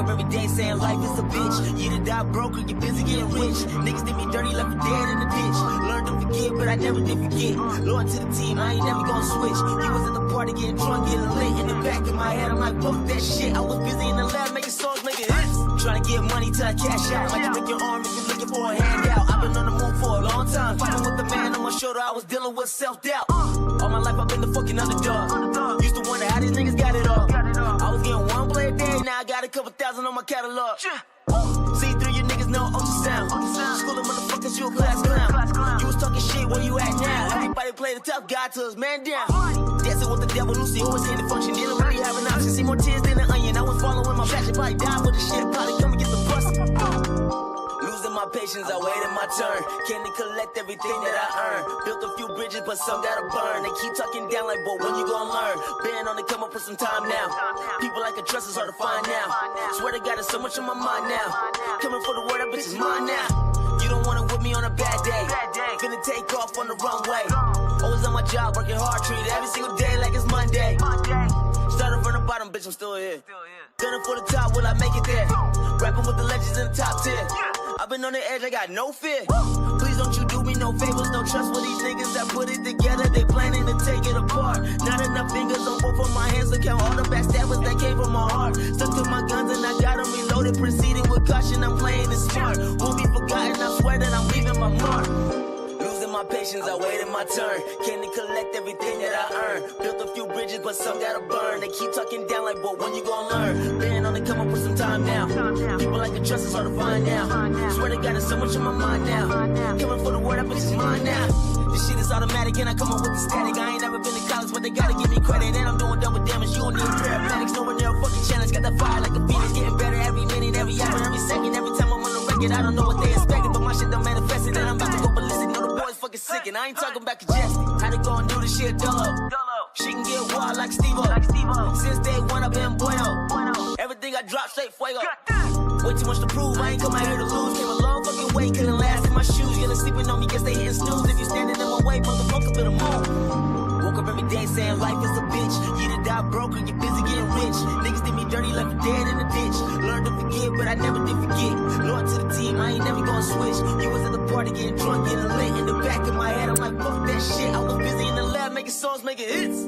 up every day saying life is a bitch. You to die broke or you busy getting rich. Niggas did me dirty, left me dead in the ditch. Learned to forget, but I never did forget. Loyal to the team, I ain't never gonna switch. You was at the party getting drunk, getting lit. In the back of my head, I'm like, fuck that shit. I was busy in the lab making songs, making hits. Trying to get money till I cash out. Like you lick your arm if you're looking for a handout. I've been on the move for a long time. Fighting with the man on my shoulder, I was dealing with self-doubt. All my life I've been the fucking underdog. Used to wonder how these niggas got it all. I was getting one play a day, now I got a couple thousand on my catalog. See through you niggas know ultrasound. School of motherfuckers, you a class clown. You was talking shit, where you at now? Everybody play the tough guy till his man down. Dancing with the devil, Lucy always in the function. Didn't really have an option, see more tears than an onion. I was following my passion, probably died with the shit. Probably come and get the bus. Losing my patience, I waited my turn. Can't collect everything that I earned. Built a few bridges, but some gotta burn. They keep talking down like, but when you gonna learn? Been on the come up for some time now. People like a trust is hard to find now. Swear to God, there's so much on my mind now. Coming for the word, that bitch is mine now. You don't wanna with me on a bad day. Finna take off on the runway. Always on my job, working hard, treated every single day like it's Monday. Started from the bottom, bitch, I'm still here. Gunning for the top, will I make it there? Rapping with the legends in the top 10. I've been on the edge, I got no fear. Please don't you do me no favors, no trust with these niggas that put it together. They planning to take it apart. Not enough fingers on both of my hands to count all the backstabbers that came from my heart. Stuck to my guns and I got them reloaded. Proceeding with caution, I'm playing it smart. Won't be forgotten, I swear that I'm leaving my mark. Losing my patience, I waited my turn. Can't collect everything that I earned. Built a few bridges, but some gotta burn. They keep talking down like, but when you gonna learn? Been on the come up for some time now. People like a trust is hard to find now. Swear to God, there's so much on my mind now. Coming for the word, that bitch is mine now. This shit is automatic and I come up with the static. I ain't never been to college, but they gotta give me credit. And I'm doing double damage, you don't need paramedics. No one there fucking challenge. Got that fire like a phoenix, getting better every minute, every hour, every second. Every time I'm on the record, I don't know what they expected, but my shit don't manifest it. And I'm about to go ballistic. No, the boys fucking sick, and I ain't talking about congested. Had to go and do this shit dolo. She can get wild like Steve-O. Since day one, I've been bueno. Everything I drop straight fuego. Way too much to prove, I ain't come out here to lose. Came a long fucking way, couldn't last in my shoes. Yelling, sleeping on me, guess they hitting snooze. If you standing in my way, motherfucker, better move. Woke up every day saying life is a bitch. You to die broke or you busy getting rich. Niggas did me dirty, left me dead in the ditch. Learned to forget, but I never did forget. Loyal to the team, I ain't never gonna switch. You was at the party getting drunk, getting lit. In the back of my head, I'm like, fuck that shit. I was busy in the lab making songs, making hits.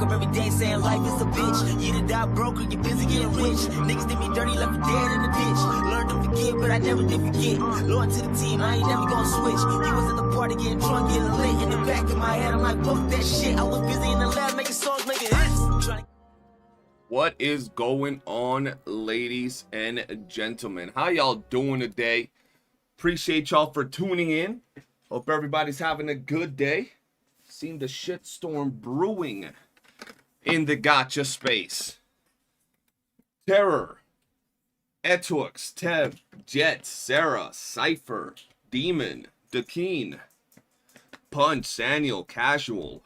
Every day saying life is a bitch. You to die broke or you busy getting rich. Niggas did me dirty, left me dead in the ditch. Learned to forget, but I never did forget. Loyal to the team, I ain't never gonna switch. You was at the party getting drunk, getting lit. In the back of my head, I'm like, fuck that shit. I was busy in the lab making songs, making hits. What is going on, ladies and gentlemen? How y'all doing today? Appreciate y'all for tuning in. Hope everybody's having a good day. Seen the shitstorm brewing in the gacha space. Terror, Etux, Tev, Jet, Sarah, Cypher, Demon, Dakeen, Punch, Saniel, Casual.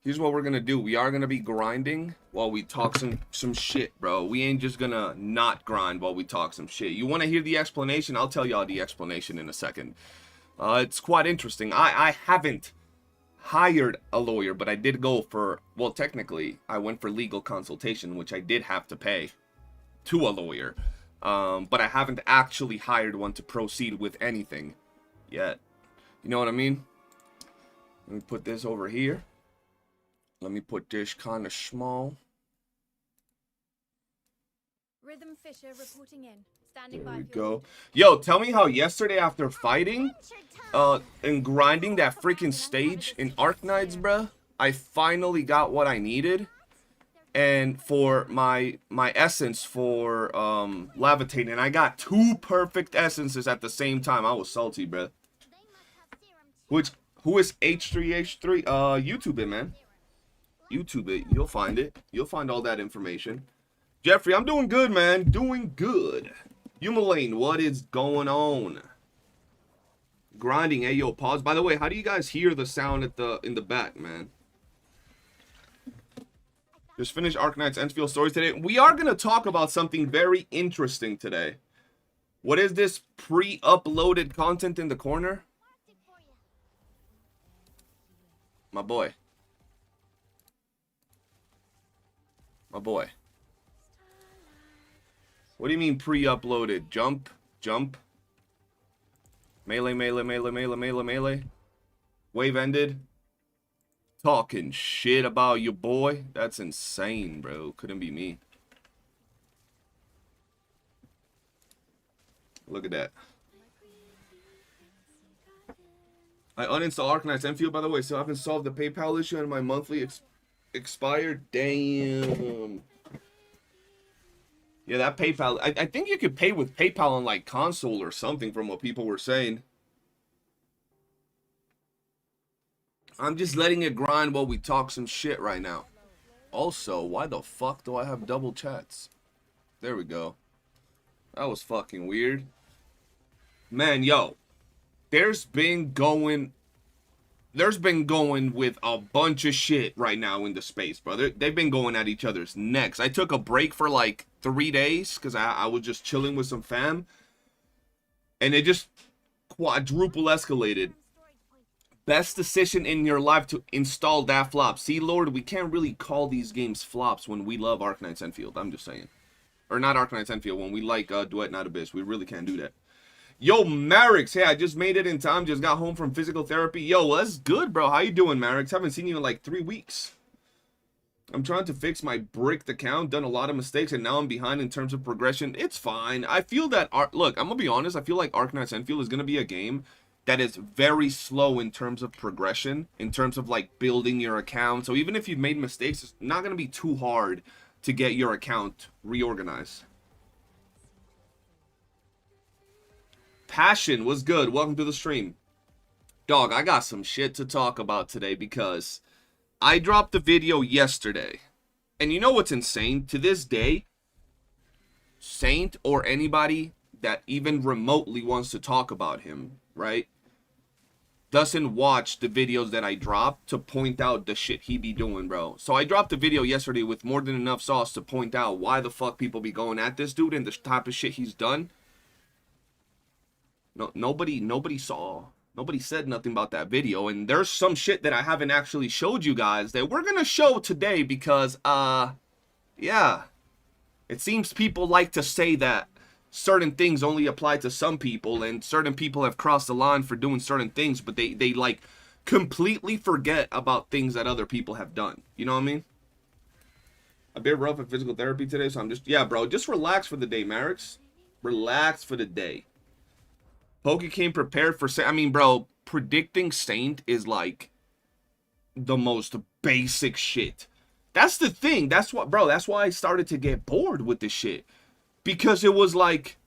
Here's what we're gonna do. We are gonna be grinding while we talk some shit, bro. We ain't just gonna not grind while we talk some shit. You wanna hear the explanation? I'll tell y'all the explanation in a second. It's quite interesting. I haven't hired a lawyer, but I did go for, well, technically I went for legal consultation, which I did have to pay to a lawyer, but I haven't actually hired one to proceed with anything yet. You know what I mean? Let me put this over here. Let me put this kind of small. Rhythm Fisher reporting in. Standing There by we for your go. Yo, tell me how yesterday after fighting and grinding that freaking stage in Arknights, bruh, I finally got what I needed. and for my essence for levitating, and I got 2 perfect essences at the same time. I was salty, bro. Who is H3H3? YouTube it, man. YouTube it. You'll find it. You'll find all that information. Jeffrey, I'm doing good, man. Doing good. Humalane, what is going on? Grinding. Hey, yo, pause. By the way, how do you guys hear the sound in the back, man? Just finished Arknights Enfield stories today. We are going to talk about something very interesting today. What is this pre-uploaded content in the corner? My boy. My boy. What do you mean pre-uploaded? Jump, jump. Melee, melee, melee, melee, melee, melee. Wave ended. Talking shit about your boy. That's insane, bro. Couldn't be me. Look at that. I uninstalled Arknights Enfield, by the way, so I haven't solved the PayPal issue and my monthly expired. Damn. Yeah, that PayPal. I think you could pay with PayPal on like console or something from what people were saying. I'm just letting it grind while we talk some shit right now. Also, why the fuck do I have double chats? There we go. That was fucking weird. Man, yo. There's been going with a bunch of shit right now in the space, brother. They've been going at each other's necks. I took a break for like 3 days because I was just chilling with some fam. And it just quadruple escalated. Best decision in your life to install that flop. See, Lord, we can't really call these games flops when we love Arknights Enfield. I'm just saying. Or not Arknights Enfield, when we like Duet Not Abyss. We really can't do that. Yo, Marix. Hey, I just made it in time. Just got home from physical therapy. Yo, that's good, bro. How you doing, Marix? Haven't seen you in like 3 weeks. I'm trying to fix my bricked account. Done a lot of mistakes, and now I'm behind in terms of progression. It's fine. I feel that... Look, I'm going to be honest. I feel like Arknights Enfield is going to be a game that is very slow in terms of progression, in terms of like building your account. So even if you've made mistakes, it's not going to be too hard to get your account reorganized. Passion was good. Welcome to the stream. Dog, I got some shit to talk about today because I dropped the video yesterday. And you know what's insane? To this day, Saint or anybody that even remotely wants to talk about him, right, doesn't watch the videos that I drop to point out the shit he be doing, bro. So I dropped a video yesterday with more than enough sauce to point out why the fuck people be going at this dude and the type of shit he's done. No, nobody saw. Nobody said nothing about that video. And there's some shit that I haven't actually showed you guys that we're gonna show today because, yeah. It seems people like to say that certain things only apply to some people and certain people have crossed the line for doing certain things, but they like completely forget about things that other people have done. You know what I mean? A bit rough at physical therapy today, so I'm just, yeah, bro, just relax for the day, Marix. Relax for the day. Poke came prepared for, I mean, bro, predicting Saint is like the most basic shit. That's the thing. That's what, bro, that's why I started to get bored with this shit. Because it was like,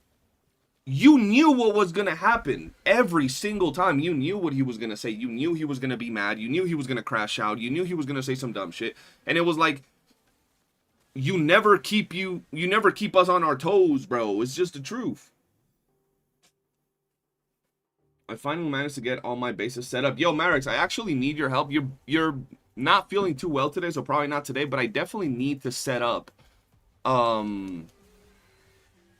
you knew what was going to happen every single time. You knew what he was going to say. You knew he was going to be mad. You knew he was going to crash out. You knew he was going to say some dumb shit. And it was like, you never keep us on our toes, bro. It's just the truth. I finally managed to get all my bases set up. Yo, Marix, I actually need your help. You're not feeling too well today, so probably not today, but I definitely need to set up an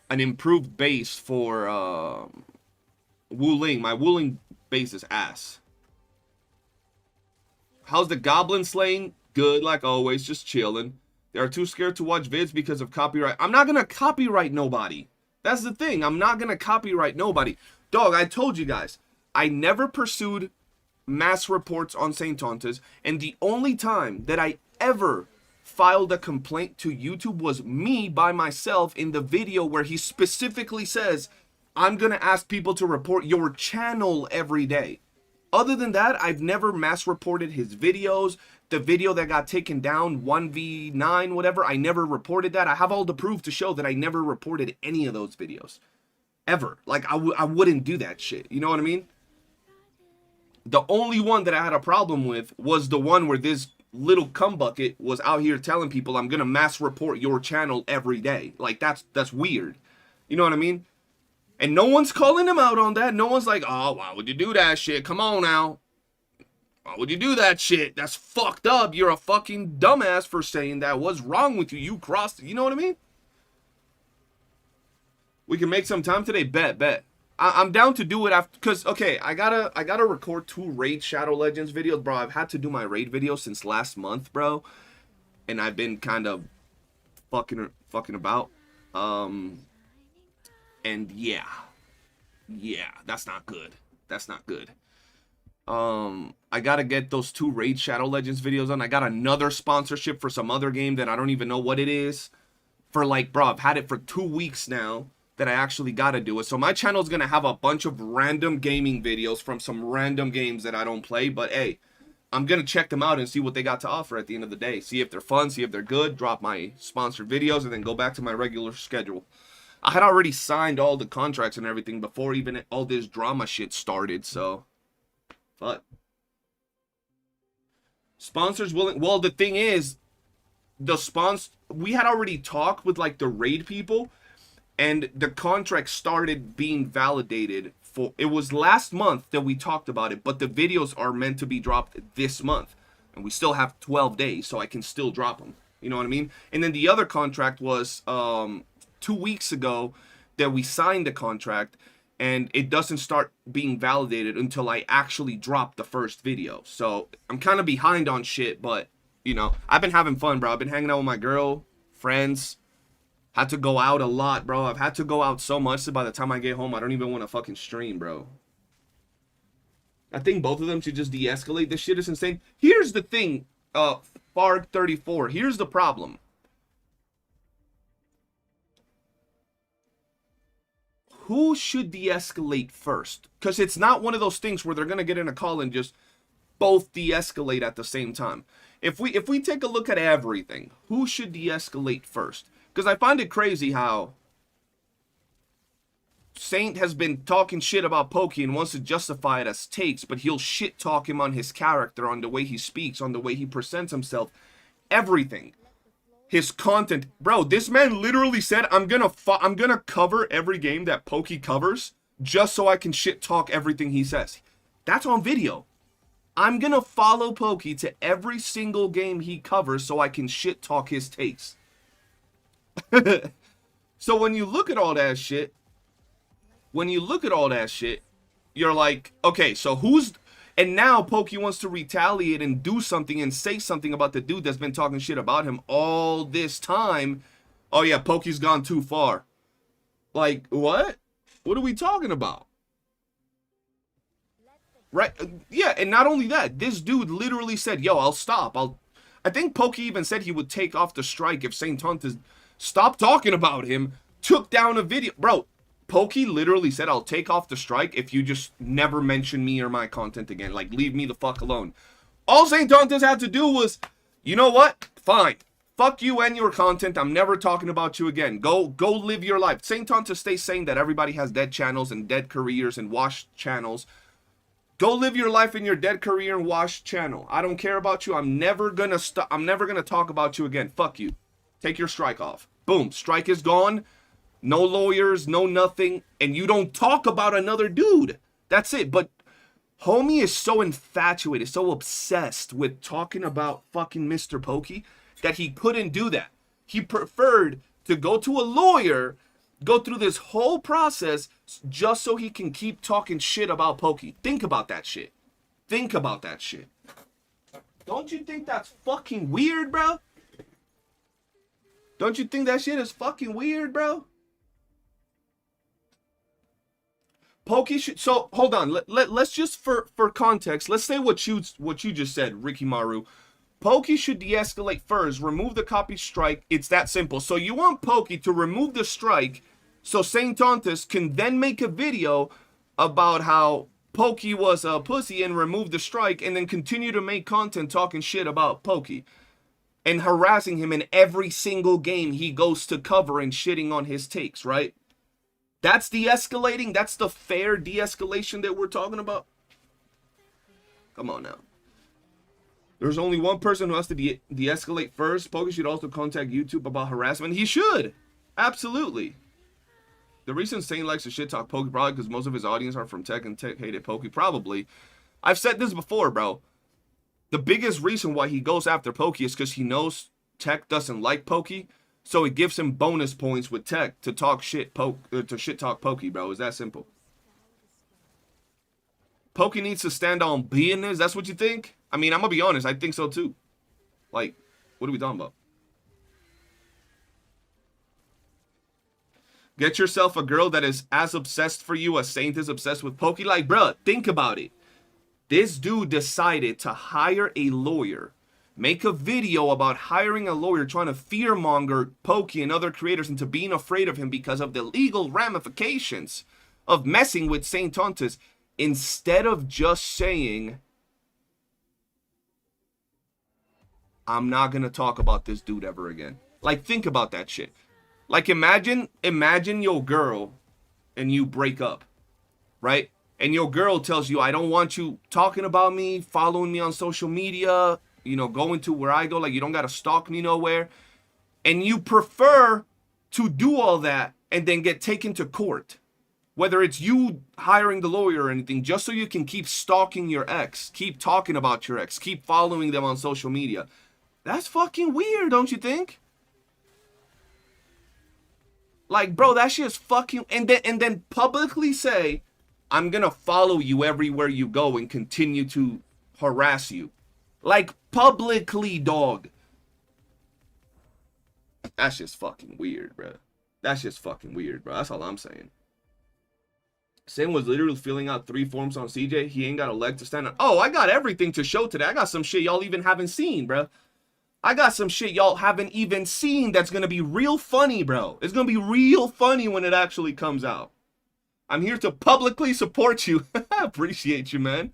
improved base for Wooling. My Wooling base is ass. How's the goblin slaying? Good, like always, just chilling. They are too scared to watch vids because of copyright. I'm not gonna copyright nobody. That's the thing. I'm not gonna copyright nobody. Dog, I told you guys, I never pursued mass reports on Saint Tontas, and the only time that I ever filed a complaint to YouTube was me by myself in the video where he specifically says, I'm gonna ask people to report your channel every day. Other than that, I've never mass reported his videos, the video that got taken down, 1v9, whatever, I never reported that. I have all the proof to show that I never reported any of those videos. Ever. Like, I wouldn't do that shit. You know what I mean? The only one that I had a problem with was the one where this little cumbucket was out here telling people I'm gonna mass report your channel every day. Like, that's weird. You know what I mean? And no one's calling him out on that. No one's like, oh, why would you do that shit? Come on now. Why would you do that shit? That's fucked up. You're a fucking dumbass for saying that. What's wrong with you? You crossed, you know what I mean? We can make some time today. Bet. I'm down to do it after, because, okay, I gotta record 2 Raid Shadow Legends videos, bro. I've had to do my Raid video since last month, bro. And I've been kind of fucking about. And yeah, that's not good. That's not good. I gotta get those 2 Raid Shadow Legends videos on. I got another sponsorship for some other game that I don't even know what it is. For like, bro, I've had it for 2 weeks now that I actually gotta do it. So my channel is gonna have a bunch of random gaming videos from some random games that I don't play. But hey, I'm gonna check them out and see what they got to offer at the end of the day. See if they're fun, see if they're good, drop my sponsored videos, and then go back to my regular schedule. I had already signed all the contracts and everything before even all this drama shit started, so... But... Sponsors willing... Well, the thing is, we had already talked with, like, the Raid people, and the contract started being validated for... It was last month that we talked about it, but the videos are meant to be dropped this month. And we still have 12 days, so I can still drop them. You know what I mean? And then the other contract was... 2 weeks ago that we signed the contract, and it doesn't start being validated until I actually drop the first video. So I'm kind of behind on shit, but you know, I've been having fun, bro. I've been hanging out with my girl, friends. Had to go out a lot, bro. I've had to go out so much that by the time I get home, I don't even want to fucking stream, bro. I think both of them should just de-escalate. This shit is insane. Here's the thing, Farg34. Here's the problem. Who should de-escalate first? Because it's not one of those things where they're going to get in a call and just both de-escalate at the same time. If we take a look at everything, who should de-escalate first? Because I find it crazy how Saint has been talking shit about Pokey and wants to justify it as takes, but he'll shit talk him on his character, on the way he speaks, on the way he presents himself. Everything. His content, bro, this man literally said, I'm gonna cover every game that Pokey covers just so I can shit talk everything he says. That's on video. I'm gonna follow Pokey to every single game he covers so I can shit talk his takes. So when you look at all that shit, you're like, okay, so who's... And now Pokey wants to retaliate and do something and say something about the dude that's been talking shit about him all this time. Oh yeah, Pokey's gone too far. Like, what? What are we talking about? Right? Yeah, and not only that, this dude literally said, yo, I'll stop. I think Pokey even said he would take off the strike if Saint Tontas stopped talking about him, took down a video. Bro, Pokey literally said, I'll take off the strike if you just never mention me or my content again. Like, leave me the fuck alone. All Saint Tontas had to do was, you know what? Fine. Fuck you and your content. I'm never talking about you again. Go live your life. Saint Tontas stays saying that everybody has dead channels and dead careers and washed channels. Go live your life in your dead career and washed channel. I don't care about you. I'm never gonna talk about you again. Fuck you. Take your strike off. Boom. Strike is gone. No lawyers, no nothing, and you don't talk about another dude. That's it. But homie is so infatuated, so obsessed with talking about fucking Mr. Pokey that he couldn't do that. He preferred to go to a lawyer, go through this whole process just so he can keep talking shit about Pokey. Think about that shit. Think about that shit. Don't you think that's fucking weird, bro? Don't you think that shit is fucking weird, bro? Pokey should... So, hold on. Let's just, for context, let's say what you just said, Ricky Maru. Pokey should de-escalate first, remove the copy strike. It's that simple. So, you want Pokey to remove the strike so Saint Tontas can then make a video about how Pokey was a pussy and removed the strike, and then continue to make content talking shit about Pokey and harassing him in every single game he goes to cover and shitting on his takes, right? That's de-escalating? That's the fair de-escalation that we're talking about? Come on now. There's only one person who has to de-escalate first. Pokey should also contact YouTube about harassment. He should. Absolutely. The reason Saint likes to shit talk Pokey probably because most of his audience are from tech and tech hated Pokey. Probably. I've said this before, bro. The biggest reason why he goes after Pokey is because he knows tech doesn't like Pokey. So it gives him bonus points with tech to talk shit to shit talk Pokey, bro. It's that simple. Pokey needs to stand on business. That's what you think? I mean, I'm gonna be honest. I think so too. Like, what are we talking about? Get yourself a girl that is as obsessed for you as Saint is obsessed with Pokey. Like, bro, think about it. This dude decided to hire a lawyer. Make a video about hiring a lawyer trying to fearmonger Pokey and other creators into being afraid of him because of the legal ramifications of messing with Saint Tontus, instead of just saying, I'm not going to talk about this dude ever again. Like, think about that shit. Like, imagine your girl and you break up, right? And your girl tells you, I don't want you talking about me, following me on social media, you know, going to where I go. Like, you don't got to stalk me nowhere. And you prefer to do all that and then get taken to court. Whether it's you hiring the lawyer or anything, just so you can keep stalking your ex, keep talking about your ex, keep following them on social media. That's fucking weird, don't you think? Like, bro, that shit is fucking... And then publicly say, I'm gonna follow you everywhere you go and continue to harass you. Like, publicly, dog. That's just fucking weird, bro. That's just fucking weird, bro. That's all I'm saying. Sam was literally filling out 3 forms on CJ. He ain't got a leg to stand on. Oh, I got everything to show today. I got some shit y'all even haven't seen, bro. I got some shit y'all haven't even seen that's gonna be real funny, bro. It's gonna be real funny when it actually comes out. I'm here to publicly support you. I appreciate you, man.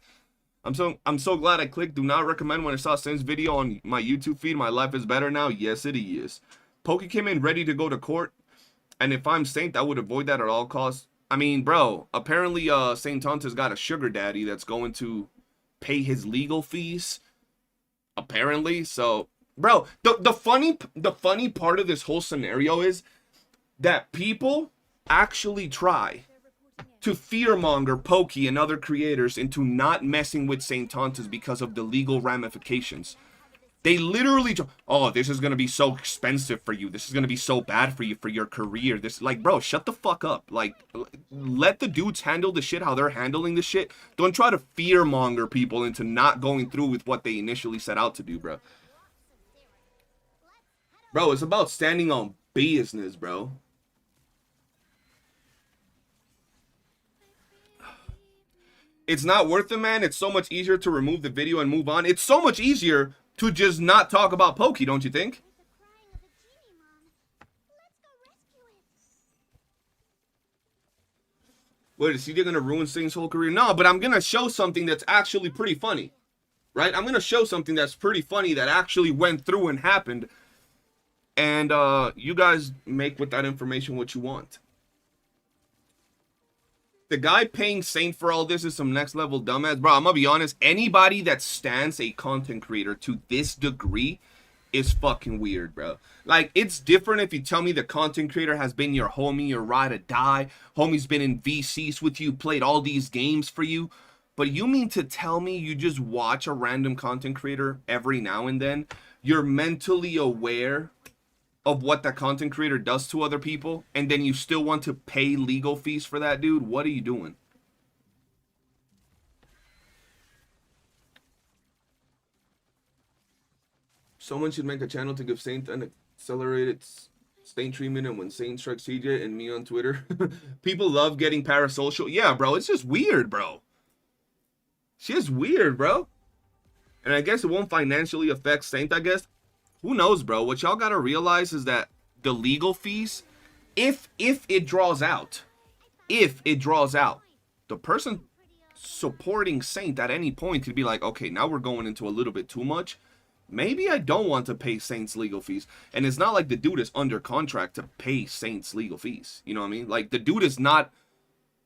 I'm so glad I clicked. Do not recommend when I saw Sam's video on my YouTube feed. My life is better now. Yes, it is. Pokey came in ready to go to court. And if I'm Saint, I would avoid that at all costs. I mean, bro, apparently Saint Tontus got a sugar daddy that's going to pay his legal fees. Apparently. So, bro, the funny part of this whole scenario is that people actually try to fearmonger Pokey and other creators into not messing with Saint Tontus because of the legal ramifications. They literally, oh, this is going to be so expensive for you. This is going to be so bad for you, for your career. This, like, bro, shut the fuck up. Like, let the dudes handle the shit how they're handling the shit. Don't try to fearmonger people into not going through with what they initially set out to do, bro. Bro, it's about standing on business, bro. It's not worth it, man. It's so much easier to remove the video and move on. It's so much easier to just not talk about Pokey, don't you think? Wait, is CJ gonna ruin Saint's whole career? No, but I'm gonna show something that's actually pretty funny. Right? I'm gonna show something that's pretty funny that actually went through and happened. And you guys make with that information what you want. The guy paying Saint for all this is some next level dumbass. Bro, I'm gonna be honest. Anybody that stands a content creator to this degree is fucking weird, bro. Like, it's different if you tell me the content creator has been your homie, your ride or die. Homie's been in VCs with you, played all these games for you. But you mean to tell me you just watch a random content creator every now and then? You're mentally aware of what that content creator does to other people, and then you still want to pay legal fees for that, dude? What are you doing? Someone should make a channel to give Saint an accelerated Saint treatment, and when Saint strikes CJ and me on Twitter. People love getting parasocial. Yeah, bro, it's just weird, bro. It's just weird, bro. And I guess it won't financially affect Saint, I guess. Who knows, bro? What y'all gotta realize is that the legal fees, if it draws out, the person supporting Saint at any point could be like, okay, now we're going into a little bit too much. Maybe I don't want to pay Saint's legal fees. And it's not like the dude is under contract to pay Saint's legal fees. You know what I mean? Like, the dude is not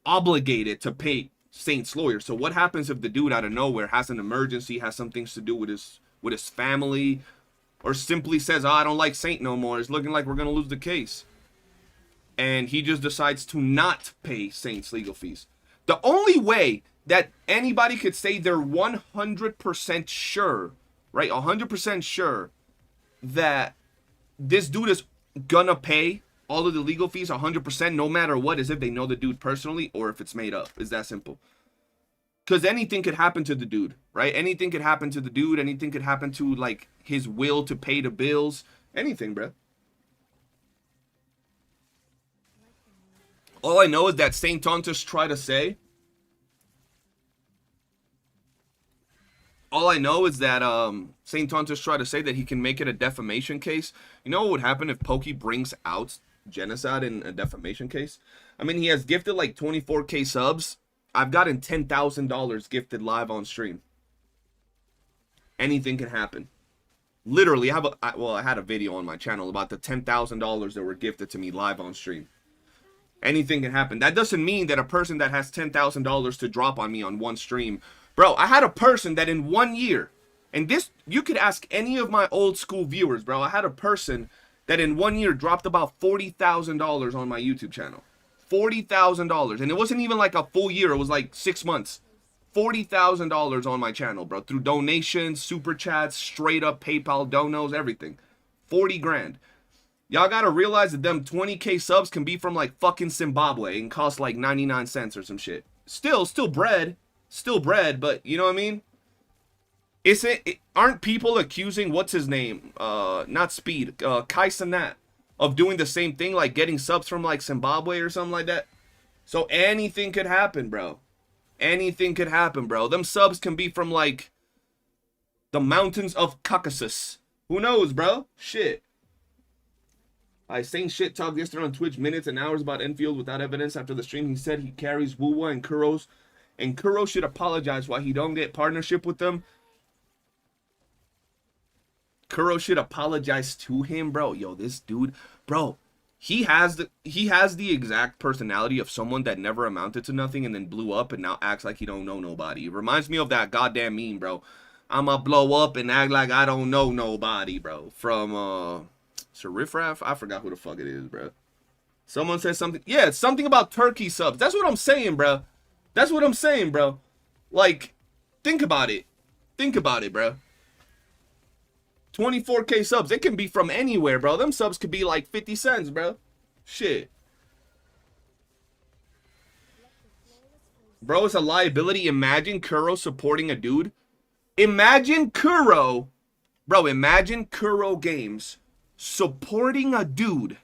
obligated to pay Saint's lawyer. So what happens if the dude out of nowhere has an emergency, has some things to do with his family, or simply says, oh, I don't like Saint no more, it's looking like we're going to lose the case, and he just decides to not pay Saint's legal fees? The only way that anybody could say they're 100% sure, right, 100% sure that this dude is gonna pay all of the legal fees 100% no matter what, is if they know the dude personally or if it's made up. It's that simple. Because anything could happen to the dude, right? Anything could happen to the dude. Anything could happen to, like, his will to pay the bills. Anything, bro. All I know is that Saint Tontus tried to say. All I know is that Saint Tontus tried to say that he can make it a defamation case. You know what would happen if Pokey brings out genocide in a defamation case? I mean, he has gifted like 24K subs. I've gotten $10,000 gifted live on stream. Anything can happen. Literally, I had a video on my channel about the $10,000 that were gifted to me live on stream. Anything can happen. That doesn't mean that a person that has $10,000 to drop on me on one stream. Bro, I had a person that in 1 year, and this, you could ask any of my old school viewers, bro. I had a person that in 1 year dropped about $40,000 on my YouTube channel. $40,000. And it wasn't even like a full year. It was like 6 months. $40,000 on my channel, bro. Through donations, super chats, straight up PayPal donos, everything. 40 grand. Y'all gotta realize that them 20K subs can be from like fucking Zimbabwe and cost like 99 cents or some shit. Still bread. Still bread, but you know what I mean? Aren't people accusing, what's his name? Not Speed, Kai Cenat of doing the same thing, like getting subs from like Zimbabwe or something like that? So anything could happen, bro. Anything could happen, bro. Them subs can be from like the mountains of Caucasus. Who knows, bro? Shit. I saying shit talk yesterday on Twitch, minutes and hours about Enfield without evidence. After the stream, he said he carries YOOOO and Kuros, and Kuro should apologize why he don't get partnership with them. Kuro should apologize to him, bro. Yo, this dude, bro, he has the exact personality of someone that never amounted to nothing and then blew up and now acts like he don't know nobody. It reminds me of that goddamn meme, bro. I'ma blow up and act like I don't know nobody, bro. From Sir Riffraff? I forgot who the fuck it is, bro. Someone said something. Yeah, it's something about turkey subs. That's what I'm saying, bro. That's what I'm saying, bro. Like, think about it. Think about it, bro. 24K subs. It can be from anywhere, bro. Them subs could be like 50 cents, bro. Shit. Bro, it's a liability. Imagine Kuro supporting a dude. Imagine Kuro. Bro, imagine Kuro Games supporting a dude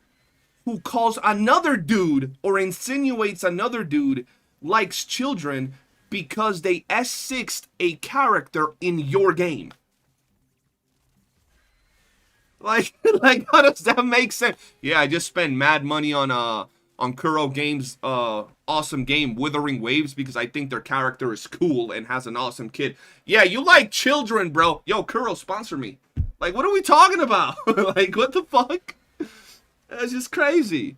who calls another dude or insinuates another dude likes children because they S6'd a character in your game. Like how does that make sense? Yeah, I just spent mad money on Kuro Games awesome game Withering Waves because I think their character is cool and has an awesome kid. Yeah, you like children, bro. Yo, Kuro, sponsor me. Like, what are we talking about? Like, what the fuck? That's just crazy.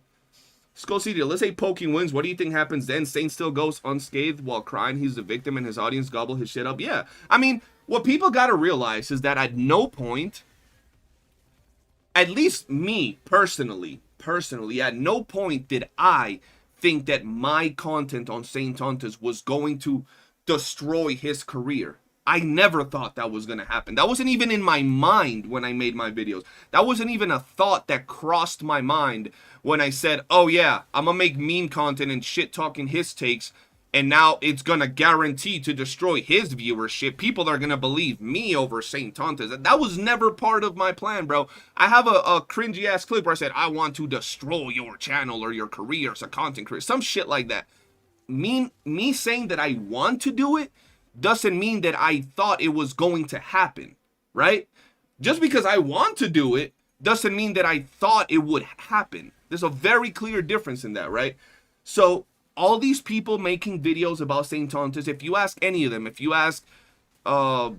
Skullseed, let's say Poking wins. What do you think happens then? Saint still goes unscathed while crying he's the victim and his audience gobble his shit up. Yeah. I mean, what people got to realize is that at no point, at least me personally, at no point did I think that my content on Saint Tontus was going to destroy his career. I never thought that was going to happen. That wasn't even in my mind when I made my videos. That wasn't even a thought that crossed my mind when I said, oh yeah, I'm going to make meme content and shit talking his takes, and now it's going to guarantee to destroy his viewership. People are going to believe me over Saint Tontus. That was never part of my plan, bro. I have a cringy ass clip where I said, I want to destroy your channel or your career as a content creator. Some shit like that. Me saying that I want to do it doesn't mean that I thought it was going to happen, right? Just because I want to do it doesn't mean that I thought it would happen. There's a very clear difference in that, right? So all these people making videos about St. Tontus, if you ask any of them, if you ask Pixel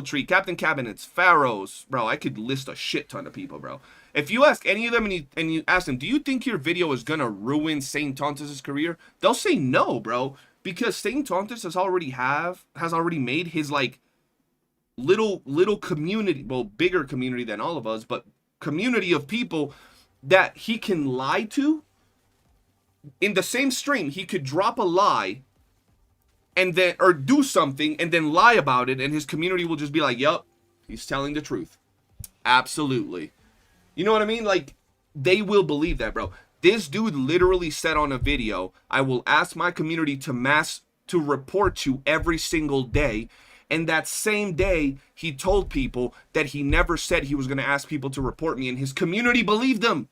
Tree, Captain Cabinets, Pharaohs, bro, I could list a shit ton of people, bro. If you ask any of them and you ask them, do you think your video is gonna ruin St. Tontus' career? They'll say no, bro, because St. Tontus has already made his like little community, well, bigger community than all of us, but community of people that he can lie to. In the same stream, he could drop a lie and then, or do something and then lie about it, and his community will just be like, yup, he's telling the truth. Absolutely. You know what I mean? Like, they will believe that, bro. This dude literally said on a video, I will ask my community to report you every single day. And that same day, he told people that he never said he was going to ask people to report me, and his community believed him.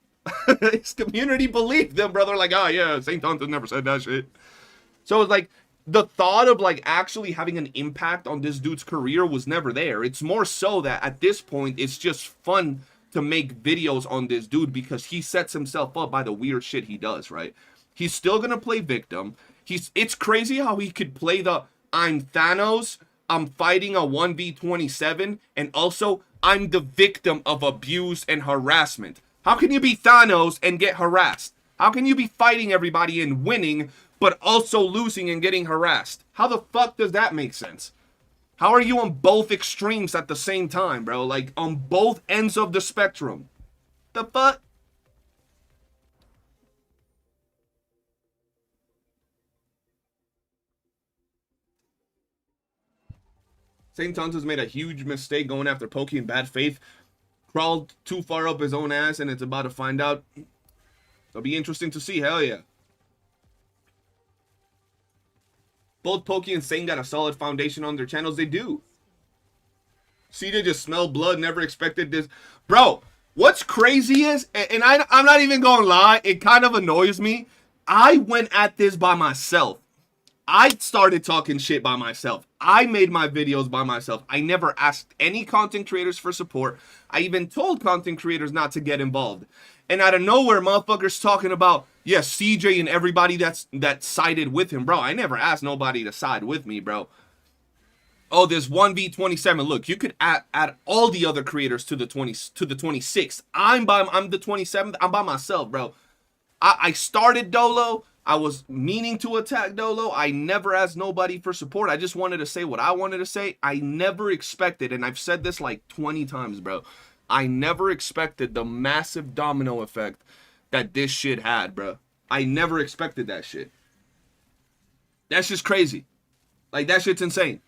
His community believed them, brother. Like, oh yeah, St. Tontus never said that shit. So it's like, the thought of like actually having an impact on this dude's career was never there. It's more so that at this point, it's just fun to make videos on this dude because he sets himself up by the weird shit he does, right? He's still gonna play victim. It's crazy how he could play the I'm Thanos, I'm fighting a 1v27, and also I'm the victim of abuse and harassment. How can you be Thanos and get harassed? How can you be fighting everybody and winning, but also losing and getting harassed? How the fuck does that make sense? How are you on both extremes at the same time, bro? Like, on both ends of the spectrum. The fuck? St. Tontus made a huge mistake going after Pokey in bad faith. Crawled too far up his own ass, and it's about to find out. It'll be interesting to see. Hell yeah. Both Pokey and Saint got a solid foundation on their channels. They do. CJ just smelled blood. Never expected this. Bro, what's crazy is, and I'm not even going to lie, it kind of annoys me. I went at this by myself. I started talking shit by myself. I made my videos by myself. I never asked any content creators for support. I even told content creators not to get involved. And out of nowhere, motherfuckers talking about, yeah, CJ and everybody that sided with him. Bro, I never asked nobody to side with me, bro. Oh, there's 1v27. Look, you could add all the other creators to the 26th. I'm the 27th. I'm by myself, bro. I started Dolo. I was meaning to attack Dolo. I never asked nobody for support. I just wanted to say what I wanted to say. I never expected, and I've said this like 20 times, bro. I never expected the massive domino effect that this shit had, bro. I never expected that shit. That's just crazy. Like, that shit's insane.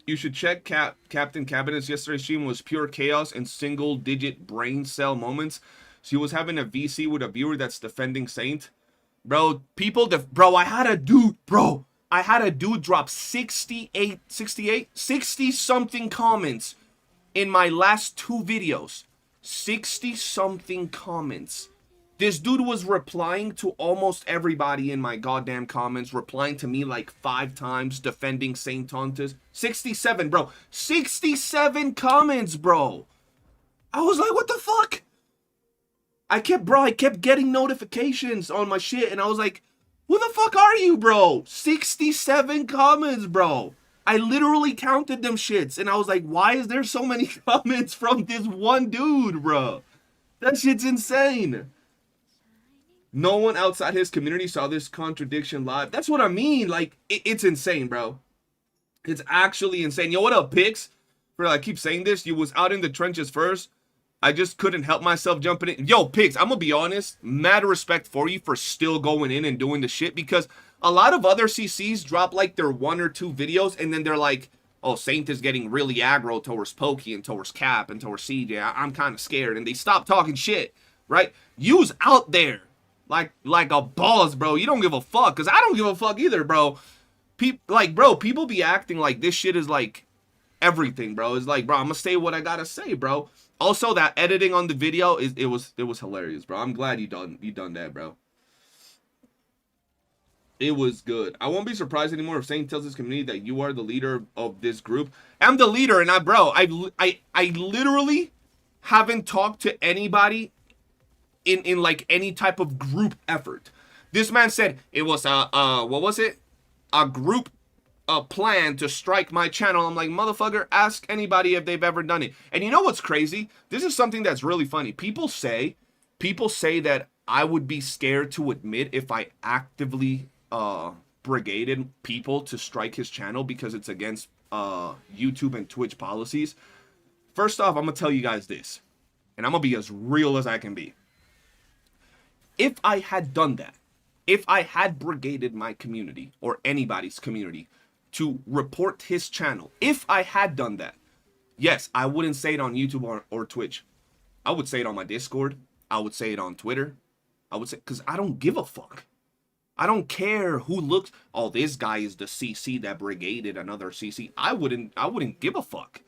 You should check Captain Cabinet's yesterday's stream was pure chaos and single-digit brain cell moments. She was having a VC with a viewer that's defending Saint. Bro, bro, I had a dude drop 60-something comments in my last 2 videos. 60-something comments. This dude was replying to almost everybody in my goddamn comments, replying to me like 5 times, defending St. Tontus. 67, bro. 67 comments, bro. I was like, what the fuck? I kept getting notifications on my shit, and I was like, who the fuck are you, bro? 67 comments, bro. I literally counted them shits, and I was like, why is there so many comments from this one dude, bro? That shit's insane. No one outside his community saw this contradiction live. That's what I mean. Like, it's insane, bro. It's actually insane. Yo, what up, Pix? For I keep saying this, you was out in the trenches first. I just couldn't help myself jumping in. Yo, Pigs, I'm gonna be honest. Mad respect for you for still going in and doing the shit, because a lot of other CCs drop like their 1 or 2 videos and then they're like, oh, Saint is getting really aggro towards Pokey and towards Cap and towards CJ. I'm kind of scared. And they stop talking shit, right? You's out there like a boss, bro. You don't give a fuck, because I don't give a fuck either, bro. People be acting like this shit is like everything, bro. It's like, bro, I'm gonna say what I gotta say, bro. Also, that editing on the video it was hilarious, bro. I'm glad you done that, bro. It was good. I won't be surprised anymore if Saint tells his community that you are the leader of this group. I'm the leader, and I literally haven't talked to anybody in like any type of group effort. This man said it was what was it? A group plan to strike my channel. I'm like, motherfucker, ask anybody if they've ever done it. And you know what's crazy? This is something that's really funny. People say that I would be scared to admit if I actively brigaded people to strike his channel because it's against YouTube and Twitch policies. First off, I'm gonna tell you guys this, and I'm gonna be as real as I can be. If I had done that, if I had brigaded my community or anybody's community to report his channel, if I had done that, yes, I wouldn't say it on YouTube or Twitch. I would say it on my Discord. I would say it on Twitter. I would say, because I don't give a fuck. I don't care who looks, oh, this guy is the CC that brigaded another CC. I wouldn't give a fuck.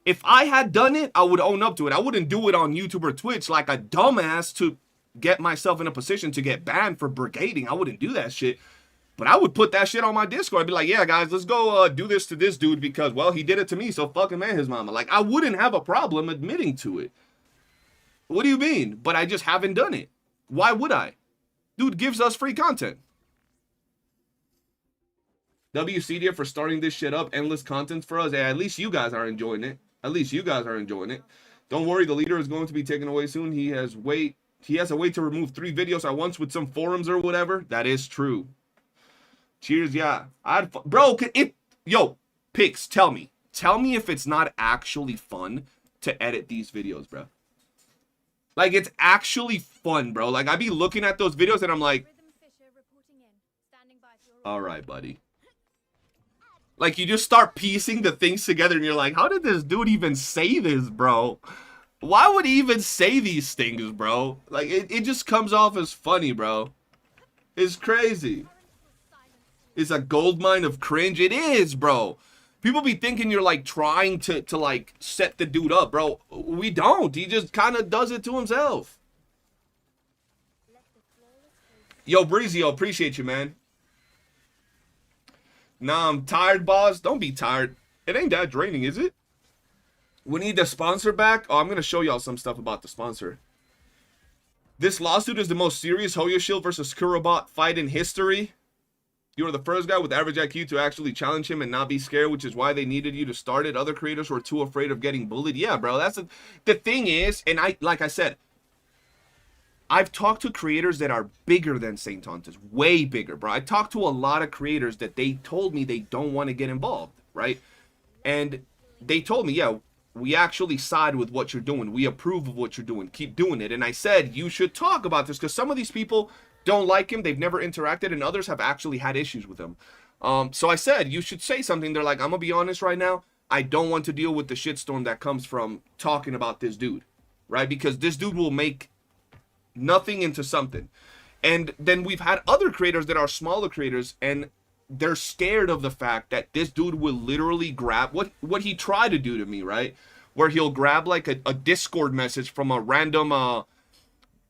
If I had done it, I would own up to it. I wouldn't do it on YouTube or Twitch like a dumbass to get myself in a position to get banned for brigading. I wouldn't do that shit. But I would put that shit on my Discord. I'd be like, yeah, guys, let's go do this to this dude because, well, he did it to me, so fucking man his mama. Like, I wouldn't have a problem admitting to it. What do you mean? But I just haven't done it. Why would I? Dude gives us free content. WCD for starting this shit up. Endless content for us. Hey, at least you guys are enjoying it. At least you guys are enjoying it. Don't worry, the leader is going to be taken away soon. He has a way to remove 3 videos at once with some forums or whatever. That is true. Cheers, yeah. Bro, yo, Pix, tell me if it's not actually fun to edit these videos, bro. Like, it's actually fun, bro. Like, I be looking at those videos and I'm like, all right, buddy. Like, you just start piecing the things together and you're like, how did this dude even say this, bro? Why would he even say these things, bro? Like, it just comes off as funny, bro. It's crazy. It's a goldmine of cringe. It is, bro. People be thinking you're, like, trying to like, set the dude up, bro. We don't. He just kind of does it to himself. Yo, Breezy, appreciate you, man. Nah, I'm tired, boss. Don't be tired. It ain't that draining, is it? We need the sponsor back. Oh, I'm going to show y'all some stuff about the sponsor. This lawsuit is the most serious Hoya Shield versus Kurobot fight in history. You were the first guy with average IQ to actually challenge him and not be scared, which is why they needed you to start it. Other creators were too afraid of getting bullied. Yeah, bro, the thing is, and like I said, I've talked to creators that are bigger than Saint Tontas, way bigger, bro. I talked to a lot of creators that they told me they don't want to get involved, right? And they told me, yeah, we actually side with what you're doing. We approve of what you're doing. Keep doing it. And I said, you should talk about this because some of these people don't like him. They've never interacted and others have actually had issues with him. So I said, you should say something. They're like, I'm going to be honest right now. I don't want to deal with the shitstorm that comes from talking about this dude, right? Because this dude will make nothing into something. And then we've had other creators that are smaller creators and they're scared of the fact that this dude will literally grab what he tried to do to me, right? Where he'll grab like a Discord message from a random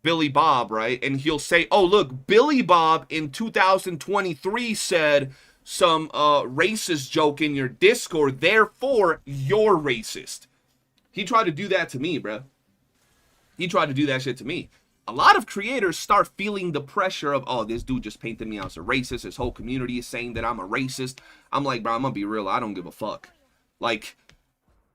Billy Bob, right? And he'll say, oh, look, Billy Bob in 2023 said some racist joke in your Discord, therefore you're racist. He tried to do that to me, bro. He tried to do that shit to me. A lot of creators start feeling the pressure of, oh, this dude just painted me out as a racist. His whole community is saying that I'm a racist. I'm like, bro, I'm gonna be real. I don't give a fuck. Like,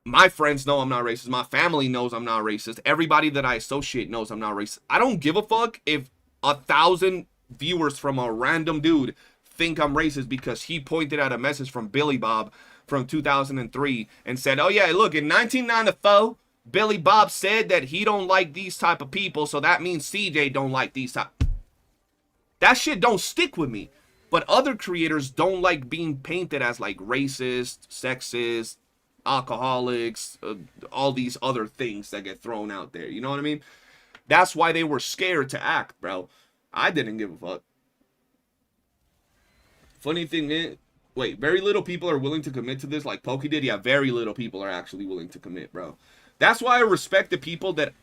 my friends know I'm not racist. My family knows I'm not racist. Everybody that I associate knows I'm not racist. I don't give a fuck if 1,000 viewers from a random dude think I'm racist because he pointed out a message from Billy Bob from 2003 and said, oh yeah, look, in 1994, Billy Bob said that he don't like these type of people, so that means CJ don't like these type. That shit don't stick with me. But other creators don't like being painted as like racist, sexist, alcoholics, all these other things that get thrown out there. You know what I mean? That's why they were scared to act, bro. I didn't give a fuck. Funny thing is, wait, very little people are willing to commit to this like Pokey did? Yeah, very little people are actually willing to commit, bro. That's why I respect the people that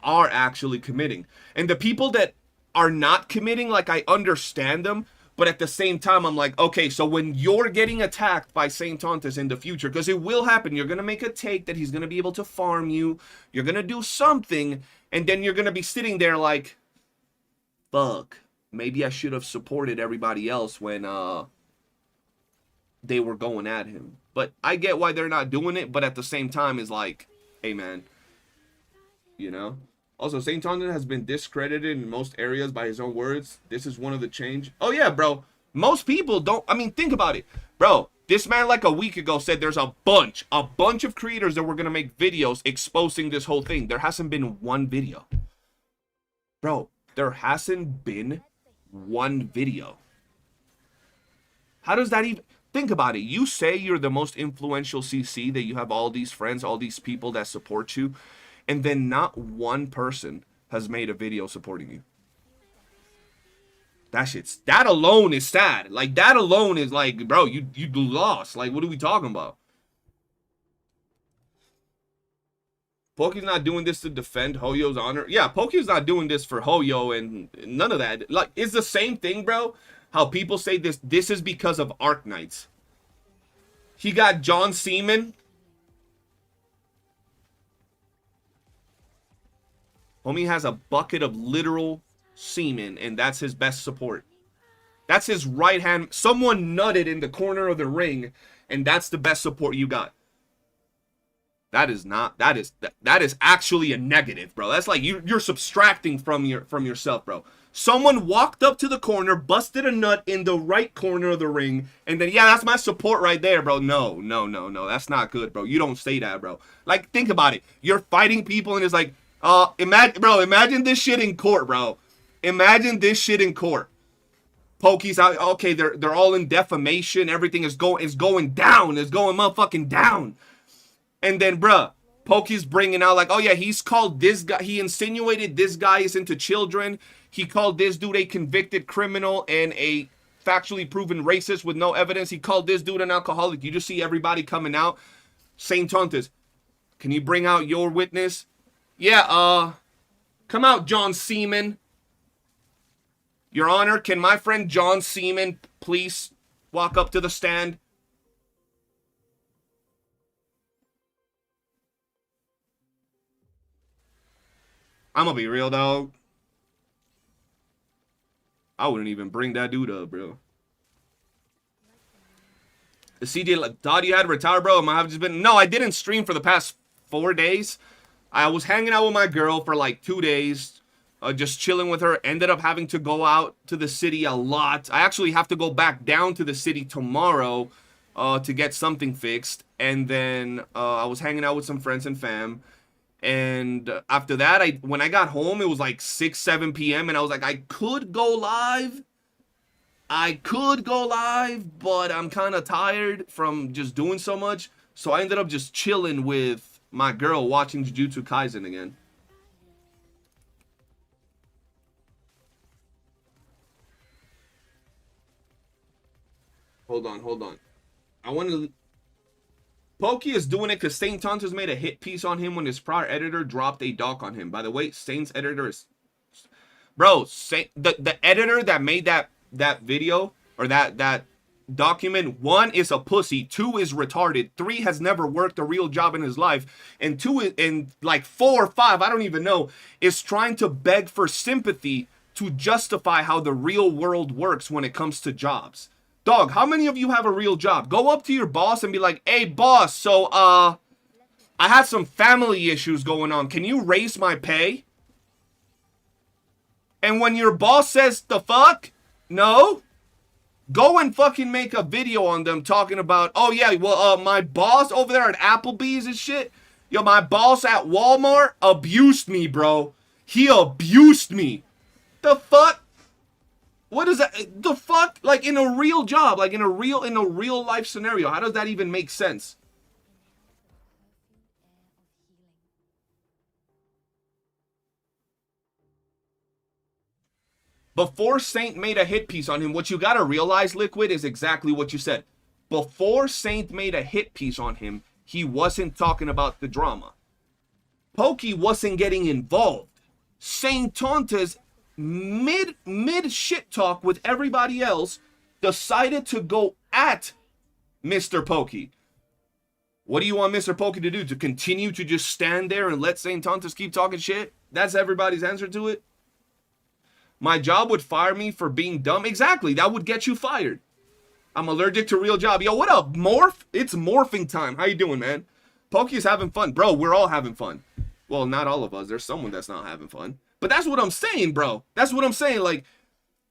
are actually committing. And the people that are not committing, like, I understand them. But at the same time, I'm like, okay, so when you're getting attacked by Saint Tontas in the future, because it will happen, you're going to make a take that he's going to be able to farm you. You're going to do something. And then you're going to be sitting there like, fuck, maybe I should have supported everybody else when they were going at him. But I get why they're not doing it, but at the same time is like, hey man, you know? Also, St. Tonton has been discredited in most areas by his own words. This is one of the change. Oh yeah, bro. Most people don't, I mean, think about it. Bro, this man like a week ago said there's a bunch of creators that were going to make videos exposing this whole thing. There hasn't been one video. Bro, there hasn't been one video. How does that even... Think about it. You say you're the most influential CC, that you have all these friends, all these people that support you, and then not one person has made a video supporting you. That alone is sad. Like, that alone is like, bro, you lost. Like, what are we talking about? Pokey's not doing this to defend Hoyo's honor. Yeah, Pokey's not doing this for Hoyo and none of that. Like, it's the same thing, bro. How people say this is because of Arknights. He got John Seaman. Homie has a bucket of literal semen, and that's his best support. That's his right hand. Someone nutted in the corner of the ring, and that's the best support you got. That is actually a negative, bro. That's like you're subtracting from yourself, bro. Someone walked up to the corner, busted a nut in the right corner of the ring, and then, yeah, that's my support right there, bro. No. That's not good, bro. You don't say that, bro. Like, think about it. You're fighting people, and it's like, imagine this shit in court, bro. Imagine this shit in court. Pokey's out. Okay, they're all in defamation. Everything is going down. It's going motherfucking down. And then, bruh, Pokey's bringing out like, oh yeah, he's called this guy. He insinuated this guy is into children. He called this dude a convicted criminal and a factually proven racist with no evidence. He called this dude an alcoholic. You just see everybody coming out. Saint Tontes, can you bring out your witness? Yeah, come out, John Seaman. Your Honor, can my friend John Seaman please walk up to the stand? I'm gonna be real, dog. I wouldn't even bring that dude up, bro. The CJ like, thought you had to retire, bro. Am I have just been... No, I didn't stream for the past 4 days. I was hanging out with my girl for like 2 days. Just chilling with her. Ended up having to go out to the city a lot. I actually have to go back down to the city tomorrow to get something fixed. And then I was hanging out with some friends and fam. And after that, when I got home, it was like 6, 7 p.m. And I was like, I could go live. But I'm kind of tired from just doing so much. So I ended up just chilling with my girl watching Jujutsu Kaisen again. Hold on. I want to... Pokey is doing it because Saint Tontes made a hit piece on him when his prior editor dropped a doc on him. By the way, Saint's editor is... Bro, the editor that made that video, or that document, 1 is a pussy, 2 is retarded, 3 has never worked a real job in his life, and 4 or 5, I don't even know, is trying to beg for sympathy to justify how the real world works when it comes to jobs. Dog, how many of you have a real job? Go up to your boss and be like, hey, boss, so, I had some family issues going on. Can you raise my pay? And when your boss says, the fuck? No? Go and fucking make a video on them talking about, oh, yeah, well, my boss over there at Applebee's and shit. Yo, my boss at Walmart abused me, bro. He abused me. The fuck? What is that? The fuck? Like in a real job, like in a real life scenario, how does that even make sense? Before Saint made a hit piece on him, what you gotta realize, Liquid, is exactly what you said. Before Saint made a hit piece on him, he wasn't talking about the drama. Pokey wasn't getting involved. Saint Tontes, mid shit talk with everybody else, decided to go at Mr. Pokey. What do you want Mr. Pokey to do? To continue to just stand there and let Saint Tontes keep talking shit? That's everybody's answer to it? My job would fire me for being dumb. Exactly. That would get you fired. I'm allergic to real job. Yo, what up, Morph? It's morphing time. How you doing, man? Pokey's having fun. Bro, we're all having fun. Well, not all of us. There's someone that's not having fun. But that's what I'm saying, bro. That's what I'm saying. Like,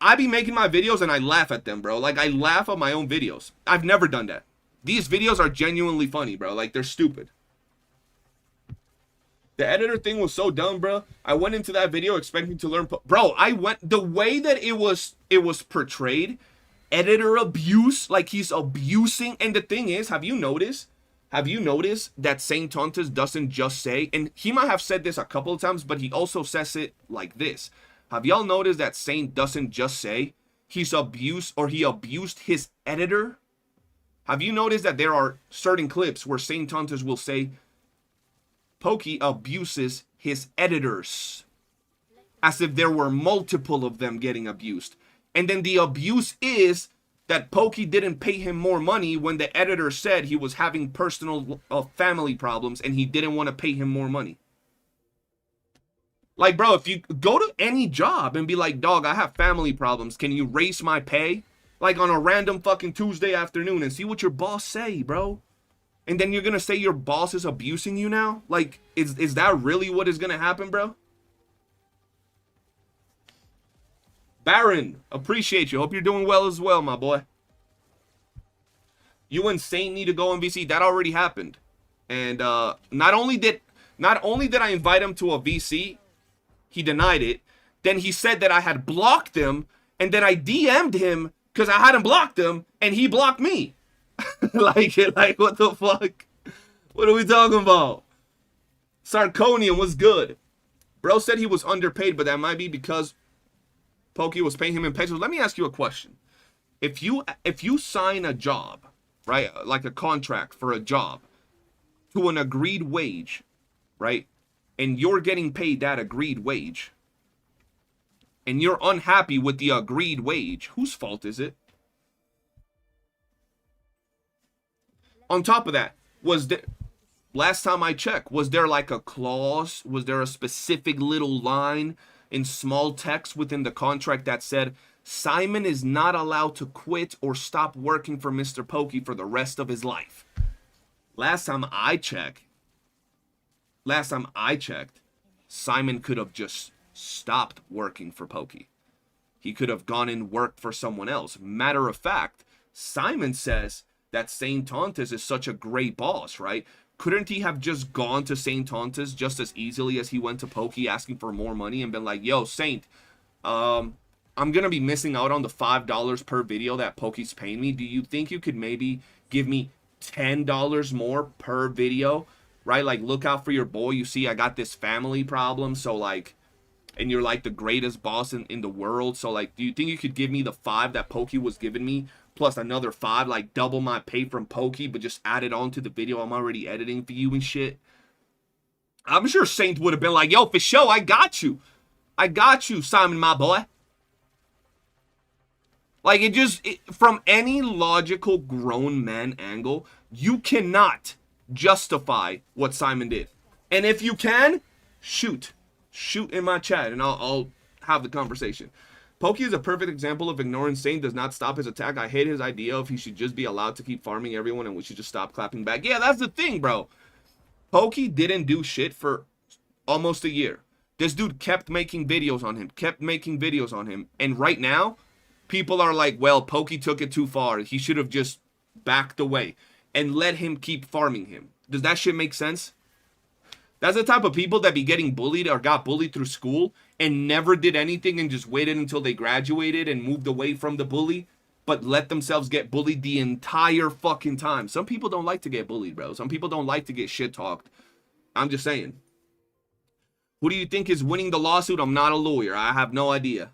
I be making my videos and I laugh at them, bro. Like, I laugh at my own videos. I've never done that. These videos are genuinely funny, bro. Like, they're stupid. The editor thing was so dumb, bro. I went into that video expecting to learn. Bro, the way that it was portrayed, editor abuse, like he's abusing. And the thing is, have you noticed that Saint Tontas doesn't just say, and he might have said this a couple of times, but he also says it like this. Have y'all noticed that Saint doesn't just say he's abused or he abused his editor? Have you noticed that there are certain clips where Saint Tontas will say Pokey abuses his editors, as if there were multiple of them getting abused. And then the abuse is that Pokey didn't pay him more money when the editor said he was having personal family problems and he didn't want to pay him more money. Like, bro, if you go to any job and be like, dog, I have family problems, can you raise my pay? Like on a random fucking Tuesday afternoon, and see what your boss say, bro. And then you're gonna say your boss is abusing you now? Like, is that really what is gonna happen, bro? Baron, appreciate you. Hope you're doing well as well, my boy. You and Saint need to go on VC. That already happened. And not only did I invite him to a VC, he denied it. Then he said that I had blocked him, and then I DM'd him because I hadn't blocked him, and he blocked me. like what the fuck? What are we talking about? Sarconian was good. Bro said he was underpaid, but that might be because Pokey was paying him in pesos. Let me ask you a question. If you sign a job, right, like a contract for a job to an agreed wage, right, and you're getting paid that agreed wage, and you're unhappy with the agreed wage, whose fault is it? On top of that, last time I checked, was there like a clause? Was there a specific little line in small text within the contract that said Simon is not allowed to quit or stop working for Mr. Pokey for the rest of his life? Last time I checked, Simon could have just stopped working for Pokey. He could have gone and worked for someone else. Matter of fact, Simon says that Saint Tontas is such a great boss, right? Couldn't he have just gone to Saint Tontas just as easily as he went to Pokey asking for more money and been like, yo, Saint, I'm going to be missing out on the $5 per video that Pokey's paying me. Do you think you could maybe give me $10 more per video, right? Like, look out for your boy. You see, I got this family problem. So, like, and you're like the greatest boss in the world. So, like, do you think you could give me the 5 that Pokey was giving me plus another 5, like double my pay from Pokey, but just add it on to the video I'm already editing for you and shit? I'm sure Saint would have been like, yo, for sure, I got you, Simon, my boy. Like, from any logical grown man angle, you cannot justify what Simon did. And if you can, shoot in my chat and I'll have the conversation. Pokey is a perfect example of ignoring Saint does not stop his attack. I hate his idea of he should just be allowed to keep farming everyone and we should just stop clapping back. Yeah, that's the thing, bro. Pokey didn't do shit for almost a year. This dude kept making videos on him, and right now, people are like, well, Pokey took it too far. He should have just backed away and let him keep farming him. Does that shit make sense? That's the type of people that be getting bullied or got bullied through school and never did anything and just waited until they graduated and moved away from the bully, but let themselves get bullied the entire fucking time. Some people don't like to get bullied, bro. Some people don't like to get shit talked. I'm just saying. Who do you think is winning the lawsuit? I'm not a lawyer. I have no idea.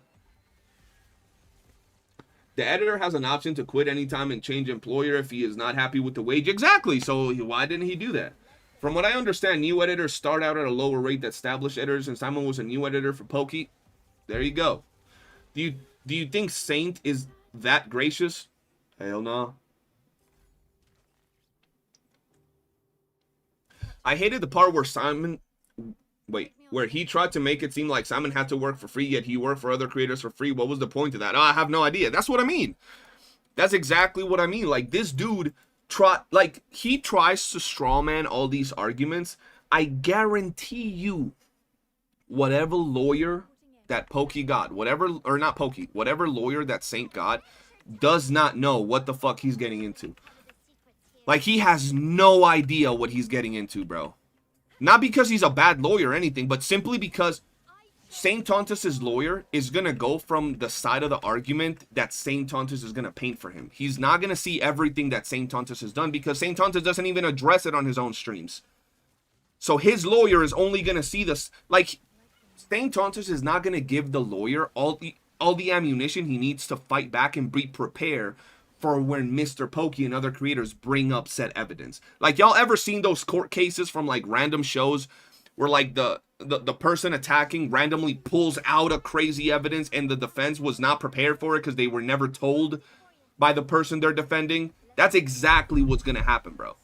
The editor has an option to quit anytime and change employer if he is not happy with the wage. Exactly. So why didn't he do that? From what I understand, new editors start out at a lower rate than established editors, and Simon was a new editor for Pokey. There you go. Do you think Saint is that gracious? Hell no. I hated the part where Simon Wait, where he tried to make it seem like Simon had to work for free, yet he worked for other creators for free. What was the point of that? Oh, I have no idea. That's what I mean. That's exactly what I mean. Like, this dude, he tries to strawman all these arguments. I guarantee you, whatever lawyer that Pokey got, whatever lawyer that Saint got, does not know what the fuck he's getting into. Like, he has no idea what he's getting into, bro. Not because he's a bad lawyer or anything, but simply because Saint Tontus's lawyer is going to go from the side of the argument that Saint Tontus is going to paint for him. He's not going to see everything that Saint Tontus has done because Saint Tontus doesn't even address it on his own streams. So his lawyer is only going to see this. Like, Saint Tontus is not going to give the lawyer all the ammunition he needs to fight back and be prepared for when Mr. Pokey and other creators bring up said evidence. Like, y'all ever seen those court cases from like random shows where like the person attacking randomly pulls out a crazy evidence and the defense was not prepared for it because they were never told by the person they're defending? That's exactly what's going to happen, bro.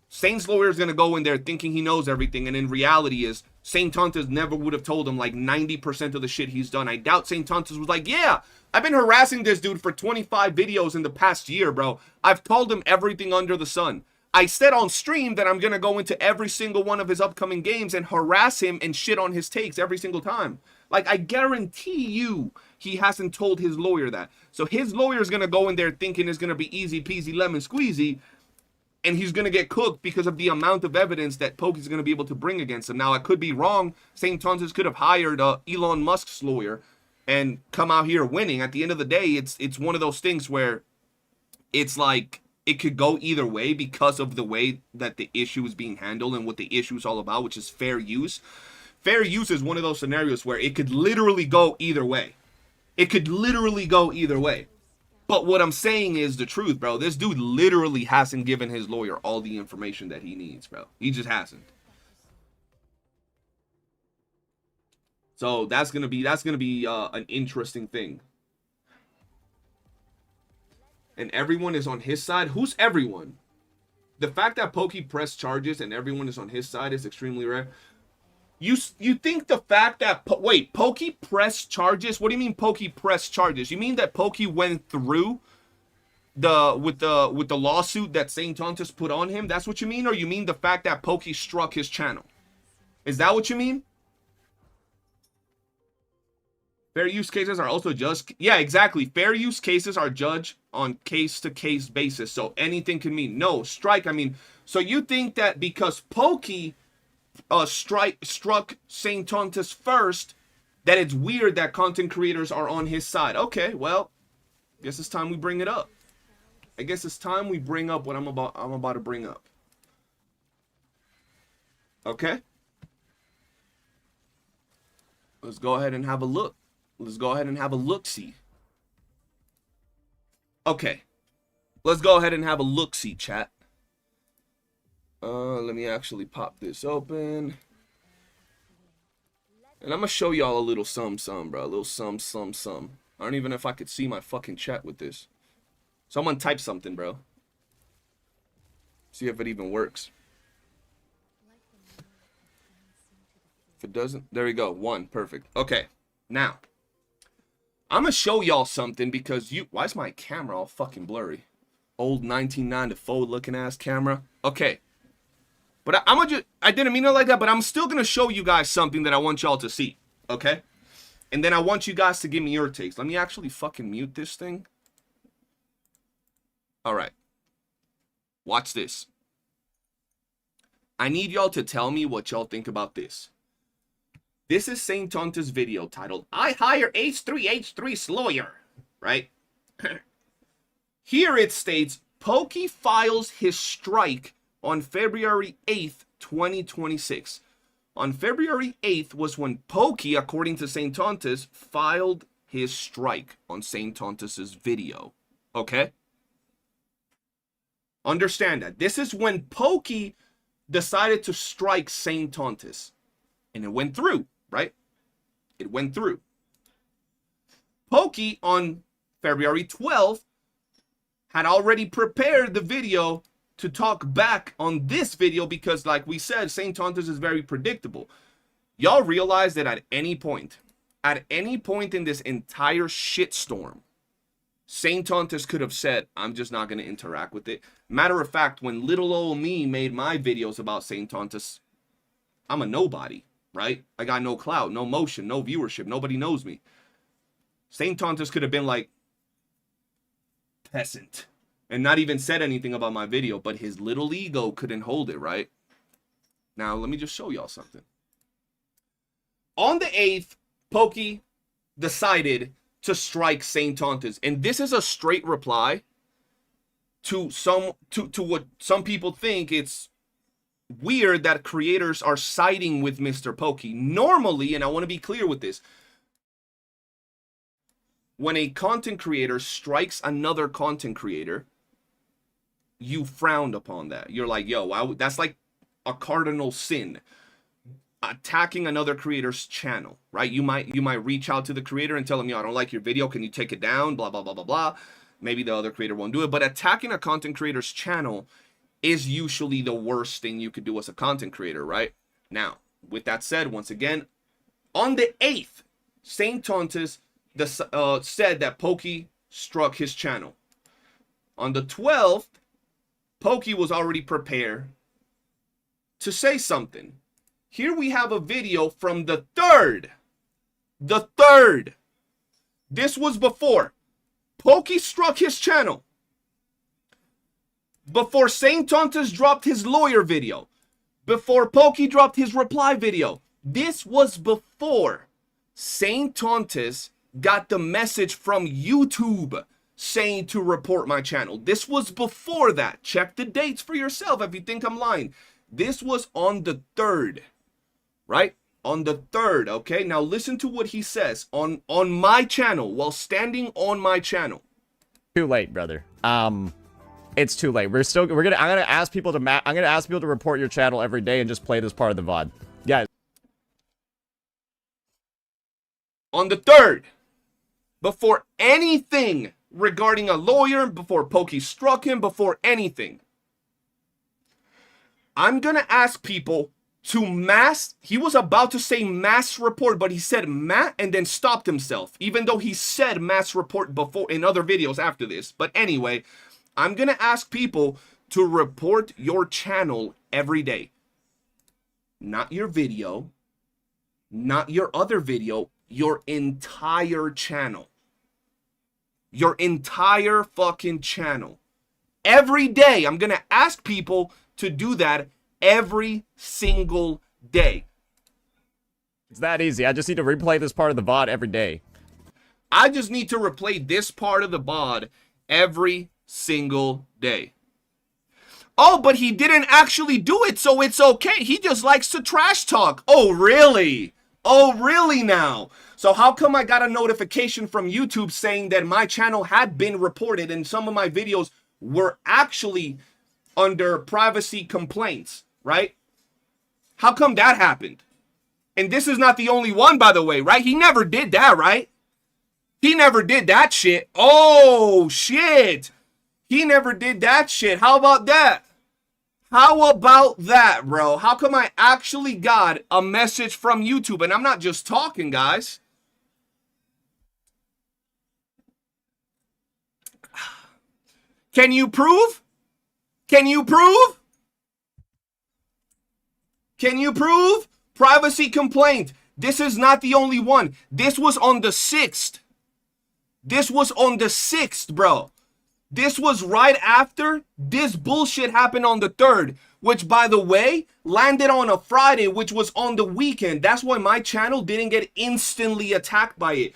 Saint's lawyer is going to go in there thinking he knows everything, and in reality is Saint Tontus never would have told him like 90% of the shit he's done. I doubt Saint Tontus was like, yeah, I've been harassing this dude for 25 videos in the past year, bro. I've told him everything under the sun. I said on stream that I'm going to go into every single one of his upcoming games and harass him and shit on his takes every single time. Like, I guarantee you he hasn't told his lawyer that. So his lawyer is going to go in there thinking it's going to be easy peasy lemon squeezy, and he's going to get cooked because of the amount of evidence that Pokey's going to be able to bring against him. Now, I could be wrong. Saint Tontus could have hired Elon Musk's lawyer and come out here winning. At the end of the day, it's one of those things where it's like it could go either way because of the way that the issue is being handled and what the issue is all about, which is fair use. Fair use is one of those scenarios where it could literally go either way. It could literally go either way. But what I'm saying is the truth, bro. This dude literally hasn't given his lawyer all the information that he needs, bro. He just hasn't. So that's gonna be an interesting thing. And everyone is on his side. Who's everyone? The fact that Pokey pressed charges and everyone is on his side is extremely rare. You think the fact that wait, Pokey pressed charges? What do you mean Pokey pressed charges? You mean that Pokey went through with the lawsuit that Saint Tontus put on him? That's what you mean? Or you mean the fact that Pokey struck his channel? Is that what you mean? Fair use cases are also judged. Yeah, exactly. Fair use cases are judged on case-to-case basis. So anything can mean no strike. I mean, so you think that because Pokey struck Saint Tontus first, that it's weird that content creators are on his side? Okay, well, I guess it's time we bring it up. I guess it's time we bring up what I'm about to bring up. Okay? Let's go ahead and have a look. Let's go ahead and have a look-see. Okay. Let's go ahead and have a look-see, chat. Let me actually pop this open. And I'm going to show y'all a little some, bro. A little some. I don't even know if I could see my fucking chat with this. Someone type something, bro. See if it even works. If it doesn't, there we go. 1, perfect. Okay, now. I'm going to show y'all something because why is my camera all fucking blurry? Old 1994 looking ass camera. Okay. But I didn't mean it like that, but I'm still going to show you guys something that I want y'all to see. Okay? And then I want you guys to give me your takes. Let me actually fucking mute this thing. Alright. Watch this. I need y'all to tell me what y'all think about this. This is Saint Tontus' video titled, I hire H3H3's lawyer. Right? Here it states, Pokey files his strike on February 8th, 2026. On February 8th was when Pokey, according to Saint Tontus, filed his strike on Saint Tontus' video. Okay? Understand that. This is when Pokey decided to strike Saint Tontus. And it went through, right? It went through. Pokey, on February 12th, had already prepared the video to talk back on this video because, like we said, Saint Tontus is very predictable. Y'all realize that at any point in this entire shitstorm, Saint Tontus could have said, I'm just not going to interact with it. Matter of fact, when little old me made my videos about Saint Tontus, I'm a nobody, right? I got no clout, no motion, no viewership. Nobody knows me. Saint Tontus could have been like, peasant, and not even said anything about my video, but his little ego couldn't hold it, right? Now, let me just show y'all something. On the 8th, Pokey decided to strike Saint Tontus, and this is a straight reply to what some people think it's weird that creators are siding with Mr. Pokey. Normally, and I want to be clear with this, when a content creator strikes another content creator, you frowned upon that. You're like, yo, that's like a cardinal sin. Attacking another creator's channel, right? You might reach out to the creator and tell them, yo, I don't like your video. Can you take it down? Blah, blah, blah, blah, blah. Maybe the other creator won't do it. But attacking a content creator's channel is usually the worst thing you could do as a content creator, right? Now, with that said, once again, on the 8th, Saint Tontus said that Pokey struck his channel. On the 12th, Pokey was already prepared to say something. Here we have a video from the 3rd. The 3rd. This was before Pokey struck his channel. Before Saint Tontus dropped his lawyer video. Before Pokey dropped his reply video. This was before Saint Tontus got the message from YouTube saying to report my channel. This was before that. Check the dates for yourself if you think I'm lying. This was on the 3rd. Right? On the 3rd, okay? Now listen to what he says on my channel while standing on my channel. Too late, brother. It's too late. I'm gonna ask people to report your channel every day and just play this part of the VOD. Guys. On the 3rd, before anything regarding a lawyer, before Pokey struck him, before anything, I'm gonna ask people to he was about to say mass report, but he said and then stopped himself, even though he said mass report before in other videos after this. But anyway, I'm gonna ask people to report your channel every day. Not your video, not your other video, your entire channel. Your entire fucking channel. Every day, I'm gonna ask people to do that every single day. It's that easy. I just need to replay this part of the VOD every day. I just need to replay this part of the VOD every single day. Oh, but he didn't actually do it, so it's okay. He just likes to trash talk. Oh, really? Oh, really now? So how come I got a notification from YouTube saying that my channel had been reported and some of my videos were actually under privacy complaints, right? How come that happened? And this is not the only one, by the way, right? He never did that, right? He never did that shit. Oh, shit. He never did that shit. How about that? How about that, bro? How come I actually got a message from YouTube? And I'm not just talking, guys. Can you prove? Can you prove? Can you prove? Privacy complaint. This is not the only one. This was on the 6th. This was on the 6th, bro. This was right after this bullshit happened on the 3rd, which, by the way, landed on a Friday, which was on the weekend. That's why my channel didn't get instantly attacked by it.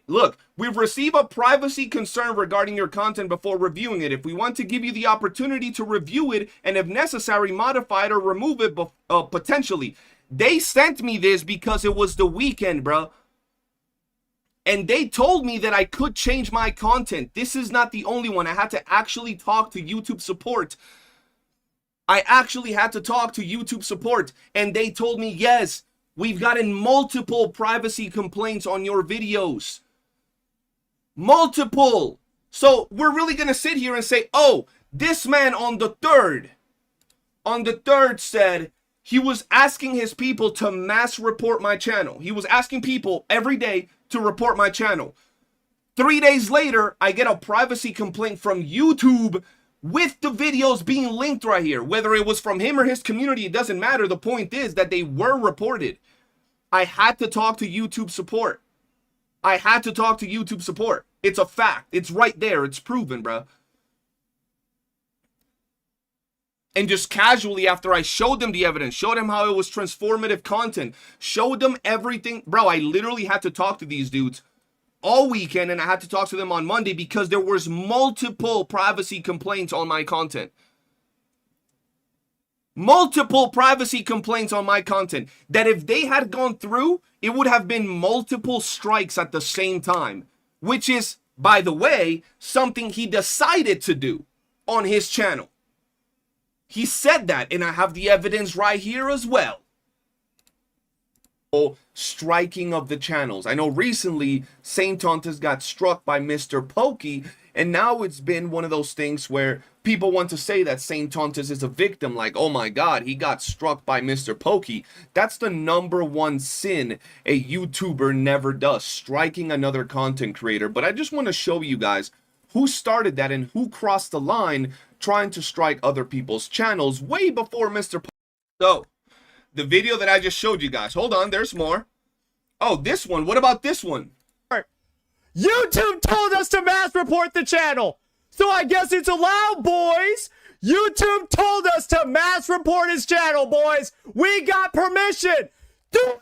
Look, we've received a privacy concern regarding your content before reviewing it. If we want to give you the opportunity to review it and, if necessary, modify it or remove it potentially. They sent me this because it was the weekend, bro. And they told me that I could change my content. This is not the only one. I had to actually talk to YouTube support. I actually had to talk to YouTube support. And they told me, yes, we've gotten multiple privacy complaints on your videos. Multiple. So we're really going to sit here and say, oh, this man on the 3rd said He was asking his people to mass report my channel. He was asking people every day to report my channel. 3 days later, I get a privacy complaint from YouTube with the videos being linked right here. Whether it was from him or his community, it doesn't matter. The point is that they were reported. I had to talk to YouTube support. I had to talk to YouTube support. It's a fact. It's right there. It's proven, bro. And just casually, after I showed them the evidence, showed them how it was transformative content, showed them everything. Bro, I literally had to talk to these dudes all weekend, and I had to talk to them on Monday because there was multiple privacy complaints on my content. Multiple privacy complaints on my content that if they had gone through, it would have been multiple strikes at the same time, which is, by the way, something he decided to do on his channel. He said that, and I have the evidence right here as well. Striking of the channels. I know recently Saint Tontas got struck by Mr. Pokey, and now it's been one of those things where people want to say that Saint Tontas is a victim, like, oh my god, he got struck by Mr. Pokey. That's the #1 sin a YouTuber never does, striking another content creator. But I just want to show you guys who started that and who crossed the line trying to strike other people's channels way before Mr. Pokey. So, the video that I just showed you guys. Hold on, there's more. Oh, this one. What about this one? YouTube told us to mass report the channel, so I guess it's allowed, boys. YouTube told us to mass report his channel, boys. We got permission. Do it.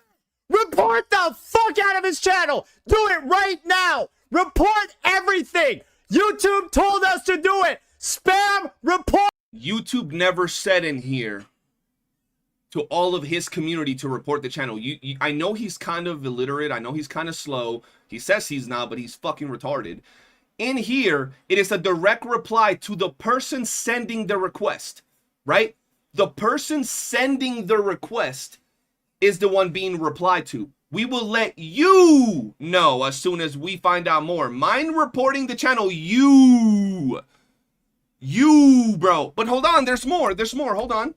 Report the fuck out of his channel. Do it right now. Report everything. YouTube told us to do it. Spam report. YouTube never said in here to all of his community to report the channel. I know he's kind of illiterate. I know he's kind of slow. He says he's not, but he's fucking retarded. In here, it is a direct reply to the person sending the request, right? The person sending the request is the one being replied to. We will let you know as soon as we find out more. Mind reporting the channel, you, bro. But hold on, there's more. There's more. Hold on.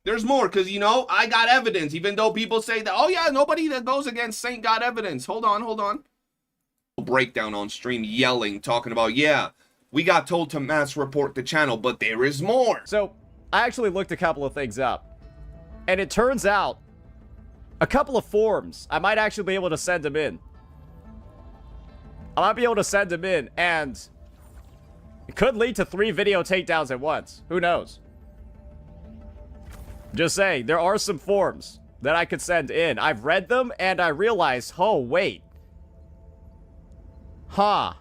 There's more, because, you know, I got evidence, even though people say that, oh, yeah, nobody that goes against Saint got evidence. Hold on. Breakdown on stream, yelling, talking about, yeah, we got told to mass report the channel, but there is more. So, I actually looked a couple of things up, and it turns out a couple of forms, I might actually be able to send them in. I might be able to send them in, and it could lead to 3 video takedowns at once. Who knows? Just saying, there are some forms that I could send in. I've read them, and I realized, oh, wait. Huh.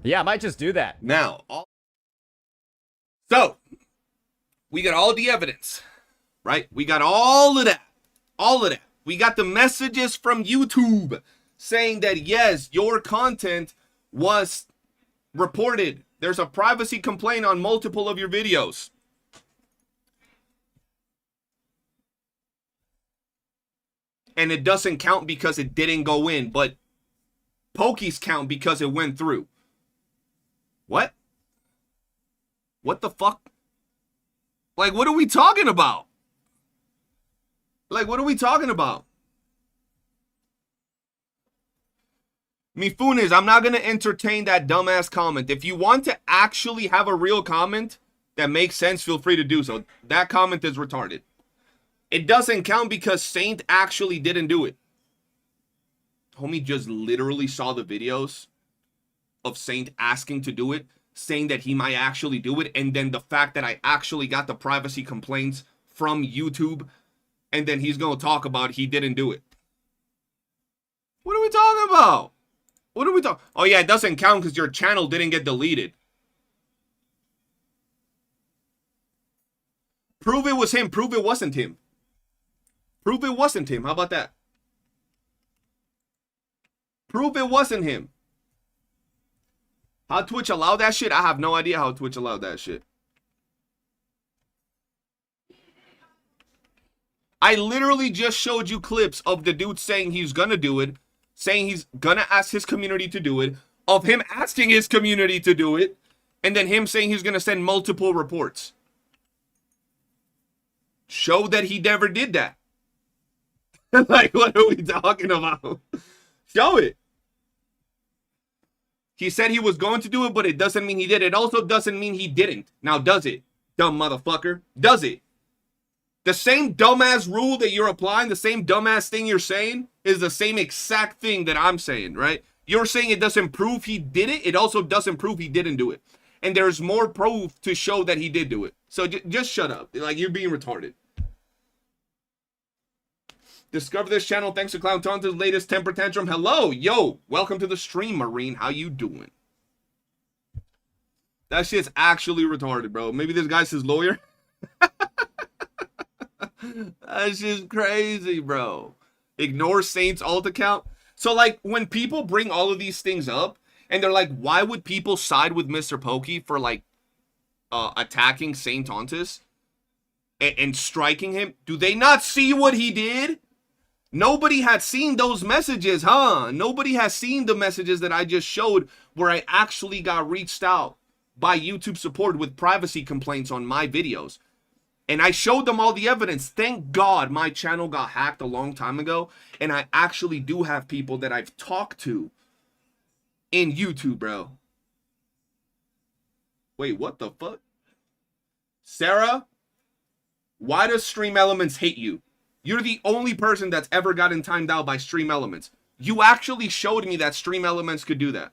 Yeah, I might just do that. Now, so, we got all the evidence, right? We got all of that. All of that. We got the messages from YouTube saying that, yes, your content was reported. There's a privacy complaint on multiple of your videos. And it doesn't count because it didn't go in, but Pokey's count because it went through. What? What the fuck? Like, what are we talking about? Like, what are we talking about? Mifunes, I'm not going to entertain that dumbass comment. If you want to actually have a real comment that makes sense, feel free to do so. That comment is retarded. It doesn't count because Saint actually didn't do it. Homie just literally saw the videos of Saint asking to do it, saying that he might actually do it, and then the fact that I actually got the privacy complaints from YouTube, and then he's going to talk about he didn't do it. What are we talking about? What are we talking? Oh yeah, it doesn't count because your channel didn't get deleted. Prove it was him. Prove it wasn't him. Prove it wasn't him. How about that? Prove it wasn't him. How Twitch allowed that shit? I have no idea how Twitch allowed that shit. I literally just showed you clips of the dude saying he's gonna do it, saying he's gonna ask his community to do it, of him asking his community to do it, And then him saying he's going to send multiple reports. Show that he never did that. Like, what are we talking about? Show it. He said he was going to do it, but it doesn't mean he did. It also doesn't mean he didn't. Now, does it? Dumb motherfucker. Does it? The same dumbass rule that you're applying, the same dumbass thing you're saying, is the same exact thing that I'm saying, right? You're saying it doesn't prove he did it. It also doesn't prove he didn't do it. And there's more proof to show that he did do it. So just shut up. Like, you're being retarded. Discover this channel thanks to Clown Taunta's latest temper tantrum. Hello, yo, welcome to the stream, Marine. How you doing? That shit's actually retarded, bro. Maybe this guy's his lawyer. That's just crazy, bro. Ignore Saint's alt account. So, like, when people bring all of these things up, and they're like, why would people side with Mr. Pokey for, like, attacking Saint Tauntus and striking him? Do they not see what he did? Nobody had seen those messages, huh? Nobody has seen the messages that I just showed where I actually got reached out by YouTube support with privacy complaints on my videos. And I showed them all the evidence. Thank God my channel got hacked a long time ago. And I actually do have people that I've talked to in YouTube, bro. Wait, what the fuck? Sarah, why does Stream Elements hate you? You're the only person that's ever gotten timed out by Stream Elements. You actually showed me that Stream Elements could do that.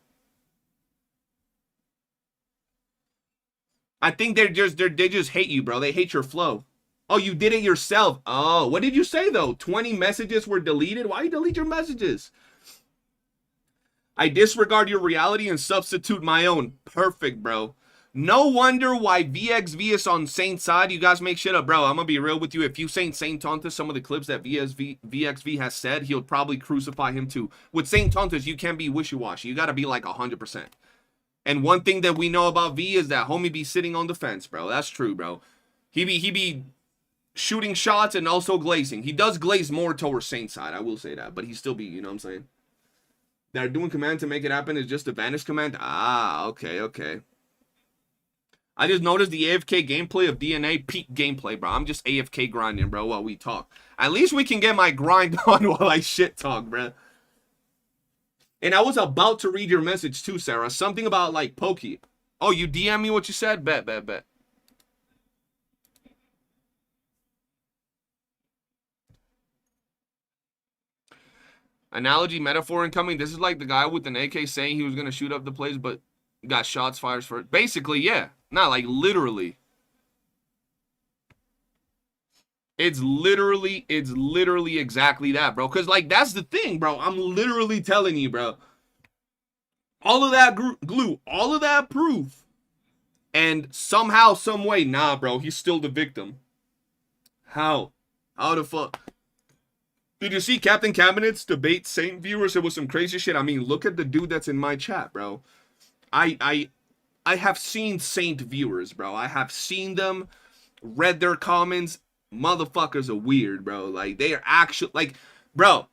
I think they just hate you, bro. They hate your flow. Oh, you did it yourself. Oh, what did you say, though? 20 messages were deleted? Why you delete your messages? I disregard your reality and substitute my own. Perfect, bro. No wonder why VXV is on Saint's side. You guys make shit up, bro. I'm gonna be real with you. If you Saint Tauntus some of the clips that VXV has said, he'll probably crucify him too. With Saint Tauntus, you can't be wishy-washy. You gotta be like 100%. And one thing that we know about V is that homie be sitting on the fence, bro. That's true, bro. He be shooting shots and also glazing. He does glaze more towards Saint's side, I will say that. But he still be, you know what I'm saying? They're doing command to make it happen is just a vanish command? Ah, okay, okay. I just noticed the AFK gameplay of DNA peak gameplay, bro. I'm just AFK grinding, bro, while we talk. At least we can get my grind on while I shit talk, bro. And I was about to read your message too, Sarah. Something about, like, Pokey. Oh, you DM me what you said? Bet, bet, bet. Analogy, metaphor incoming. This is like the guy with an AK saying he was going to shoot up the place, but got shots fired for it. Basically, yeah. Not like literally. It's literally exactly that, bro. Because, like, that's the thing, bro. I'm literally telling you, bro. All of that glue, all of that proof. And somehow, some way, nah, bro. He's still the victim. How? How the fuck? Did you see Captain Cabinet's debate Saint viewers? It was some crazy shit. I mean, look at the dude that's in my chat, bro. I have seen Saint viewers, bro. I have seen them, read their comments. Motherfuckers are weird, bro. Like, they are actually, like, bro,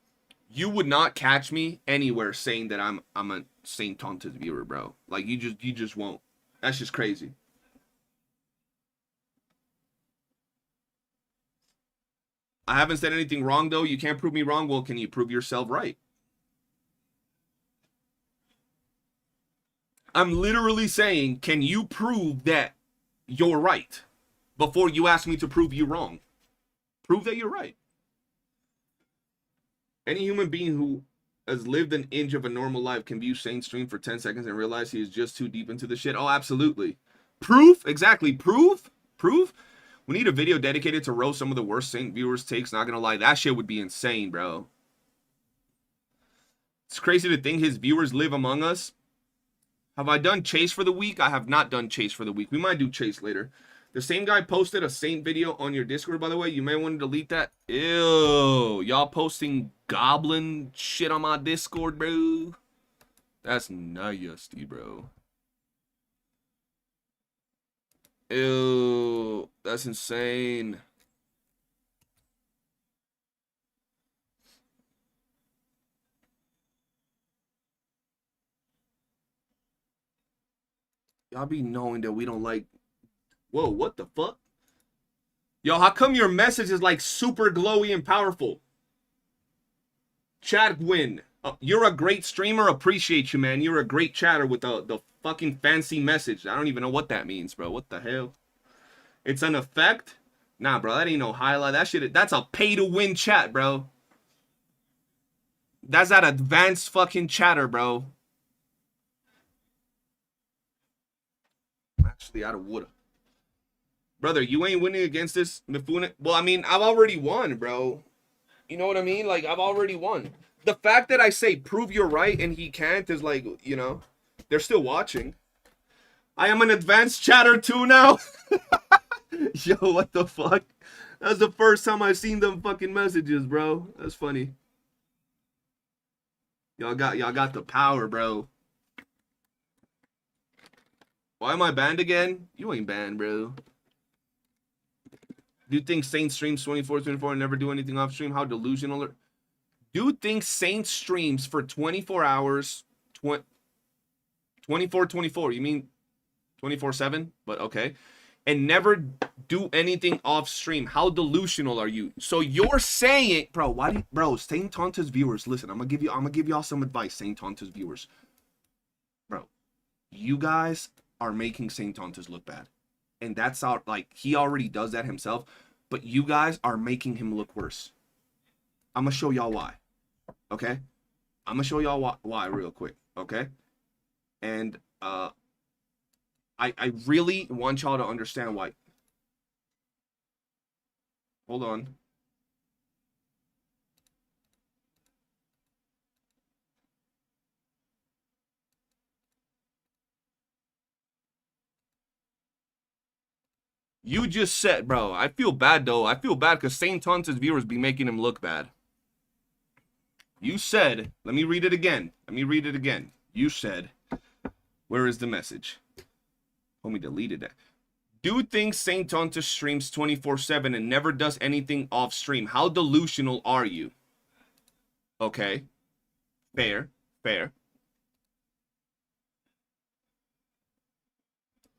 you would not catch me anywhere saying that I'm a Saint Tauntus viewer, bro. Like, you just won't. That's just crazy. I haven't said anything wrong, though. You can't prove me wrong. Well, can you prove yourself right? I'm literally saying, can you prove that you're right before you ask me to prove you wrong? Prove that you're right. Any human being who has lived an inch of a normal life can view Saint's stream for 10 seconds and realize he is just too deep into the shit. Oh, absolutely. Proof? Exactly. Proof? Proof? We need a video dedicated to roast some of the worst Saint viewers' takes. Not gonna lie, that shit would be insane, bro. It's crazy to think his viewers live among us. Have I done Chase for the week? I have not done Chase for the week. We might do Chase later. The same guy posted a Saint video on your Discord, by the way. You may want to delete that. Ew. Y'all posting goblin shit on my Discord, bro. That's nasty, bro. Ew. That's insane. Y'all be knowing that we don't like... Whoa, what the fuck? Yo, how come your message is like super glowy and powerful? Chad Gwyn. You're a great streamer. Appreciate you, man. You're a great chatter with the fucking fancy message. I don't even know what that means, bro. What the hell? It's an effect? Nah, bro. That ain't no highlight. That shit, that's a pay-to-win chat, bro. That's that advanced fucking chatter, bro. Actually, I woulda. Brother, you ain't winning against this Mifune. Well, I mean, I've already won, bro. You know what I mean? Like, I've already won. The fact that I say prove you're right and he can't is like, you know, they're still watching. I am an advanced chatter too now. Yo, what the fuck? That's the first time I've seen them fucking messages, bro. That's funny. Y'all got the power, bro. Why am I banned again? You ain't banned, bro. Dude thinks Saint streams 24/24 and never do anything off stream. How delusional are... Dude thinks Saint streams for 24 hours, 24/24. You mean 24/7? But okay. And never do anything off stream. How delusional are you? So you're saying, bro, why do you, bro, Saint Tonta's viewers, listen, I'm gonna give y'all some advice, Saint Tonta's viewers. Bro, you guys are making Saint Tontas look bad. And that's how, like, he already does that himself, but you guys are making him look worse. I'm gonna show y'all why. Okay? I'm gonna show y'all why real quick, okay? And I really want y'all to understand why. Hold on. You just said, bro, I feel bad though. I feel bad because Saint Tonta's viewers be making him look bad. You said, let me read it again. Let me read it again. You said, where is the message? Homie deleted that. Dude thinks Saint Tonta streams 24/7 and never does anything off stream. How delusional are you? Okay. Fair. Fair.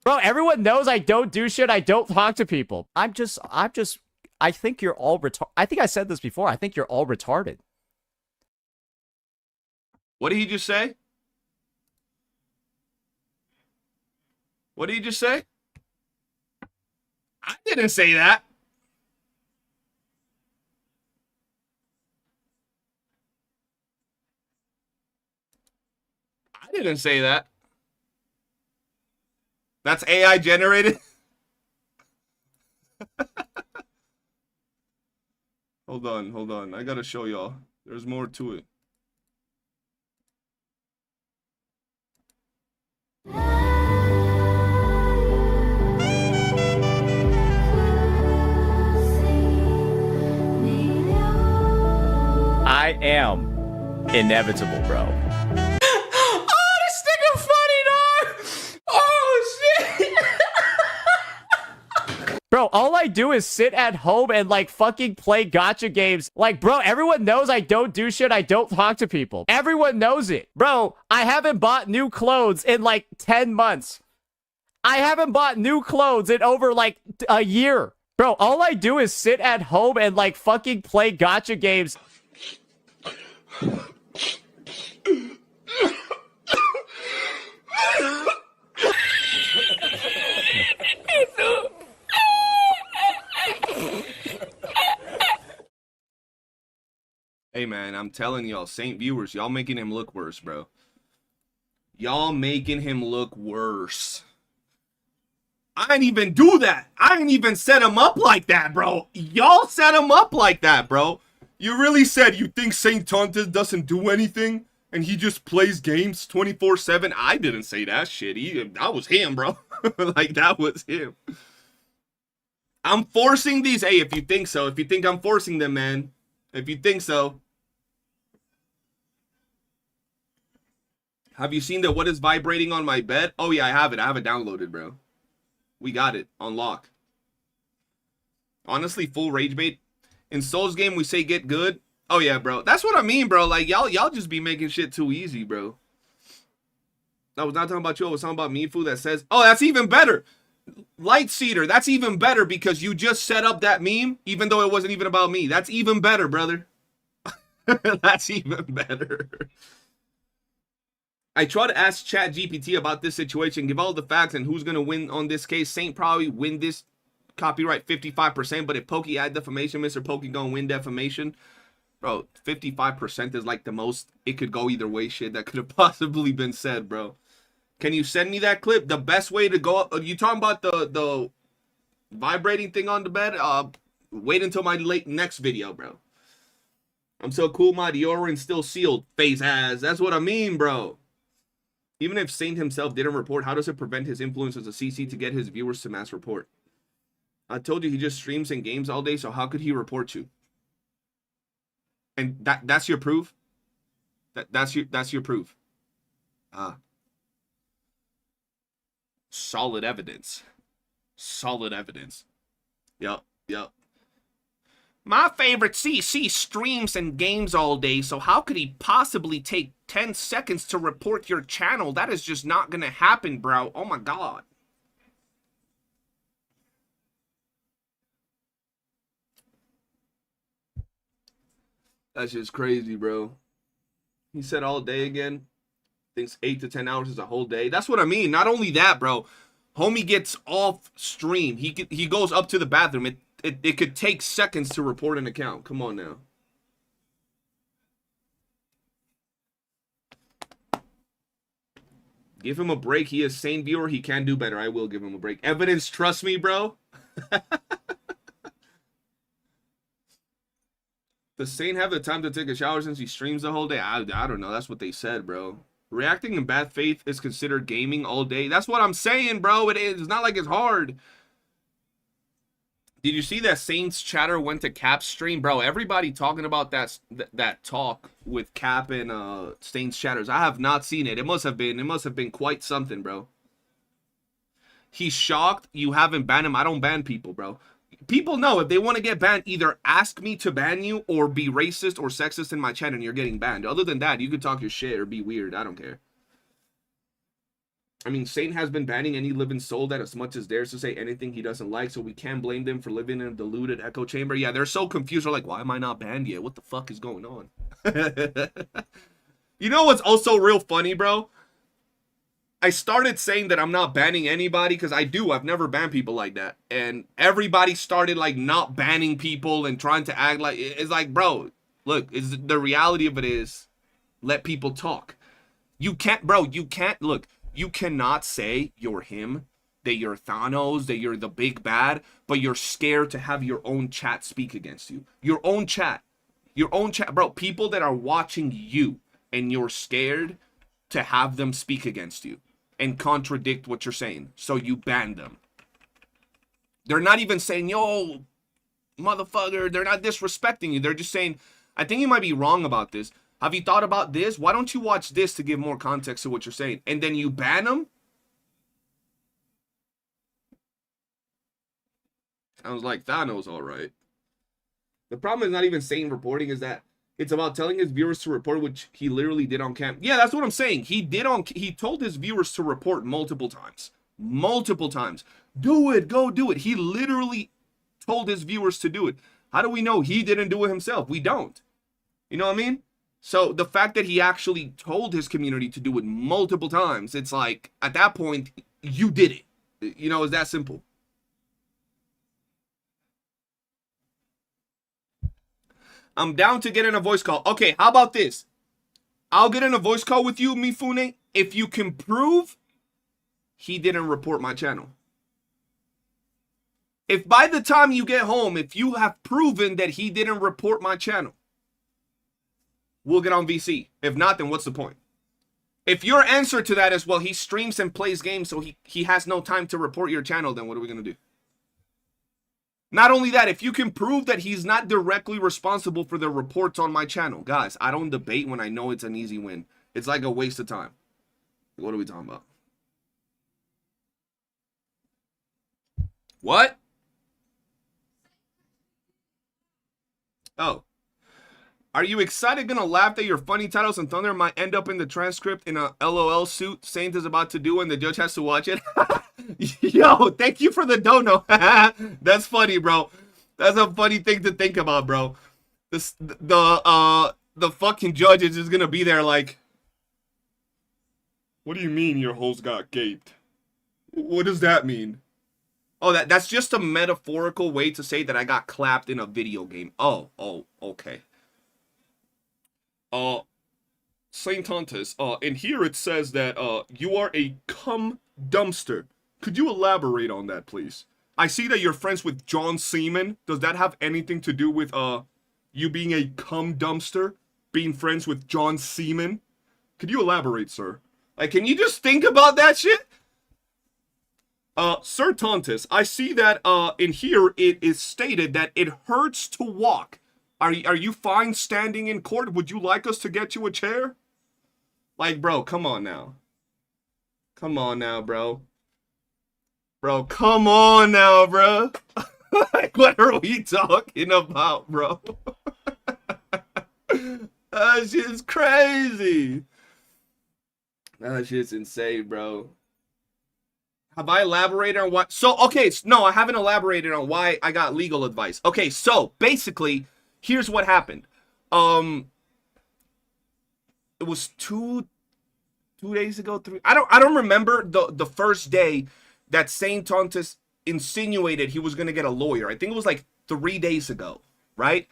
Bro, everyone knows I don't do shit. I don't talk to people. I think you're all retarded. I think I said this before. I think you're all retarded. What did he just say? What did he just say? I didn't say that. I didn't say that. That's AI generated? Hold on. I gotta show y'all. There's more to it. I am inevitable, bro. Bro, all I do is sit at home and, like, fucking play gacha games. Like, bro, everyone knows I don't do shit. I don't talk to people. Everyone knows it. Bro, I haven't bought new clothes in, like, 10 months. I haven't bought new clothes in over, like, a year. Bro, all I do is sit at home and, like, fucking play gacha games. Hey, man, I'm telling y'all, Saint viewers, y'all making him look worse, bro. Y'all making him look worse. I didn't even do that. I didn't even set him up like that, bro. Y'all set him up like that, bro. You really said you think Saint Tonta doesn't do anything and he just plays games 24/7? I didn't say that shit. That was him, bro. Like, that was him. I'm forcing these. Hey, if you think so. If you think I'm forcing them, man. If you think so. Have you seen the what is vibrating on my bed? Oh, yeah, I have it. I have it downloaded, bro. We got it on lock. Honestly, full rage bait. In Souls game, we say get good. Oh, yeah, bro. That's what I mean, bro. Like, y'all just be making shit too easy, bro. I was not talking about you. I was talking about Mifu that says, oh, that's even better. Light Cedar, that's even better because you just set up that meme, even though it wasn't even about me. That's even better, brother. That's even better. I try to ask ChatGPT about this situation, give all the facts and who's going to win on this case. Saint probably win this copyright 55%, but if Pokey add defamation, Mr. Pokey gonna win defamation. Bro, 55% is like the most it could go either way shit that could have possibly been said, bro. Can you send me that clip? The best way to go up, you talking about the vibrating thing on the bed? Wait until my next video, bro. I'm so cool, my deodorant's still sealed. Face ass. That's what I mean, bro. Even if Saint himself didn't report, how does it prevent his influence as a CC to get his viewers to mass report? I told you he just streams and games all day, so how could he report you? And that's your proof? That's your proof. Solid evidence. Solid evidence. Yep. My favorite CC streams and games all day, so how could he possibly take 10 seconds to report your channel? That is just not gonna happen, bro. Oh my god. That's just crazy, bro. He said all day again. Thinks 8 to 10 hours is a whole day. That's what I mean. Not only that, bro. Homie gets off stream. He goes up to the bathroom. It could take seconds to report an account. Come on now. Give him a break. He is sane viewer. He can do better. I will give him a break. Evidence, trust me, bro. Does Saint have the time to take a shower since he streams the whole day? I don't know. That's what they said, bro. Reacting in bad faith is considered gaming all day. That's what I'm saying, bro. It is. It's not like it's hard. Did you see that Saint's chatter went to Cap's stream? Bro, everybody talking about that talk with Cap and Saint's chatters. I have not seen it. It must have been quite something, bro. He's shocked you haven't banned him. I don't ban people, bro. People know if they want to get banned, either ask me to ban you or be racist or sexist in my chat and you're getting banned. Other than that, you could talk your shit or be weird. I don't care. I mean, Saint has been banning any living soul that as much as dares to say anything he doesn't like, so we can't blame them for living in a deluded echo chamber. Yeah, they're so confused. They're like, why am I not banned yet? What the fuck is going on? You know what's also real funny, bro? I started saying that I'm not banning anybody because I do. I've never banned people like that. And everybody started like not banning people and trying to act like it's like, bro, look, the reality of it is let people talk. You can't, bro, you can't look. You cannot say you're him, that you're Thanos, that you're the big bad, but you're scared to have your own chat speak against you. Your own chat, bro, people that are watching you and you're scared to have them speak against you and contradict what you're saying. So you ban them. They're not even saying, yo, motherfucker. They're not disrespecting you. They're just saying, I think you might be wrong about this. Have you thought about this? Why don't you watch this to give more context to what you're saying? And then you ban them? Sounds like Thanos, all right. The problem is not even saying reporting, is that it's about telling his viewers to report, which he literally did on cam. Yeah, that's what I'm saying. He told his viewers to report multiple times. Multiple times. Do it, go do it. He literally told his viewers to do it. How do we know he didn't do it himself? We don't. You know what I mean? So the fact that he actually told his community to do it multiple times, it's like, at that point, you did it. You know, it's that simple. I'm down to get in a voice call. Okay, how about this? I'll get in a voice call with you, Mifune, if you can prove he didn't report my channel. If by the time you get home, if you have proven that he didn't report my channel, we'll get on VC. If not, then what's the point? If your answer to that is, well, he streams and plays games, so he has no time to report your channel, then what are we going to do? Not only that, if you can prove that he's not directly responsible for the reports on my channel. Guys, I don't debate when I know it's an easy win. It's like a waste of time. What are we talking about? What? Oh. Are you excited? Gonna laugh that your funny titles and thunder might end up in the transcript in a LOL suit Saint is about to do and the judge has to watch it? Yo, thank you for the dono. That's funny, bro. That's a funny thing to think about, bro. The fucking judge is just gonna be there like, what do you mean your host got gaped? What does that mean? Oh, that's just a metaphorical way to say that I got clapped in a video game. Oh, okay. Saint Tontus, in here it says that, you are a cum dumpster. Could you elaborate on that, please? I see that you're friends with John Seaman. Does that have anything to do with, you being a cum dumpster? Being friends with John Seaman? Could you elaborate, sir? Like, can you just think about that shit? Sir Tontus, I see that, in here it is stated that it hurts to walk. Are you fine standing in court? Would you like us to get you a chair? Like, bro, come on now. Come on now, bro. Bro, come on now, bro. Like, what are we talking about, bro? That shit's crazy. That shit's insane, bro. Have I elaborated on what? So, okay, no, I haven't elaborated on why I got legal advice. Okay, so, basically, here's what happened. It was two days ago, I don't remember the first day that Saint Tontus insinuated he was gonna get a lawyer. I think it was like 3 days ago, right?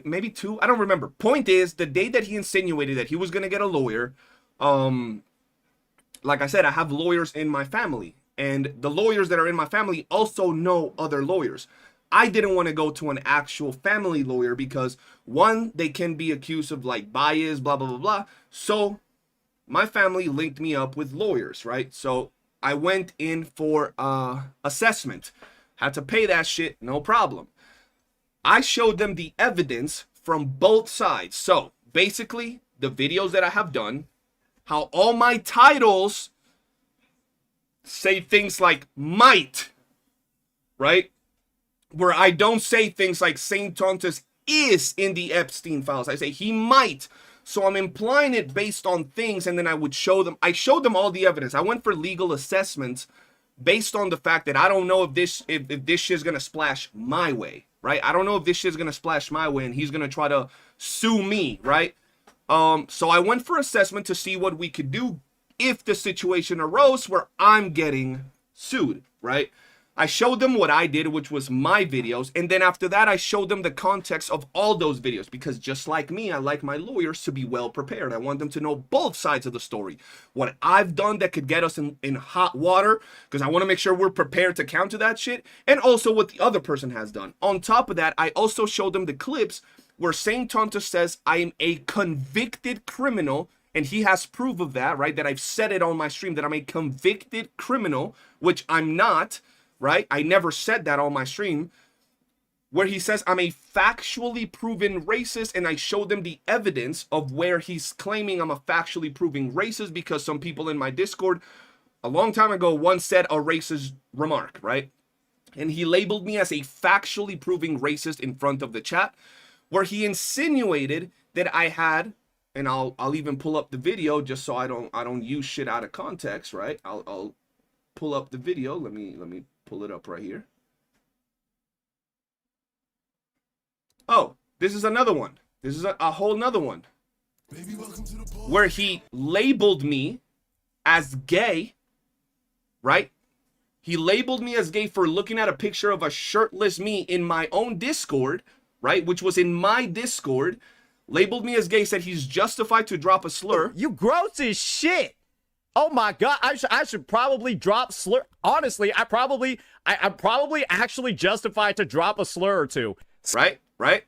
Maybe 2. I don't remember. Point is, the day that he insinuated that he was gonna get a lawyer, like I said, I have lawyers in my family, and the lawyers that are in my family also know other lawyers. I didn't want to go to an actual family lawyer because, one, they can be accused of like bias, blah, blah, blah, blah. So my family linked me up with lawyers, right? So I went in for assessment. Had to pay that shit, no problem. I showed them the evidence from both sides. So basically, the videos that I have done, how all my titles say things like might, right? Where I don't say things like Saint Tontus is in the Epstein files. I say he might. So I'm implying it based on things, and then I would show them. I showed them all the evidence. I went for legal assessments based on the fact that I don't know if this shit's gonna splash my way, right? I don't know if this shit's gonna splash my way, and he's gonna try to sue me, right? So I went for assessment to see what we could do if the situation arose where I'm getting sued, right? I showed them what I did, which was my videos, and then after that, I showed them the context of all those videos, because just like me, I like my lawyers to be well prepared. I want them to know both sides of the story. What I've done that could get us in hot water, because I want to make sure we're prepared to counter that shit, and also what the other person has done. On top of that, I also showed them the clips where Saint Tontus says I am a convicted criminal, and he has proof of that, right? That I've said it on my stream, that I'm a convicted criminal, which I'm not, right? I never said that on my stream, where he says I'm a factually proven racist, and I showed them the evidence of where he's claiming I'm a factually proven racist, because some people in my Discord a long time ago once said a racist remark, right? And he labeled me as a factually proven racist in front of the chat, where he insinuated that I had, and I'll even pull up the video just so I don't use shit out of context, right? I'll pull up the video. Let me pull it up right here. Oh, this is another one. This is a whole nother one. Baby, welcome to the party. Where he labeled me as gay, right? He labeled me as gay for looking at a picture of a shirtless me in my own Discord, right? Which was in my Discord. Labeled me as gay, said he's justified to drop a slur. You gross as shit. Oh my god, I should probably drop slur. Honestly, I'm probably actually justified to drop a slur or two. Right?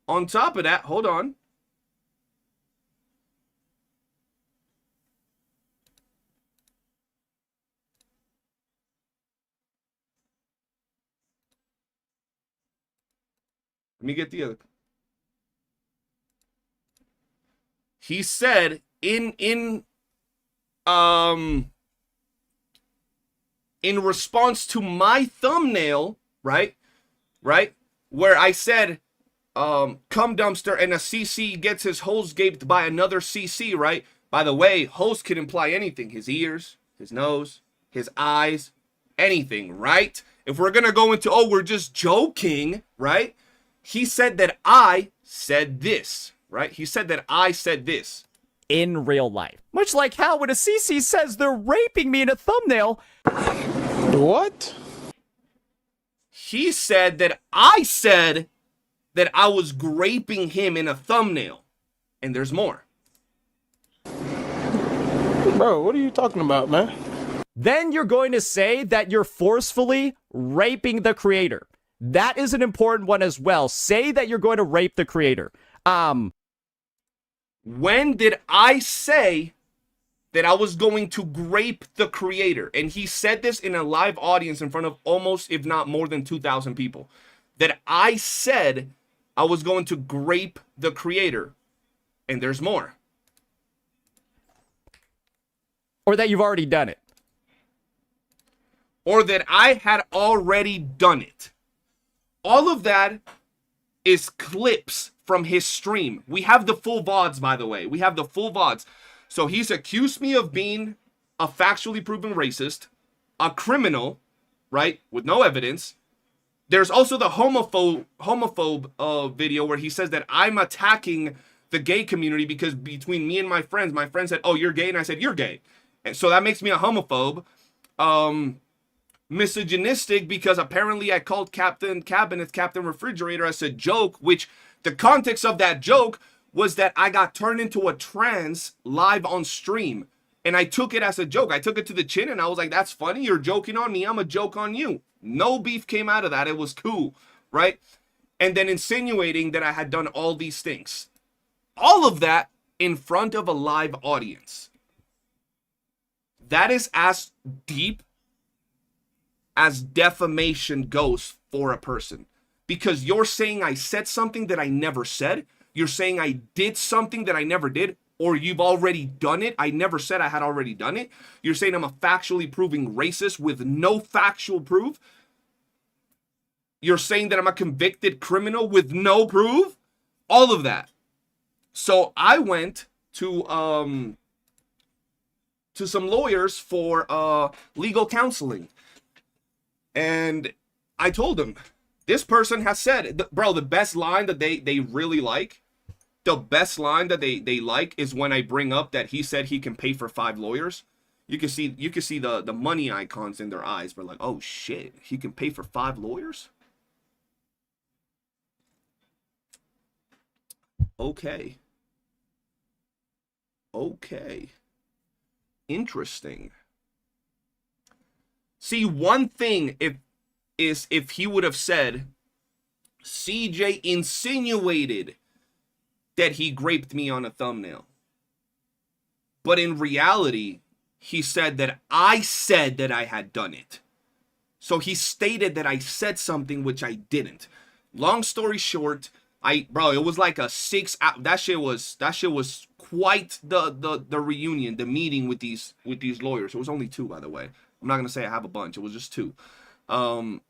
On top of that, hold on. Let me get the other. He said in response to my thumbnail, right, where I said cum dumpster and a CC gets his holes gaped by another CC, right? By the way, holes can imply anything. His ears, his nose, his eyes, anything, right? If we're gonna go into, oh, we're just joking, right? He said that I said this, right? He said that I said this. In real life. Much like how when a CC says they're raping me in a thumbnail. What? He said that I said that I was graping him in a thumbnail. And there's more. Bro, what are you talking about, man? Then you're going to say that you're forcefully raping the creator. That is an important one as well. Say that you're going to rape the creator. When did I say that I was going to grape the creator? And he said this in a live audience in front of almost, if not more than 2,000 people. That I said I was going to grape the creator. And there's more. Or that you've already done it. Or that I had already done it. All of that is clips from his stream. We have the full VODs, by the way. We have the full VODs. So he's accused me of being a factually proven racist, a criminal, right, with no evidence. There's also the homophobe video where he says that I'm attacking the gay community because between me and my friend said, oh, you're gay, and I said, you're gay. And so that makes me a homophobe. Misogynistic because apparently I called Captain Cabinet Captain Refrigerator as a joke, which the context of that joke was that I got turned into a trans live on stream. And I took it as a joke. I took it to the chin and I was like, that's funny. You're joking on me. I'm a joke on you. No beef came out of that. It was cool, right? And then insinuating that I had done all these things. All of that in front of a live audience. That is as deep as defamation goes for a person. Because you're saying I said something that I never said. You're saying I did something that I never did. Or you've already done it. I never said I had already done it. You're saying I'm a factually proving racist with no factual proof. You're saying that I'm a convicted criminal with no proof. All of that. So I went to some lawyers for legal counseling. And I told them, this person has said, bro, the best line that they really like, the best line that they like is when I bring up that he said he can pay for 5 lawyers. You can see the money icons in their eyes. We're like, oh shit, he can pay for 5 lawyers? Okay. Okay. Interesting. See, one thing if he would have said, CJ insinuated that he graped me on a thumbnail. But in reality, he said that I said that I had done it. So he stated that I said something which I didn't. Long story short, bro, it was like a 6 hour, that shit was quite the reunion, the meeting with these lawyers. It was only 2, by the way. I'm not going to say I have a bunch. It was just 2. And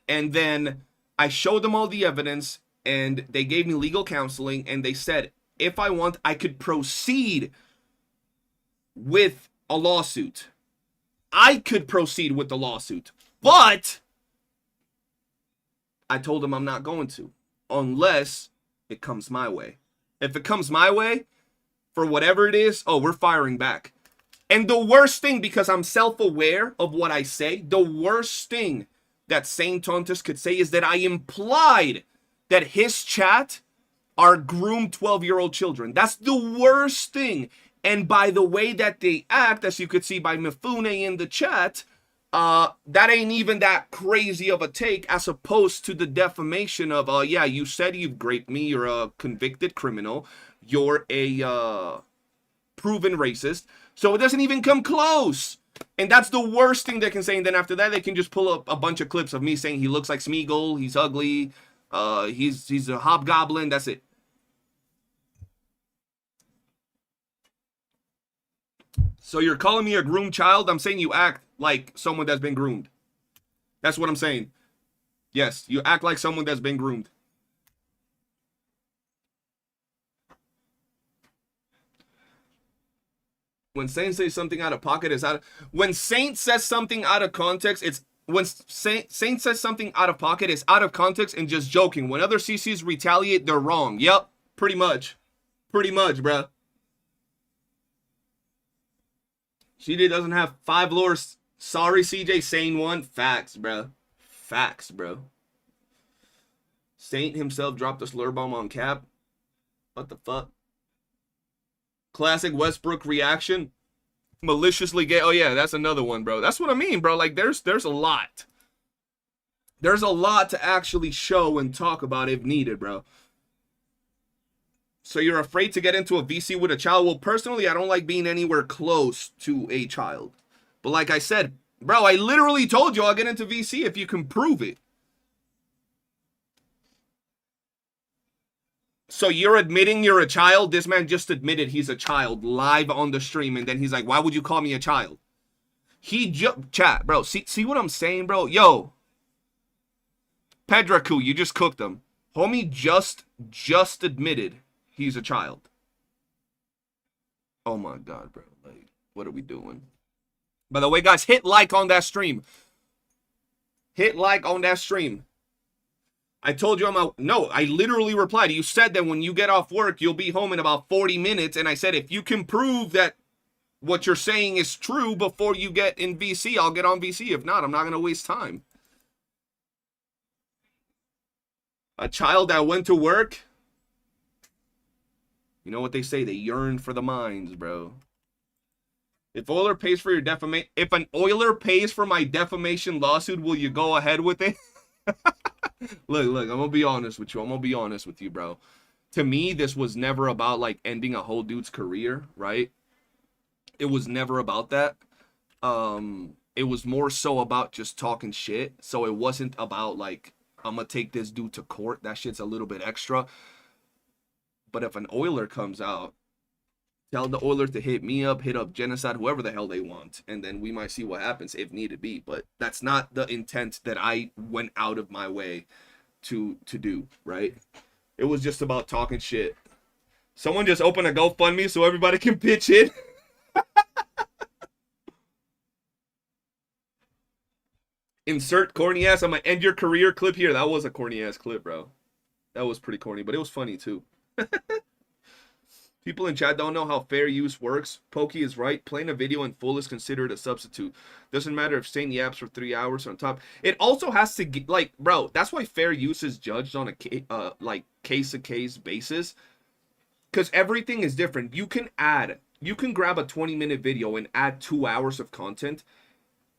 then I showed them all the evidence and they gave me legal counseling and they said, if I want, I could proceed with a lawsuit. I could proceed with the lawsuit, but I told them I'm not going to unless it comes my way. If it comes my way, for whatever it is, oh, we're firing back. And the worst thing, because I'm self-aware of what I say, the worst thing that Saint Tontus could say is that I implied that his chat are groomed 12-year-old children. That's the worst thing. And by the way that they act, as you could see by Mifune in the chat, that ain't even that crazy of a take as opposed to the defamation of, yeah, you said you've raped me, you're a convicted criminal, you're a proven racist. So it doesn't even come close. And that's the worst thing they can say. And then after that, they can just pull up a bunch of clips of me saying he looks like Smeagol, he's ugly, he's a hobgoblin, that's it. So you're calling me a groomed child? I'm saying you act like someone that's been groomed. That's what I'm saying. Yes, you act like someone that's been groomed. When Saint says something out of pocket, it's out of... When Saint says something out of context, it's... When Saint says something out of pocket, it's out of context and just joking. When other CCs retaliate, they're wrong. Yep, pretty much. Pretty much, bruh. She doesn't have 5 lures. Sorry, CJ. Sane one. Facts, bruh. Facts, bro. Saint himself dropped a slur bomb on Cap. What the fuck? Classic Westbrook reaction. Maliciously gay. Oh yeah, that's another one, bro. That's what I mean, bro. Like there's a lot. There's a lot to actually show and talk about if needed, bro. So you're afraid to get into a VC with a child? Well, personally, I don't like being anywhere close to a child. But like I said, bro, I literally told you I'll get into VC if you can prove it. So you're admitting you're a child? This man just admitted he's a child live on the stream, and then he's like, why would you call me a child? He just... Chat, bro, see what I'm saying, bro? Yo. Pedraku, you just cooked him. Homie just admitted he's a child. Oh my god, bro. Like, what are we doing? By the way, guys, hit like on that stream. Hit like on that stream. I told you I'm out. No, I literally replied. You said that when you get off work, you'll be home in about 40 minutes. And I said, if you can prove that what you're saying is true before you get in VC, I'll get on VC. If not, I'm not going to waste time. A child that went to work. You know what they say? They yearn for the mines, bro. If Euler pays for your defamation, if an Euler pays for my defamation lawsuit, will you go ahead with it? Look, I'm gonna be honest with you. I'm gonna be honest with you, bro. To me, this was never about like ending a whole dude's career, right? It was never about that. It was more so about just talking shit. So it wasn't about like, I'm gonna take this dude to court. That shit's a little bit extra. But if an Euler comes out, tell the Oilers to hit me up, hit up Genocide, whoever the hell they want. And then we might see what happens if needed be. But that's not the intent that I went out of my way to do, right? It was just about talking shit. Someone just opened a GoFundMe so everybody can pitch in. Insert corny ass. I'm going to end your career clip here. That was a corny ass clip, bro. That was pretty corny, but it was funny too. People in chat don't know how fair use works. Pokey is right. Playing a video in full is considered a substitute. Doesn't matter if Saint yaps for 3 hours on top. It also has to get, like, bro, that's why fair use is judged on a like case-to-case basis. Because everything is different. You can grab a 20-minute video and add 2 hours of content.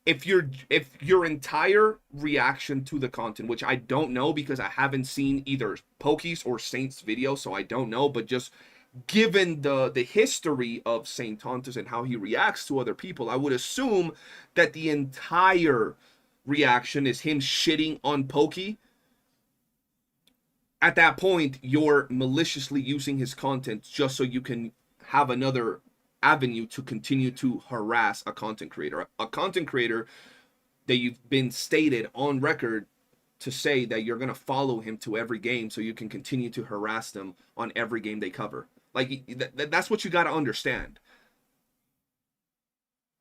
If your entire reaction to the content, which I don't know because I haven't seen either Pokey's or Saint's video, so I don't know, but just given the history of Saint Tontus and how he reacts to other people, I would assume that the entire reaction is him shitting on Pokey. At that point, you're maliciously using his content just so you can have another avenue to continue to harass a content creator. A content creator that you've been stated on record to say that you're going to follow him to every game so you can continue to harass them on every game they cover. Like, that's what you got to understand.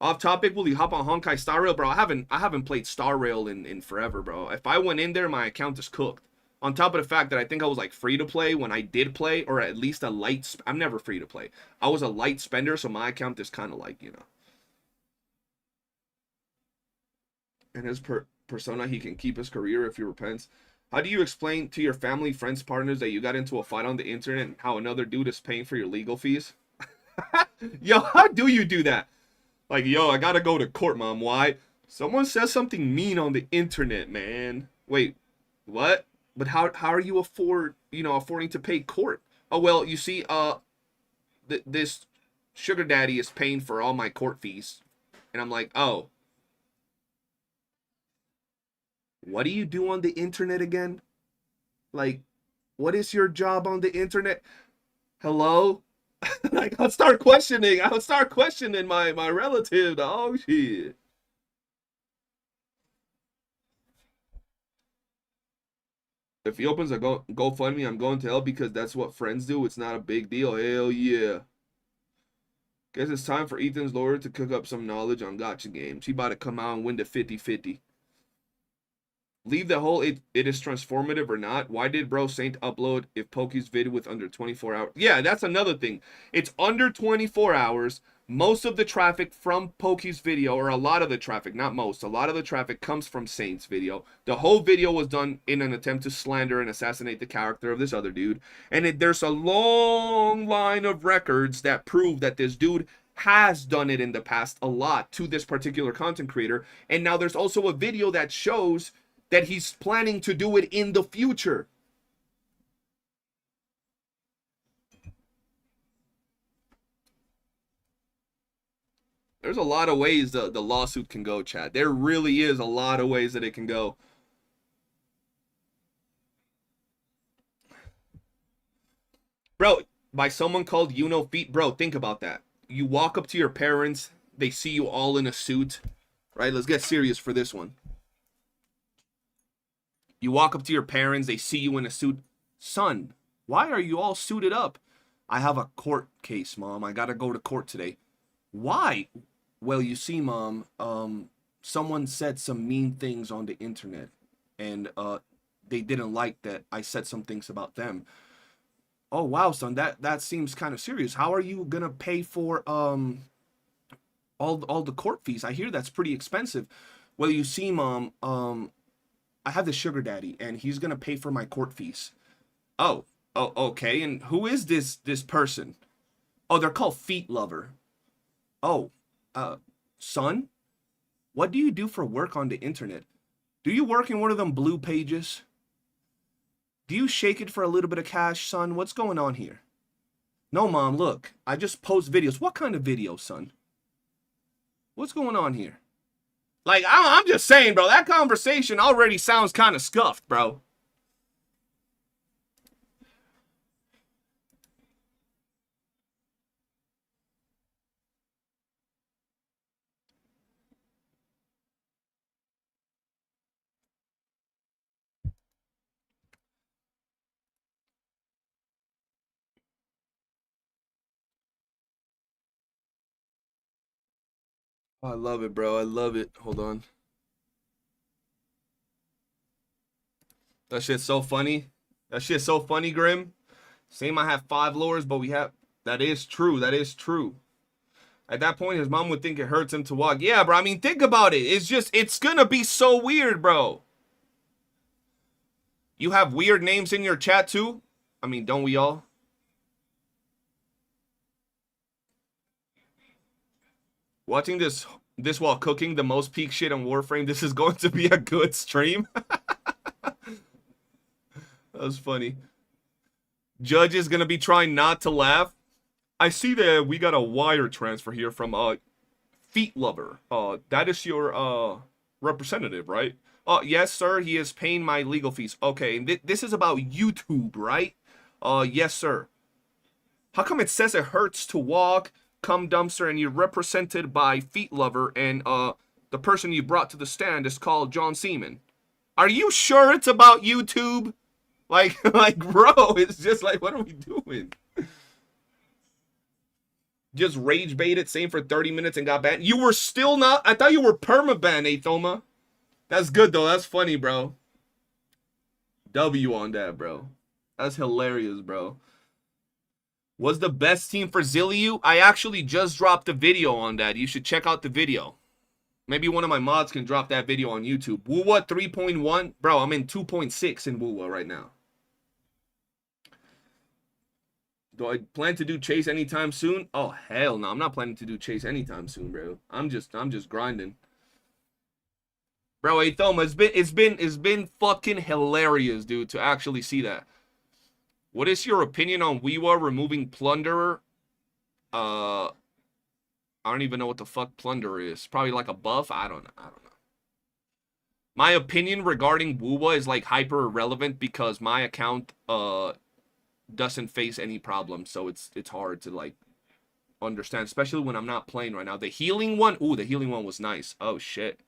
Off topic, will you hop on Honkai Star Rail? Bro, I haven't played Star Rail in forever, bro. If I went in there, my account is cooked. On top of the fact that I think I was like free to play when I did play, or at least a light. I'm never free to play. I was a light spender, so my account is kind of like, you know. And his persona, he can keep his career if he repents. How do you explain to your family, friends, partners that you got into a fight on the internet and how another dude is paying for your legal fees? Yo, how do you do that? Like, yo, I gotta go to court, mom. Why? Someone says something mean on the internet, man. Wait, what? But how are you affording to pay court? Oh, well, you see, this sugar daddy is paying for all my court fees. And I'm like, oh. What do you do on the internet again? Like, what is your job on the internet? Hello? Like, I'll start questioning my relative. Oh, shit. If he opens a GoFundMe, I'm going to help because that's what friends do. It's not a big deal. Hell yeah. Guess it's time for Ethan's lawyer to cook up some knowledge on gotcha games. He about to come out and win the 50-50. Leave the whole it is transformative or not. Why did Bro Saint upload if Pokey's video with under 24 hours? Yeah, that's another thing. It's under 24 hours. Most of the traffic from Pokey's video, or a lot of the traffic, not most, a lot of the traffic comes from Saint's video. The whole video was done in an attempt to slander and assassinate the character of this other dude. And there's a long line of records that prove that this dude has done it in the past a lot to this particular content creator. And now there's also a video that shows that he's planning to do it in the future. There's a lot of ways the lawsuit can go, chat. There really is a lot of ways that it can go. Bro, by someone called Feet. Bro, think about that. You walk up to your parents, they see you all in a suit. Right, let's get serious for this one. You walk up to your parents, they see you in a suit. Son, why are you all suited up? I have a court case, Mom. I gotta go to court today. Why? Well, you see, Mom, someone said some mean things on the internet, and they didn't like that I said some things about them. Oh, wow, son, that seems kind of serious. How are you gonna pay for all the court fees? I hear that's pretty expensive. Well, you see, Mom, I have the sugar daddy, and he's gonna pay for my court fees. Oh, okay. And who is this person? Oh, they're called Feet Lover. Oh, son, what do you do for work on the internet? Do you work in one of them blue pages? Do you shake it for a little bit of cash, son? What's going on here? No, Mom, look, I just post videos. What kind of videos, son? What's going on here? Like, I'm just saying, bro, that conversation already sounds kind of scuffed, bro. I love it, bro. I love it. Hold on. That shit's so funny. That shit's so funny, Grim. Same, I have 5 lures, but we have... That is true. That is true. At that point, his mom would think it hurts him to walk. Yeah, bro. I mean, think about it. It's just... It's gonna be so weird, bro. You have weird names in your chat, too? I mean, don't we all? Watching this while cooking the most peak shit on Warframe. This is going to be a good stream. That was funny. Judge is going to be trying not to laugh. I see that we got a wire transfer here from Feet Lover. That is your representative, right? Yes, sir. He is paying my legal fees. Okay, this is about YouTube, right? Yes, sir. How come it says it hurts to walk? Come dumpster, and you're represented by Feet Lover, and the person you brought to the stand is called John Seaman. Are you sure it's about YouTube? Like, bro, it's just like, what are we doing? Just rage baited, same for 30 minutes and got banned. You were still not? I thought you were perma-banned, Athoma. That's good, though. That's funny, bro. W on that, bro. That's hilarious, bro. Was the best team for Zilliu? I actually just dropped a video on that. You should check out the video. Maybe one of my mods can drop that video on YouTube. WOOOO 3.1. Bro, I'm in 2.6 in WOOOO right now. Do I plan to do Chase anytime soon? Oh, hell no. I'm not planning to do Chase anytime soon, bro. I'm just grinding. Bro, hey, Thoma, it's been fucking hilarious, dude, to actually see that. What is your opinion on WeWa removing Plunderer? I don't even know what the fuck Plunderer is. Probably like a buff? I don't know. My opinion regarding WooWa is like hyper irrelevant because my account doesn't face any problems, so it's hard to like understand, especially when I'm not playing right now. The healing one, ooh, the healing one was nice. Oh shit.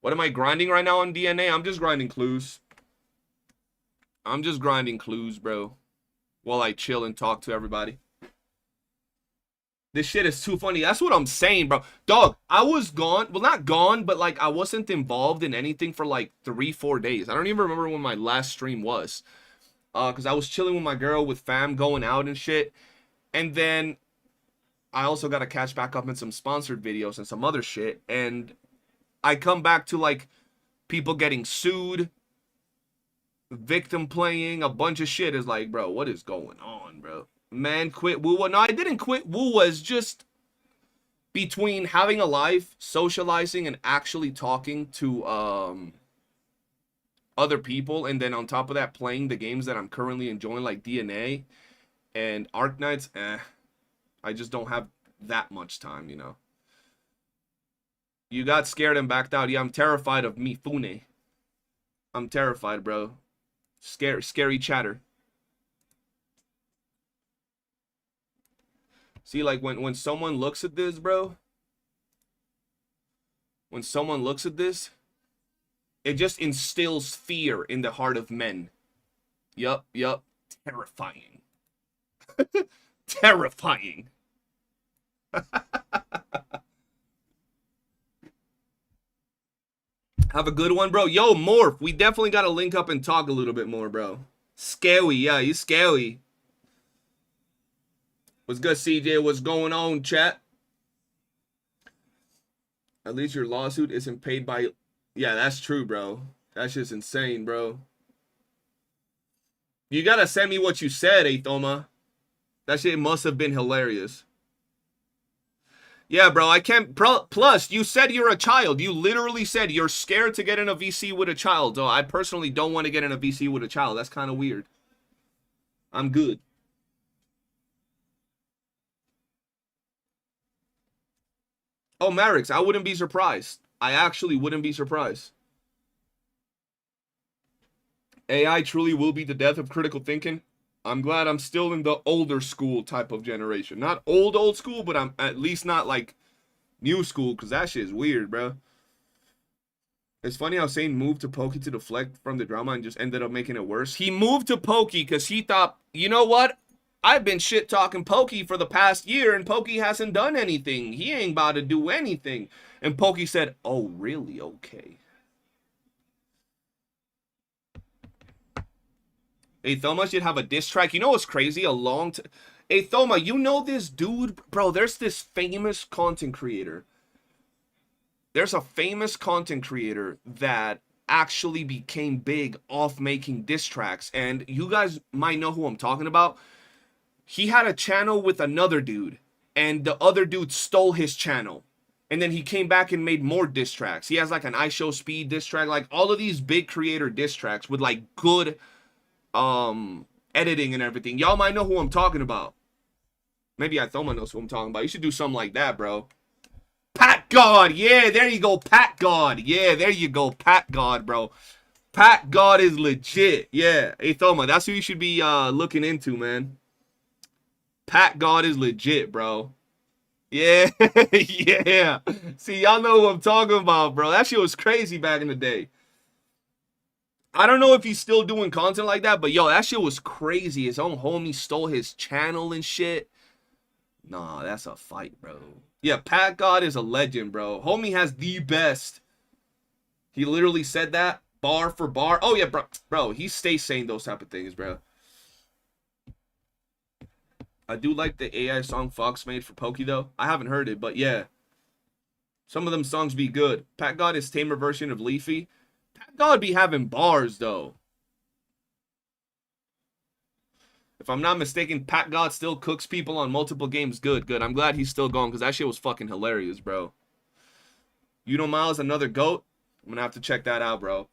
What am I grinding right now on DNA? I'm just grinding clues. I'm just grinding clues, bro, while I chill and talk to everybody. This shit is too funny. That's what I'm saying, bro. Dog, I was gone. Well, not gone, but like I wasn't involved in anything for like 3-4 days. I don't even remember when my last stream was. Because I was chilling with my girl, with fam, going out and shit. And then I also got to catch back up in some sponsored videos and some other shit. And I come back to like people getting sued, victim playing, a bunch of shit. Is like, bro, what is going on, bro? Man, quit WOOOO. No, I didn't quit WOOOO. It's just between having a life, socializing, and actually talking to other people, and then on top of that, playing the games that I'm currently enjoying, like DNA and Arknights. I just don't have that much time, you know. You got scared and backed out. Yeah, I'm terrified of Mifune. I'm terrified, bro. Scary chatter. See, like, when someone looks at this, bro, when someone looks at this, it just instills fear in the heart of men. Yup. Terrifying. Terrifying. Have a good one, bro. Yo, Morph, we definitely got to link up and talk a little bit more, bro. Scary, yeah, you scary. What's good, CJ? What's going on, chat? At least your lawsuit isn't paid by... Yeah, that's true, bro. That's just insane, bro. You gotta send me what you said, Athoma. That shit must have been hilarious. Yeah, bro, I can't... Plus, you said you're a child. You literally said you're scared to get in a VC with a child. So I personally don't want to get in a VC with a child. That's kind of weird. I'm good. Oh, Marix, I wouldn't be surprised. I actually wouldn't be surprised. AI truly will be the death of critical thinking. I'm glad I'm still in the older school type of generation. Not old school, but I'm at least not like new school, because that shit is weird, bro. It's funny how Sane moved to Pokey to deflect from the drama and just ended up making it worse. He moved to Pokey because he thought, you know what? I've been shit talking Pokey for the past year, and Pokey hasn't done anything. He ain't about to do anything. And Pokey said, oh, really? Okay. Hey, Thoma should have a diss track. You know what's crazy? Hey, Thoma, you know this dude? Bro, there's this famous content creator. There's a famous content creator that actually became big off making diss tracks. And you guys might know who I'm talking about. He had a channel with another dude, and the other dude stole his channel. And then he came back and made more diss tracks. He has like an I Show Speed diss track, like all of these big creator diss tracks with like good editing and everything. Y'all might know who I'm talking about. Maybe Ithoma knows who I'm talking about. You should do something like that, bro. Pat God, yeah, there you go, Pat God. Yeah, there you go, Pat God, bro. Pat God is legit. Yeah, Ithoma, that's who you should be looking into, man. Pat God is legit, bro. Yeah, yeah. See, y'all know who I'm talking about, bro. That shit was crazy back in the day. I don't know if he's still doing content like that, but yo, that shit was crazy. His own homie stole his channel and shit. Nah, that's a fight, bro. Yeah, Pat God is a legend, bro. Homie has the best. He literally said that bar for bar. Oh, yeah, bro. He stays saying those type of things, bro. I do like the AI song Fox made for Pokey, though. I haven't heard it, but yeah. Some of them songs be good. Pat God is tamer version of Leafy. Pat God be having bars, though. If I'm not mistaken, Pat God still cooks people on multiple games. Good. I'm glad he's still going, because that shit was fucking hilarious, bro. You know Miles, another GOAT? I'm going to have to check that out, bro.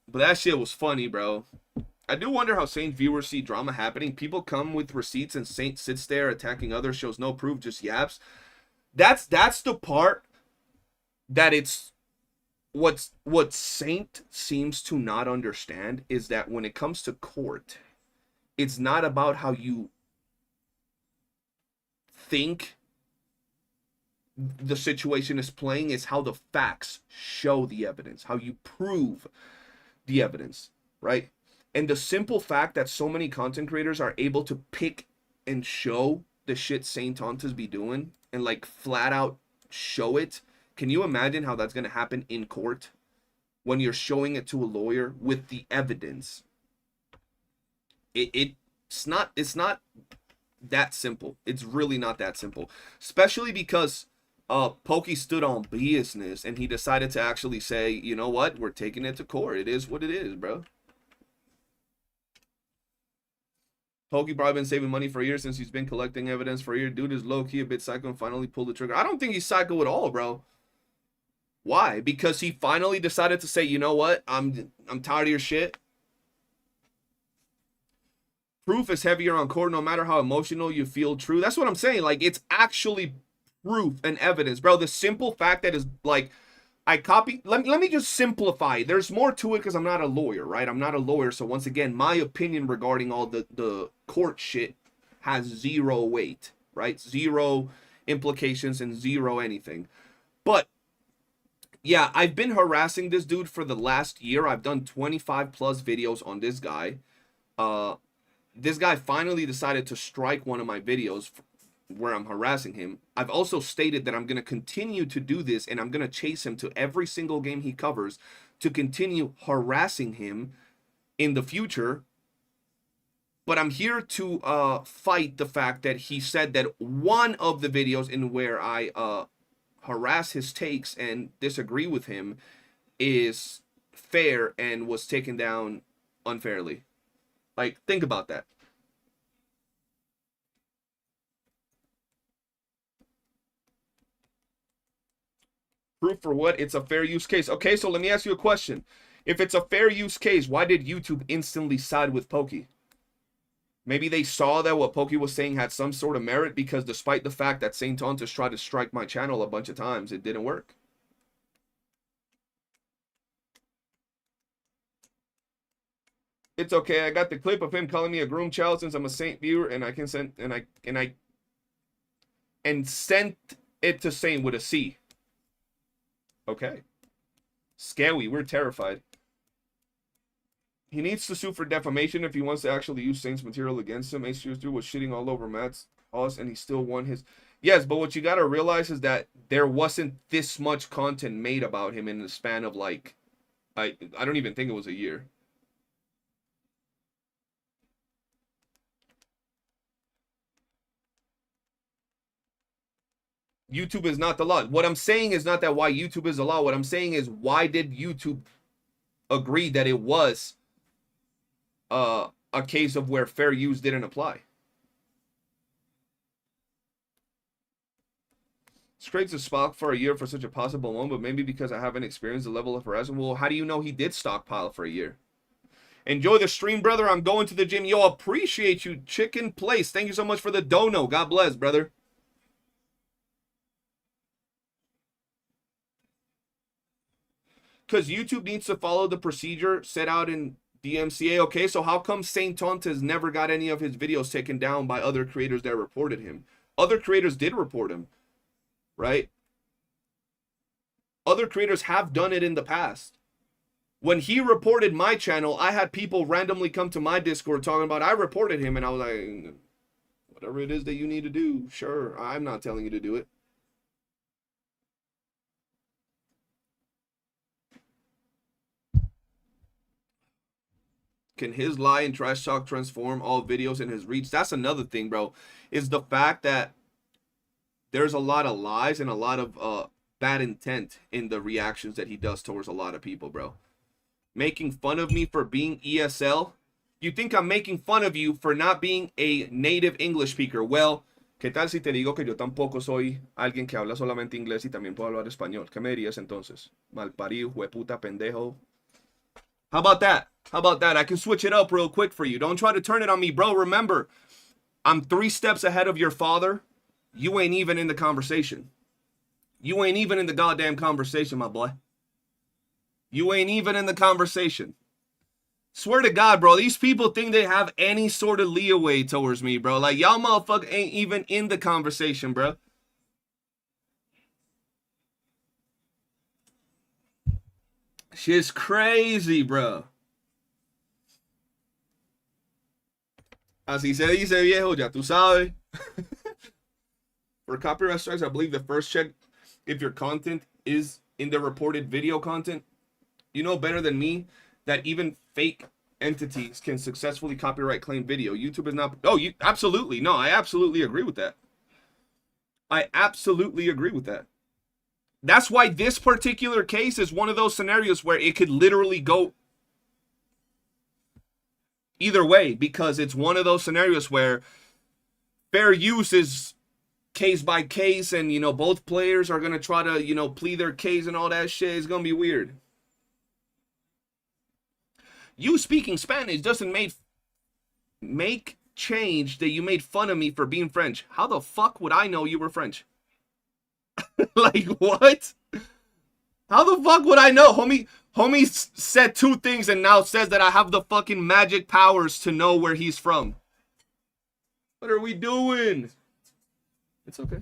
But that shit was funny, bro. I do wonder how Saint viewers see drama happening. People come with receipts and Saint sits there attacking others, shows no proof, just yaps. That's the part that it's what Saint seems to not understand is that when it comes to court, it's not about how you think the situation is playing, it's how the facts show the evidence, how you prove the evidence, right? And the simple fact that so many content creators are able to pick and show the shit Saint Tontas be doing and like flat out show it, can you imagine how that's gonna happen in court when you're showing it to a lawyer with the evidence? It's not that simple. It's really not that simple, especially because Pokey stood on business and he decided to actually say, you know what, we're taking it to court. It is what it is, bro. Pokey probably been saving money for a year since he's been collecting evidence for a year. Dude is low-key a bit psycho and finally pulled the trigger. I don't think he's psycho at all, bro. Why? Because he finally decided to say, you know what, I'm tired of your shit. Proof is heavier on court no matter how emotional you feel true. That's what I'm saying. Like, it's actually proof and evidence, bro. The simple fact that is like, I copy. Let me just simplify. There's more to it because I'm not a lawyer, right? I'm not a lawyer. So once again, my opinion regarding all the court shit has zero weight, right? Zero implications and zero anything. But yeah, I've been harassing this dude for the last year. I've done 25 plus videos on this guy. This guy finally decided to strike one of my videos where I'm harassing him. I've also stated that I'm going to continue to do this and I'm going to chase him to every single game he covers to continue harassing him in the future. But I'm here to fight the fact that he said that one of the videos in where I harass his takes and disagree with him is fair and was taken down unfairly. Like, think about that. Proof for what? It's a fair use case. Okay, so let me ask you a question. If it's a fair use case, why did YouTube instantly side with Pokey? Maybe they saw that what Pokey was saying had some sort of merit, because despite the fact that Saint Tontas tried to strike my channel a bunch of times, it didn't work. It's okay. I got the clip of him calling me a groom child since I'm a Saint viewer, and I can send and sent it to Saint with a C. Okay. Scary. We're terrified. He needs to sue for defamation if he wants to actually use Saint's material against him. Ace Series 3 was shitting all over Matt's house, and he still won his. Yes, but what you got to realize is that there wasn't this much content made about him in the span of like, I don't even think it was a year. YouTube is not the law. What I'm saying is not that why YouTube is the law. What I'm saying is, why did YouTube agree that it was a case of where fair use didn't apply? It's great to stock for a year for such a possible one, but maybe because I haven't experienced the level of harassment. Well, how do you know he did stockpile for a year? Enjoy the stream, brother. I'm going to the gym. Yo, appreciate you. Chicken Place. Thank you so much for the dono. God bless, brother. Because YouTube needs to follow the procedure set out in DMCA. Okay, so how come Saint Tontas never got any of his videos taken down by other creators that reported him? Other creators did report him, right? Other creators have done it in the past. When he reported my channel, I had people randomly come to my Discord talking about I reported him, and I was like, whatever it is that you need to do, sure. I'm not telling you to do it. Can his lie and trash talk transform all videos in his reach? That's another thing, bro, is the fact that there's a lot of lies and a lot of bad intent in the reactions that he does towards a lot of people, bro. Making fun of me for being ESL? You think I'm making fun of you for not being a native English speaker? Well, ¿qué tal si te digo que yo tampoco soy alguien que habla solamente inglés y también puedo hablar español? ¿Qué me dirías entonces? Malparido, hueputa, pendejo. How about that? How about that? I can switch it up real quick for you. Don't try to turn it on me, bro. Remember, I'm 3 steps ahead of your father. You ain't even in the conversation. You ain't even in the goddamn conversation, my boy. You ain't even in the conversation. Swear to God, bro. These people think they have any sort of leeway towards me, bro. Like, y'all motherfucker ain't even in the conversation, bro. Shit's crazy, bro. Así se dice, viejo, ya tú sabes. For copyright strikes, I believe the first check if your content is in the reported video content. You know better than me that even fake entities can successfully copyright claim video. YouTube is not. Oh, you absolutely. No, I absolutely agree with that. I absolutely agree with that. That's why this particular case is one of those scenarios where it could literally go either way, because it's one of those scenarios where fair use is case by case, and, you know, both players are going to try to, you know, plead their case and all that shit. It's going to be weird. You speaking Spanish doesn't make change that you made fun of me for being French. How the fuck would I know you were French? Like, what? How the fuck would I know? Homie said two things and now says that I have the fucking magic powers to know where he's from. What are we doing? It's okay.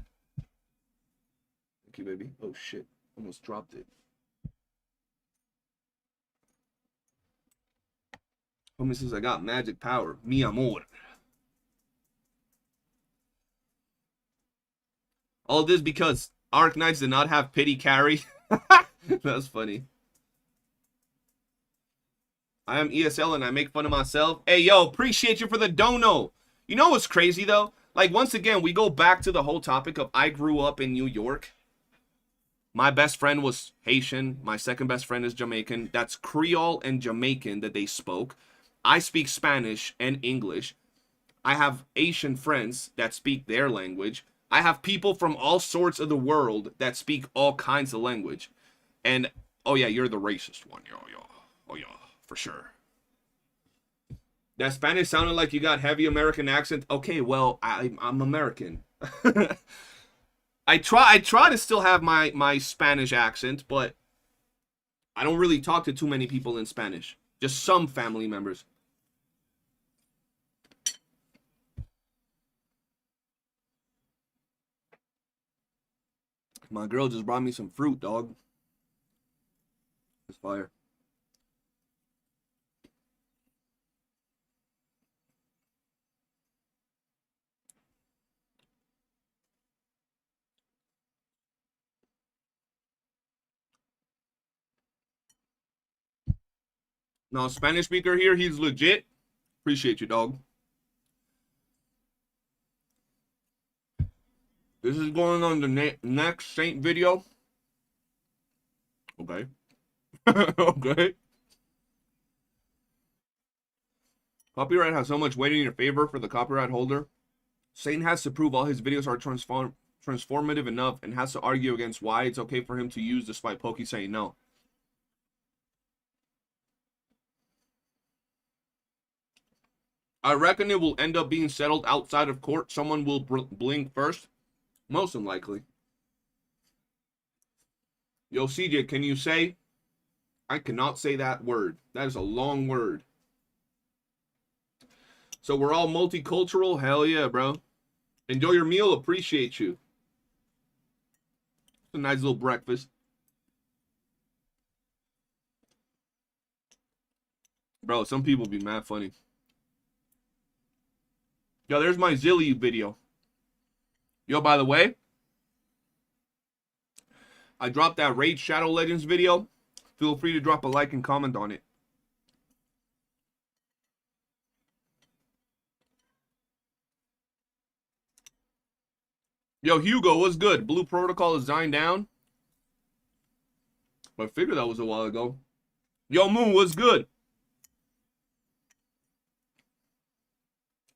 Thank you, baby. Oh, shit. Almost dropped it. Homie says I got magic power. Mi amor. All this because Arknights did not have pity carry. That's funny. I am ESL and I make fun of myself. Hey, yo, appreciate you for the dono. You know what's crazy, though? Like, once again, we go back to the whole topic of I grew up in New York. My best friend was Haitian. My second best friend is Jamaican. That's Creole and Jamaican that they spoke. I speak Spanish and English. I have Asian friends that speak their language. I have people from all sorts of the world that speak all kinds of language. And, oh yeah, you're the racist one. Yo. Oh yeah, for sure. That Spanish sounded like you got heavy American accent. Okay, well, I'm American. I try to still have my Spanish accent, but I don't really talk to too many people in Spanish. Just some family members. My girl just brought me some fruit, dog. It's fire. No, Spanish speaker here, he's legit. Appreciate you, dog. This is going on the next Saint video. Okay. Okay. Copyright has so much weight in your favor for the copyright holder. Saint has to prove all his videos are transformative enough and has to argue against why it's okay for him to use despite Pokey saying no. I reckon it will end up being settled outside of court. Someone will blink first. Most unlikely. Yo, CJ, can you say? I cannot say that word. That is a long word. So we're all multicultural? Hell yeah, bro. Enjoy your meal. Appreciate you. It's a nice little breakfast. Bro, some people be mad funny. Yo, there's my Zilly video. Yo, by the way, I dropped that Raid Shadow Legends video. Feel free to drop a like and comment on it. Yo, Hugo, what's good? Blue Protocol is dying down. I figured that was a while ago. Yo, Moon, what's good?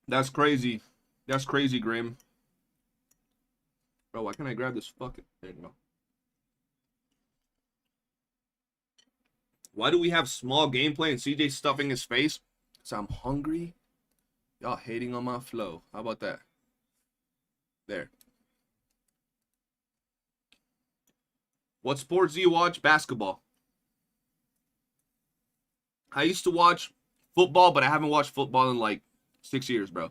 That's crazy. That's crazy, Grim. Bro, why can't I grab this fucking... There you go. Why do we have small gameplay and CJ stuffing his face? Because I'm hungry. Y'all hating on my flow. How about that? There. What sports do you watch? Basketball. I used to watch football, but I haven't watched football in like 6 years, bro.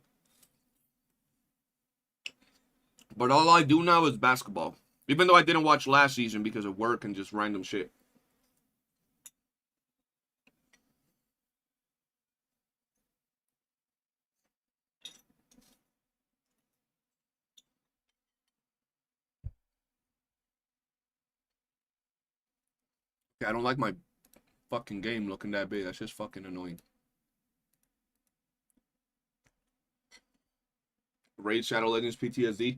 But all I do now is basketball. Even though I didn't watch last season because of work and just random shit. I don't like my fucking game looking that big. That's just fucking annoying. Raid Shadow Legends PTSD.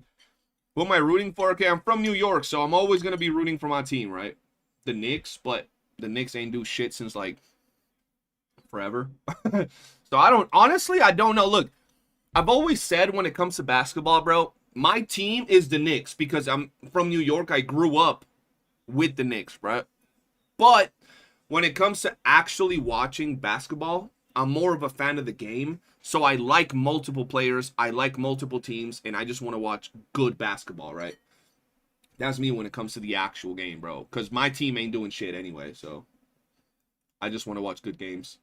Who am I rooting for? Okay, I'm from New York, so I'm always going to be rooting for my team, right? The Knicks, but the Knicks ain't do shit since, like, forever. So I don't, honestly, I don't know. Look, I've always said when it comes to basketball, bro, my team is the Knicks because I'm from New York. I grew up with the Knicks, right? But when it comes to actually watching basketball, I'm more of a fan of the game. So I like multiple players, I like multiple teams, and I just want to watch good basketball, right? That's me when it comes to the actual game, bro. Because my team ain't doing shit anyway, so I just want to watch good games.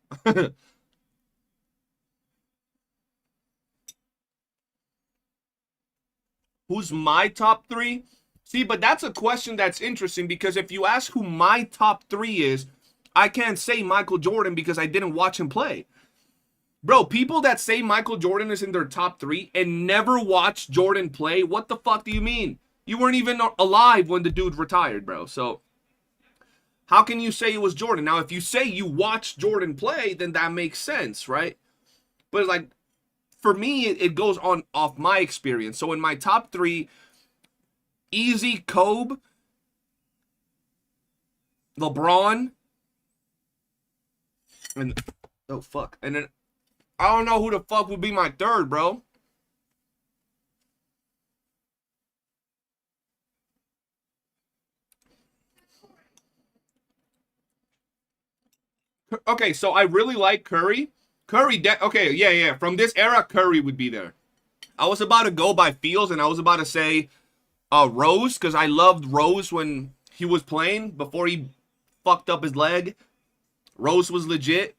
Who's my top three? See, but that's a question that's interesting because if you ask who my top three is, I can't say Michael Jordan because I didn't watch him play. Bro, people that say Michael Jordan is in their top three and never watched Jordan play, what the fuck do you mean? You weren't even alive when the dude retired, bro. So, how can you say it was Jordan? Now, if you say you watched Jordan play, then that makes sense, right? But, like, for me, it goes on off my experience. So, in my top three, easy Kobe, LeBron, and, oh, fuck. And then, I don't know who the fuck would be my third, bro. Okay, so I really like Curry. Okay, yeah. From this era, Curry would be there. I was about to go by feels, and I was about to say Rose, because I loved Rose when he was playing before he fucked up his leg. Rose was legit.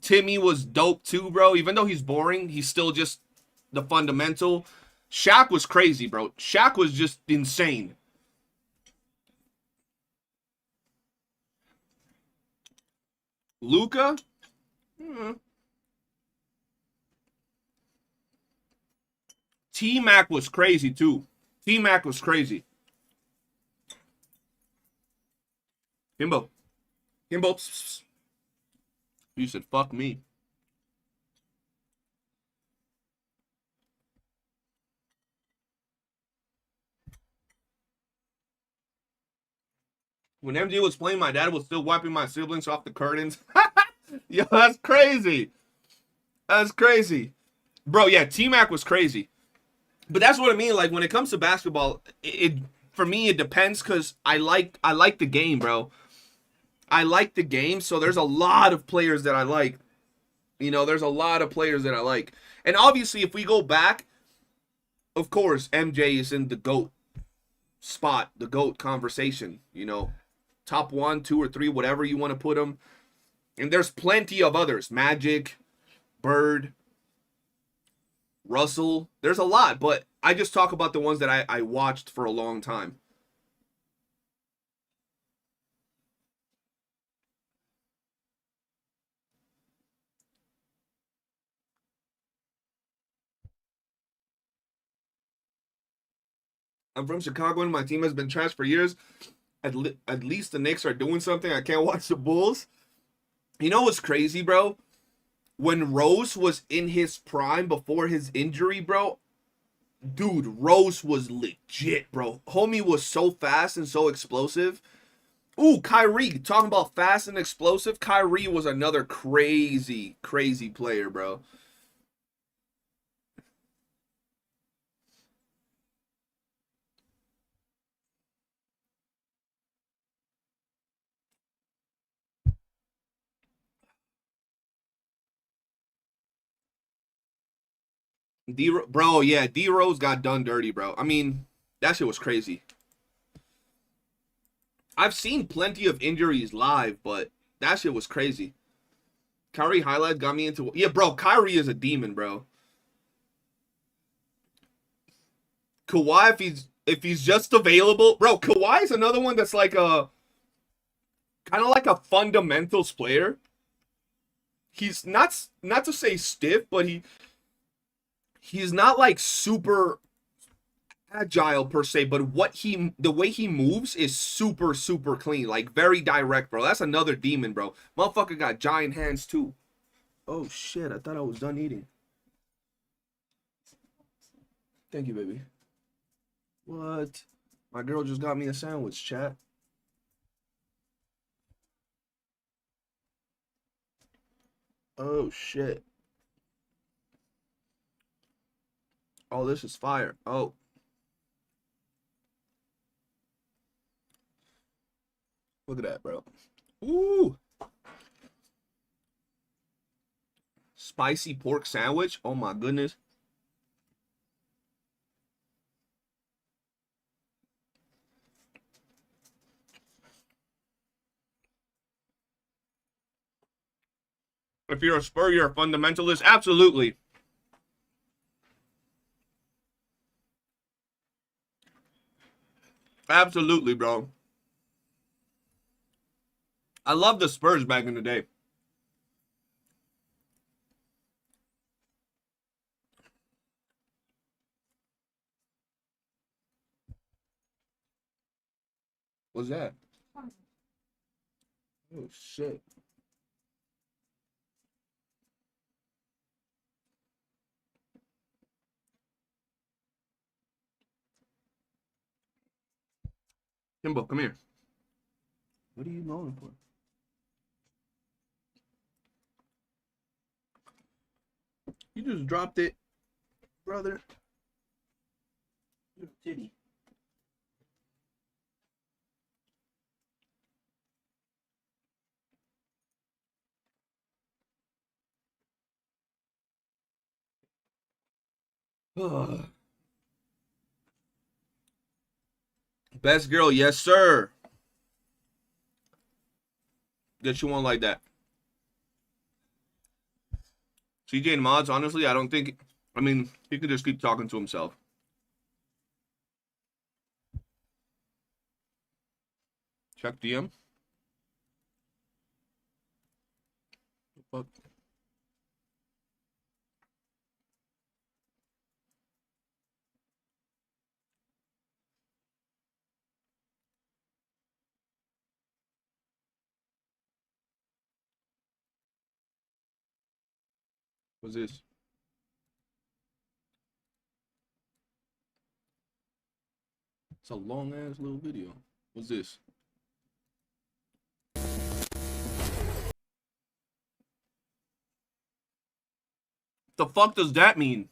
Timmy was dope too, bro. Even though he's boring, he's still just the fundamental. Shaq was crazy, bro. Shaq was just insane. Luka? T-Mac was crazy too. T-Mac was crazy. Himbo. You said, fuck me. When MJ was playing, my dad was still wiping my siblings off the curtains. Yo, that's crazy. That's crazy. Bro, yeah, T-Mac was crazy. But that's what I mean. Like, when it comes to basketball, for me, it depends because I like the game, bro. I like the game, so there's a lot of players that I like. You know, there's a lot of players that I like. And obviously, if we go back, of course, MJ is in the GOAT spot, the GOAT conversation, you know. Top 1, 2, or 3, whatever you want to put him. And there's plenty of others. Magic, Bird, Russell. There's a lot, but I just talk about the ones that I watched for a long time. I'm from Chicago and my team has been trash for years. At least the Knicks are doing something. I can't watch the Bulls. You know what's crazy, bro? When Rose was in his prime before his injury, bro, dude, Rose was legit, bro. Homie was so fast and so explosive. Ooh, Kyrie, talking about fast and explosive. Kyrie was another crazy player, bro. Bro, yeah, D-Rose got done dirty, bro. I mean, that shit was crazy. I've seen plenty of injuries live, but that shit was crazy. Kyrie highlight got me into... Yeah, bro, Kyrie is a demon, bro. Kawhi, if he's just available... Bro, Kawhi is another one that's like a... kind of like a fundamentals player. He's not to say stiff, but he's not like super agile per se, but the way he moves is super, super clean. Like, very direct, bro. That's another demon, bro. Motherfucker got giant hands, too. Oh, shit. I thought I was done eating. Thank you, baby. What? My girl just got me a sandwich, chat. Oh, shit. Oh, this is fire. Oh. Look at that, bro. Ooh. Spicy pork sandwich. Oh, my goodness. If you're a Spur, you're a fundamentalist. Absolutely. Absolutely, bro. I love the Spurs back in the day. What's that? Oh, shit. Kimbo, come here. What are you going for? You just dropped it, brother. You're a titty. Ugh. Best girl, yes, sir. Get you one like that. CJ and Mods, honestly, I don't think... I mean, he could just keep talking to himself. Check DM. What the fuck? What's this? It's a long ass little video. What's this? The fuck does that mean?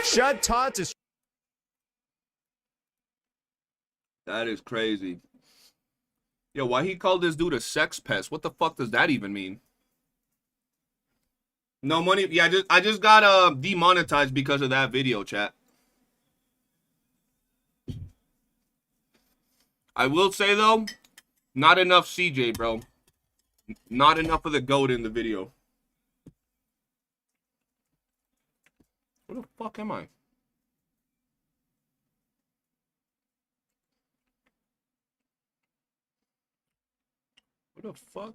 Shut tots is. That is crazy. Yo, why he called this dude a sex pest? What the fuck does that even mean? No money. Yeah, I just got demonetized because of that video, chat. I will say though, not enough CJ, bro. Not enough of the goat in the video. Where the fuck am I? What the fuck?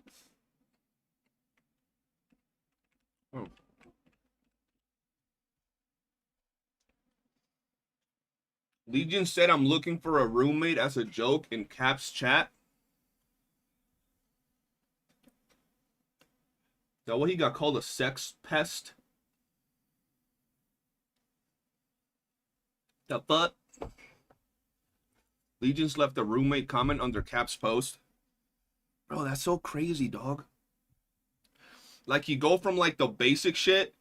Oh. Legion said I'm looking for a roommate as a joke in Cap's chat. Is that what he got called, a sex pest? The fuck? Legion's left a roommate comment under Cap's post. Bro, that's so crazy, dog. Like, you go from, like, the basic shit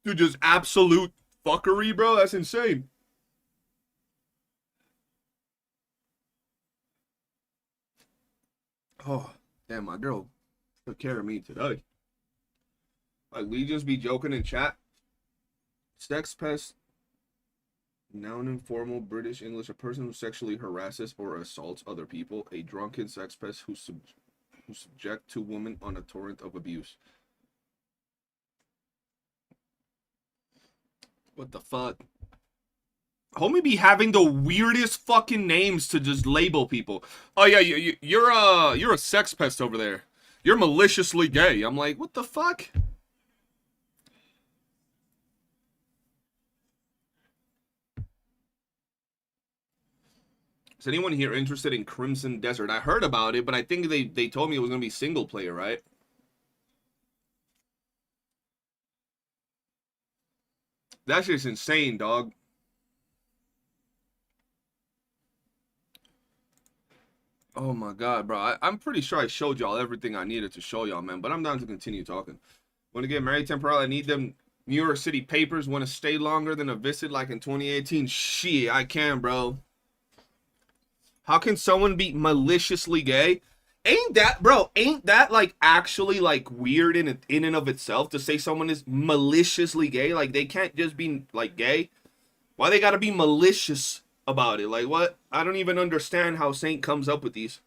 to just absolute fuckery, bro. That's insane. Oh, damn, my girl took care of me today. Like, Legions be joking in chat. Sex pest. Noun in formal British English. A person who sexually harasses or assaults other people. A drunken sex pest who subject to women on a torrent of abuse. What the fuck? Homie be having the weirdest fucking names to just label people. Oh yeah, you're a sex pest over there. You're maliciously gay. I'm like, what the fuck? Is anyone here interested in Crimson Desert? I heard about it, but I think they told me it was gonna be single player, right? That shit's insane, dog. Oh my god, bro. I'm pretty sure I showed y'all everything I needed to show y'all, man. But I'm down to continue talking. Want to get married temporarily? I need them New York City papers. Want to stay longer than a visit like in 2018? Shit, I can, bro. How can someone be maliciously gay? Ain't that, bro, ain't that like actually like weird in and of itself to say someone is maliciously gay? Like they can't just be like gay. Why they gotta be malicious about it? Like what? I don't even understand how Saint comes up with these.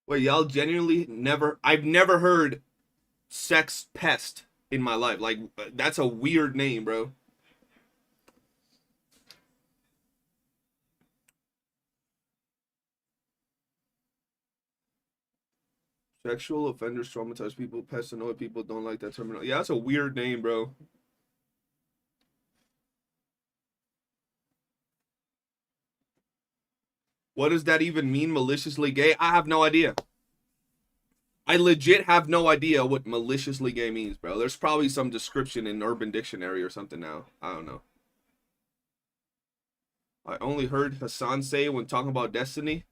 Wait, y'all genuinely I've never heard sex pest in my life. Like that's a weird name, bro. Sexual offenders traumatize people. Pests annoy people. Don't like that terminology. Yeah, that's a weird name, bro. What does that even mean, maliciously gay? I have no idea. I legit have no idea what maliciously gay means, bro. There's probably some description in Urban Dictionary or something now. I don't know. I only heard Hassan say when talking about Destiny.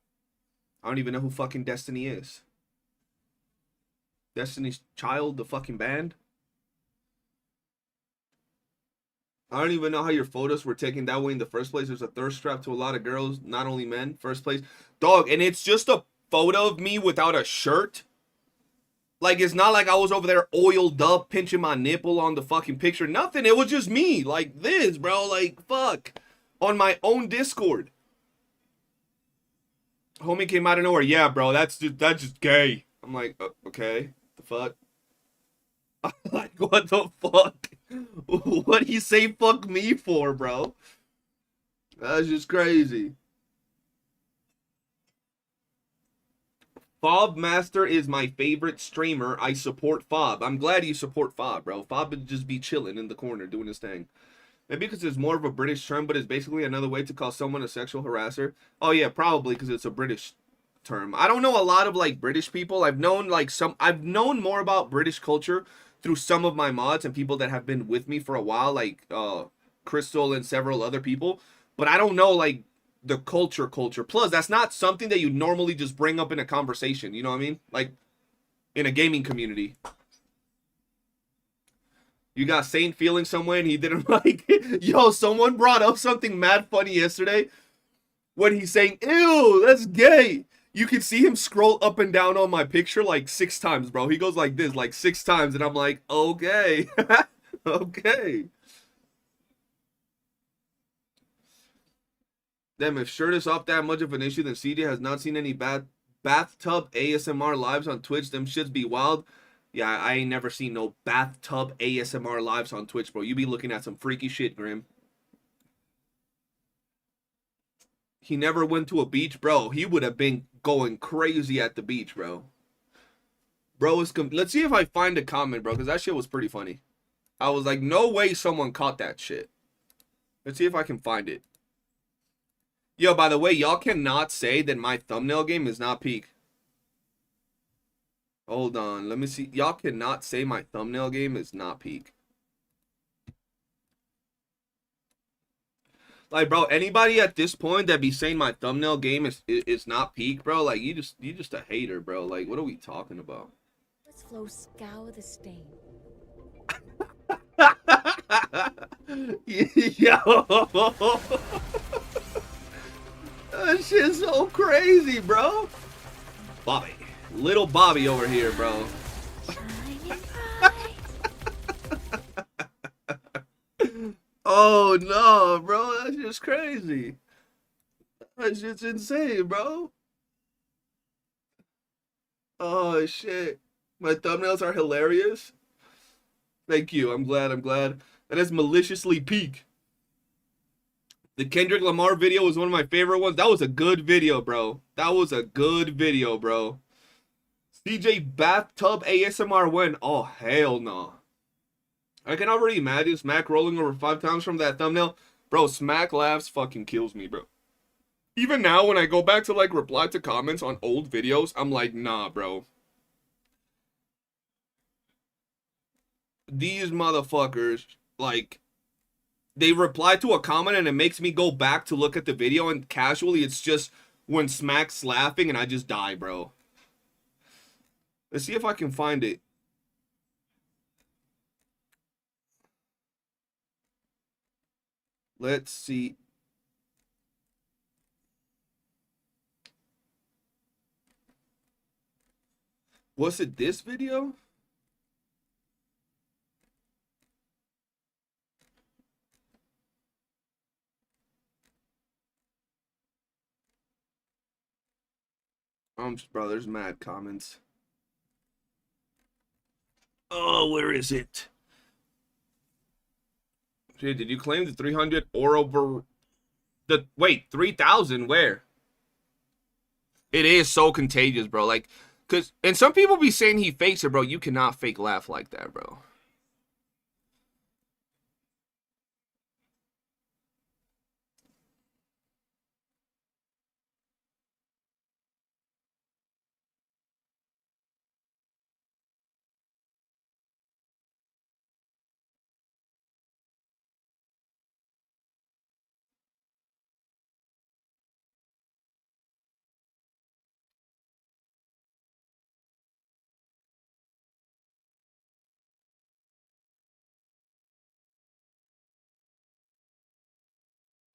I don't even know who fucking Destiny is. Destiny's Child, the fucking band? I don't even know how your photos were taken that way in the first place. There's a thirst trap to a lot of girls, not only men. First place. Dog, and it's just a photo of me without a shirt. Like, it's not like I was over there oiled up, pinching my nipple on the fucking picture. Nothing. It was just me. Like this, bro. Like, fuck. On my own Discord. Homie came out of nowhere. Yeah, bro. That's just gay. I'm like, okay. The fuck? Like, what the fuck? What do you say fuck me for, bro? That's just crazy. Fob Master is my favorite streamer. I support Fob. I'm glad you support Fob, bro. Fob would just be chilling in the corner doing his thing. Maybe because it's more of a British term, but it's basically another way to call someone a sexual harasser. Oh yeah, probably because it's a British term. I don't know a lot of like British people. I've known more about British culture through some of my mods and people that have been with me for a while, like Crystal and several other people. But I don't know like the culture. Plus, that's not something that you normally just bring up in a conversation. You know what I mean? Like in a gaming community. You got Saint feeling some way and he didn't like it. Yo, someone brought up something mad funny yesterday when he's saying, ew, that's gay. You can see him scroll up and down on my picture like 6 times, bro. He goes like this, like 6 times, and I'm like, okay. Okay. Damn, if shirt is off that much of an issue, then CD has not seen any bad bathtub ASMR lives on Twitch. Them shits be wild. Yeah, I ain't never seen no bathtub ASMR lives on Twitch, bro. You be looking at some freaky shit, Grim. He never went to a beach, bro. He would have been going crazy at the beach, bro. Bro, let's see if I find a comment, bro, because that shit was pretty funny. I was like, no way someone caught that shit. Let's see if I can find it. Yo, by the way, y'all cannot say that my thumbnail game is not peak. Hold on, let me see. Y'all cannot say my thumbnail game is not peak. Like, bro, anybody at this point that be saying my thumbnail game is not peak, bro, like, you just a hater, bro. Like, what are we talking about? Let's flow scour the stain. Yo. That shit's so crazy, bro. Bobby. Little Bobby over here, bro. Oh no, bro, that's just crazy. That's just insane, bro. Oh shit. My thumbnails are hilarious. Thank you. I'm glad. That is maliciously peak. The Kendrick Lamar video was one of my favorite ones. That was a good video, bro. That was a good video, bro. CJ bathtub ASMR win. Oh, hell no. I can already imagine Smack rolling over 5 times from that thumbnail. Bro, Smack laughs fucking kills me, bro. Even now, when I go back to, like, reply to comments on old videos, I'm like, nah, bro. These motherfuckers, like, they reply to a comment and it makes me go back to look at the video, and casually it's just when Smack's laughing and I just die, bro. Let's see if I can find it. Let's see. Was it this video? Bro, there's mad comments. Oh, where is it? Dude, did you claim the 300 or over the wait, 3,000 where? It is so contagious, bro. Like, cause and some people be saying he fakes it, bro. You cannot fake laugh like that, bro.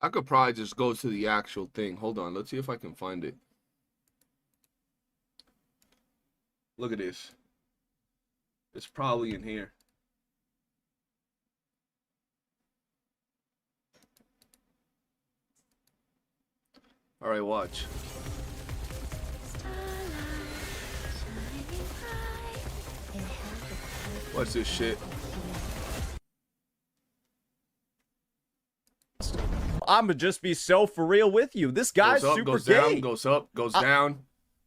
I could probably just go to the actual thing. Hold on, let's see if I can find it. Look at this. It's probably in here. All right, watch. What's this shit? I'ma just be so for real with you. This guy's goes up, super goes gay. down, goes up, goes down,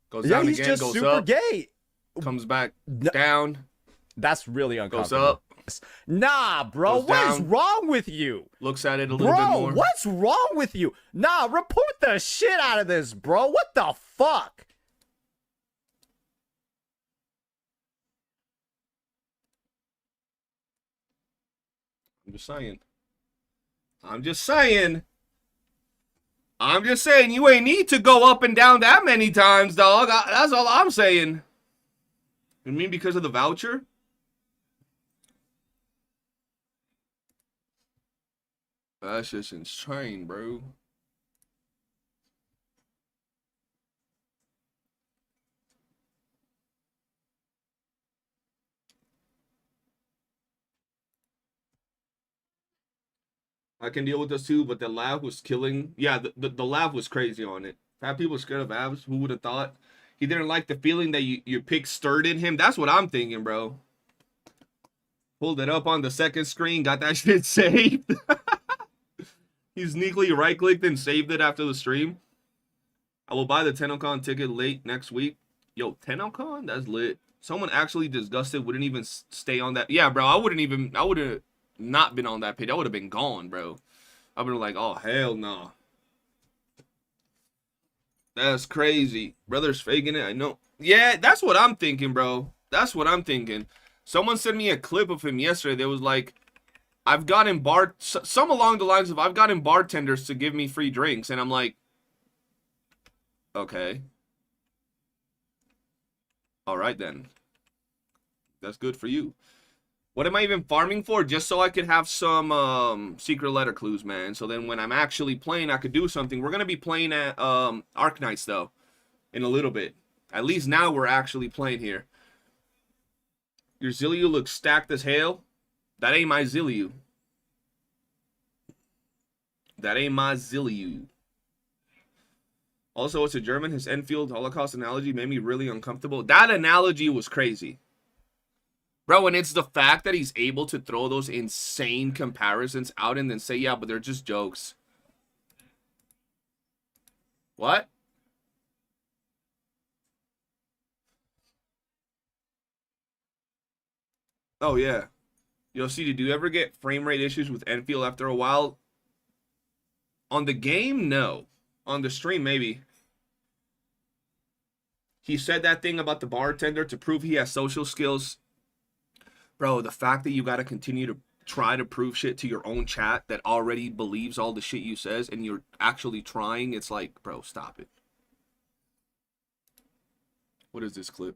goes Yeah, down he's again, just goes super up, gay. comes back down, That's really goes uncomfortable. up, Nah, bro, goes what is down. wrong with you? looks at it a little bit Bro, more. what's wrong with you? Nah, report the shit out of this, bro. What the fuck? I'm just saying. I'm just saying. I'm just saying you ain't need to go up and down that many times, dog. That's all I'm saying. You mean because of the voucher? That's just insane, bro. I can deal with this too, but the laugh was killing. Yeah, the laugh was crazy on it. Fat people scared of abs. Who would have thought? He didn't like the feeling that your pick stirred in him. That's what I'm thinking, bro. Pulled it up on the second screen, got that shit saved. He sneakily right-clicked and saved it after the stream. I will buy the TennoCon ticket late next week. Yo, TennoCon? That's lit. Someone actually disgusted wouldn't even stay on that. Yeah, bro, I would have not been on that page. I would have been gone, bro. I would have been like, oh, hell no. That's crazy. Brother's faking it, I know. Yeah, that's what I'm thinking, bro. That's what I'm thinking. Someone sent me a clip of him yesterday that was like, I've gotten some along the lines of, I've gotten bartenders to give me free drinks. And I'm like, okay. All right, then. That's good for you. What am I even farming for? Just so I could have some secret letter clues, man. So then when I'm actually playing, I could do something. We're going to be playing at Arknights, though, in a little bit. At least now we're actually playing here. Your Zilliu looks stacked as hell. That ain't my Zilliu. That ain't my Zilliu. Also, it's a German. His Enfield Holocaust analogy made me really uncomfortable. That analogy was crazy. Bro, and it's the fact that he's able to throw those insane comparisons out and then say, yeah, but they're just jokes. What? Oh, yeah. Yo, CD, do you ever get frame rate issues with Enfield after a while? On the game, no. On the stream, maybe. He said that thing about the bartender to prove he has social skills. Bro, the fact that you got to continue to try to prove shit to your own chat that already believes all the shit you says and you're actually trying, it's like, bro, stop it. What is this clip?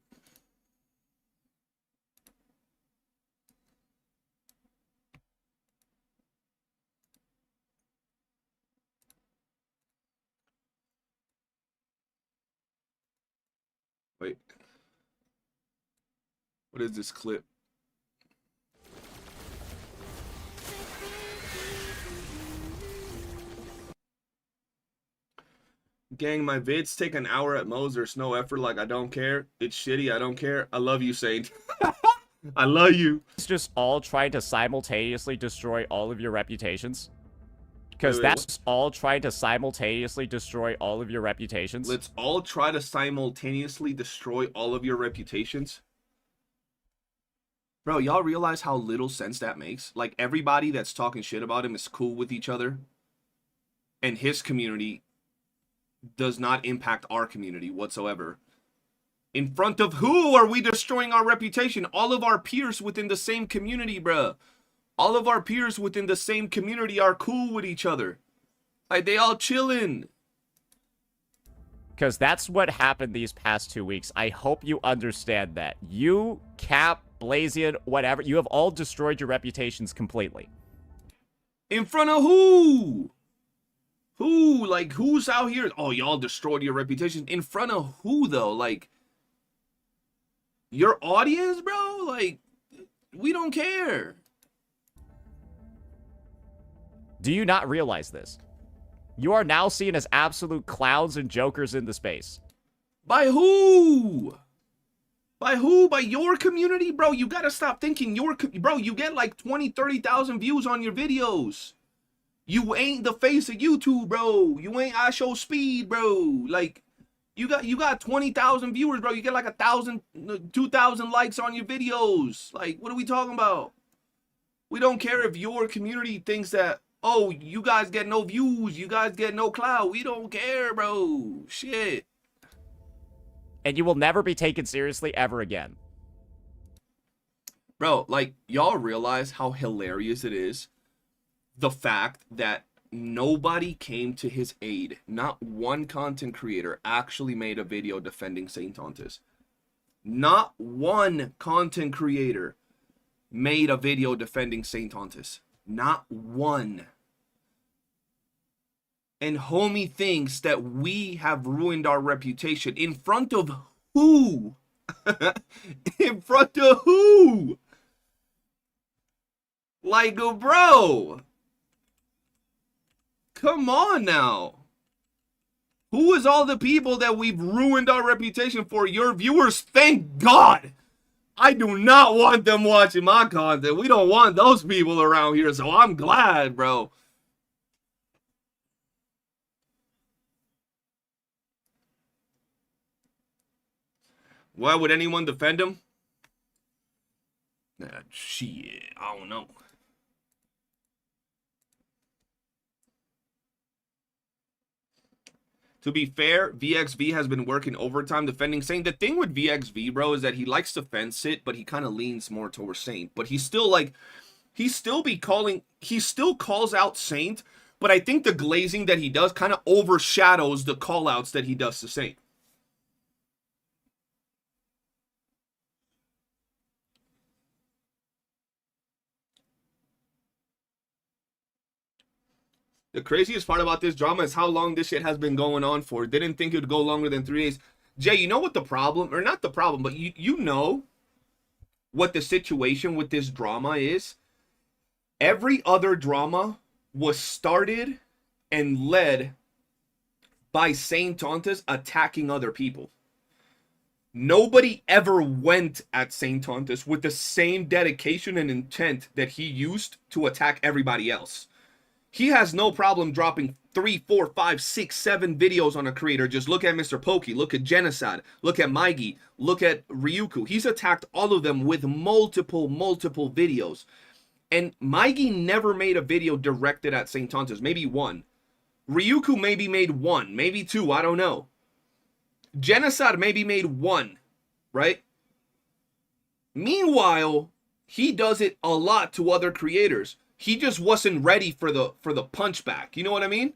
Wait. What is this clip? Gang, my vids take an hour at most. There's no effort. Like, I don't care. It's shitty. I don't care. I love you, Saint. I love you. It's just all trying to simultaneously destroy all of your reputations. Because that's all trying to simultaneously destroy all of your reputations. Let's all try to simultaneously destroy all of your reputations. Bro, y'all realize how little sense that makes? Like, everybody that's talking shit about him is cool with each other. And his community does not impact our community whatsoever. In front of who are we destroying our reputation? All of our peers within the same community, bruh. All of our peers within the same community are cool with each other. Like, they all chilling. Because that's what happened these past 2 weeks. I hope you understand that. You, Cap, Blazion, whatever, you have all destroyed your reputations completely. In front of who? Who? Like, who's out here? Oh, y'all destroyed your reputation. In front of who, though? Like, your audience, bro? Like, we don't care. Do you not realize this? You are now seen as absolute clowns and jokers in the space. By who? By who? By your community? Bro, you gotta stop thinking bro, you get like 20, 30,000 views on your videos. You ain't the face of YouTube, bro. You ain't I Show Speed, bro. Like, you got 20,000 viewers, bro. You get like 1,000, 2,000 likes on your videos. Like, what are we talking about? We don't care if your community thinks that, oh, you guys get no views, you guys get no clout. We don't care, bro. Shit. And you will never be taken seriously ever again. Bro, like, y'all realize how hilarious it is? The fact that nobody came to his aid. Not one content creator actually made a video defending Saint Tontis. Not one content creator made a video defending Saint Tontis. Not one. And homie thinks that we have ruined our reputation. In front of who? In front of who? Like, bro. Come on now. Who is all the people that we've ruined our reputation for? Your viewers, thank God. I do not want them watching my content. We don't want those people around here, so I'm glad, bro. Why would anyone defend him? Shit, I don't know. To be fair, VXV has been working overtime defending Saint. The thing with VXV, bro, is that he likes to fence it, but he kind of leans more towards Saint. But he's still like, he still calls out Saint, but I think the glazing that he does kind of overshadows the call outs that he does to Saint. The craziest part about this drama is how long this shit has been going on for. Didn't think it would go longer than 3 days. Jay, you know what the problem, or not the problem, but you know what the situation with this drama is? Every other drama was started and led by Saint Tontas attacking other people. Nobody ever went at Saint Tontas with the same dedication and intent that he used to attack everybody else. He has no problem dropping 3, 4, 5, 6, 7 videos on a creator. Just look at Mr. Pokey, look at Genocide, look at Maigi, look at Ryuku. He's attacked all of them with multiple videos. And Maigi never made a video directed at Saint Tontas, maybe one. Ryuku maybe made one, maybe two, I don't know. Genocide maybe made one, right? Meanwhile, he does it a lot to other creators. He just wasn't ready for the punchback. You know what I mean?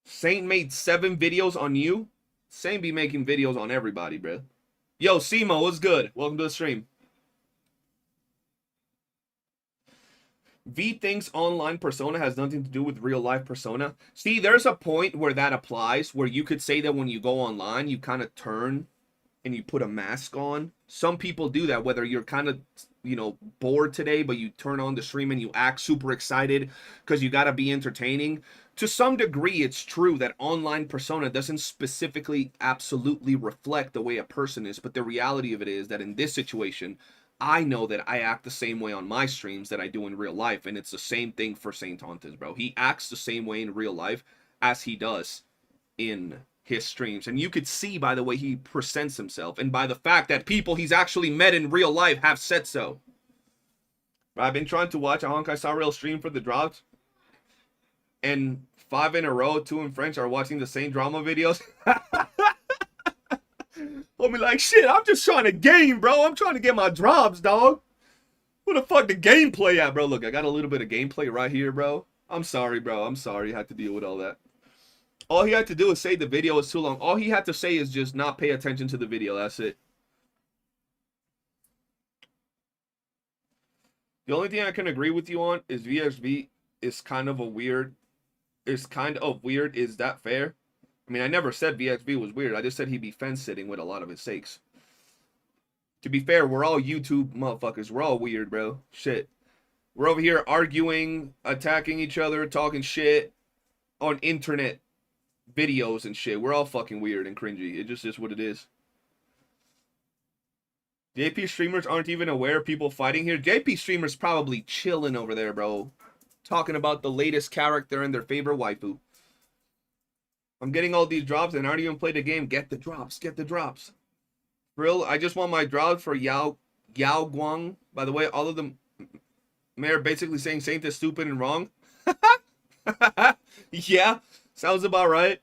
Saint made 7 videos on you. Saint be making videos on everybody, bro. Yo, Simo, what's good? Welcome to the stream. V thinks online persona has nothing to do with real life persona. See, there's a point where that applies, where you could say that when you go online, you kind of turn and you put a mask on. Some people do that, whether you're kind of, you know, bored today, but you turn on the stream and you act super excited because you got to be entertaining. To some degree, it's true that online persona doesn't specifically absolutely reflect the way a person is, but the reality of it is that in this situation, I know that I act the same way on my streams that I do in real life, and it's the same thing for Saint Tontas, bro. He acts the same way in real life as he does in his streams. And you could see by the way he presents himself and by the fact that people he's actually met in real life have said so. I've been trying to watch a Honkai Star Rail stream for the drops, and 5 in a row, 2 in French, are watching the same drama videos. I'll be like, shit, I'm just trying to game, bro. I'm trying to get my drops, dog. Where the fuck the gameplay at, bro? Look, I got a little bit of gameplay right here, bro. I'm sorry, bro. I'm sorry I had to deal with all that. All he had to do is say the video is too long. All he had to say is just not pay attention to the video. That's it. The only thing I can agree with you on is VXV is kind of weird. Is that fair? I mean, I never said VXV was weird. I just said he'd be fence-sitting with a lot of his sakes. To be fair, we're all YouTube motherfuckers. We're all weird, bro. Shit. We're over here arguing, attacking each other, talking shit on internet videos and shit. We're all fucking weird and cringy. It just is what it is. JP streamers aren't even aware of people fighting here. JP streamers probably chilling over there, bro. Talking about the latest character and their favorite waifu. I'm getting all these drops and I already even played the game. Get the drops. Get the drops. Real, I just want my drops for Yao Guang. By the way, all of them, Mayor basically saying Saint is stupid and wrong. Yeah, sounds about right.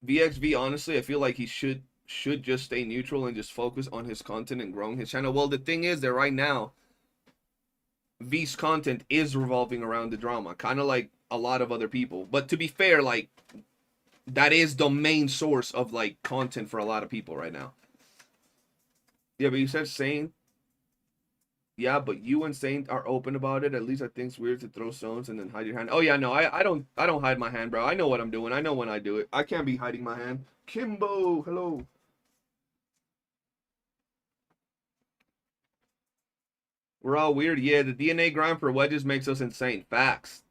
VXV, honestly, I feel like he should just stay neutral and just focus on his content and growing his channel. Well, the thing is that right now, V's content is revolving around the drama, kind of like a lot of other people. But to be fair, like, that is the main source of, like, content for a lot of people right now. Yeah, but you said Saint. Yeah, but you and Saint are open about it. At least I think it's weird to throw stones and then hide your hand. Oh yeah, no, I don't hide my hand, bro. I know what I'm doing. I know when I do it. I can't be hiding my hand. Kimbo, hello. We're all weird. Yeah, the DNA grind for wedges makes us insane. Facts.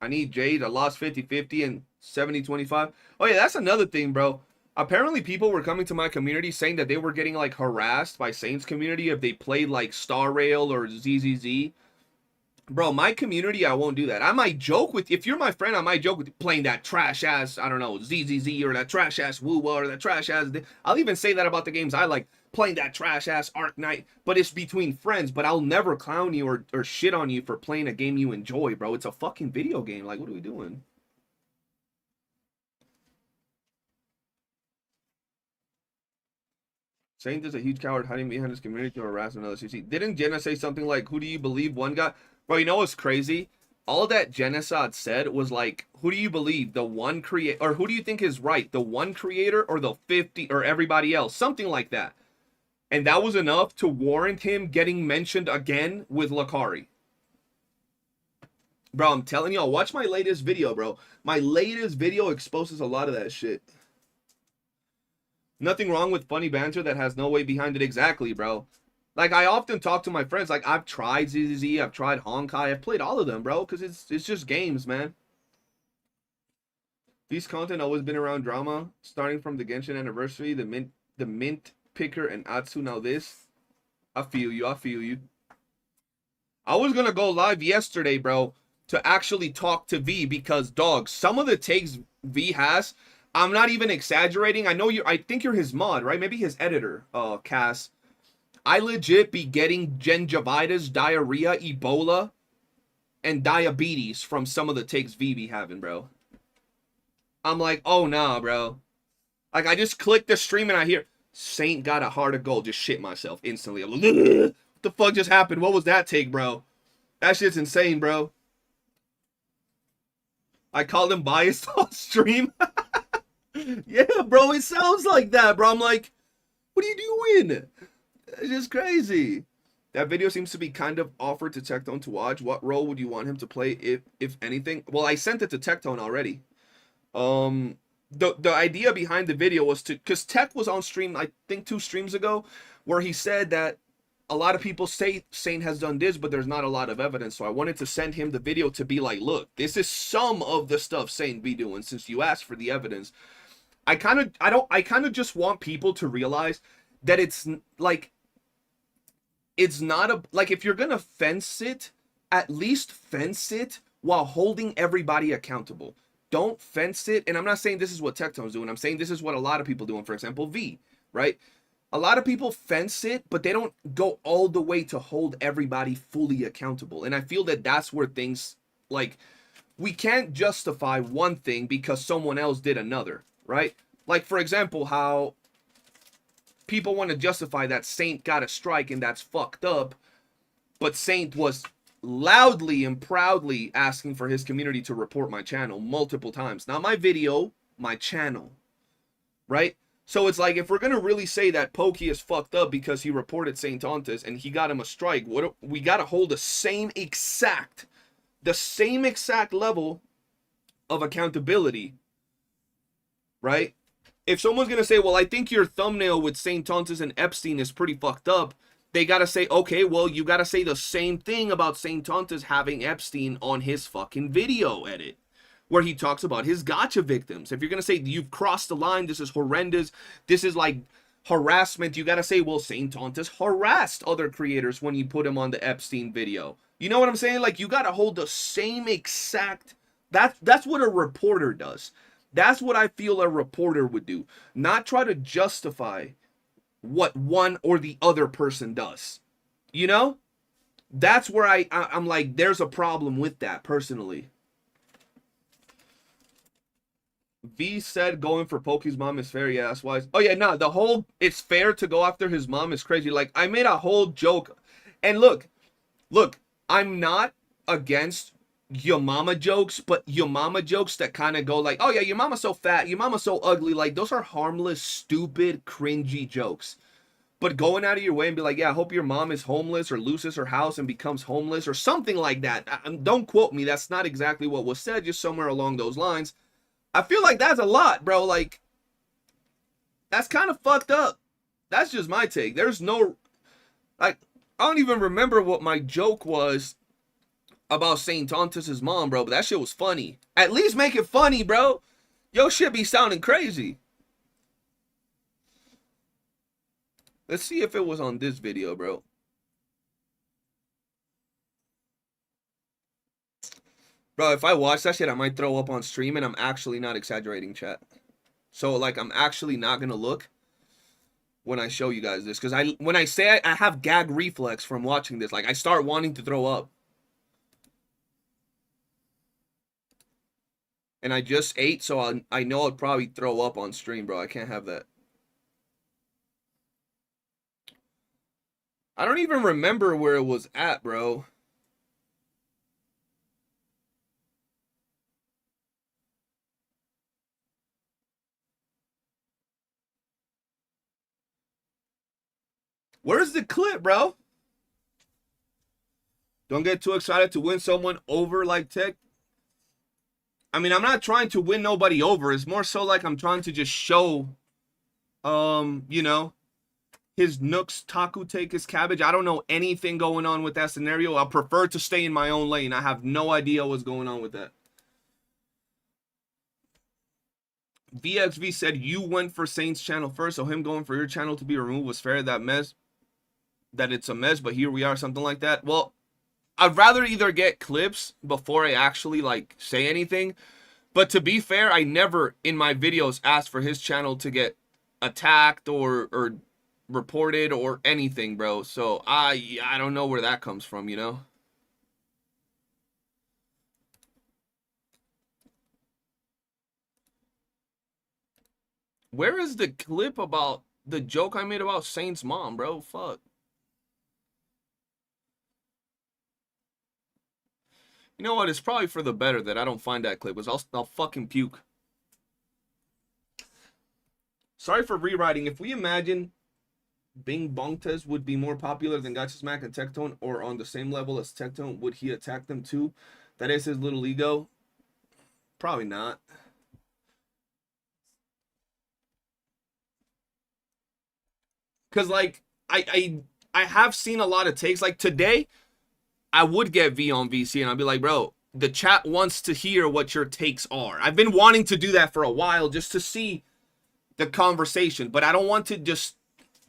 I need Jade. I lost 50-50 and 70-25. Oh yeah, that's another thing, bro. Apparently people were coming to my community saying that they were getting like harassed by Saint's community if they played like Star Rail or ZZZ. Bro, my community, I won't do that. I might joke with you. If you're my friend, I might joke with you playing that trash ass, I don't know, ZZZ or that trash ass YOOOO or that trash ass. I'll even say that about the games I like, playing that trash ass Arknight, but it's between friends. But I'll never clown you or shit on you for playing a game you enjoy, bro. It's a fucking video game. Like, what are we doing? Saint is a huge coward hiding behind his community to harass another CC. Didn't Jenna say something like, who do you believe one guy? Bro, you know what's crazy? All that Genocide said was like, who do you believe? The one creator, or who do you think is right? The one creator or the 50 or everybody else? Something like that. And that was enough to warrant him getting mentioned again with Lakari. Bro, I'm telling y'all, watch my latest video, bro. My latest video exposes a lot of that shit. Nothing wrong with funny banter that has no weight behind it. Exactly, bro. Like, I often talk to my friends, like, I've tried ZZZ, I've tried Honkai, I've played all of them, bro, because it's just games, man. These content always been around drama, starting from the Genshin anniversary, the mint picker, and Atsu. Now this, I feel you. I was gonna go live yesterday, bro, to actually talk to V, because, dog, some of the takes V has, I'm not even exaggerating. I think you're his mod, right? Maybe his editor, Cass. I legit be getting gingivitis, diarrhea, Ebola, and diabetes from some of the takes V be having, bro. I'm like, oh, nah, bro. Like, I just click the stream and I hear, Saint got a heart of gold. Just shit myself instantly. I'm like, what the fuck just happened? What was that take, bro? That shit's insane, bro. I called him biased on stream. Yeah, bro, it sounds like that, bro. I'm like, what are you doing? It's just crazy. That video seems to be kind of offered to Tectone to watch. What role would you want him to play, if anything? Well, I sent it to Tectone already. The idea behind the video was to, because Tech was on stream, I think 2 streams ago, where he said that a lot of people say Saint has done this, but there's not a lot of evidence. So I wanted to send him the video to be like, look, this is some of the stuff Saint be doing, since you asked for the evidence. I kind of just want people to realize that it's like, it's not a, like, if you're gonna fence it, at least fence it while holding everybody accountable. Don't fence it, and I'm not saying this is what Tectone's doing, I'm saying this is what a lot of people doing. For example, V, right? A lot of people fence it, but they don't go all the way to hold everybody fully accountable. And I feel that that's where things, like, we can't justify one thing because someone else did another, right? Like, for example, how people want to justify that Saint got a strike and that's fucked up, but Saint was loudly and proudly asking for his community to report my channel multiple times. Not my video, my channel, right? So it's like, if we're gonna really say that Pokey is fucked up because he reported Saint Tontas and he got him a strike, we gotta hold the same exact level of accountability, right? If someone's gonna say, well, I think your thumbnail with Saint Tontas and Epstein is pretty fucked up, they gotta say, okay, well, you gotta say the same thing about Saint Tontas having Epstein on his fucking video edit, where he talks about his gacha victims. If you're gonna say you've crossed the line, this is horrendous, this is like harassment, you gotta say, well, Saint Tontas harassed other creators when you put him on the Epstein video. You know what I'm saying? Like, you gotta hold the same exact, that's what a reporter does. That's what I feel a reporter would do. Not try to justify what one or the other person does. You know? That's where I'm like, there's a problem with that, personally. V said going for Pokey's mom is fair. Yeah, that's why. Oh, yeah, no, the whole it's fair to go after his mom is crazy. Like, I made a whole joke. And look, I'm not against your mama jokes, but your mama jokes that kind of go like, oh yeah, your mama's so fat, your mama's so ugly, like, those are harmless, stupid, cringy jokes. But going out of your way and be like, yeah, I hope your mom is homeless or loses her house and becomes homeless or something like that. Don't quote me, that's not exactly what was said, just somewhere along those lines. I feel like that's a lot, bro. Like, that's kind of fucked up. That's just my take. There's no, like, I don't even remember what my joke was about Saint Tontas' mom, bro, but that shit was funny. At least make it funny, bro. Yo shit be sounding crazy. Let's see if it was on this video, bro. Bro, if I watch that shit, I might throw up on stream, and I'm actually not exaggerating, chat. So, like, I'm actually not gonna look when I show you guys this, because when I say I have gag reflex from watching this, like, I start wanting to throw up. And I just ate, so I know I'd probably throw up on stream, bro. I can't have that. I don't even remember where it was at, bro. Where's the clip, bro? Don't get too excited to win someone over like Tech. I mean, I'm not trying to win nobody over. It's more so like I'm trying to just show, you know, his Nook's taco take his cabbage. I don't know anything going on with that scenario. I'll prefer to stay in my own lane. I have no idea what's going on with that. VXV said you went for Saint's channel first, so him going for your channel to be removed was fair. That it's a mess, but here we are, something like that. Well, I'd rather either get clips before I actually like say anything. But to be fair, I never in my videos asked for his channel to get attacked or reported or anything, bro. So I don't know where that comes from, you know. Where is the clip about the joke I made about Saint's mom, bro? Fuck. You know what? It's probably for the better that I don't find that clip, because I'll fucking puke. Sorry for rewriting. If we imagine Bing Bongtes would be more popular than Gacha Smack and Tectone, or on the same level as Tectone, would he attack them too? That is his little ego. Probably not. Because, like, I have seen a lot of takes. Like, today, I would get V on VC, and I'd be like, bro, the chat wants to hear what your takes are. I've been wanting to do that for a while just to see the conversation, but I don't want to just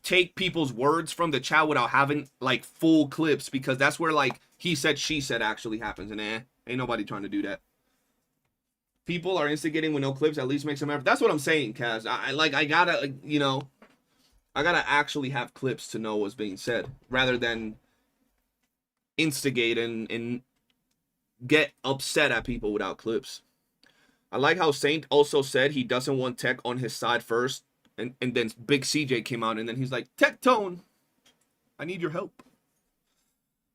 take people's words from the chat without having, like, full clips, because that's where, like, he said, she said actually happens, and ain't nobody trying to do that. People are instigating with no clips, at least make some effort. That's what I'm saying, Kaz. I gotta, you know, I gotta actually have clips to know what's being said, rather than instigate and get upset at people without clips. I like how Saint also said he doesn't want Tech on his side first, and then Big CJ came out, and then he's like, Tectone, I need your help.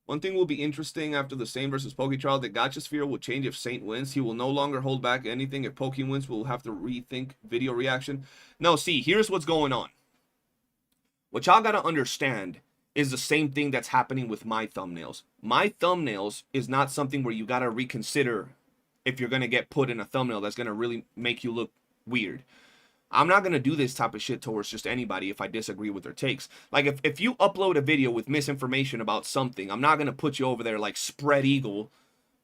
One thing will be interesting after the Saint versus Poke trial, the Gacha Sphere will change if Saint wins. He will no longer hold back anything. If Poke wins, we'll have to rethink video reaction. No, see, here's what's going on. What y'all gotta understand is the same thing that's happening with my thumbnails. My thumbnails is not something where you gotta reconsider if you're gonna get put in a thumbnail that's gonna really make you look weird. I'm not gonna do this type of shit towards just anybody if I disagree with their takes. Like, if you upload a video with misinformation about something, I'm not gonna put you over there like spread eagle,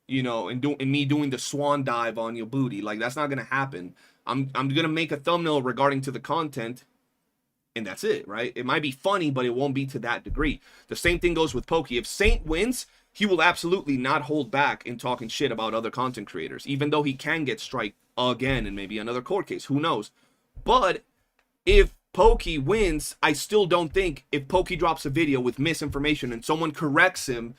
you know, and me doing the swan dive on your booty. Like, that's not gonna happen. I'm gonna make a thumbnail regarding to the content, and that's it, right? It might be funny, but it won't be to that degree. The same thing goes with Pokey. If Saint wins, he will absolutely not hold back in talking shit about other content creators, even though he can get strike again and maybe another court case. Who knows? But if Pokey wins, I still don't think if Pokey drops a video with misinformation and someone corrects him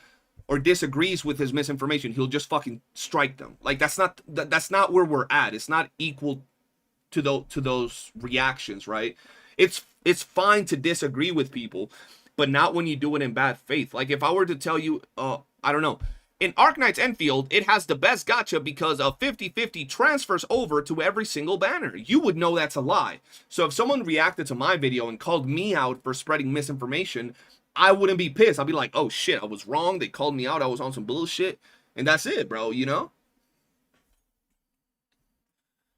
or disagrees with his misinformation, he'll just fucking strike them. Like, that's not where we're at. It's not equal to those reactions, right? It's fine to disagree with people, but not when you do it in bad faith. Like, if I were to tell you, I don't know, in Arknights Enfield, it has the best gacha because a 50-50 transfers over to every single banner. You would know that's a lie. So if someone reacted to my video and called me out for spreading misinformation, I wouldn't be pissed. I'd be like, oh shit, I was wrong. They called me out. I was on some bullshit. And that's it, bro, you know?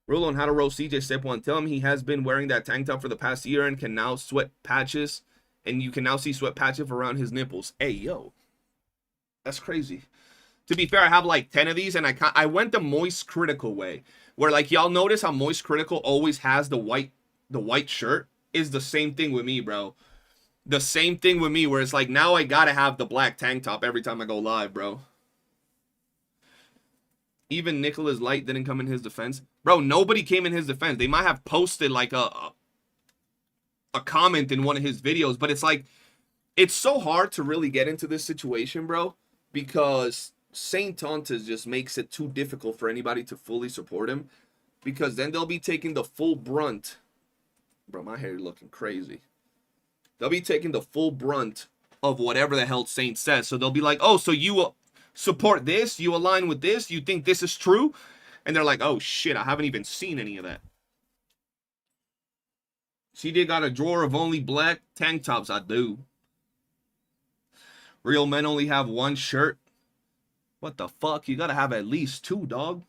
Rule on how to roast CJ, step 1. Tell him he has been wearing that tank top for the past year and can now sweat patches. And you can now see sweat patches around his nipples. Hey, yo. That's crazy. To be fair, I have like 10 of these, and I went the Moist Critical way. Where, like, y'all notice how Moist Critical always has the white shirt? Is the same thing with me, bro. The same thing with me, where it's like, now I gotta have the black tank top every time I go live, bro. Even Nicholas Light didn't come in his defense. Bro, nobody came in his defense. They might have posted like a comment in one of his videos, but it's like, it's so hard to really get into this situation, bro, because Saint Tontas just makes it too difficult for anybody to fully support him, because then they'll be taking the full brunt. Bro, my hair looking crazy. They'll be taking the full brunt of whatever the hell Saint says. So they'll be like, oh, so you support this, you align with this, you think this is true? And they're like, oh shit, I haven't even seen any of that. CJ got a drawer of only black tank tops. I do. Real men only have one shirt. What the fuck? You gotta have at least 2, dog.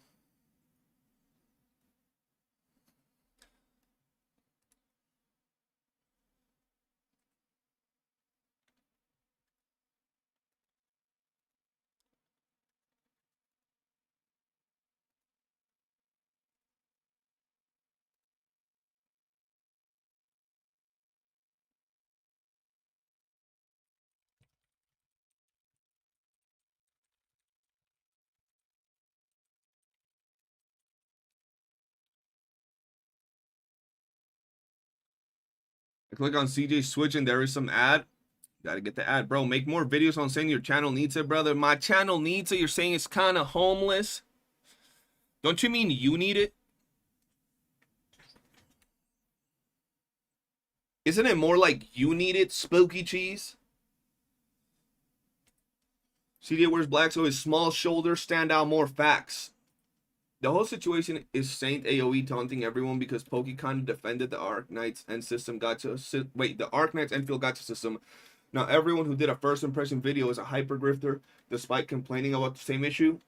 click on CJ Switch and there is some ad. Gotta get the ad, bro. Make more videos on saying your channel needs it, brother. My channel needs it. You're saying it's kind of homeless. Don't you mean you need it? Isn't it more like you need it, spooky cheese? CJ wears black so his small shoulders stand out more. Facts. The whole situation is Saint AoE taunting everyone because Pokey kind of defended the Arknights end system gacha. Wait, the Arknights Enfield gacha system. Now everyone who did a first impression video is a hyper grifter, despite complaining about the same issue.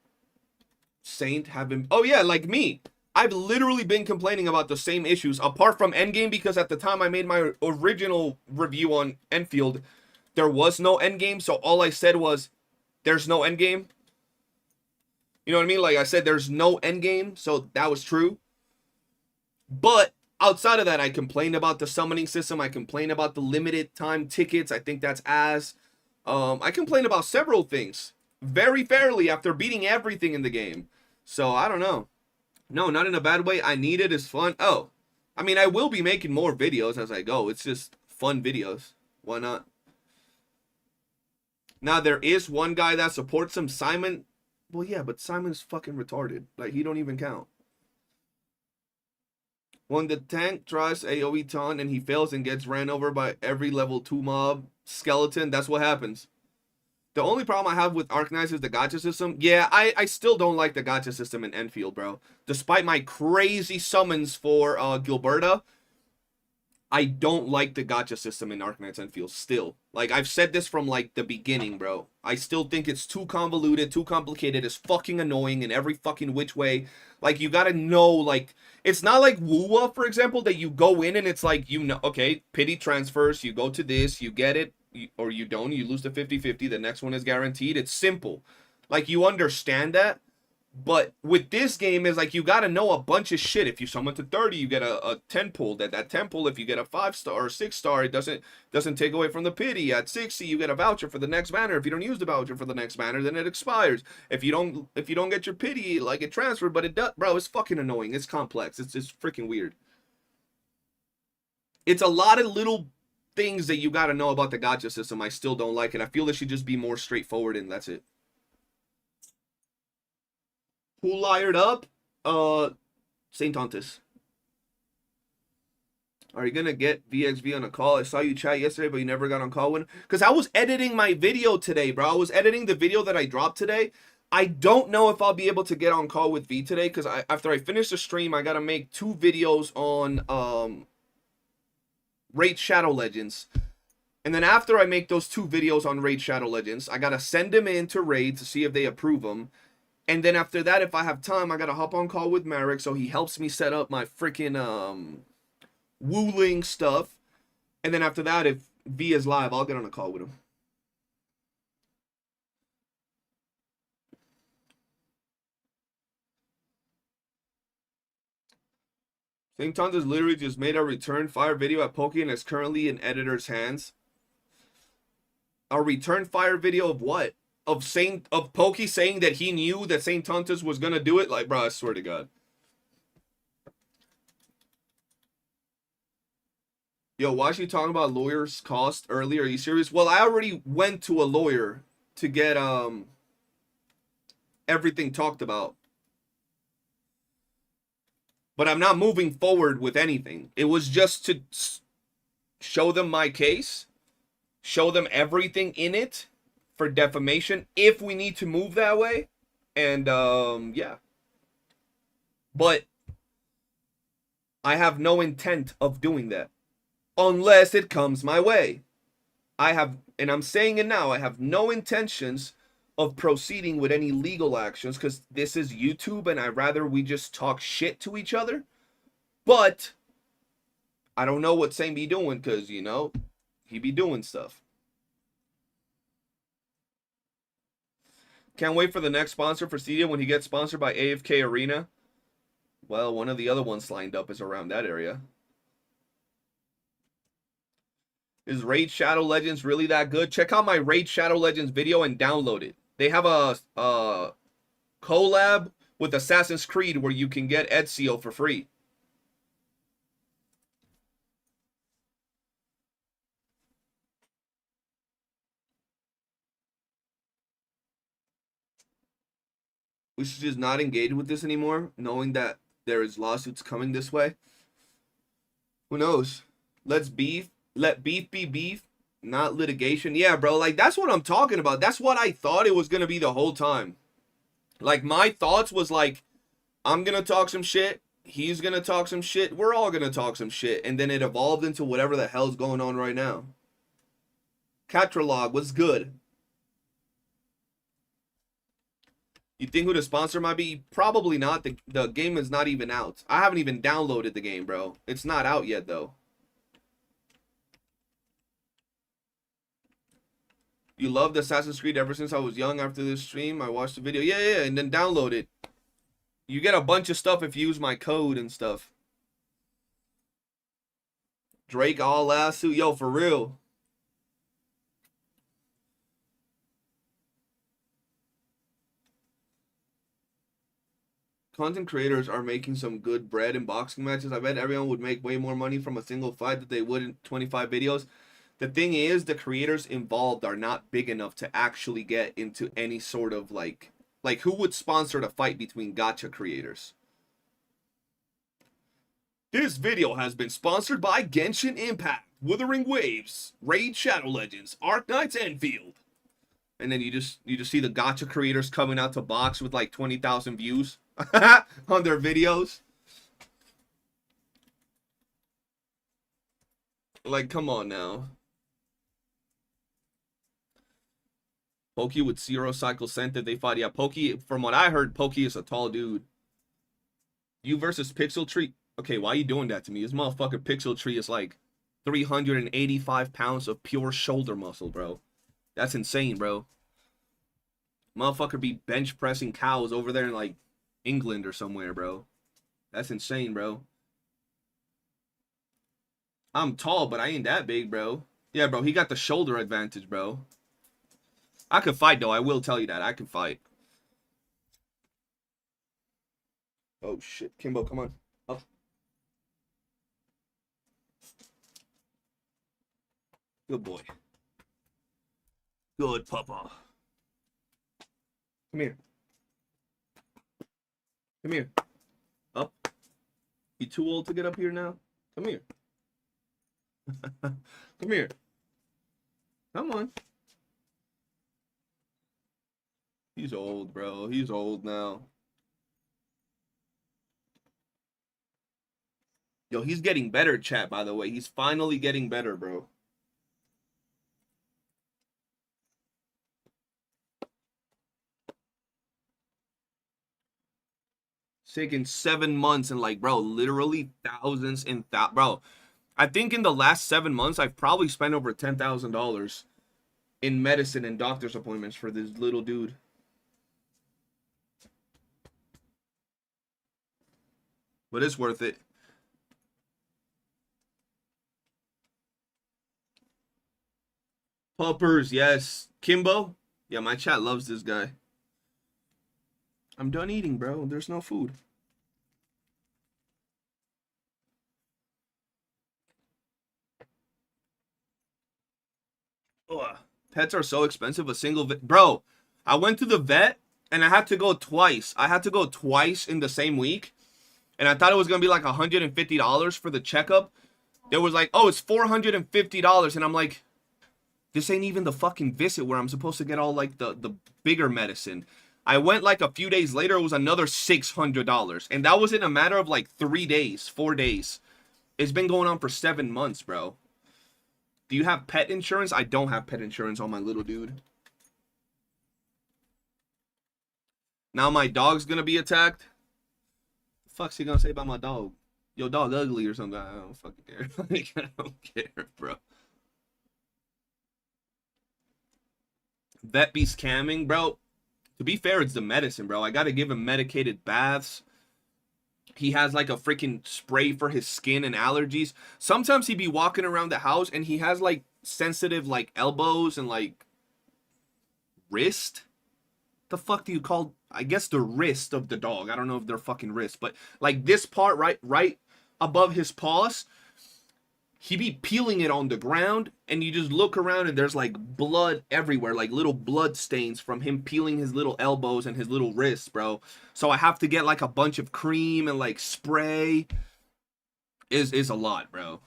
Saint have been. Oh yeah, like me. I've literally been complaining about the same issues, apart from Endgame, because at the time I made my original review on Enfield, there was no Endgame, so all I said was, there's no Endgame. You know what I mean? Like I said, there's no Endgame, so that was true. But outside of that, I complained about the summoning system. I complained about the limited time tickets. I think that's ass. I complained about several things very fairly after beating everything in the game. So I don't know. No, not in a bad way. I need it. It's fun. Oh, I mean, I will be making more videos as I go. It's just fun videos. Why not? Now, there is one guy that supports him, Simon. Well, yeah, but Simon's fucking retarded. Like, he don't even count. When the tank tries AoE taunt and he fails and gets ran over by every level 2 mob skeleton, that's what happens. The only problem I have with Arknights is the gacha system. Yeah, I still don't like the gacha system in Enfield, bro. Despite my crazy summons for Gilberta, I don't like the gacha system in Arknights Enfield still. Like, I've said this from, like, the beginning, bro. I still think it's too convoluted, too complicated. It's fucking annoying in every fucking which way. Like, you gotta know, like, it's not like YOOOO, for example, that you go in and it's like, you know, okay, pity transfers, you go to this, you get it, or you don't, you lose the 50-50, the next one is guaranteed. It's simple. Like, you understand that. But with this game is like, you gotta know a bunch of shit. If you summon to 30, you get a 10 pull. That 10 pull, if you get a 5-star or 6-star, it doesn't take away from the pity. At 60, you get a voucher for the next banner. If you don't use the voucher for the next banner, then it expires. If you don't get your pity, like, it transferred, but it does, bro, it's fucking annoying. It's complex. It's freaking weird. It's a lot of little things that you gotta know about the gacha system. I still don't like it. I feel it should just be more straightforward, and that's it. Who liared up? Saint Tontus. Are you gonna get VXV on a call? I saw you chat yesterday, but you never got on call with him. Because I was editing my video today, bro. I was editing the video that I dropped today. I don't know if I'll be able to get on call with V today, because after I finish the stream, I gotta make 2 videos on Raid Shadow Legends. And then after I make those 2 videos on Raid Shadow Legends, I gotta send them in to Raid to see if they approve them. And then after that, if I have time, I gotta hop on call with Merrick, so he helps me set up my freaking wooling stuff. And then after that, if V is live, I'll get on a call with him. St. Tontus literally just made a return fire video at Poke and is currently in editor's hands. A return fire video of what? Of Pokey saying that he knew that St. Tontus was gonna do it? Like, bro, I swear to God. Yo, why is she talking about lawyers' cost earlier? Are you serious? Well, I already went to a lawyer to get everything talked about. But I'm not moving forward with anything. It was just to show them my case, show them everything in it for defamation if we need to move that way. And yeah. But I have no intent of doing that unless it comes my way. And I'm saying it now, I have no intentions of proceeding with any legal actions because this is YouTube and I'd rather we just talk shit to each other. But I don't know what Saint be doing because, you know, he be doing stuff. Can't wait for the next sponsor for Cedia when he gets sponsored by AFK Arena. Well, one of the other ones lined up is around that area. Is Raid Shadow Legends really that good? Check out my Raid Shadow Legends video and download it. They have a collab with Assassin's Creed where you can get Ezio for free. we should just not engage with this anymore, knowing that there is lawsuits coming this way. Who knows? Let's beef. Let beef be beef, not litigation. Yeah, bro, like, that's what I'm talking about. That's what I thought it was going to be the whole time. Like, my thoughts was like, I'm going to talk some shit. He's going to talk some shit. We're all going to talk some shit. And then it evolved into whatever the hell's going on right now. Catralog, what's good? You think who the sponsor might be? Probably not. The game is not even out. I haven't even downloaded the game, bro. It's not out yet, though. You loved Assassin's Creed ever since I was young. After this stream, I watched the video. Yeah, and then download it. You get a bunch of stuff if you use my code and stuff. Drake all last suit. Yo, for real. Content creators are making some good bread in boxing matches. I bet everyone would make way more money from a single fight than they would in 25 videos. The thing is, the creators involved are not big enough to actually get into any sort of like who would sponsor the fight between gacha creators? This video has been sponsored by Genshin Impact, Wuthering Waves, Raid Shadow Legends, Arknights, Enfield. And then you just see the gacha creators coming out to box with like 20,000 views on their videos. Like, come on now. Pokey with Zero Cycle Scent that they fought. Yeah, Pokey, from what I heard, Pokey is a tall dude. You versus Pixel Tree. Okay, why are you doing that to me? This motherfucker Pixel Tree is like 385 pounds of pure shoulder muscle, bro. That's insane, bro. Motherfucker be bench pressing cows over there in like England or somewhere, bro. That's insane, bro. I'm tall, but I ain't that big, bro. Yeah, bro, he got the shoulder advantage, bro. I could fight, though. I will tell you that. I can fight. Oh, shit. Kimbo, come on. Up. Good boy. Good papa. Come here. Come here. Up. You too old to get up here now? Come here. Come here. Come on. He's old, bro. He's old now. Yo, he's getting better, chat, by the way. He's finally getting better, bro. It's taken 7 months and, like, bro, literally thousands and bro, I think in the last 7 months, I've probably spent over $10,000 in medicine and doctor's appointments for this little dude. But it's worth it. Puppers, yes. Kimbo? Yeah, my chat loves this guy. I'm done eating, bro. There's no food. Ugh. Pets are so expensive. A single bro, I went to the vet and I had to go twice. I had to go twice in the same week. And I thought it was going to be like $150 for the checkup. It was like, oh, it's $450. And I'm like, this ain't even the fucking visit where I'm supposed to get all like the bigger medicine. I went like a few days later. It was another $600. And that was in a matter of like 3 days, 4 days. It's been going on for 7 months, bro. Do you have pet insurance? I don't have pet insurance on my little dude. Now my dog's going to be attacked. Fuck's he gonna say about my dog? Your dog ugly or something? I don't fucking care. I don't care, bro. Vet be scamming, bro. To be fair, it's the medicine, bro. I gotta give him medicated baths. He has like a freaking spray for his skin and allergies. Sometimes he be walking around the house and he has like sensitive like elbows and like wrist. The fuck do you call, I guess, the wrist of the dog? I don't know if they're fucking wrists, but like this part right above his paws, he be peeling it on the ground, and you just look around and there's like blood everywhere, like little blood stains from him peeling his little elbows and his little wrists, bro. So I have to get like a bunch of cream and like spray. Is a lot, bro.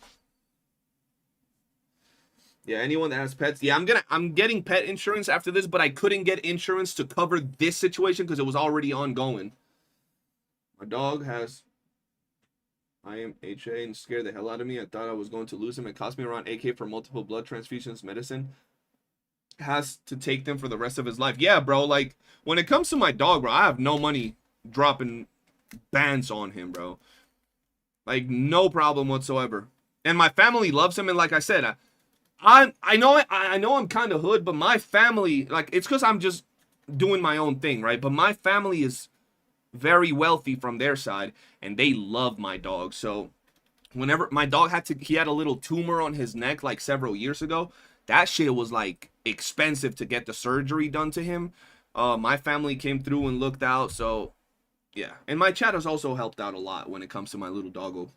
Yeah, anyone that has pets. Yeah, I'm getting pet insurance after this, but I couldn't get insurance to cover this situation because it was already ongoing. My dog has IMHA and scared the hell out of me. I thought I was going to lose him. It cost me around $8K for multiple blood transfusions, medicine. Has to take them for the rest of his life. Yeah, bro, like, when it comes to my dog, bro, I have no money dropping bands on him, bro. Like, no problem whatsoever. And my family loves him, and like I said, I know I'm kind of hood, but my family, like, it's because I'm just doing my own thing, right? But my family is very wealthy from their side, and they love my dog. So whenever my dog he had a little tumor on his neck like several years ago. That shit was like expensive to get the surgery done to him. My family came through and looked out. So yeah, and my chat has also helped out a lot when it comes to my little doggo.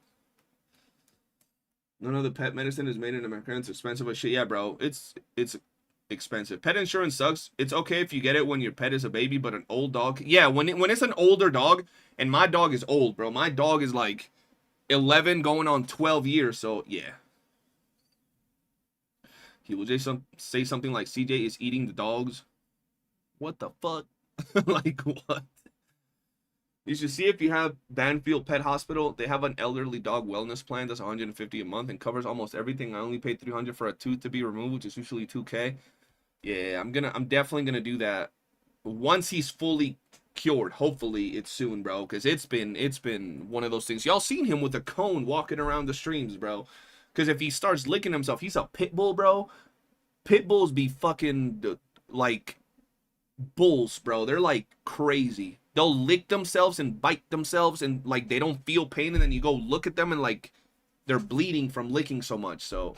None of the pet medicine is made in America. It's expensive as shit. Yeah, bro, it's expensive. Pet insurance sucks. It's okay if you get it when your pet is a baby, but an old dog, yeah, when it's an older dog, and my dog is old, bro. My dog is like 11 going on 12 years, so yeah. He will just say something like CJ is eating the dogs. What the fuck? Like, what? You should see if you have Banfield Pet Hospital. They have an elderly dog wellness plan that's $150 a month and covers almost everything. I only paid $300 for a tooth to be removed, which is usually $2K. Yeah, I'm definitely gonna do that once he's fully cured. Hopefully it's soon, bro, because it's been one of those things. Y'all seen him with a cone walking around the streams, bro. Because if he starts licking himself, he's a pit bull, bro. Pit bulls be fucking like bulls, bro. They're like crazy. They'll lick themselves and bite themselves, and like they don't feel pain, and then you go look at them and like they're bleeding from licking so much. So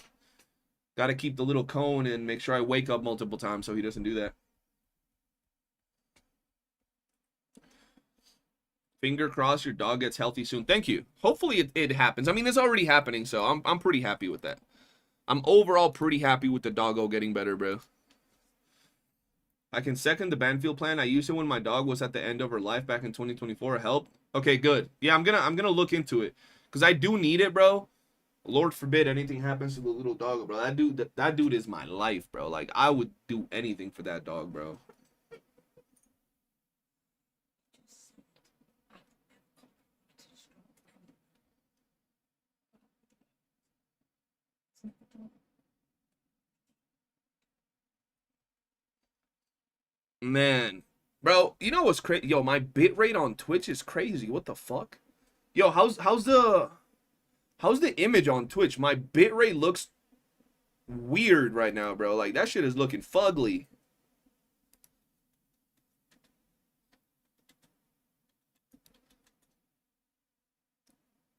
gotta keep the little cone and make sure I wake up multiple times so he doesn't do that. Finger crossed your dog gets healthy soon. Thank you. Hopefully it happens. I mean, it's already happening, so I'm pretty happy with that. I'm overall pretty happy with the doggo getting better, bro. I can second the Banfield plan. I used it when my dog was at the end of her life back in 2024. It helped. Okay, good. Yeah, I'm gonna look into it because I do need it, bro. Lord forbid anything happens to the little dog, bro. That dude is my life, bro. Like, I would do anything for that dog, bro. Man, bro, you know what's crazy? Yo, my bitrate on Twitch is crazy. What the fuck? Yo, how's the image on Twitch? My bitrate looks weird right now, bro. Like, that shit is looking fugly.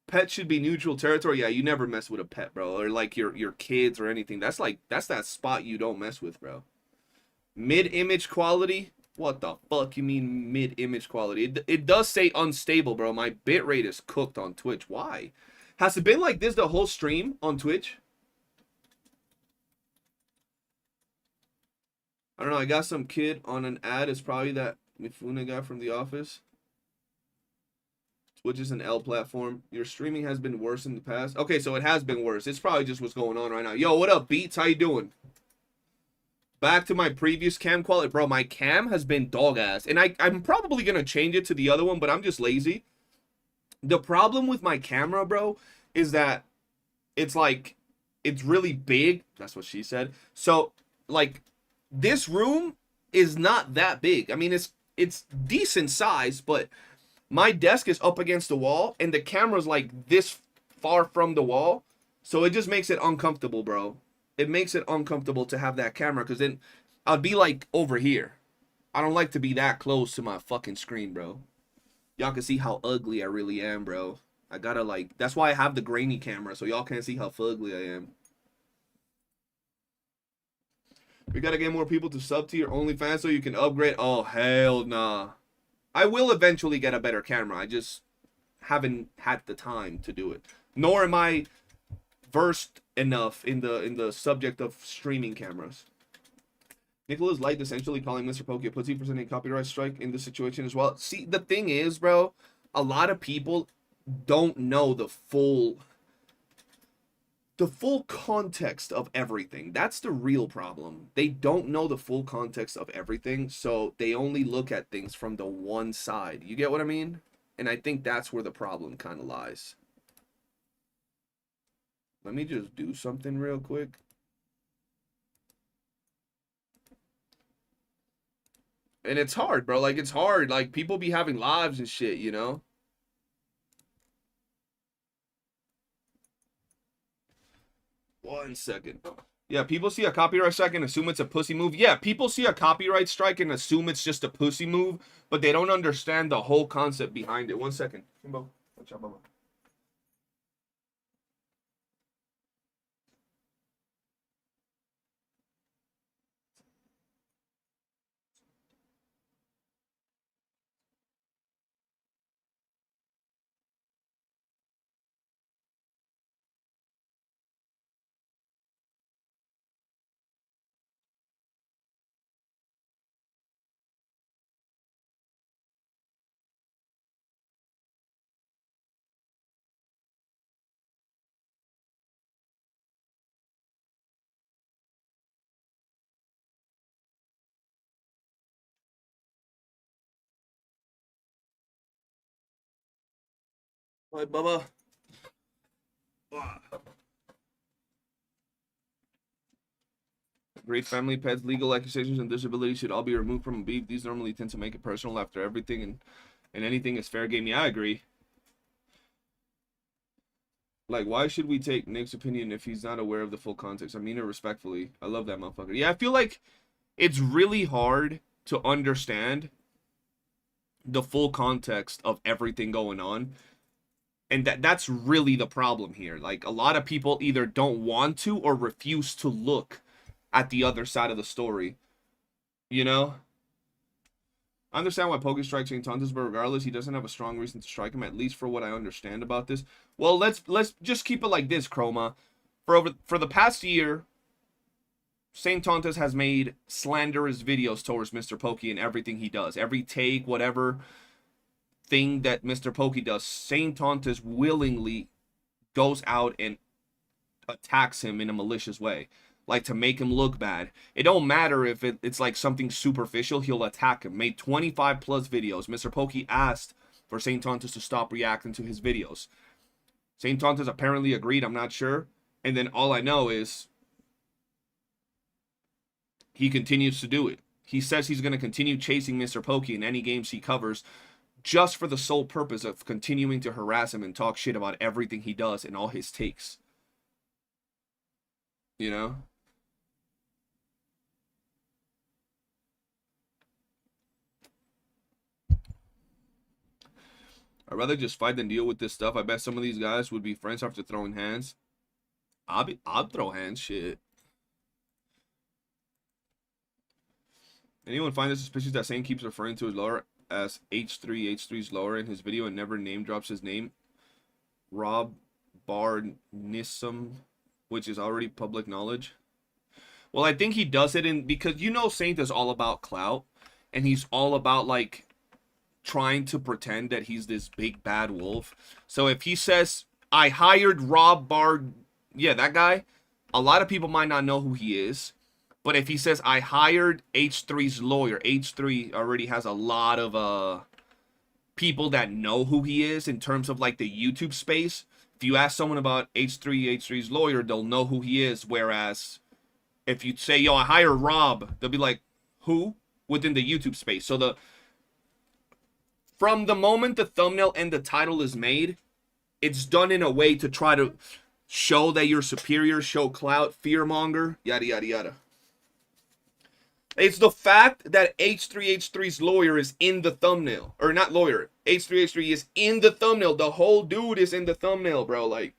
Pet should be neutral territory. Yeah, you never mess with a pet, bro, or like your kids or anything. That's that spot you don't mess with, bro. Mid-image quality? What the fuck you mean mid-image quality? It does say unstable, bro. My bitrate is cooked on Twitch. Why? Has it been like this the whole stream on Twitch? I don't know. I got some kid on an ad. It's probably that Mifune guy from The Office. Twitch is an L platform. Your streaming has been worse in the past. Okay, so it has been worse. It's probably just what's going on right now. Yo, what up, Beats? How you doing? Back to my previous cam quality. Bro, my cam has been dog ass. And I'm probably going to change it to the other one, but I'm just lazy. The problem with my camera, bro, is that it's like, it's really big. That's what she said. So, like, this room is not that big. I mean, it's decent size, but my desk is up against the wall, and the camera's like this far from the wall. So it just makes it uncomfortable, bro. It makes it uncomfortable to have that camera, because then I'd be like over here. I don't like to be that close to my fucking screen, bro. Y'all can see how ugly I really am, bro. I gotta like, that's why I have the grainy camera, so y'all can't see how fugly I am. We gotta get more people to sub to your OnlyFans so you can upgrade. Oh, hell nah. I will eventually get a better camera. I just haven't had the time to do it. Nor am I versed enough in the subject of streaming cameras. Nicola's Light essentially calling Mr. Pokey a pussy for sending a copyright strike in this situation as well. See, the thing is, bro, a lot of people don't know the full context of everything. That's the real problem. They don't know the full context of everything, so they only look at things from the one side. You get what I mean? And I think that's where the problem kind of lies. Let me just do something real quick. And it's hard, bro. Like, it's hard. Like, people be having lives and shit, you know? One second. Yeah, people see a copyright strike and assume it's a pussy move. Yeah, people see a copyright strike and assume it's just a pussy move, but they don't understand the whole concept behind it. One second. Kimbo. Watch out, Bubba. Hi, Bubba. Great family pets, legal accusations, and disability should all be removed from a beef. These normally tend to make it personal after everything and anything is fair game. Yeah, I agree. Like, why should we take Nick's opinion if he's not aware of the full context? I mean it respectfully. I love that motherfucker. Yeah, I feel like it's really hard to understand the full context of everything going on. And that's really the problem here. Like, a lot of people either don't want to or refuse to look at the other side of the story. You know? I understand why Pokey strikes St. Tontus, but regardless, he doesn't have a strong reason to strike him, at least for what I understand about this. Well, let's just keep it like this, Chroma. For the past year, St. Tontus has made slanderous videos towards Mr. Pokey and everything he does. Every take, whatever thing that Mr. Pokey does, St. Tontus willingly goes out and attacks him in a malicious way. Like, to make him look bad. It don't matter if it's like something superficial, he'll attack him. Made 25 plus videos. Mr. Pokey asked for St. Tontus to stop reacting to his videos. St. Tontus apparently agreed, I'm not sure. And then all I know is he continues to do it. He says he's going to continue chasing Mr. Pokey in any games he covers, just for the sole purpose of continuing to harass him and talk shit about everything he does and all his takes. You know? I'd rather just fight than deal with this stuff. I bet some of these guys would be friends after throwing hands. I'd throw hands, shit. Anyone find it suspicious that Sane keeps referring to his lower as H3's lower in his video and never name drops his name? Rob Barnisum, which is already public knowledge. Well, I think he does it because, you know, Saint is all about clout, and he's all about, like, trying to pretend that he's this big bad wolf. So if he says, I hired Rob Bard, yeah, that guy, a lot of people might not know who he is. But if he says, I hired H3's lawyer, H3 already has a lot of people that know who he is in terms of, like, the YouTube space. If you ask someone about H3's lawyer, they'll know who he is. Whereas if you say, yo, I hire Rob, they'll be like, who? Within the YouTube space. So from the moment the thumbnail and the title is made, it's done in a way to try to show that you're superior, show clout, fearmonger, yada, yada, yada. It's the fact that H3's lawyer is in the thumbnail. Or not lawyer. H3 is in the thumbnail. The whole dude is in the thumbnail, bro. Like,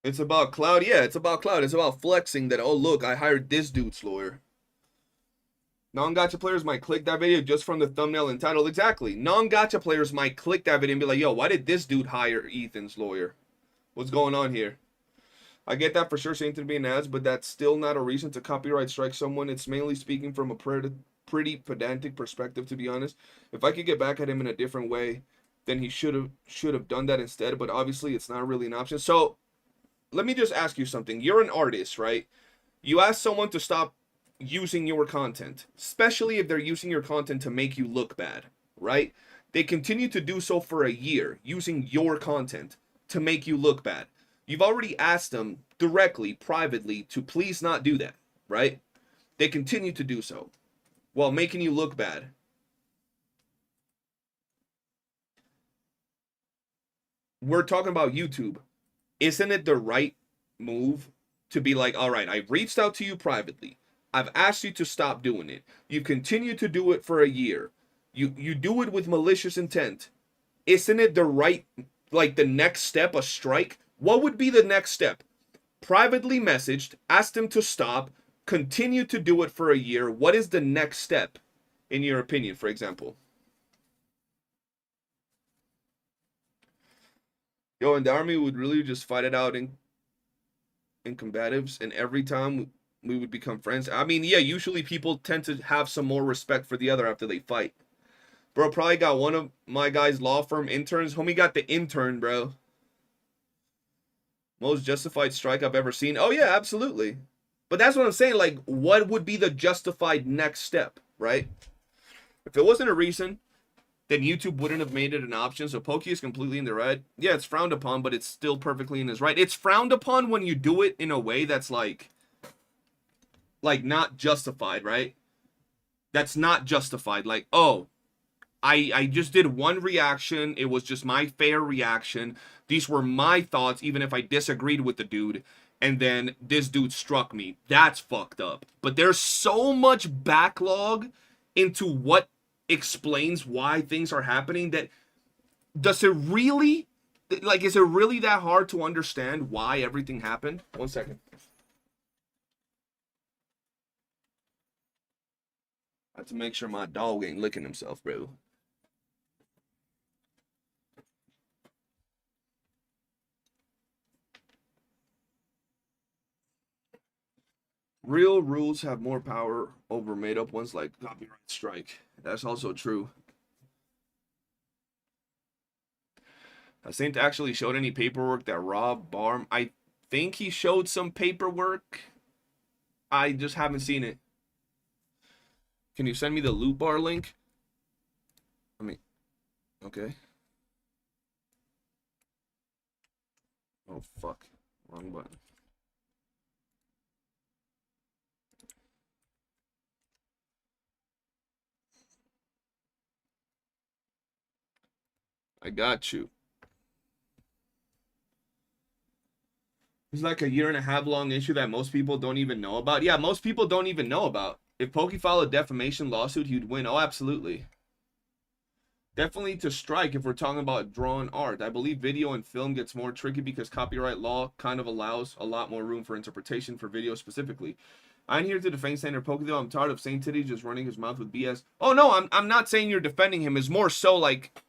it's about clout. Yeah, it's about clout. It's about flexing that, oh, look, I hired this dude's lawyer. Non-gacha players might click that video just from the thumbnail and title. Exactly. Non-gacha players might click that video and be like, yo, why did this dude hire Ethan's lawyer? What's going on here? I get that for sure, saying to be an ads, but that's still not a reason to copyright strike someone. It's mainly speaking from a pretty pedantic perspective, to be honest. If I could get back at him in a different way, then he should have done that instead, but obviously it's not really an option. So let me just ask you something. You're an artist, right? You ask someone to stop using your content, especially if they're using your content to make you look bad, right? They continue to do so for a year, using your content to make you look bad. You've already asked them directly, privately, to please not do that, right? They continue to do so while making you look bad. We're talking about YouTube. Isn't it the right move to be like, all right, I've reached out to you privately. I've asked you to stop doing it. You continue to do it for a year. You do it with malicious intent. Isn't it the right, like the next step, a strike? What would be the next step? Privately messaged, asked him to stop, continue to do it for a year. What is the next step, in your opinion, for example? Yo, in the army, would really just fight it out in combatives, and every time we would become friends. I mean, yeah, usually people tend to have some more respect for the other after they fight. Bro, probably got one of my guys' law firm interns. Homie got the intern, bro. Most justified strike I've ever seen. Oh, yeah, absolutely. But that's what I'm saying. Like, what would be the justified next step, right? If it wasn't a reason, then YouTube wouldn't have made it an option. So Pokey is completely in the right. Yeah, it's frowned upon, but it's still perfectly in his right. It's frowned upon when you do it in a way that's like not justified, right? That's not justified. Like, oh, I just did one reaction. It was just my fair reaction. These were my thoughts, even if I disagreed with the dude. And then this dude struck me. That's fucked up. But there's so much backlog into what explains why things are happening that does it really, like, is it really that hard to understand why everything happened? 1 second. I have to make sure my dog ain't licking himself, bro. Real rules have more power over made-up ones like copyright strike. That's also true. Has Saint actually showed any paperwork that Rob Barm? I think he showed some paperwork. I just haven't seen it. Can you send me the loot bar link? I mean, okay. Oh, fuck. Wrong button. I got you. It's like a 1.5 year long issue that most people don't even know about. Yeah, most people don't even know about. If Pokey filed a defamation lawsuit, he'd win. Oh, absolutely. Definitely to strike if we're talking about drawn art. I believe video and film gets more tricky because copyright law kind of allows a lot more room for interpretation for video specifically. I'm here to defend Senator Pokey, though. I'm tired of Saint Titty just running his mouth with BS. Oh, no, I'm not saying you're defending him. It's more so like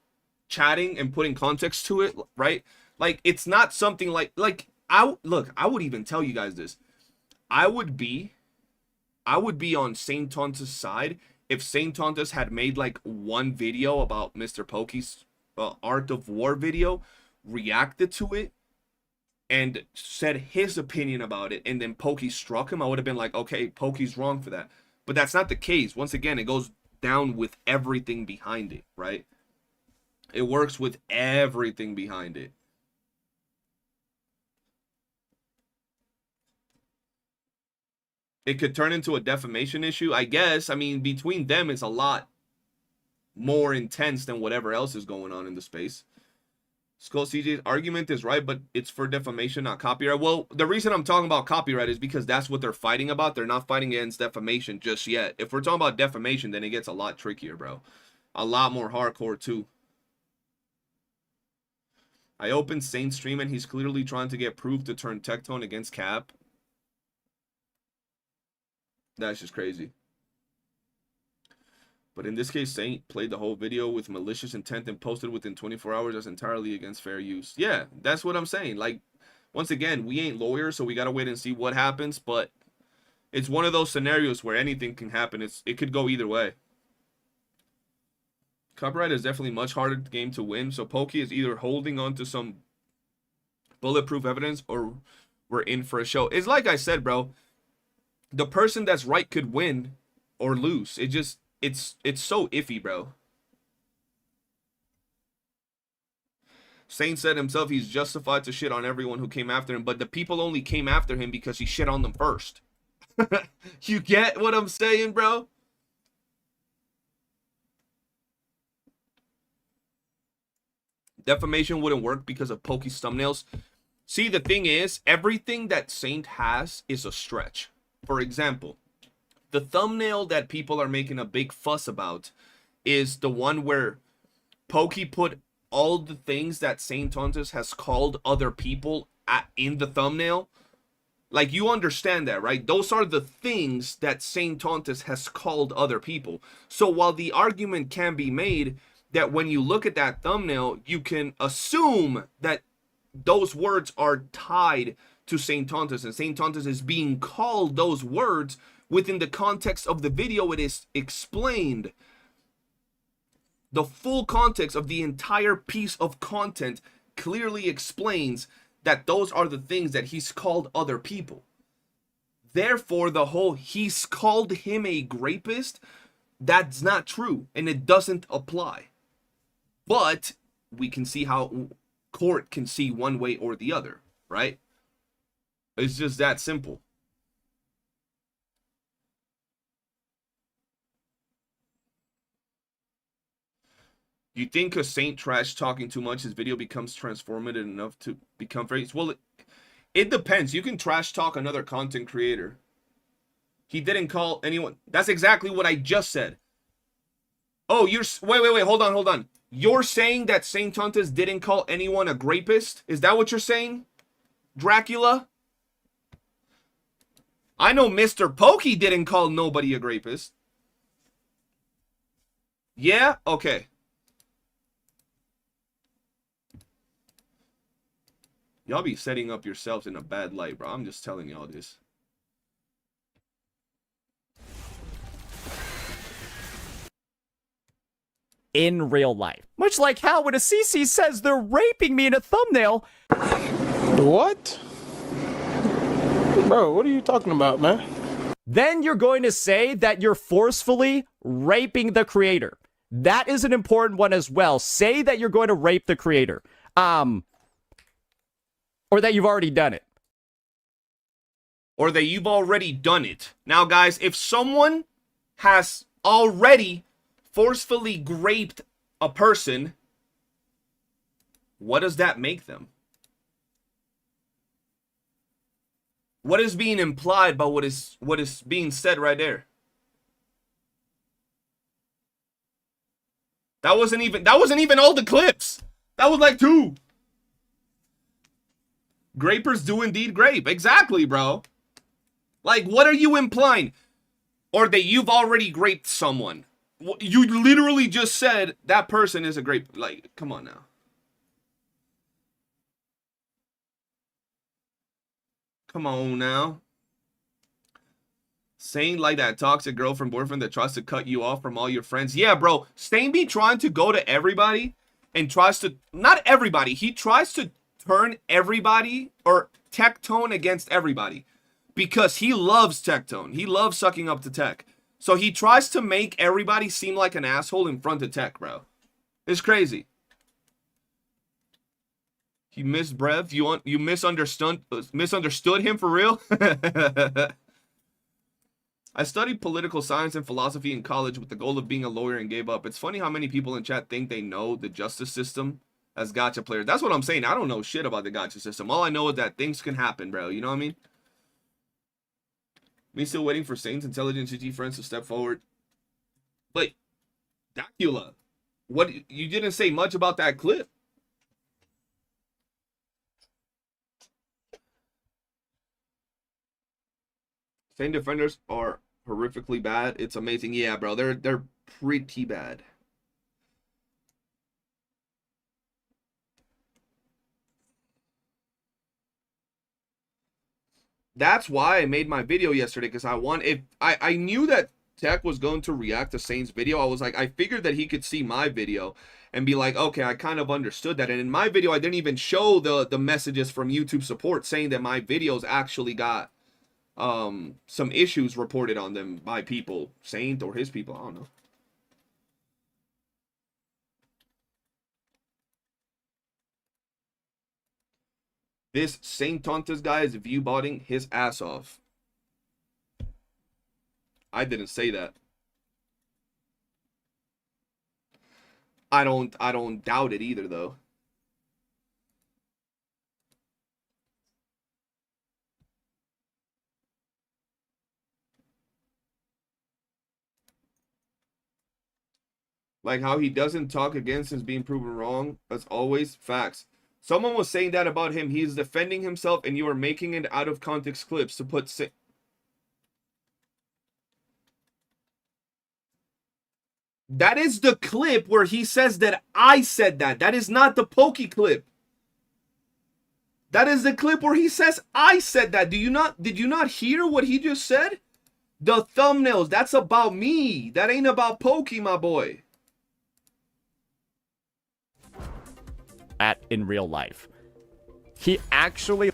chatting and putting context to it, right? Like, it's not something like I would even tell you guys this. I would be on Saint Tonta's side if Saint Tontas had made like one video about Mr. Pokey's Art of War video, reacted to it, and said his opinion about it, and then Pokey struck him. I would have been like, okay, Pokey's wrong for that. But that's not the case. Once again, it goes down with everything behind it, right? It works with everything behind it. It could turn into a defamation issue, I guess. I mean, between them, it's a lot more intense than whatever else is going on in the space. Skull CJ's argument is right, but it's for defamation, not copyright. Well, the reason I'm talking about copyright is because that's what they're fighting about. They're not fighting against defamation just yet. If we're talking about defamation, then it gets a lot trickier, bro. A lot more hardcore, too. I opened Saint's stream, and he's clearly trying to get proof to turn Tectone against Cap. That's just crazy. But in this case, Saint played the whole video with malicious intent and posted within 24 hours. That's entirely against fair use. Yeah, that's what I'm saying. Like, once again, we ain't lawyers, so we got to wait and see what happens. But it's one of those scenarios where anything can happen. It could go either way. Copyright is definitely a much harder game to win. So Pokey is either holding on to some bulletproof evidence or we're in for a show. It's like I said, bro. The person that's right could win or lose. It's so iffy, bro. Saint said himself he's justified to shit on everyone who came after him, but the people only came after him because he shit on them first. You get what I'm saying, bro? Defamation wouldn't work because of Pokey's thumbnails. See, the thing is, everything that Saint has is a stretch. For example, the thumbnail that people are making a big fuss about is the one where Pokey put all the things that Saint Tontus has called other people in the thumbnail. Like, you understand that, right? Those are the things that Saint Tontus has called other people. So while the argument can be made that when you look at that thumbnail, you can assume that those words are tied to Saint Tontus, and Saint Tontus is being called those words within the context of the video. It is explained. The full context of the entire piece of content clearly explains that those are the things that he's called other people. Therefore, the whole he's called him a rapist, that's not true, and it doesn't apply. But we can see how court can see one way or the other, right? It's just that simple. You think a Saint trash talking too much, his video becomes transformative enough to become famous? Well, it depends. You can trash talk another content creator. He didn't call anyone. That's exactly what I just said. Oh, wait, hold on. You're saying that Saint Tontus didn't call anyone a grapist? Is that what you're saying, Dracula? I know Mr. Pokey didn't call nobody a grapist. Yeah? Okay. Y'all be setting up yourselves in a bad light, bro. I'm just telling y'all this. In real life. Much like how when a CC says they're raping me in a thumbnail. What? Bro, what are you talking about, man? Then you're going to say that you're forcefully raping the creator. That is an important one as well. Say that you're going to rape the creator. Or that you've already done it. Or that you've already done it. Now, guys, if someone has already forcefully raped a person, what does that make them? What is being implied by what is being said right there? That wasn't even all the clips. That was like 2. Grapers do indeed grape. Exactly, bro. Like, what are you implying? Or that you've already graped someone. You literally just said that person is a grape. Like, come on now. Come on now. Saying like that toxic girlfriend, boyfriend that tries to cut you off from all your friends. Yeah, bro. Stain be trying to go to everybody and tries to... Not everybody. He tries to turn everybody or Tectone against everybody. Because he loves Tectone. He loves sucking up to Tech. So he tries to make everybody seem like an asshole in front of Tech, bro. It's crazy. He missed Brev. You misunderstood him for real? I studied political science and philosophy in college with the goal of being a lawyer and gave up. It's funny how many people in chat think they know the justice system as gacha players. That's what I'm saying. I don't know shit about the gacha system. All I know is that things can happen, bro. You know what I mean? Me still waiting for Saint's intelligent GT friends to step forward. But, Dracula, what? You didn't say much about that clip. Saint defenders are horrifically bad. It's amazing. Yeah, bro. They're pretty bad. That's why I made my video yesterday, because I knew that Tech was going to react to Saint's video. I was like, I figured that he could see my video and be like, okay, I kind of understood that. And in my video, I didn't even show the messages from YouTube support saying that my videos actually got some issues reported on them by people, Saint or his people, I don't know. This Saint Tontas guy is view botting his ass off. I didn't say that. I don't doubt it either though. Like how he doesn't talk against his being proven wrong. As always, facts. Someone was saying that about him. He's defending himself and you are making it out of context clips to put... That is the clip where he says that I said that. That is not the Pokey clip. That is the clip where he says I said that. Did you not hear what he just said? The thumbnails, that's about me. That ain't about Pokey, my boy. At in real life. He actually...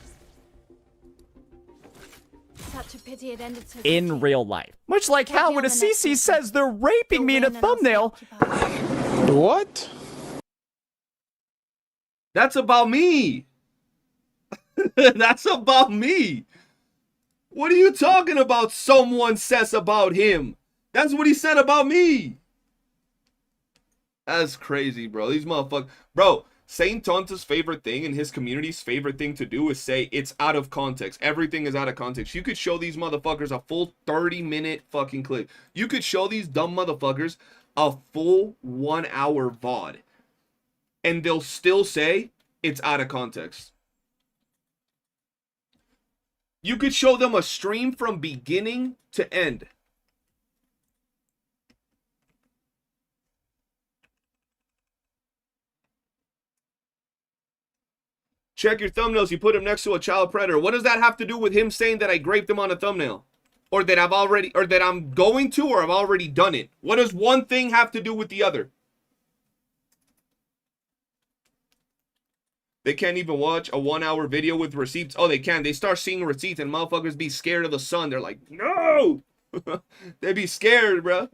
Such a pity it ended so in quickly. real life. Much like how when Assisi says they're raping me in a thumbnail. What? That's about me. That's about me. What are you talking about? Someone says about him. That's what he said about me. That's crazy, bro. These motherfuckers. Bro, Saint Tonta's favorite thing and his community's favorite thing to do is say it's out of context. Everything is out of context. You could show these motherfuckers a full 30-minute fucking clip. You could show these dumb motherfuckers a full 1-hour VOD. And they'll still say it's out of context. You could show them a stream from beginning to end. Check your thumbnails. You put him next to a child predator. What does that have to do with him saying that I graped him on a thumbnail? Or that I'm going to, or I've already done it? What does one thing have to do with the other? They can't even watch a 1-hour video with receipts. Oh, they can. They start seeing receipts and motherfuckers be scared of the sun. They're like, no! They be scared, bro.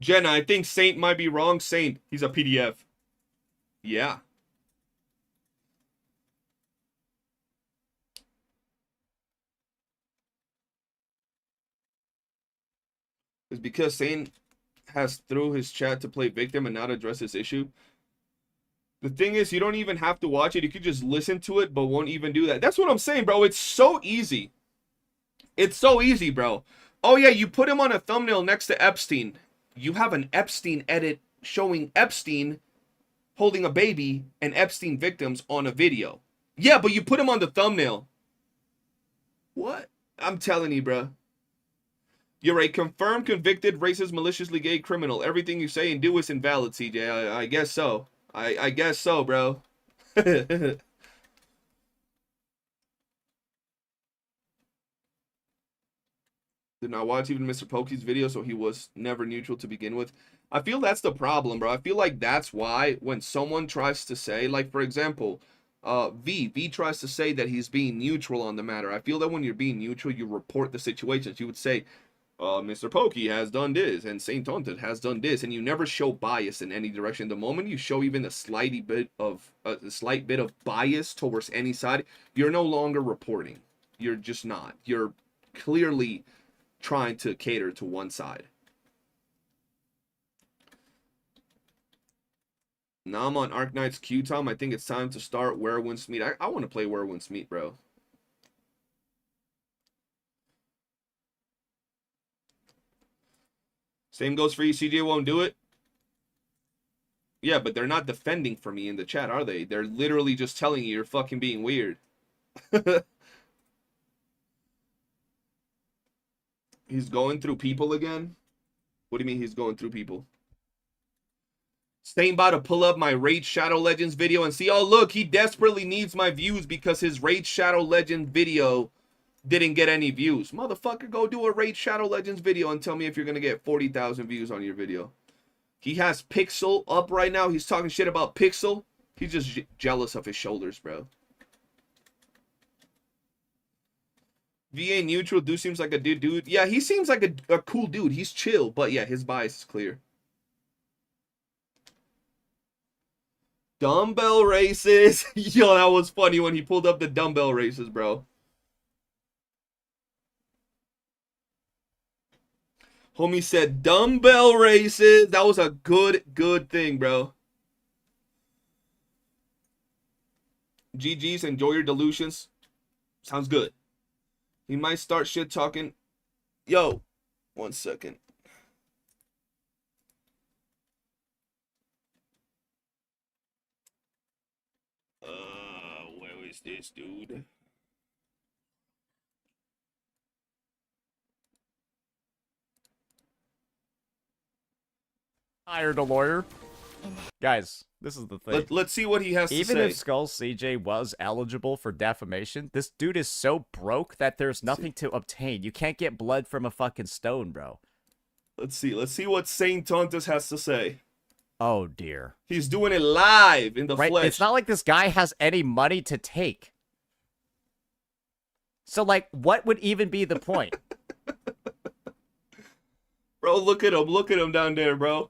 Jenna, I think Saint might be wrong. Saint, he's a PDF. Yeah. It's because Saint has through his chat to play victim and not address this issue. The thing is, you don't even have to watch it. You could just listen to it, but won't even do that. That's what I'm saying, bro. It's so easy. It's so easy, bro. Oh, yeah, you put him on a thumbnail next to Epstein. You have an Epstein edit showing Epstein holding a baby and Epstein victims on a video. Yeah, but you put him on the thumbnail. What? I'm telling you, bro. You're a confirmed, convicted, racist, maliciously gay criminal. Everything you say and do is invalid, CJ. I guess so. I guess so, bro. Did not watch even Mr. Pokey's video, so he was never neutral to begin with. I feel that's the problem, bro. I feel like that's why when someone tries to say, like, for example, V tries to say that he's being neutral on the matter. I feel that when you're being neutral, you report the situations. You would say, Mr. Pokey has done this, and Saint Tonta has done this, and you never show bias in any direction. The moment you show even a slight bit of bias towards any side, you're no longer reporting. You're just not. You're clearly trying to cater to one side. Now I'm on Arknights Q-Tom. I think it's time to start Where Winds Meet. I want to play Where Winds Meet, bro. Same goes for you. CJ won't do it. Yeah, but they're not defending for me in the chat, are they? They're literally just telling you you're fucking being weird. He's going through people again? What do you mean he's going through people? Staying about to pull up my Raid Shadow Legends video and see, oh look, he desperately needs my views because his Raid Shadow Legends video didn't get any views. Motherfucker, go do a Raid Shadow Legends video and tell me if you're gonna get 40,000 views on your video. He has Pixel up right now. He's talking shit about Pixel. He's just jealous of his shoulders, bro. VA neutral dude seems like a dude. Yeah, he seems like a cool dude. He's chill, but yeah, his bias is clear. Dumbbell races. Yo, that was funny when he pulled up the dumbbell races, bro. Homie said dumbbell races. That was a good thing, bro. GG's, enjoy your delusions. Sounds good. He might start shit talking. Yo, 1 second. Where is this dude? Hired a lawyer. Guys, this is the thing. Let's see what he has to say. Even if Skull CJ was eligible for defamation, this dude is so broke that there's nothing to obtain. You can't get blood from a fucking stone, bro. Let's see what Saint Tontus has to say. Oh, dear. He's doing it live in the flesh. It's not like this guy has any money to take. So, like, what would even be the point? Bro, look at him. Look at him down there, bro.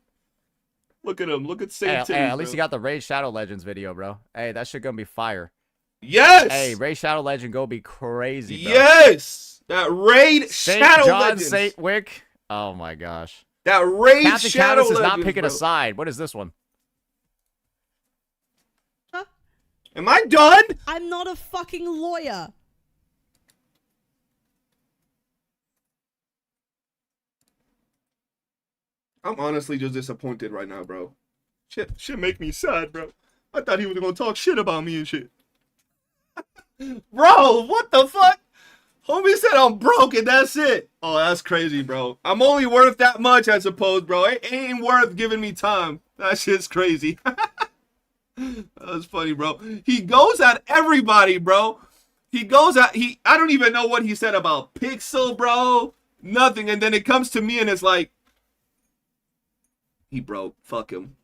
Look at him. Look at Saint Hey, at least you got the Raid Shadow Legends video, bro. Hey, that shit gonna be fire. Yes! Hey, Raid Shadow Legend go be crazy, bro. Yes! That Raid Shadow John Legends. Saint Wick. Oh, my gosh. That Raid Captain Shadow Caddis is Legends, not picking bro. a side. What is this one? Huh? Am I done? I'm not a fucking lawyer. I'm honestly just disappointed right now, bro. Shit make me sad, bro. I thought he was gonna talk shit about me and shit. Bro, what the fuck? Homie said I'm broke and that's it. Oh, that's crazy, bro. I'm only worth that much, I suppose, bro. It ain't worth giving me time. That shit's crazy. That's funny, bro. He goes at everybody, bro. He goes at, I don't even know what he said about Pixel, bro. Nothing. And then it comes to me and it's like, he broke. Fuck him.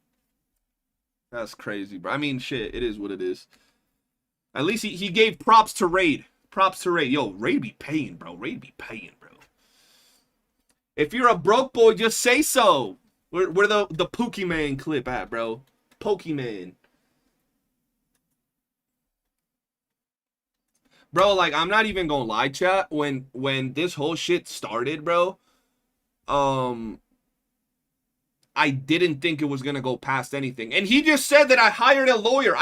That's crazy, bro. I mean, shit. It is what it is. At least he gave props to Raid. Props to Raid. Yo, Raid be paying, bro. Raid be paying, bro. If you're a broke boy, just say so. Where the Pokemon clip at, bro? Pokemon. Bro, like, I'm not even gonna lie, chat. When this whole shit started, bro, I didn't think it was gonna go past anything. And he just said that I hired a lawyer.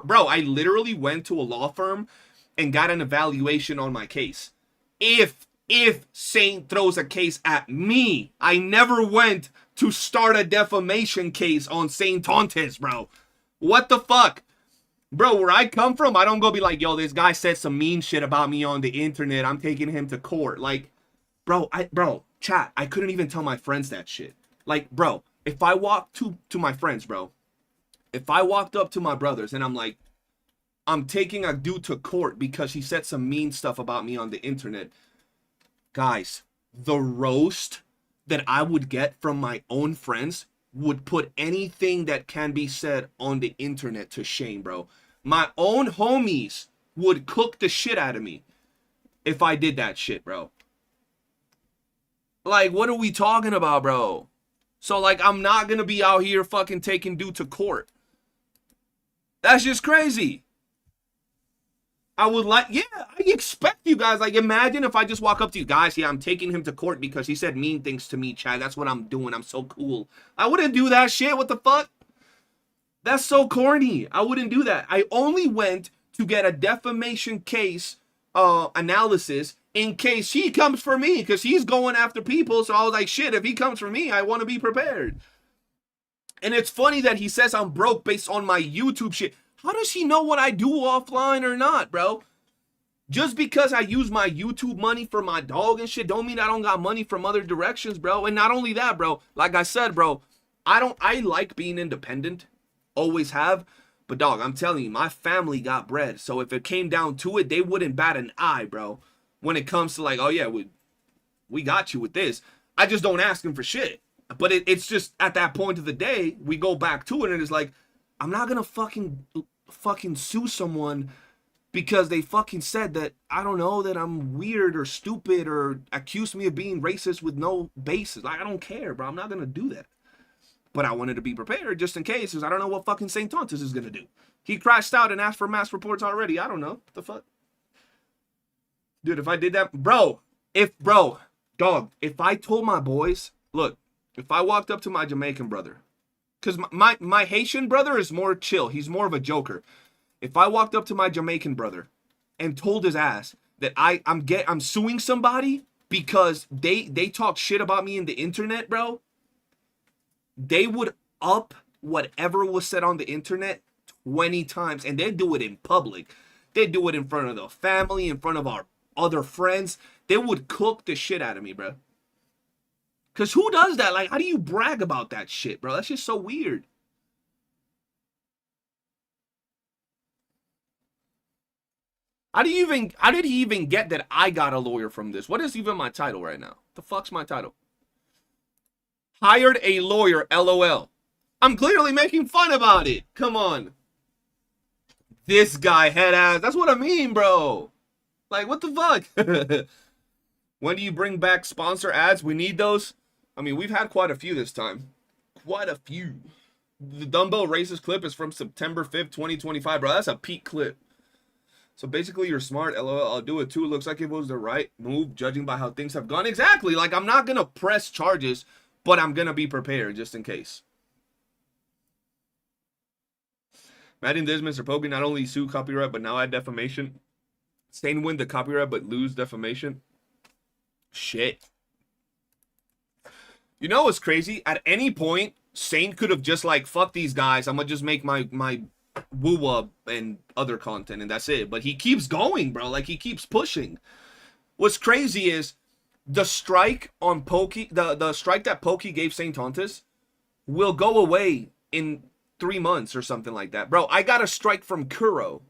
Bro, I literally went to a law firm and got an evaluation on my case. If Saint throws a case at me, I never went to start a defamation case on Saint Tontes, bro. What the fuck? Bro, where I come from, I don't go be like, yo, this guy said some mean shit about me on the internet. I'm taking him to court. Like, bro, chat, I couldn't even tell my friends that shit. Like, bro, if I walk to my friends, bro, if I walked up to my brothers and I'm like, I'm taking a dude to court because he said some mean stuff about me on the internet. Guys, the roast that I would get from my own friends would put anything that can be said on the internet to shame, bro. My own homies would cook the shit out of me if I did that shit, bro. Like, what are we talking about, bro? So, like, I'm not gonna be out here fucking taking dude to court. That's just crazy. I would like, yeah, I expect you guys, like, imagine if I just walk up to you guys, yeah, I'm taking him to court because he said mean things to me, Chad. That's what I'm doing. I'm so cool. I wouldn't do that shit. What the fuck? That's so corny. I wouldn't do that. I only went to get a defamation case analysis in case he comes for me because he's going after people. So I was like, shit, if he comes for me, I want to be prepared. And it's funny that he says I'm broke based on my YouTube shit. How does he know what I do offline or not, bro? Just because I use my YouTube money for my dog and shit don't mean I don't got money from other directions, bro. And not only that, bro, like I said, bro, I like being independent. Always have. But dog, I'm telling you, my family got bread. So if it came down to it, they wouldn't bat an eye, bro. When it comes to like, oh yeah, we got you with this. I just don't ask them for shit. But it's just at that point of the day, we go back to it and it's like, I'm not gonna fucking sue someone because they fucking said that, I don't know, that I'm weird or stupid or accuse me of being racist with no basis. Like, I don't care, bro. I'm not gonna do that. But I wanted to be prepared just in case, because I don't know what fucking St. Tontus is gonna do. He crashed out and asked for mass reports already. I don't know. What the fuck? Dude, if I did that, dog, if I told my boys, look, if I walked up to my Jamaican brother, because my Haitian brother is more chill. He's more of a joker. If I walked up to my Jamaican brother and told his ass that I'm suing somebody because they talk shit about me in the internet, bro, they would up whatever was said on the internet 20 times, and they'd do it in public. They'd do it in front of the family, in front of our other friends. They would cook the shit out of me, bro. Because who does that? Like, how do you brag about that shit, bro? That's just so weird. How did he even get that I got a lawyer from this? What is even my title right now? The fuck's my title? Hired a lawyer, LOL. I'm clearly making fun about it. Come on. This guy head ass. That's what I mean, bro. Like, what the fuck? When do you bring back sponsor ads? We need those. I mean, we've had quite a few this time. Quite a few. The dumbbell races clip is from September 5th, 2025, bro. That's a peak clip. So basically, you're smart, LOL. I'll do it too. Looks like it was the right move, judging by how things have gone. Exactly. Like, I'm not going to press charges, but I'm going to be prepared just in case. Madden this, Mr. Pokey not only sue copyright, but now add defamation. Stain win the copyright, but lose defamation. Shit. You know what's crazy? At any point, Saint could have just like, fuck these guys. I'm going to just make my WOOOO and other content, and that's it. But he keeps going, bro. Like, he keeps pushing. What's crazy is the strike on Pokey, the strike that Pokey gave St. Tontus will go away in 3 months or something like that. Bro, I got a strike from Kuro.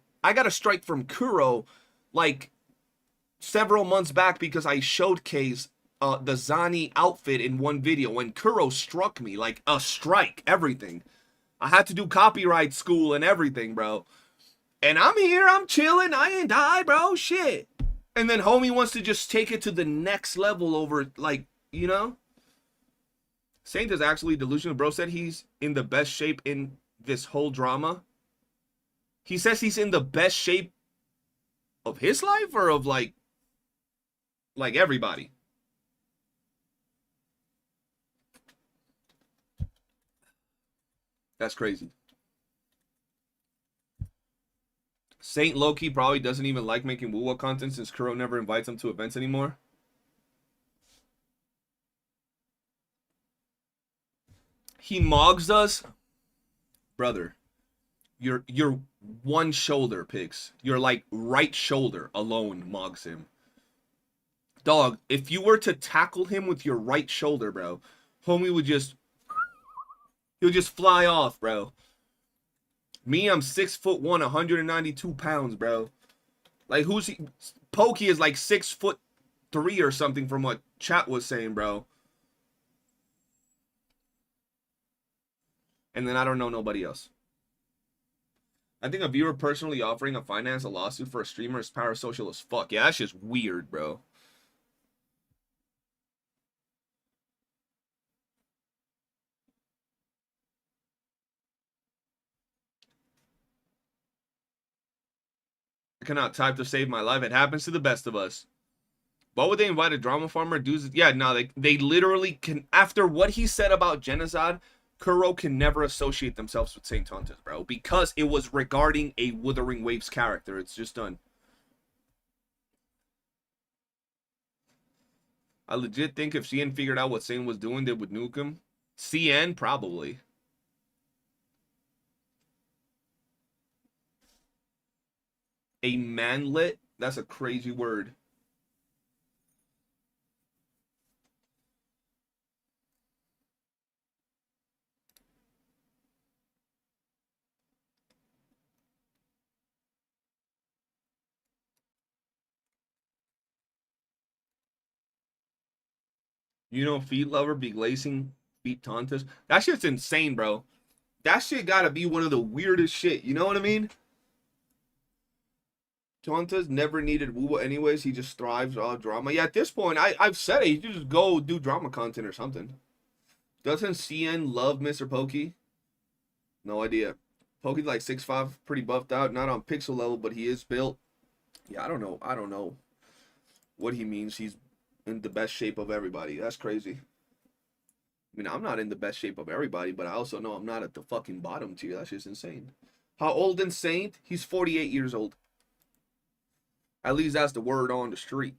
Like several months back because I showcased the Zani outfit in one video when Kuro struck me, like a strike, everything. I had to do copyright school and everything, bro. And I'm here, I'm chilling, I ain't die, bro, shit. And then homie wants to just take it to the next level over, like, you know? Saint is actually delusional. Bro said he's in the best shape in this whole drama. He says he's in the best shape of his life or of, like everybody. That's crazy. Saint Loki probably doesn't even like making WOOOO content since Kuro never invites him to events anymore. He mogs us. Brother, your one shoulder picks. Your like right shoulder alone mogs him. Dog, if you were to tackle him with your right shoulder, bro, homie would just... He'll just fly off, bro. Me, I'm 6'1", 192 pounds, bro. Like, who's he? Pokey is like 6'3" or something from what chat was saying, bro. And then I don't know nobody else. I think a viewer personally offering a finance a lawsuit for a streamer is parasocial as fuck. Yeah, that's just weird, bro. I cannot type to save my life. It happens to the best of us. Why would they invite a drama farmer? Dudes, yeah, no, they literally can. After what he said about genocide, Kuro can never associate themselves with St. Tontus, bro, because it was regarding a Wuthering Waves character. It's just done. I legit think if CN figured out what Saint was doing, they would nuke him. CN, probably. A manlet That's a crazy word. You know, feet lover be glazing feet tauntas. That shit's insane, bro. That shit gotta be one of the weirdest shit. You know what I mean? Tauntas never needed WOOOO anyways. He just thrives on drama. Yeah, at this point, I've said it. You just go do drama content or something. Doesn't CN love Mr. Pokey? No idea. Pokey's like 6'5", pretty buffed out. Not on pixel level, but he is built. Yeah, I don't know. I don't know what he means. He's in the best shape of everybody. That's crazy. I mean, I'm not in the best shape of everybody, but I also know I'm not at the fucking bottom tier. That's just insane. How old and Saint? He's 48 years old. At least that's the word on the street.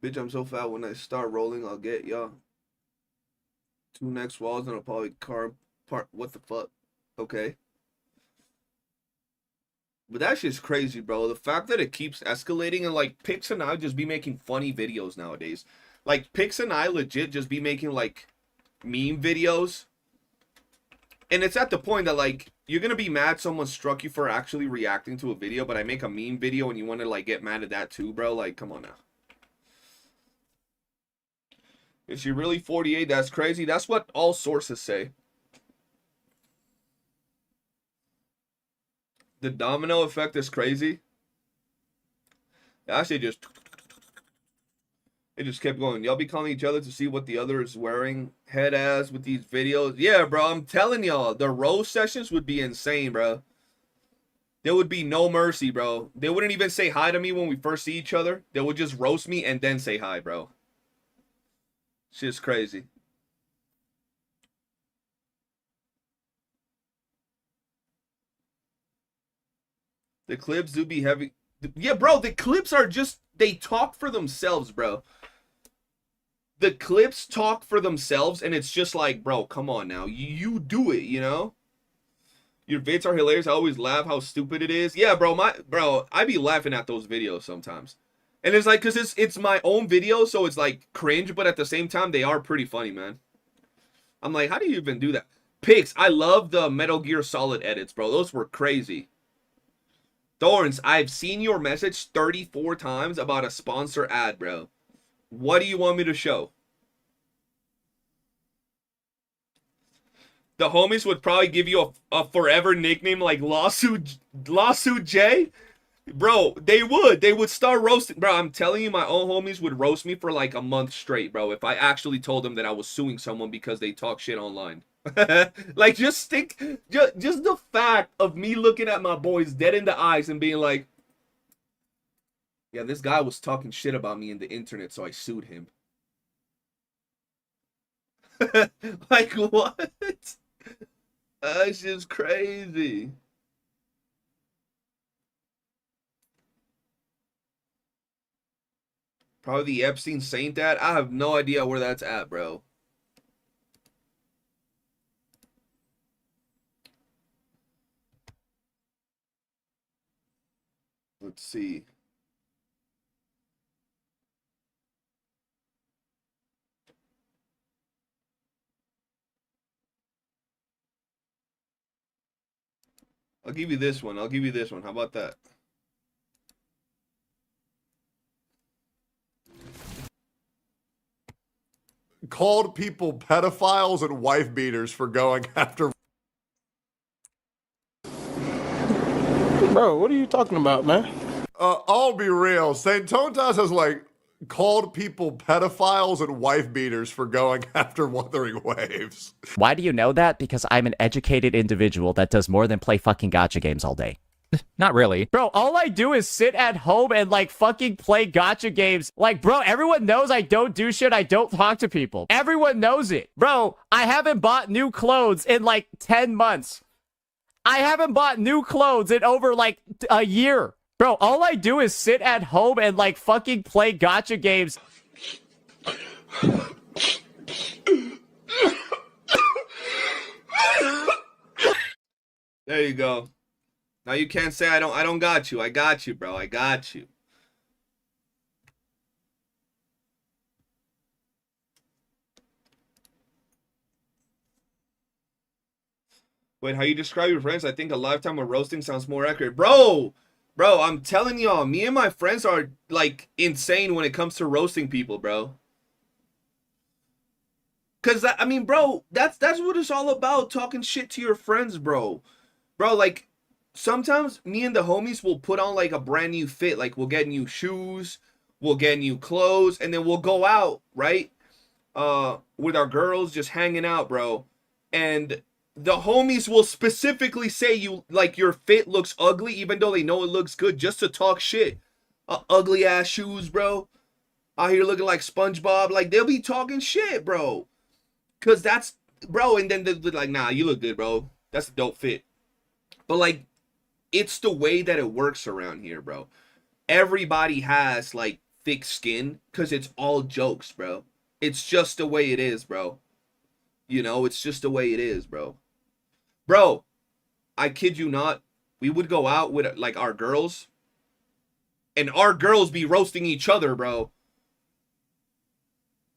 Bitch, I'm so fat when I start rolling, I'll get y'all. 2 next walls and I'll probably carb part. What the fuck? Okay. But that shit's crazy, bro. The fact that it keeps escalating, and like Pix and I just be making funny videos nowadays. Like Pix and I legit just be making like meme videos. And it's at the point that like you're gonna be mad someone struck you for actually reacting to a video, but I make a meme video and you want to like get mad at that too, bro. Like, come on now. Is she really 48? That's crazy. That's what all sources say. The domino effect is crazy. Actually, it just kept going. Y'all be calling each other to see what the other is wearing head ass with these videos. Yeah, bro, I'm telling y'all, the roast sessions would be insane, bro. There would be no mercy, bro. They wouldn't even say hi to me when we first see each other. They would just roast me and then say hi, bro. Shit's crazy. The clips do be heavy. Yeah, bro, the clips are just, they talk for themselves, bro. The clips talk for themselves, and it's just like, bro, come on now. You do it, you know? Your vids are hilarious. I always laugh how stupid it is. Yeah, bro, I be laughing at those videos sometimes. And it's like, because it's my own video, so it's like cringe, but at the same time, they are pretty funny, man. I'm like, how do you even do that? Pigs, I love the Metal Gear Solid edits, bro. Those were crazy. Thorns, I've seen your message 34 times about a sponsor ad, bro. What do you want me to show? The homies would probably give you a forever nickname like Lawsuit J. Bro, they would start roasting. Bro, I'm telling you, my own homies would roast me for like a month straight, bro, if I actually told them that I was suing someone because they talk shit online. Like, just the fact of me looking at my boys dead in the eyes and being like, yeah, this guy was talking shit about me in the internet, so I sued him. Like, what? That's just crazy. Probably the Epstein Saint ad. I have no idea where that's at, bro. Let's see. I'll give you this one. I'll give you this one. How about that? Called people pedophiles and wife beaters for going after. Bro, what are you talking about, man? I'll be real. St. Tontas has like called people pedophiles and wife beaters for going after Wuthering Waves. Why do you know that? Because I'm an educated individual that does more than play fucking gacha games all day. Not really. Bro, all I do is sit at home and like fucking play gacha games. Like, bro, everyone knows I don't do shit. I don't talk to people. Everyone knows it. Bro, I haven't bought new clothes in like 10 months. I haven't bought new clothes in over like a year. Bro, all I do is sit at home and like fucking play gacha games. There you go. Now you can't say I don't got you. I got you, bro. I got you. Wait, how you describe your friends? I think a lifetime of roasting sounds more accurate. Bro, I'm telling y'all, me and my friends are like insane when it comes to roasting people, bro. Cause I mean, bro, that's what it's all about, talking shit to your friends, bro. Bro, like sometimes me and the homies will put on like a brand new fit, like we'll get new shoes, we'll get new clothes, and then we'll go out, right? With our girls just hanging out, bro. And the homies will specifically say you like your fit looks ugly even though they know it looks good, just to talk shit. Ugly ass shoes, bro. Out here looking like SpongeBob. Like they'll be talking shit, bro. Cause that's, bro, and then they're like, nah, you look good, bro. That's a dope fit. But like, it's the way that it works around here, bro. Everybody has like thick skin because it's all jokes, bro. It's just the way it is, bro. You know, it's just the way it is, bro. Bro, I kid you not. We would go out with like our girls, and our girls be roasting each other, bro.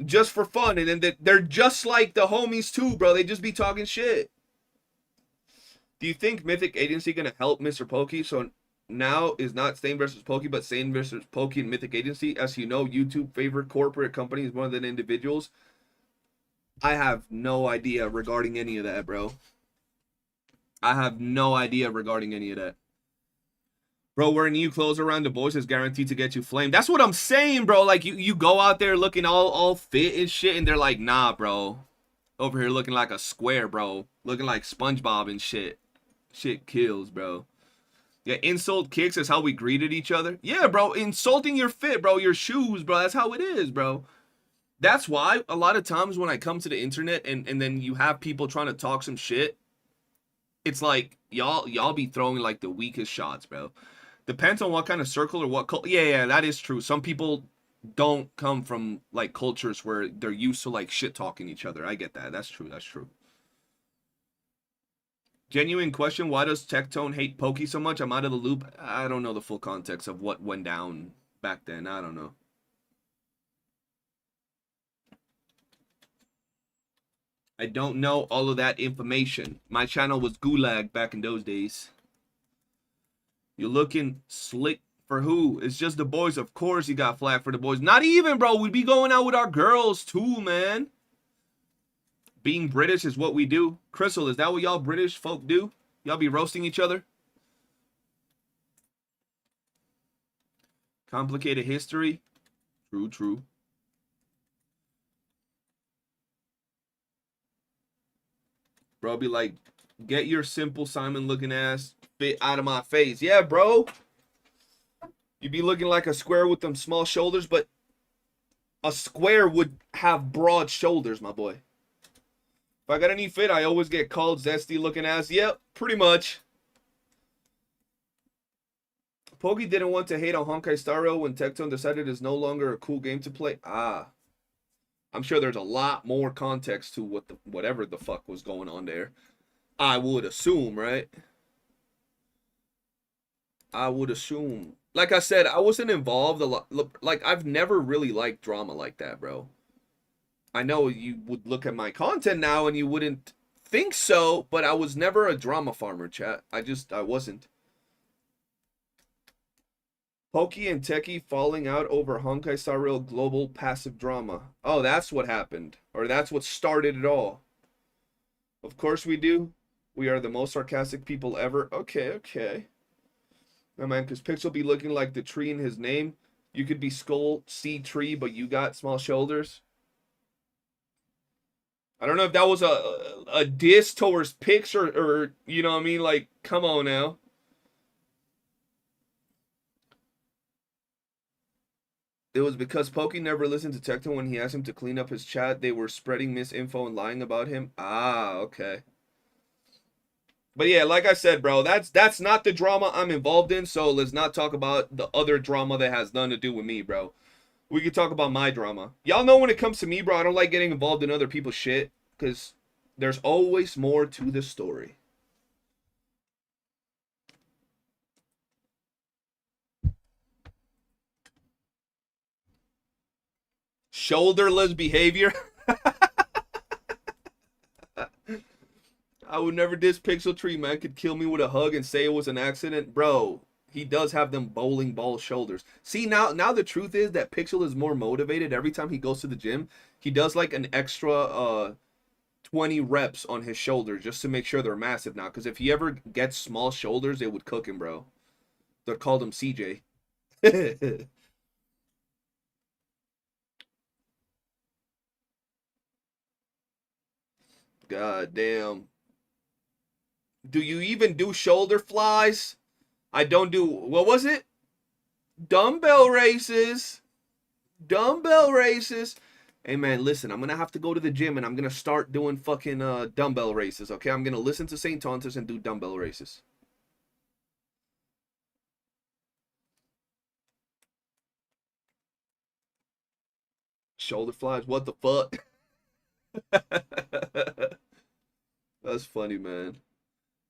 Just for fun, and then they're just like the homies too, bro. They just be talking shit. Do you think Mythic Agency gonna help Mr. Pokey? So now is not Stain versus Pokey, but Stain versus Pokey and Mythic Agency. As you know, YouTube favorite corporate companies more than individuals. I have no idea regarding any of that, bro. I have no idea regarding any of that. Bro, wearing new clothes around the boys is guaranteed to get you flamed. That's what I'm saying, bro. Like, you go out there looking all fit and shit, and they're like, nah, bro. Over here looking like a square, bro. Looking like SpongeBob and shit. Shit kills, bro. Yeah, insult kicks is how we greeted each other. Yeah, bro, insulting your fit, bro. Your shoes, bro. That's how it is, bro. That's why a lot of times when I come to the internet and then you have people trying to talk some shit, it's like, y'all be throwing like the weakest shots, bro. Depends on what kind of circle or what culture. Yeah, that is true. Some people don't come from like cultures where they're used to like shit talking each other. I get that. That's true. That's true. Genuine question. Why does Tectone hate Pokey so much? I'm out of the loop. I don't know the full context of what went down back then. I don't know. I don't know all of that information. My channel was Gulag back in those days. You're looking slick for who? It's just the boys. Of course you got flack for the boys. Not even, bro. We'd be going out with our girls too, man. Being British is what we do. Crystal, is that what y'all British folk do? Y'all be roasting each other? Complicated history. True, true. Bro, be like, get your Simple Simon looking ass fit out of my face. Yeah, bro. You be looking like a square with them small shoulders, but a square would have broad shoulders, my boy. If I got any fit, I always get called zesty looking ass. Yep, pretty much. Pokey didn't want to hate on Honkai Star Rail when Tectone decided it's no longer a cool game to play. Ah. I'm sure there's a lot more context to whatever the fuck was going on there. I would assume, right? I would assume. Like I said, I wasn't involved a lot. Like, I've never really liked drama like that, bro. I know you would look at my content now and you wouldn't think so, but I was never a drama farmer, chat. I wasn't. Pokey and Techie falling out over Honkai Star Rail global passive drama. Oh, that's what happened. Or that's what started it all. Of course we do. We are the most sarcastic people ever. Okay, okay. No, man, because Pixel be looking like the tree in his name. You could be Skull C Tree, but you got small shoulders. I don't know if that was a diss towards Pix or you know what I mean? Like, come on now. It was because Pokey never listened to Tecton when he asked him to clean up his chat. They were spreading misinfo and lying about him. Ah, okay. But yeah, like I said, bro, that's not the drama I'm involved in. So let's not talk about the other drama that has nothing to do with me, bro. We can talk about my drama. Y'all know when it comes to me, bro, I don't like getting involved in other people's shit because there's always more to the story. Shoulderless behavior. I would never diss Pixel Tree, man. Could kill me with a hug and say it was an accident. Bro, he does have them bowling ball shoulders. See, now the truth is that Pixel is more motivated every time he goes to the gym. He does like an extra 20 reps on his shoulders just to make sure they're massive now. Because if he ever gets small shoulders, it would cook him, bro. They called him CJ. God damn. Do you even do shoulder flies? I don't do, what was it? Dumbbell races. Dumbbell races. Hey man, listen, I'm gonna have to go to the gym and I'm gonna start doing fucking dumbbell races, okay? I'm gonna listen to St. Tontus and do dumbbell races. Shoulder flies, what the fuck? That's funny, man.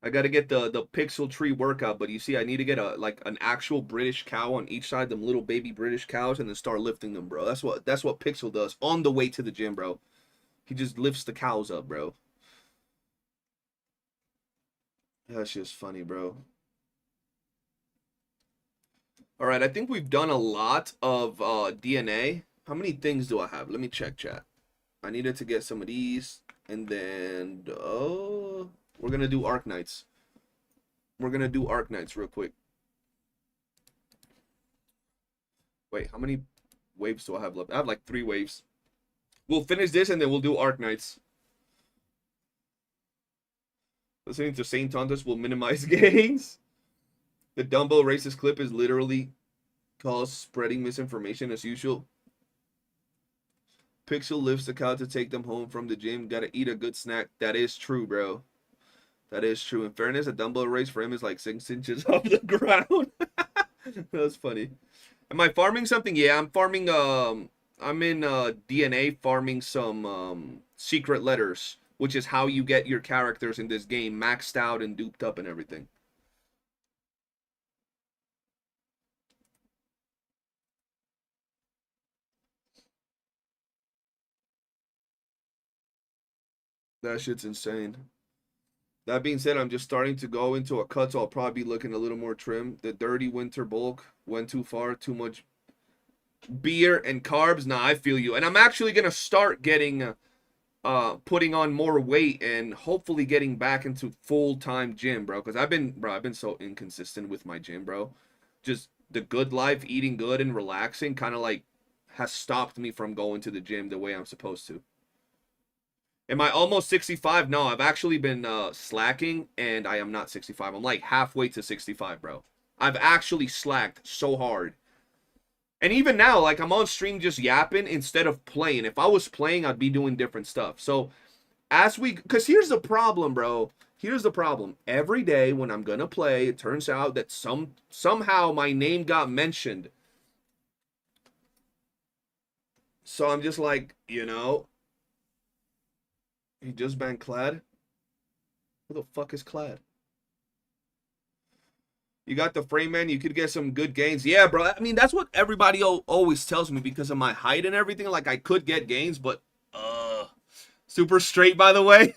I gotta get the Pixel Tree workout, but you see, I need to get an actual British cow on each side, them little baby British cows, and then start lifting them, bro. That's what Pixel does on the way to the gym, bro. He just lifts the cows up, bro. That's just funny, bro. All right, I think we've done a lot of DNA. How many things do I have? Let me check, chat. I needed to get some of these, and then we're gonna do Arknights. We're gonna do Arknights real quick. Wait, how many waves do I have left? I have like 3 waves. We'll finish this and then we'll do Arknights. Listening to St. Tontus will minimize gains. The dumbbell races clip is literally called spreading misinformation as usual. Pixel lifts the cow to take them home from the gym. Gotta eat a good snack. That is true, bro. That is true. In fairness, a dumbbell race for him is like 6 inches off the ground. That's funny. Am I farming something? Yeah, I'm farming. I'm in DNA farming some secret letters, which is how you get your characters in this game maxed out and duped up and everything. That shit's insane. That being said, I'm just starting to go into a cut, so I'll probably be looking a little more trim. The dirty winter bulk went too far, too much beer and carbs. Nah, I feel you. And I'm actually going to start getting, putting on more weight and hopefully getting back into full-time gym, bro. Because I've been so inconsistent with my gym, bro. Just the good life, eating good and relaxing kind of like has stopped me from going to the gym the way I'm supposed to. Am I almost 65? No, I've actually been slacking, and I am not 65. I'm like halfway to 65, bro. I've actually slacked so hard. And even now, like, I'm on stream just yapping instead of playing. If I was playing, I'd be doing different stuff. So, because here's the problem, bro. Here's the problem. Every day when I'm going to play, it turns out that somehow my name got mentioned. So I'm just like, you know... He just banned Clad? Who the fuck is Clad? You got the frame, man. You could get some good gains. Yeah, bro. I mean, that's what everybody always tells me because of my height and everything. Like, I could get gains, but... super straight, by the way.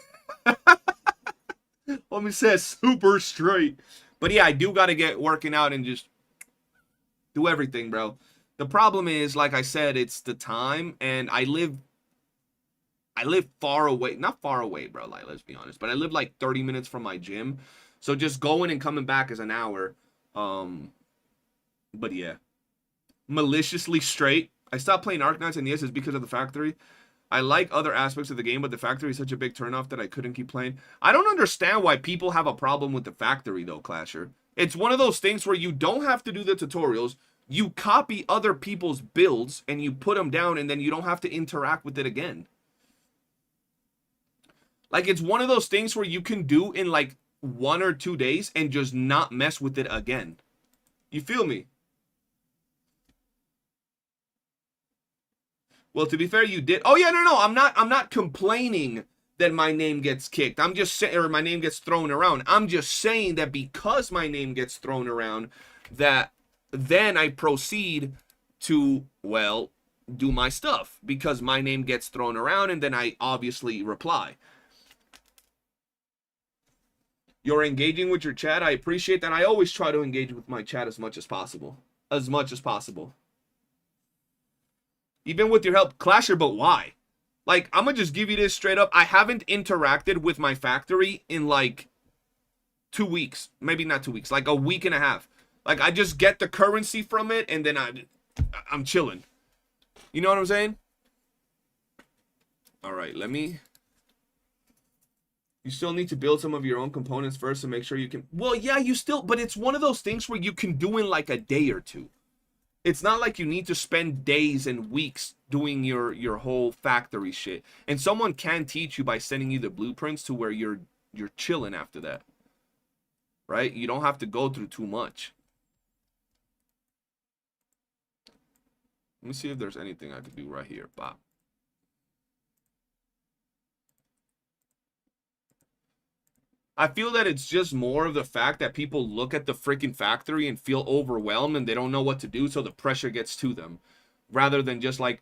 Homie says super straight. But yeah, I do got to get working out and just do everything, bro. The problem is, like I said, it's the time. And I live far away. Not far away, bro. Like, let's be honest. But I live like 30 minutes from my gym. So just going and coming back is an hour. But yeah. Maliciously straight. I stopped playing Arknights, and yes, it's because of the factory. I like other aspects of the game, but the factory is such a big turnoff that I couldn't keep playing. I don't understand why people have a problem with the factory, though, Clasher. It's one of those things where you don't have to do the tutorials. You copy other people's builds, and you put them down, and then you don't have to interact with it again. Like, it's one of those things where you can do in, like, 1 or 2 days and just not mess with it again. You feel me? Well, to be fair, you did. Oh, yeah, no. I'm not complaining that my name gets kicked. I'm just saying, or my name gets thrown around. I'm just saying that because my name gets thrown around, that then I proceed to, well, do my stuff because my name gets thrown around and then I obviously reply. You're engaging with your chat. I appreciate that. I always try to engage with my chat as much as possible. As much as possible. Even with your help, Clasher, but why? Like, I'm gonna just give you this straight up. I haven't interacted with my factory in like 2 weeks. Maybe not 2 weeks, like a week and a half. Like, I just get the currency from it and then I'm chilling. You know what I'm saying? All right, let me... You still need to build some of your own components first to make sure you can... Well, yeah, you still... But it's one of those things where you can do in like a day or two. It's not like you need to spend days and weeks doing your whole factory shit. And someone can teach you by sending you the blueprints to where you're chilling after that. Right? You don't have to go through too much. Let me see if there's anything I could do right here. Bob. I feel that it's just more of the fact that people look at the freaking factory and feel overwhelmed and they don't know what to do, so the pressure gets to them. Rather than just like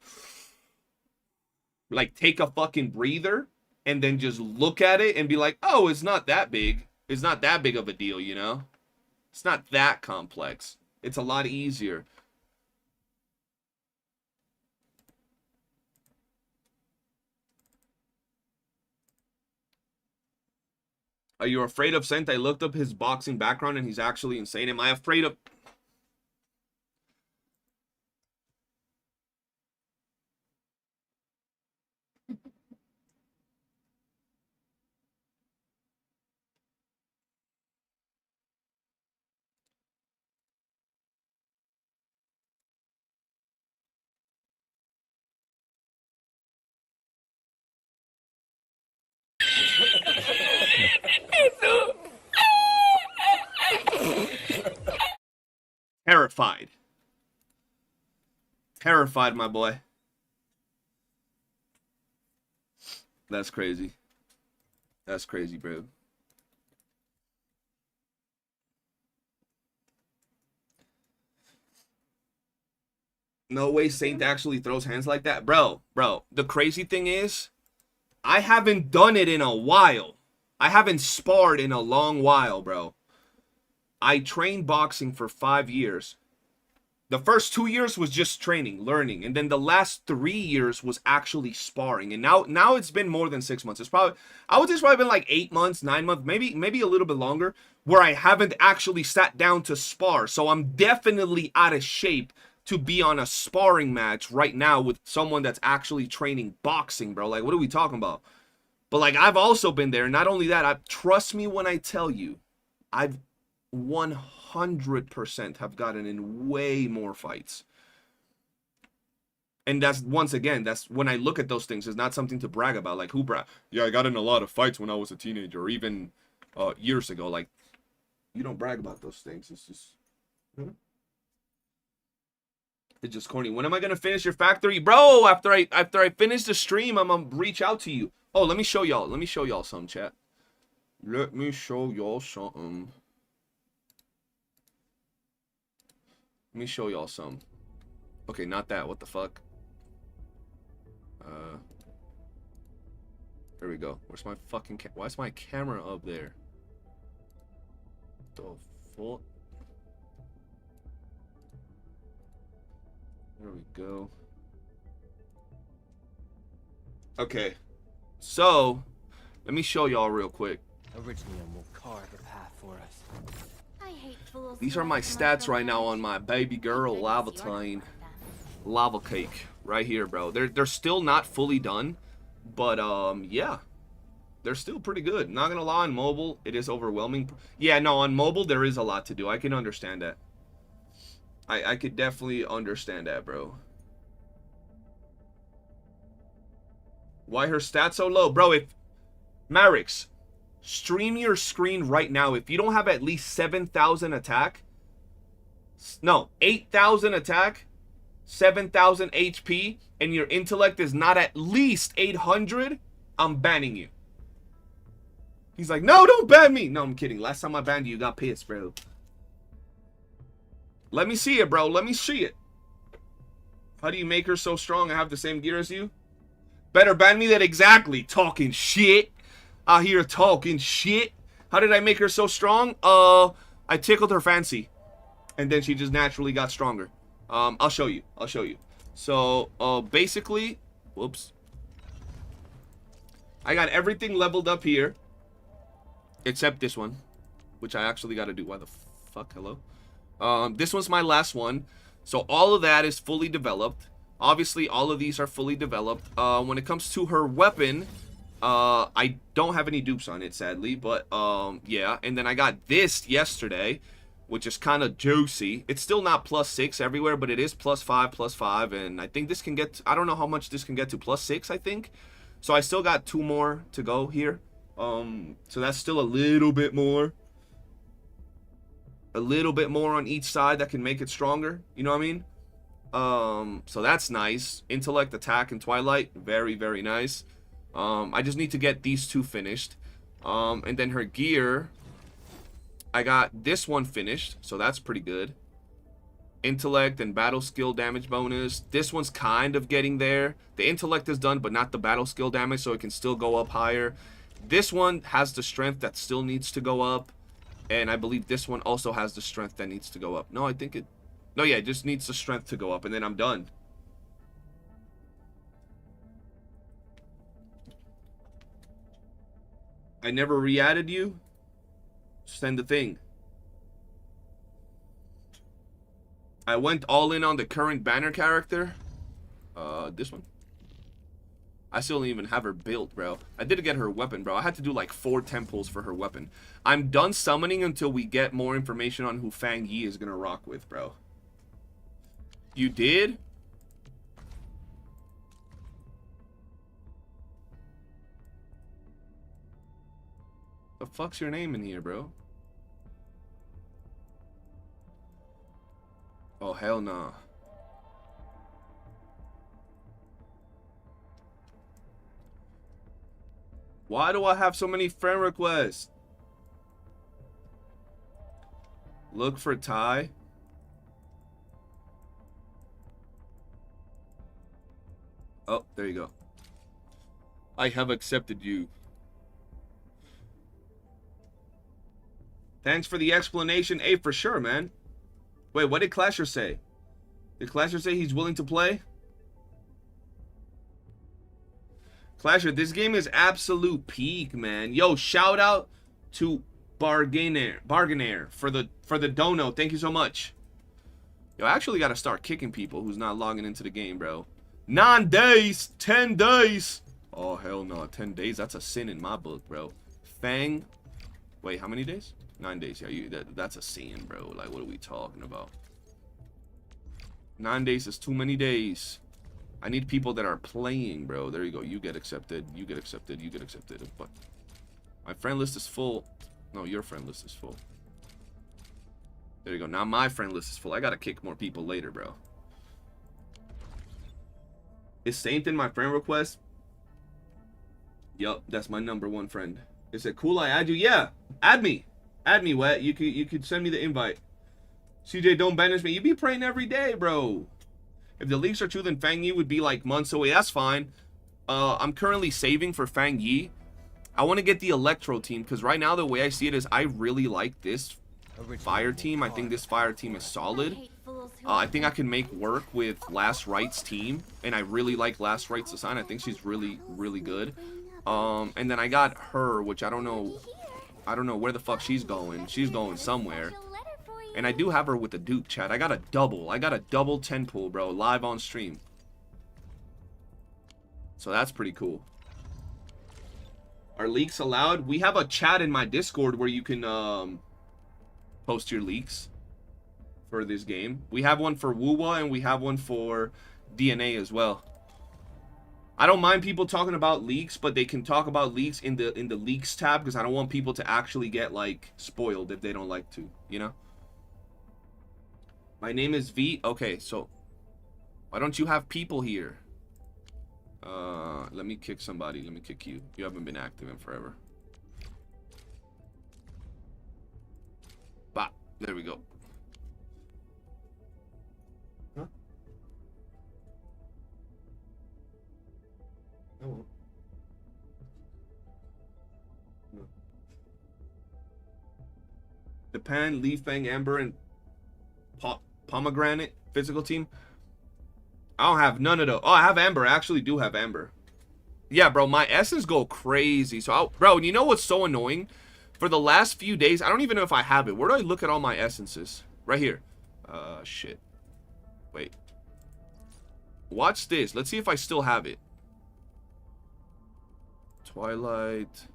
take a fucking breather and then just look at it and be like, oh, it's not that big. It's not that big of a deal, you know? It's not that complex. It's a lot easier. Are you afraid of Sent? I looked up his boxing background and he's actually insane. Am I afraid of... Terrified. Terrified, my boy. That's crazy. That's crazy, bro. No way Saint actually throws hands like that. Bro, the crazy thing is, I haven't done it in a while. I haven't sparred in a long while, bro. I trained boxing for 5 years. The first 2 years was just training, learning, and then the last 3 years was actually sparring. And now it's been more than 6 months. It's probably, I would say it's probably been like 8 months, 9 months, maybe a little bit longer, where I haven't actually sat down to spar. So I'm definitely out of shape to be on a sparring match right now with someone that's actually training boxing, bro. Like, what are we talking about? But like, I've also been there. Not only that, trust me when I tell you, I've 100% have gotten in way more fights. And that's, once again, that's when I look at those things, it's not something to brag about. Like, who brag? Yeah, I got in a lot of fights when I was a teenager, or even years ago. Like, you don't brag about those things. It's just, it's just corny. When am I gonna finish your factory, bro? After I finish the stream, I'm gonna reach out to you. Oh, let me show y'all. Let me show y'all some, chat. Let me show y'all something. Let me show y'all some. Okay, not that. What the fuck? There we go. Where's my fucking why is my camera up there? The fuck? There we go. Okay. So, let me show y'all real quick. Originum will carve a path for us. I hate fools. These are my stats right now on my baby girl Lavatine. Lava cake right here, bro. They're still not fully done, but yeah, they're still pretty good. Not gonna lie, on mobile it is overwhelming. Yeah, no, on mobile there is a lot to do. I can understand that. I could definitely understand that, bro. Why her stats so low, bro? If Marix, stream your screen right now. If you don't have at least 7,000 attack, no, 8,000 attack, 7,000 HP, and your intellect is not at least 800, I'm banning you. He's like, no, don't ban me. No, I'm kidding. Last time I banned you, you got pissed, bro. Let me see it, bro. Let me see it. How do you make her so strong? I have the same gear as you. Better ban me that exactly. Talking shit. Out here talking shit. How did I make her so strong? I tickled her fancy. And then she just naturally got stronger. I'll show you. I'll show you. So, basically, whoops. I got everything leveled up here. Except this one. Which I actually got to do. Why the fuck? Hello? This one's my last one. So all of that is fully developed. Obviously, all of these are fully developed. When it comes to her weapon, I don't have any dupes on it, sadly. But, yeah. And then I got this yesterday, which is kind of juicy. It's still not +6 everywhere, but it is +5. And I think this can get... I don't know how much this can get to. +6, I think. So I still got 2 more to go here. So that's still a little bit more. A little bit more on each side that can make it stronger. You know what I mean? So that's nice. Intellect, attack, and Twilight. Very, very nice. I just need to get these 2 finished. And then her gear. I got this one finished. So that's pretty good. Intellect and battle skill damage bonus. This one's kind of getting there. The intellect is done, but not the battle skill damage. So it can still go up higher. This one has the strength that still needs to go up. And I believe this one also has the strength that needs to go up. No, I think it... No, yeah, it just needs the strength to go up. And then I'm done. I never re-added you. Send the thing. I went all in on the current banner character. This one. I still don't even have her built, bro. I did get her weapon, bro. I had to do like 4 temples for her weapon. I'm done summoning until we get more information on who Fang Yi is gonna rock with, bro. You did? The fuck's your name in here, bro? Oh, hell nah. Why do I have so many friend requests? Look for Ty. Oh, there you go. I have accepted you. Thanks for the explanation. Hey, for sure, man. Wait, what did Clasher say? Did Clasher say he's willing to play? Clasher, this game is absolute peak, man. Yo, shout out to Bargainair for the dono. Thank you so much. Yo, I actually gotta start kicking people who's not logging into the game, bro. 9 days, 10 days. Oh hell no, 10 days. That's a sin in my book, bro. Fang. Wait, how many days? 9 days. Yeah, that's a sin, bro. Like, what are we talking about? 9 days is too many days. I need people that are playing, bro. There you go. You get accepted. You get accepted. You get accepted. But my friend list is full. No, your friend list is full. There you go. Now my friend list is full. I gotta kick more people later, bro. Is Saint in my friend request? Yup, that's my #1 friend. Is it cool I add you? Yeah, add me. Add me, Wet. You could send me the invite. CJ, don't banish me. You be praying every day, bro. If the leaks are true, then Fang Yi would be like months away. That's fine. I'm currently saving for Fang Yi. I want to get the Electro team because right now the way I see it is I really like this fire team. I think this fire team is solid. I think I can make work with Last Right's team, and I really like Last Right's design. I think she's really, really good. And then I got her, which I don't know where the fuck she's going. She's going somewhere. And I do have her with the Duke, chat. I got a double 10 pull, bro, live on stream. So that's pretty cool. Are leaks allowed? We have a chat in my Discord where you can post your leaks for this game. We have one for WOOOO and we have one for DNA as well. I don't mind people talking about leaks, but they can talk about leaks in the leaks tab because I don't want people to actually get like spoiled if they don't like to, you know? My name is V. Okay, so why don't you have people here? Let me kick somebody. Let me kick you. You haven't been active in forever. Bah, there we go. Huh? Oh. Japan, Leaf Fang, Amber, and Pomegranate physical team. I don't have none of those. Oh, I have Amber. I actually do have Amber. Yeah, bro, my essence go crazy. So, bro, you know what's so annoying? For the last few days, I don't even know if I have it. Where do I look at all my essences? Right here. Shit. Wait. Watch this. Let's see if I still have it. Twilight.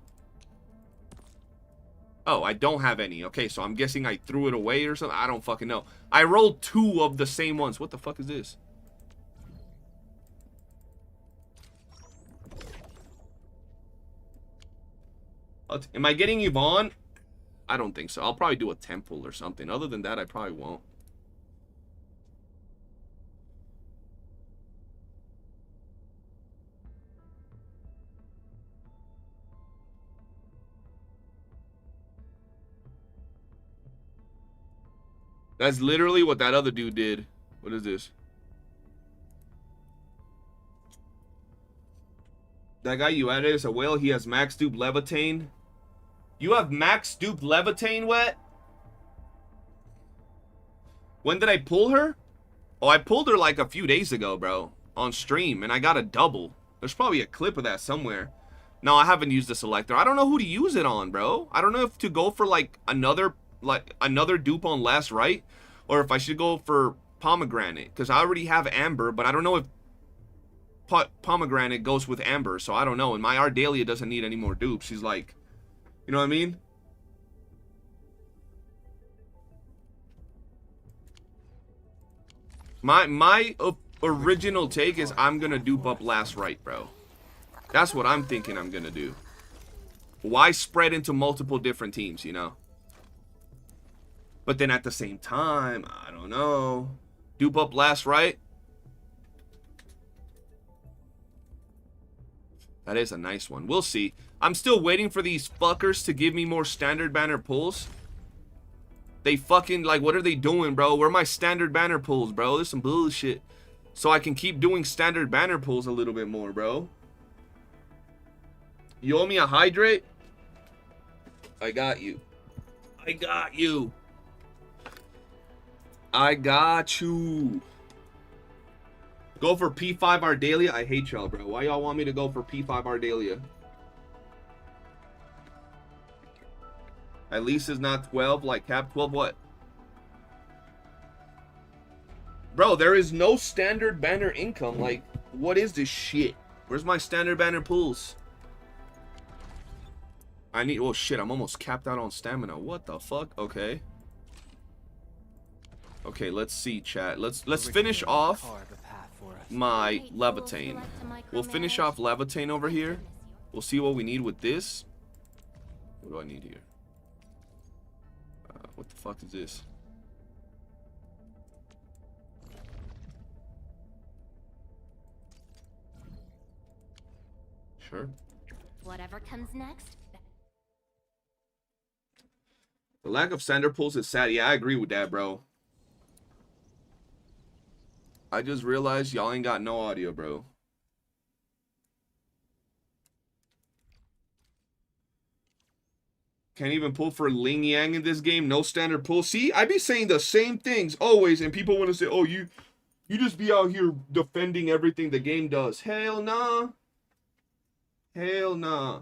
Oh, I don't have any. Okay, so I'm guessing I threw it away or something. I don't fucking know. I rolled 2 of the same ones. What the fuck is this? Am I getting Yvonne? I don't think so. I'll probably do a temple or something. Other than that, I probably won't. That's literally what that other dude did. What is this? That guy you added is a whale. He has max dupe levitate. You have max dupe levitate, Wet? When did I pull her? Oh, I pulled her like a few days ago, bro. On stream, and I got a double. There's probably a clip of that somewhere. No, I haven't used the selector. I don't know who to use it on, bro. I don't know if to go for like another dupe on last right, or if I should go for pomegranate, because I already have Amber, but I don't know if pomegranate goes with Amber, so I don't know. And my Ardelia doesn't need any more dupes. She's like, you know what I mean? My original take is I'm gonna dupe up last right, bro. That's what I'm thinking I'm gonna do. Why spread into multiple different teams, you know? But then at the same time, I don't know. Dupe up last right. That is a nice one. We'll see. I'm still waiting for these fuckers to give me more standard banner pulls. They fucking, like, what are they doing, bro? Where are my standard banner pulls, bro? There's some bullshit. So I can keep doing standard banner pulls a little bit more, bro. You owe me a hydrate? I got you. I got you. I got you. Go for P5 Ardelia? I hate y'all, bro. Why y'all want me to go for P5 Ardelia? At least it's not 12, like cap 12, what? Bro, there is no standard banner income. Like, what is this shit? Where's my standard banner pulls? I need, oh shit, I'm almost capped out on stamina. What the fuck? Okay. Okay, let's see, chat. Let's finish off my levitate. We'll finish off levitate over here. We'll see what we need with this. What do I need here? What the fuck is this? Sure. Whatever comes next. The lack of standard pulls is sad. Yeah, I agree with that, bro. I just realized y'all ain't got no audio, bro. Can't even pull for Ling Yang in this game. No standard pull. See, I be saying the same things always, and people want to say, oh, you just be out here defending everything the game does. Hell nah. Hell nah.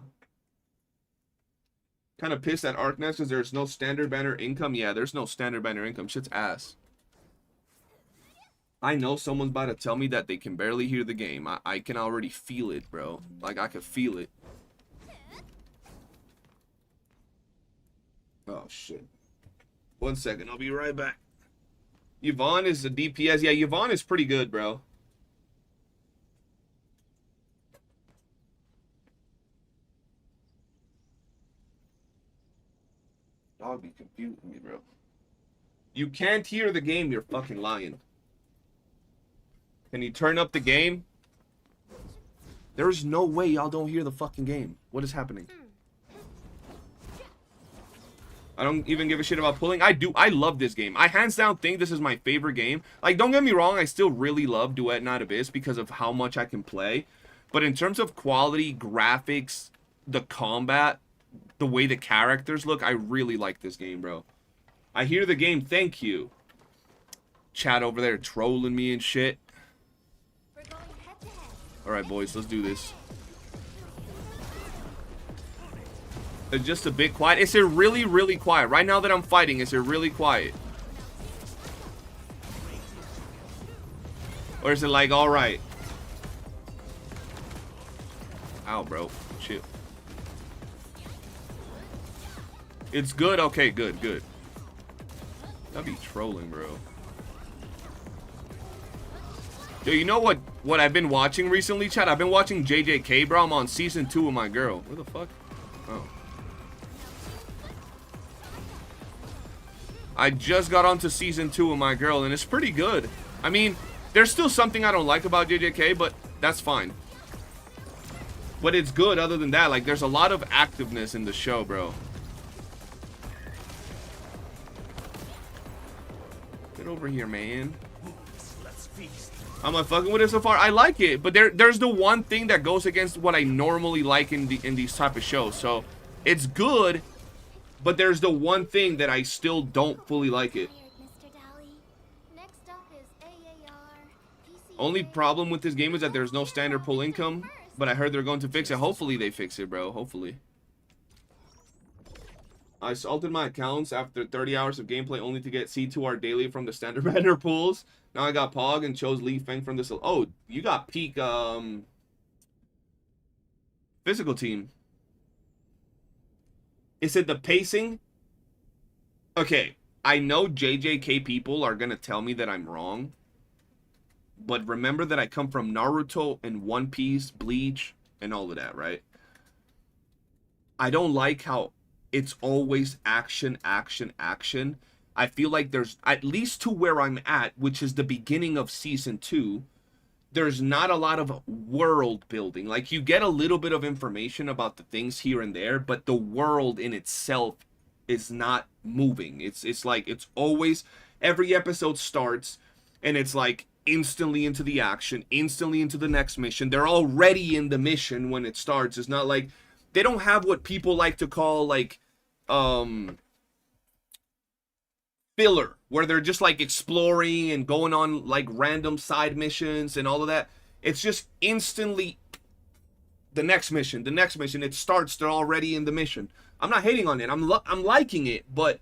Kind of pissed at Arknights because there's no standard banner income. Yeah, there's no standard banner income. Shit's ass. I know someone's about to tell me that they can barely hear the game. I can already feel it, bro. Like, I can feel it. Oh, shit. 1 second. I'll be right back. Yvonne is a DPS. Yeah, Yvonne is pretty good, bro. Y'all be confusing me, bro. You can't hear the game, you're fucking lying. Can you turn up the game? There's no way y'all don't hear the fucking game. What is happening? I don't even give a shit about pulling. I do. I love this game. I hands down think this is my favorite game. Like, don't get me wrong, I still really love Duet Not Abyss because of how much I can play. But in terms of quality, graphics, the combat, the way the characters look, I really like this game, bro. I hear the game, thank you. Chat over there trolling me and shit. Alright, boys, let's do this. It's just a bit quiet. Is it really, really quiet? Right now that I'm fighting, is it really quiet? Or is it like, alright? Ow, bro. Chill. It's good? Okay, good, good. I'll be trolling, bro. Yo, you know what I've been watching recently, chat? I've been watching JJK, bro. I'm on season 2 with my girl. Where the fuck? Oh. I just got onto season 2 with my girl, and it's pretty good. I mean, there's still something I don't like about JJK, but that's fine. But it's good other than that. Like, there's a lot of activeness in the show, bro. Get over here, man. I'm not fucking with it so far. I like it, but there's the one thing that goes against what I normally like in these type of shows. So it's good, but there's the one thing that I still don't fully like it. Only problem with this game is that there's no standard pull income, but I heard they're going to fix it. Hopefully they fix it, bro. Hopefully. I salted my accounts after 30 hours of gameplay only to get C2R daily from the standard banner pools. Now I got Pog and chose Lee Feng from this. Oh, you got peak physical team. Is it the pacing? Okay, I know JJK people are going to tell me that I'm wrong. But remember that I come from Naruto and One Piece, Bleach, and all of that, right? I don't like how it's always action, action, action. I feel like there's, at least to where I'm at, which is the beginning of season 2, there's not a lot of world building. Like, you get a little bit of information about the things here and there, but the world in itself is not moving. It's like, it's always, every episode starts, and it's like, instantly into the action, instantly into the next mission. They're already in the mission when it starts. It's not like, they don't have what people like to call, like, filler, where they're just like exploring and going on like random side missions and all of that. It's just instantly the next mission, the next mission. It starts, they're already in the mission. I'm not hating on it. I'm liking it, but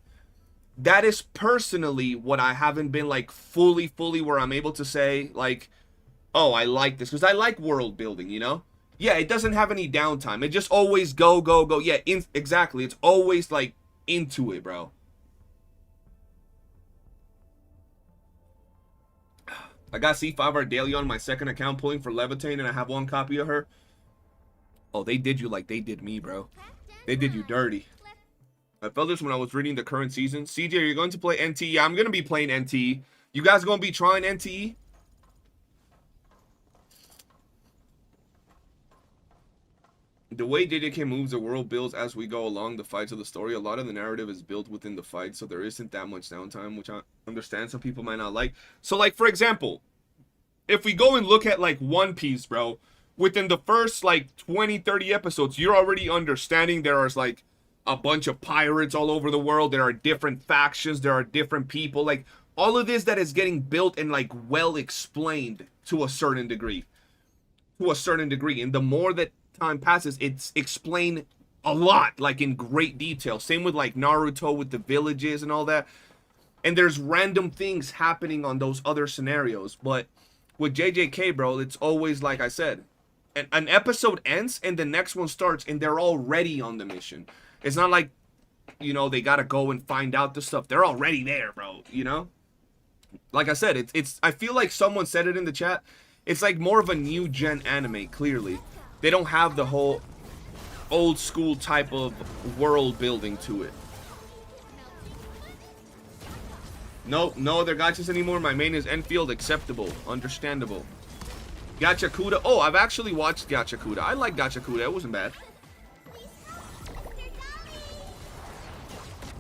that is personally what I haven't been like fully where I'm able to say like, oh, I like this, because I like world building, you know? Yeah, it doesn't have any downtime. It just always go, go, go. Yeah, exactly. It's always like into it, bro. I got C5R daily on my second account pulling for Levitain, and I have one copy of her. Oh, they did you like they did me, bro. They did you dirty. I felt this when I was reading the current season. CJ, are you going to play NTE? Yeah, I'm going to be playing NTE. You guys going to be trying NTE? The way JJK moves the world builds as we go along the fights of the story. A lot of the narrative is built within the fight, so there isn't that much downtime, which I understand some people might not like. So, like, for example, if we go and look at, like, One Piece, bro, within the first, like, 20, 30 episodes, you're already understanding there is, like, a bunch of pirates all over the world. There are different factions. There are different people. Like, all of this that is getting built and, like, well explained to a certain degree. And the more that time passes, it's explained a lot, like in great detail. Same with like Naruto with the villages and all that. And there's random things happening on those other scenarios. But with JJK, bro, it's always like I said, an episode ends and the next one starts and they're already on the mission. It's not like, you know, they gotta go and find out the stuff. They're already there, bro, you know? Like I said, it's I feel like someone said it in the chat. It's like more of a new gen anime, clearly. They don't have the whole old school type of world building to it. No other gachas anymore. My main is Enfield. Acceptable. Understandable. Gacha Kuda. Oh, I've actually watched Gacha Kuda. I like Gacha Kuda. It wasn't bad.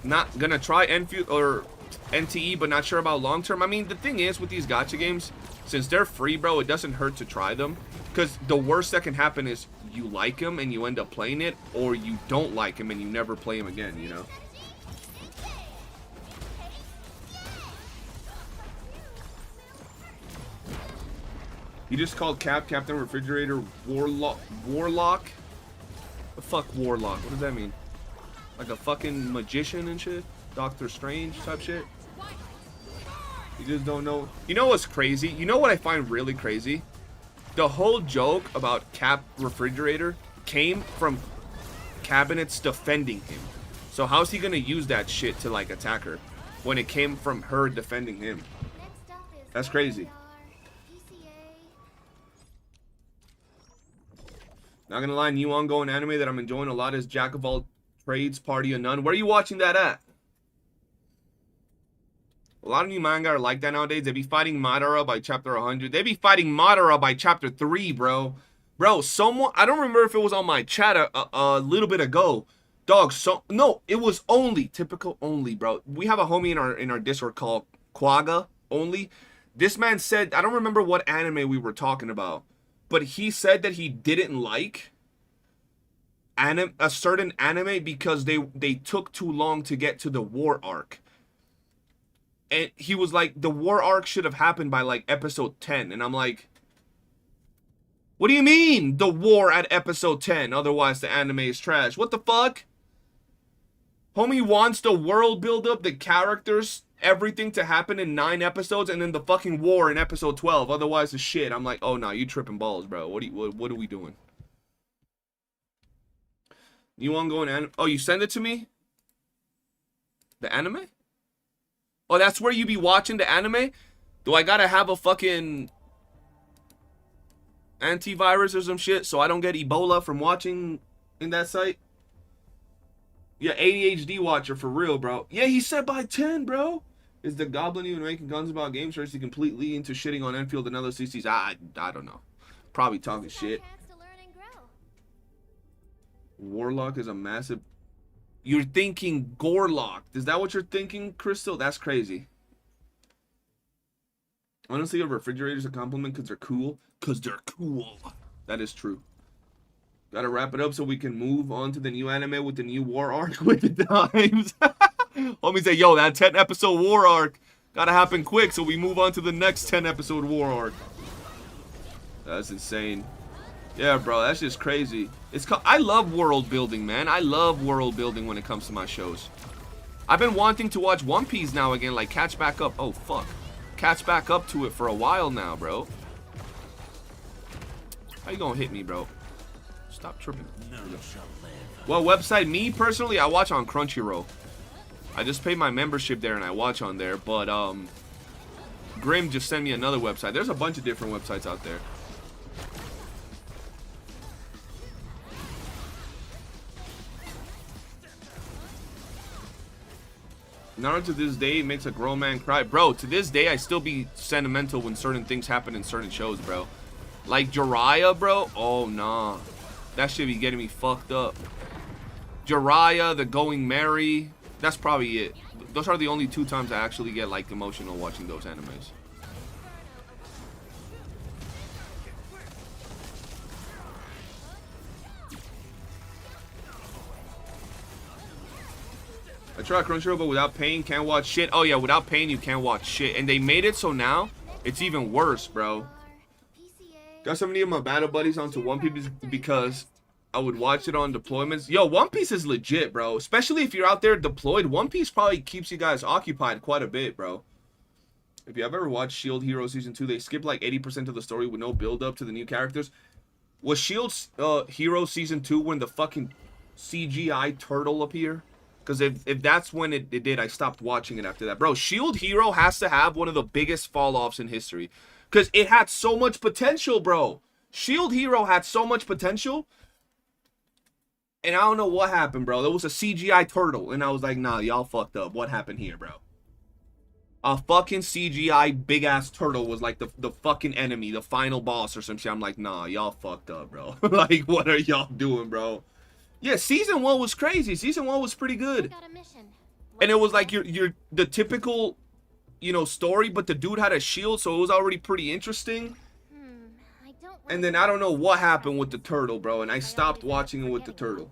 Not gonna try Enfield or NTE, but not sure about long term. I mean, the thing is with these gacha games, since they're free, bro, it doesn't hurt to try them. Because the worst that can happen is you like him and you end up playing it, or you don't like him and you never play him again, you know? You just called Captain Refrigerator Warlock? The fuck Warlock? What does that mean? Like a fucking magician and shit? Doctor Strange type shit? You just don't know. You know what's crazy? You know what I find really crazy? The whole joke about Cap Refrigerator came from Cabinets defending him. So how's he gonna use that shit to like attack her when it came from her defending him? That's crazy. Not gonna lie, new ongoing anime that I'm enjoying a lot is Jack of All Trades, Party of None. Where are you watching that at? A lot of new manga are like that nowadays. They be fighting Madara by chapter 100. They be fighting Madara by chapter 3, bro. Bro, someone... I don't remember if it was on my chat a little bit ago. Dog, no, it was only. Typical only, bro. We have a homie in our Discord called Quagga only. This man said... I don't remember what anime we were talking about. But he said that he didn't like a certain anime because they took too long to get to the war arc. And he was like, the war arc should have happened by like episode 10. And I'm like, what do you mean the war at episode 10? Otherwise the anime is trash. What the fuck? Homie wants the world build up, the characters, everything to happen in 9 episodes, and then the fucking war in episode 12. Otherwise the shit. I'm like, oh no, you tripping balls, bro. What are we doing? You want to go in oh, you send it to me? The anime? Oh, that's where you be watching the anime? Do I gotta have a fucking antivirus or some shit so I don't get Ebola from watching in that site? Yeah, ADHD watcher for real, bro. Yeah, he said by 10, bro. Is the Goblin even making guns about games, or is he completely into shitting on Enfield and other CCs? I don't know. Probably talking shit. Warlock is a massive... You're thinking Gorlock. Is that what you're thinking, Crystal? That's crazy. Honestly, a refrigerator's a compliment because they're cool. Because they're cool. That is true. Gotta wrap it up so we can move on to the new anime with the new war arc with the times. Homie say, yo, that 10 episode war arc gotta happen quick so we move on to the next 10 episode war arc. That's insane. Yeah, bro, that's just crazy. I love world building, man. I love world building when it comes to my shows. I've been wanting to watch One Piece now again, like catch back up. Oh, fuck. Catch back up to it for a while now, bro. How you gonna hit me, bro? Stop tripping. Well, website, me personally, I watch on Crunchyroll. I just pay my membership there and I watch on there, but Grim just sent me another website. There's a bunch of different websites out there. Naruto to this day makes a grown man cry. Bro, to this day, I still be sentimental when certain things happen in certain shows, bro. Like Jiraiya, bro. Oh, nah. That shit be getting me fucked up. Jiraiya, the Going Merry. That's probably it. Those are the only 2 times I actually get, like, emotional watching those animes. I tried Crunchyroll, but without paying, can't watch shit. Oh, yeah, without paying, you can't watch shit. And they made it so now, it's even worse, bro. Got so many of my battle buddies onto One Piece because I would watch it on deployments. Yo, One Piece is legit, bro. Especially if you're out there deployed. One Piece probably keeps you guys occupied quite a bit, bro. If you have ever watched Shield Hero Season 2, they skip like 80% of the story with no build-up to the new characters. Was Shield Hero Season 2 when the fucking CGI turtle appeared? Because if that's when it did, I stopped watching it after that. Bro, Shield Hero has to have one of the biggest fall-offs in history. Because it had so much potential, bro. Shield Hero had so much potential. And I don't know what happened, bro. There was a CGI turtle. And I was like, nah, y'all fucked up. What happened here, bro? A fucking CGI big-ass turtle was like the fucking enemy, the final boss or some shit. I'm like, nah, y'all fucked up, bro. Like, what are y'all doing, bro? Yeah, Season 1 was crazy. Season 1 was pretty good. Got a mission. And it was like you're the typical, you know, story, but the dude had a shield, so it was already pretty interesting. I don't And then I don't know what happened with the turtle, bro, and I stopped watching it with the turtle.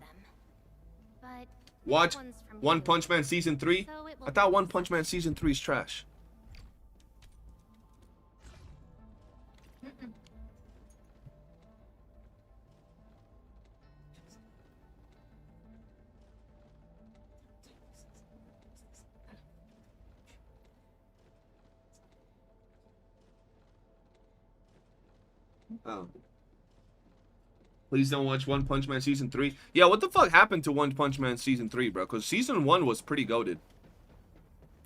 But Watch One Punch Man Season 3. I thought One Punch Man Season 3 is trash. Oh. Please don't watch One Punch Man Season 3. Yeah, what the fuck happened to One Punch Man Season 3, bro? Because Season 1 was pretty goated.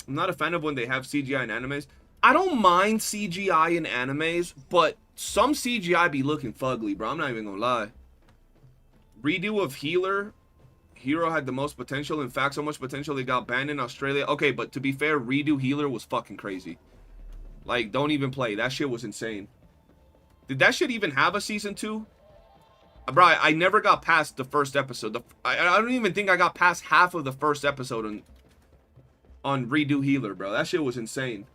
I'm not a fan of when they have CGI in animes. I don't mind CGI in animes, but some CGI be looking fugly, bro. I'm not even gonna lie. Redo of Healer. Hero had the most potential. In fact, so much potential they got banned in Australia. Okay, but to be fair, Redo Healer was fucking crazy. Like, don't even play. That shit was insane. Did that shit even have a Season 2? Bro, I never got past the first episode. I don't even think I got past half of the first episode on Redo Healer, bro. That shit was insane.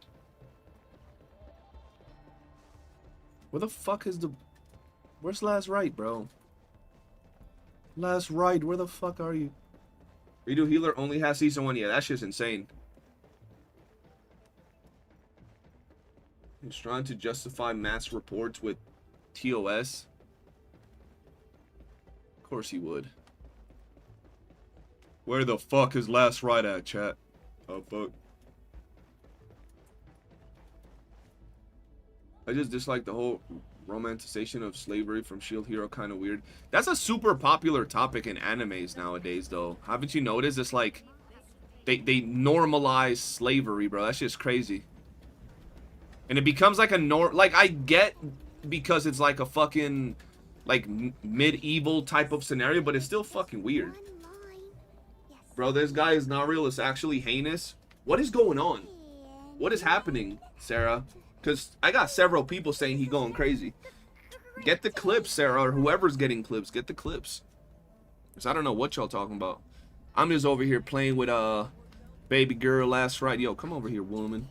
Where the fuck is the... Where's Last Ride, bro? Last Ride, where the fuck are you? Redo Healer only has Season 1. Yeah, that shit's insane. He's trying to justify mass reports with TOS. Of course he would. Where the fuck is Last Ride at, chat? Oh, fuck. I just dislike the whole romanticization of slavery from Shield Hero, kind of weird. That's a super popular topic in animes nowadays, though. Haven't you noticed? It's like they normalize slavery, bro. That's just crazy. And it becomes like a like, I get because it's like a fucking like medieval type of scenario, but it's still fucking weird. Bro, this guy is not real. It's actually heinous. What is going on? What is happening, Sarah? Because I got several people saying he going crazy. Get the clips, Sarah, or whoever's getting clips. Get the clips. Because I don't know what y'all talking about. I'm just over here playing with baby girl Last Ride. Yo, come over here, woman.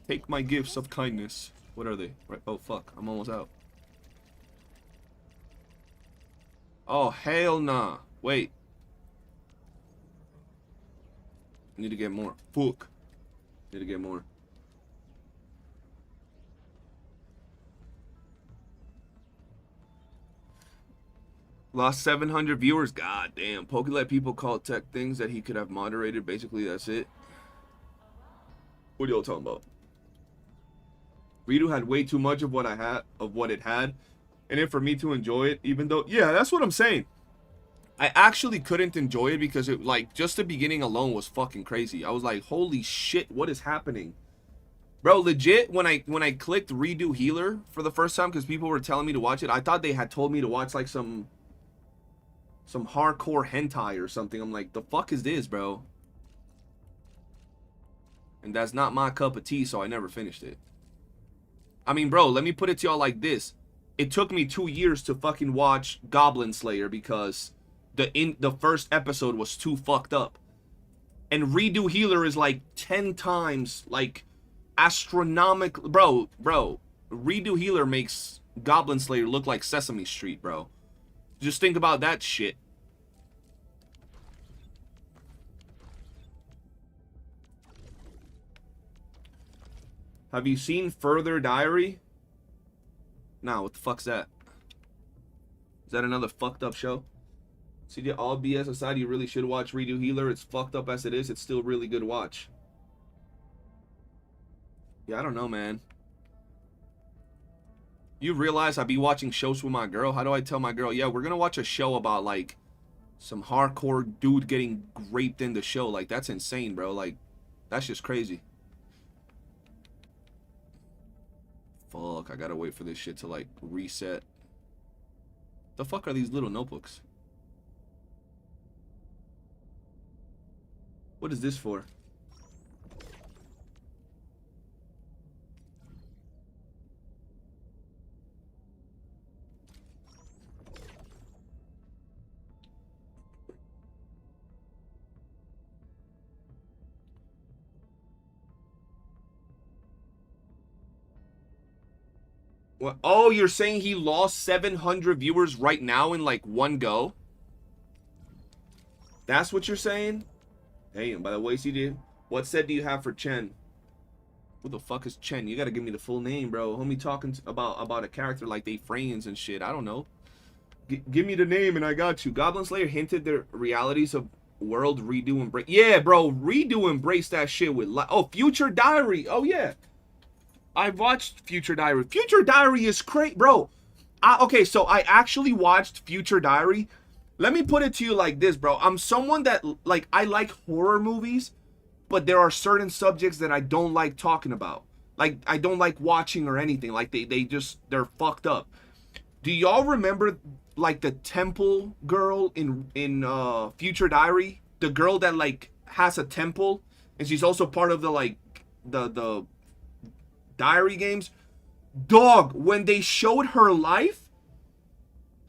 Take my gifts of kindness. What are they? Right. Oh, fuck. I'm almost out. Oh, hell nah. Wait. Need to get more. Fuck. Need to get more. Lost 700 viewers. God damn. Poke let people call tech things that he could have moderated. Basically, that's it. What are y'all talking about? Redo had way too much of what it had. And then for me to enjoy it, even though, yeah, that's what I'm saying. I actually couldn't enjoy it because it, like, just the beginning alone was fucking crazy. I was like, holy shit, what is happening? Bro, legit, when I clicked Redo Healer for the first time because people were telling me to watch it, I thought they had told me to watch like some hardcore hentai or something. I'm like, the fuck is this, bro? And that's not my cup of tea, so I never finished it. I mean, bro, let me put it to y'all like this. It took me 2 years to fucking watch Goblin Slayer because the first episode was too fucked up. And Redo Healer is like 10 times like astronomical. Bro, Redo Healer makes Goblin Slayer look like Sesame Street, bro. Just think about that shit. Have you seen Further Diary? Nah, what the fuck's that? Is that another fucked up show? See, all BS aside, you really should watch Redo Healer. It's fucked up as it is. It's still really good to watch. Yeah, I don't know, man. You realize I be watching shows with my girl. How do I tell my girl, yeah, we're gonna watch a show about like some hardcore dude getting raped in the show? Like, that's insane, bro. Like, that's just crazy. Fuck, I gotta wait for this shit to like reset. The fuck are these little notebooks? What is this for? Oh, you're saying he lost 700 viewers right now in like one go? That's what you're saying? Hey, and by the way, CD, what set do you have for Chen? Who the fuck is Chen? You gotta give me the full name, bro. Homie talking about a character like they friends and shit. I don't know. Give me the name and I got you. Goblin Slayer hinted the realities of world redo embrace. Yeah, bro, redo embrace that shit with oh, Future Diary. Oh yeah, I watched Future Diary. Future Diary is great, bro. Okay, so I actually watched Future Diary. Let me put it to you like this, bro. I'm someone that like I like horror movies, but there are certain subjects that I don't like talking about. Like I don't like watching or anything. Like they're fucked up. Do y'all remember like the temple girl in Future Diary? The girl that like has a temple and she's also part of the like the diary games. Dog, when they showed her life,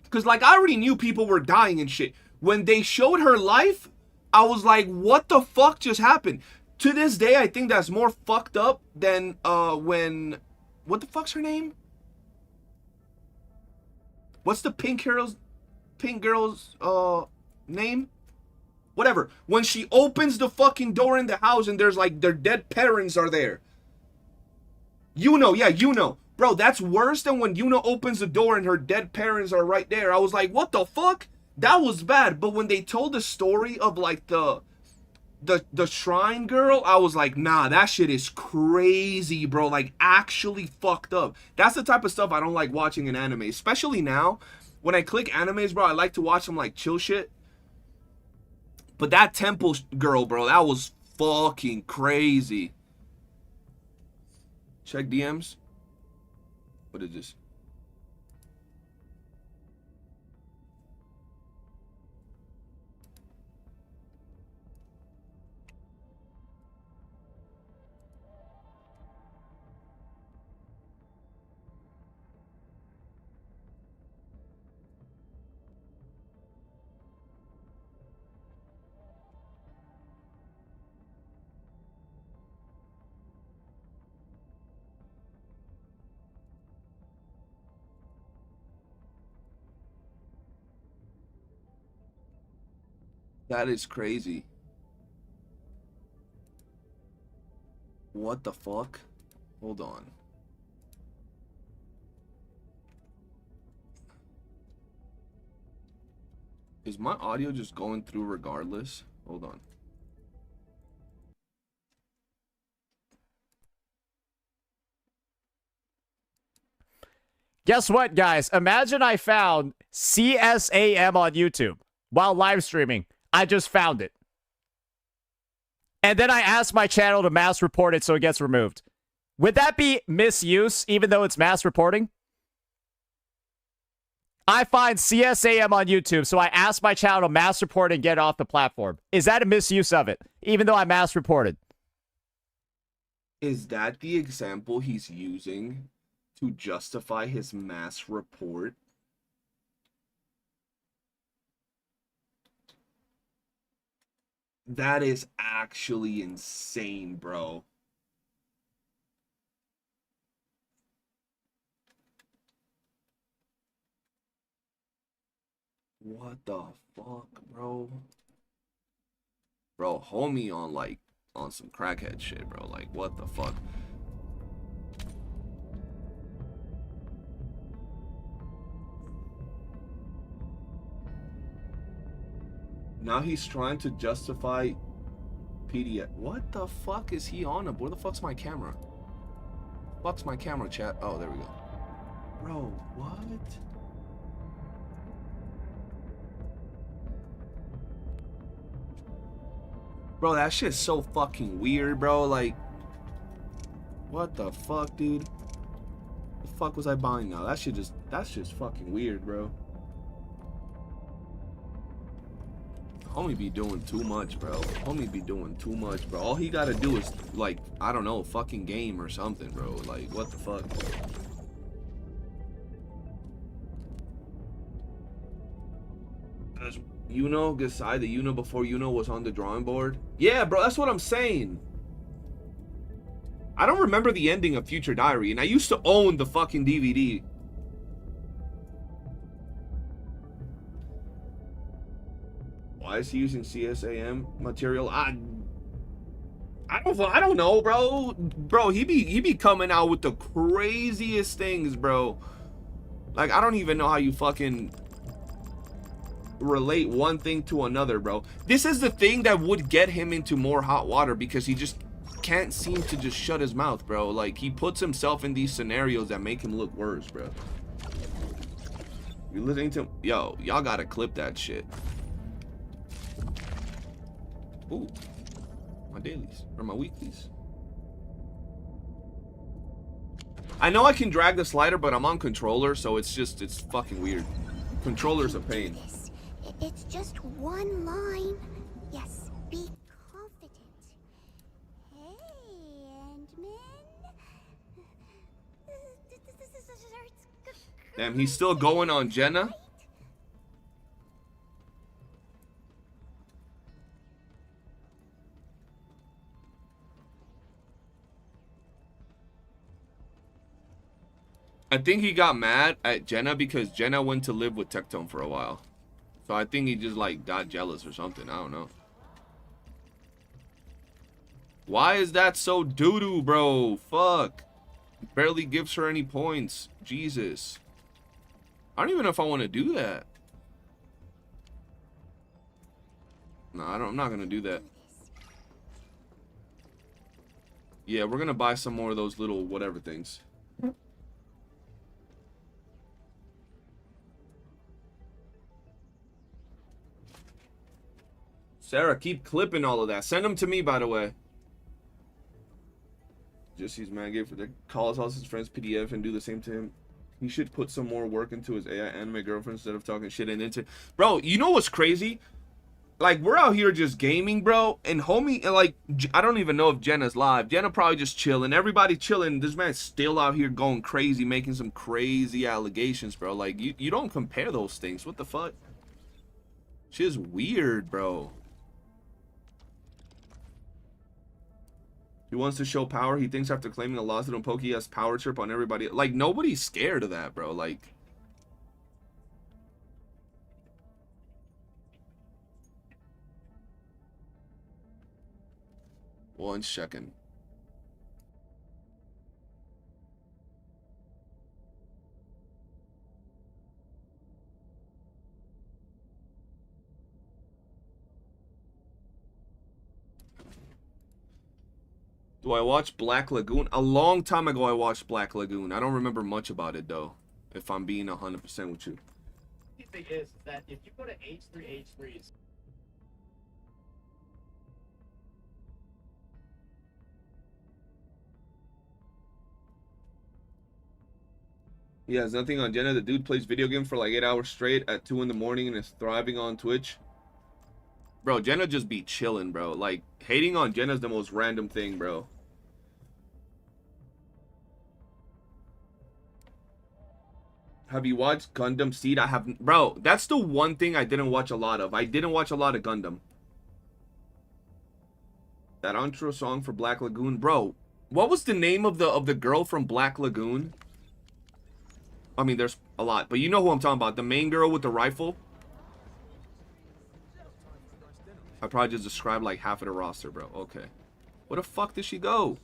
because like I already knew people were dying and shit. When they showed her life, I was like, what the fuck just happened? To this day, I think that's more fucked up than when, what the fuck's her name? What's the pink girl's name? Whatever. When she opens the fucking door in the house and there's like their dead parents are there. YOOOO, yeah, YOOOO. Bro, that's worse than when YOOOO opens the door and her dead parents are right there. I was like, what the fuck? That was bad. But when they told the story of like the shrine girl, I was like, nah, that shit is crazy, bro. Like actually fucked up. That's the type of stuff I don't like watching in anime, especially now. When I click animes, bro, I like to watch some like chill shit. But that temple girl, bro, that was fucking crazy. Check DMs. What is this? That is crazy. What the fuck? Hold on. Is my audio just going through regardless? Hold on. Guess what, guys? Imagine I found CSAM on YouTube while live streaming. I just found it. And then I asked my channel to mass report it so it gets removed. Would that be misuse, even though it's mass reporting? I find CSAM on YouTube, so I asked my channel to mass report and get off the platform. Is that a misuse of it, even though I mass reported? Is that the example he's using to justify his mass report? That is actually insane, bro. What the fuck, bro? Bro, homie on some crackhead shit, bro. Like, what the fuck? Now he's trying to justify PDF. What the fuck is he on? Where the fuck's my camera? Fuck's my camera, chat? Oh, there we go. Bro, what? Bro, that shit's so fucking weird, bro. Like, what the fuck, dude? The fuck was I buying now? That's just fucking weird, bro. Homie be doing too much, bro. Homie be doing too much, bro. All he gotta do is, like, I don't know, fucking game or something, bro. Like, what the fuck? YOOOO decided the YOOOO before YOOOO was on the drawing board? Yeah, bro, that's what I'm saying. I don't remember the ending of Future Diary, and I used to own the fucking DVD. Why is he using CSAM material? I don't know, bro. Bro, he be coming out with the craziest things, bro. Like, I don't even know how you fucking relate one thing to another, bro. This is the thing that would get him into more hot water, because he just can't seem to just shut his mouth, bro. Like, he puts himself in these scenarios that make him look worse, bro. You listening to him? Yo, y'all gotta clip that shit. Ooh, my dailies or my weeklies. I know I can drag the slider, but I'm on controller, so it's fucking weird. Controller's a pain. It's just one line. Yes, be confident. Hey, Endman. Damn, he's still going on Jenna? I think he got mad at Jenna because Jenna went to live with Tectone for a while. So I think he just like got jealous or something. I don't know. Why is that so doo-doo, bro? Fuck. Barely gives her any points. Jesus. I don't even know if I want to do that. No, I'm not going to do that. Yeah, we're going to buy some more of those little whatever things. Sarah, keep clipping all of that. Send them to me, by the way. Just use Maggie for the calls all his friends PDF and do the same to him. He should put some more work into his AI anime girlfriend instead of talking shit and into. Bro, you know what's crazy? Like, we're out here just gaming, bro. And homie, like, I don't even know if Jenna's live. Jenna probably just chilling. Everybody chilling. This man's still out here going crazy, making some crazy allegations, bro. Like, you don't compare those things. What the fuck? Shit's weird, bro. He wants to show power. He thinks after claiming the loss of Poke, he has power trip on everybody. Like, nobody's scared of that, bro. Like, one second. Do I watch Black Lagoon? A long time ago I watched Black Lagoon. I don't remember much about it, though, if I'm being 100% with you. The thing is that if you go to H3H3s, He has nothing on Jenna. The dude plays video game for like 8 hours straight at 2 in the morning and is thriving on Twitch. Bro, Jenna just be chilling, bro. Like, hating on Jenna's the most random thing, bro. Have you watched Gundam Seed? I haven't. Bro, that's the one thing I didn't watch a lot of. I didn't watch a lot of Gundam. That intro song for Black Lagoon. Bro, what was the name of the girl from Black Lagoon? I mean, there's a lot, but you know who I'm talking about. The main girl with the rifle. I probably just described like half of the roster, bro. Okay. Where the fuck did she go?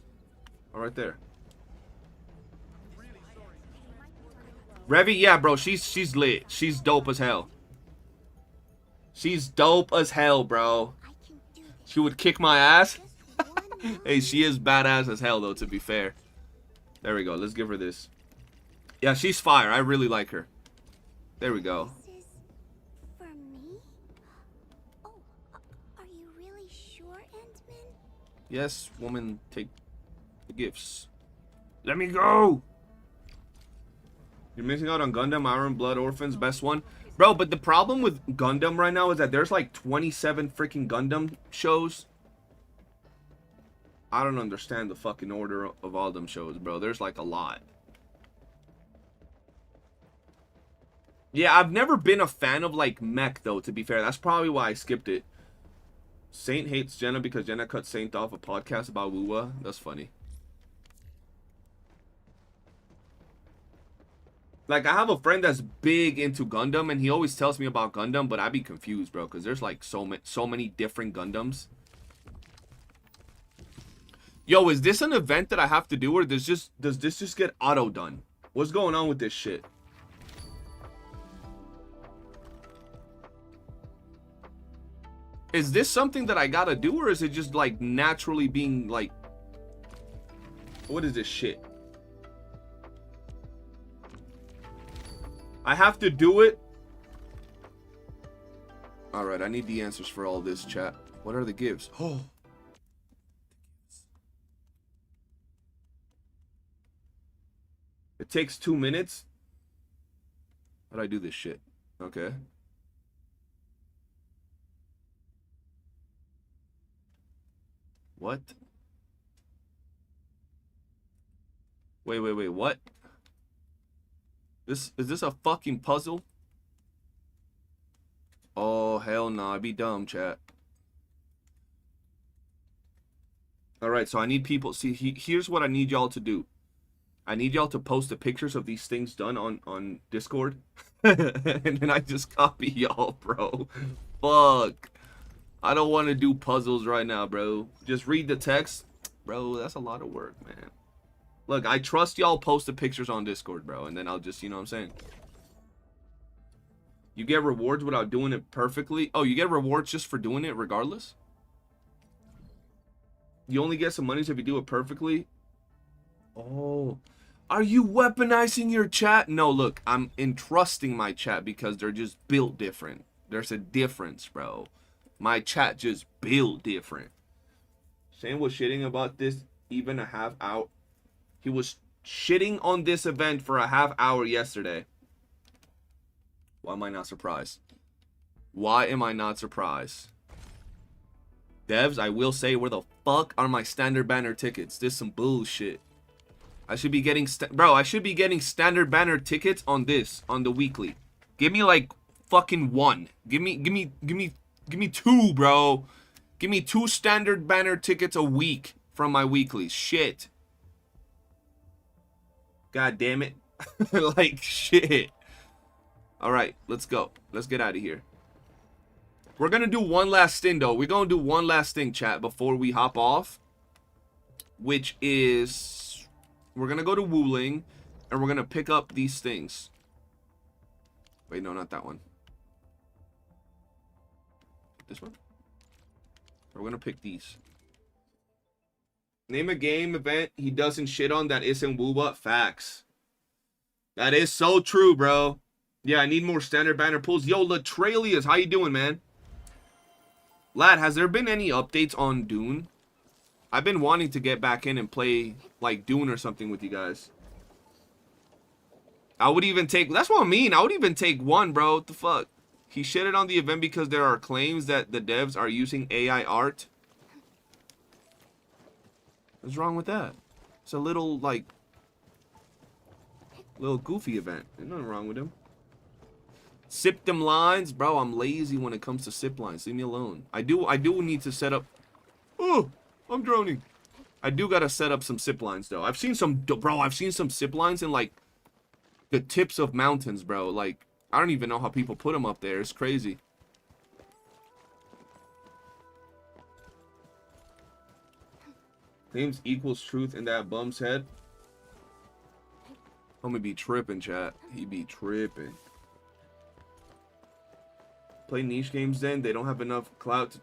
Oh, right there. Revy, yeah, bro. She's lit. She's dope as hell. She's dope as hell, bro. She would kick my ass. Hey, she is badass as hell, though, to be fair. There we go. Let's give her this. Yeah, she's fire. I really like her. There we go. This is for me? Oh, are you really sure, Endman? Yes, woman, take the gifts. Let me go! You're missing out on Gundam, Iron Blood Orphans, best one. Bro, but the problem with Gundam right now is that there's like 27 freaking Gundam shows. I don't understand the fucking order of all them shows, bro. There's like a lot. Yeah, I've never been a fan of like mech, though, to be fair. That's probably why I skipped it. Saint hates Jenna because Jenna cut Saint off a podcast about WOOOO. That's funny. Like, I have a friend that's big into Gundam, and he always tells me about Gundam, but I be confused, bro, because there's, like, so many different Gundams. Yo, is this an event that I have to do, or does this just get auto done? What's going on with this shit? Is this something that I gotta do, or is it just, like, naturally being, like... What is this shit? I have to do it. Alright, I need the answers for all this, chat. What are the gives? Oh. It takes 2 minutes. How do I do this shit? Okay. What? Wait, what? Is this a fucking puzzle? Oh, hell no, I'd be dumb, chat. Alright, so I need people... See, here's what I need y'all to do. I need y'all to post the pictures of these things done on Discord. And then I just copy y'all, bro. Fuck. I don't want to do puzzles right now, bro. Just read the text. Bro, that's a lot of work, man. Look, I trust y'all post the pictures on Discord, bro. And then I'll just, you know what I'm saying? You get rewards without doing it perfectly. Oh, you get rewards just for doing it regardless? You only get some monies if you do it perfectly? Oh. Are you weaponizing your chat? No, look, I'm entrusting my chat because they're just built different. There's a difference, bro. My chat just built different. Shane was shitting about this even a half hour. He was shitting on this event for a half hour yesterday. Why am I not surprised? Why am I not surprised? Devs, I will say, where the fuck are my standard banner tickets? This is some bullshit. I should be getting I should be getting standard banner tickets on this, on the weekly. Give me like fucking one. Give me 2, bro. Give me 2 standard banner tickets a week from my weeklies. Shit. God damn it. Like shit. All right, let's go. Let's get out of here. We're going to do one last thing, though. We're going to do one last thing, chat, before we hop off. Which is... We're going to go to Wooling, and we're going to pick up these things. Wait, no, not that one. This one? We're going to pick these. Name a game event he doesn't shit on that isn't WOOOO. Facts. That is so true, bro. Yeah, I need more standard banner pulls. Yo, Latralius, how you doing, man? Lad, has there been any updates on Dune? I've been wanting to get back in and play, like, Dune or something with you guys. I would even take... That's what I mean. I would even take one, bro. What the fuck? He shitted on the event because there are claims that the devs are using AI art. What's wrong with that? It's a little, like... little goofy event. There's nothing wrong with him. Sip them lines. Bro, I'm lazy when it comes to sip lines. Leave me alone. I do need to set up... Oh, I'm droning. I do gotta set up some sip lines, though. I've seen some... Bro, I've seen some sip lines in, like, the tips of mountains, bro. Like, I don't even know how people put them up there. It's crazy. Names equals truth in that bum's head. Homie be tripping, chat. He be tripping. Play niche games then. They don't have enough clout to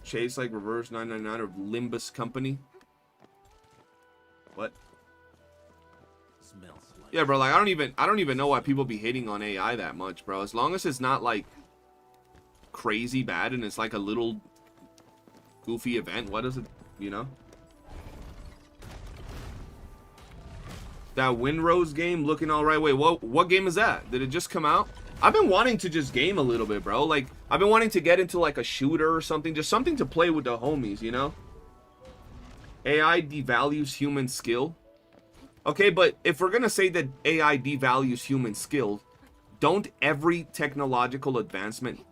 chase like Reverse 999 or Limbus Company. What? Smells like... Yeah, bro, like I don't even know why people be hating on AI that much, bro. As long as it's not like crazy bad and it's like a little goofy event, what is it, you know? That Windrose game looking all right. Wait, what game is that? Did it just come out? I've been wanting to just game a little bit, bro. Like, I've been wanting to get into like a shooter or something. Just something to play with the homies, you know? AI devalues human skill. Okay, but if we're gonna say that AI devalues human skill, don't every technological advancement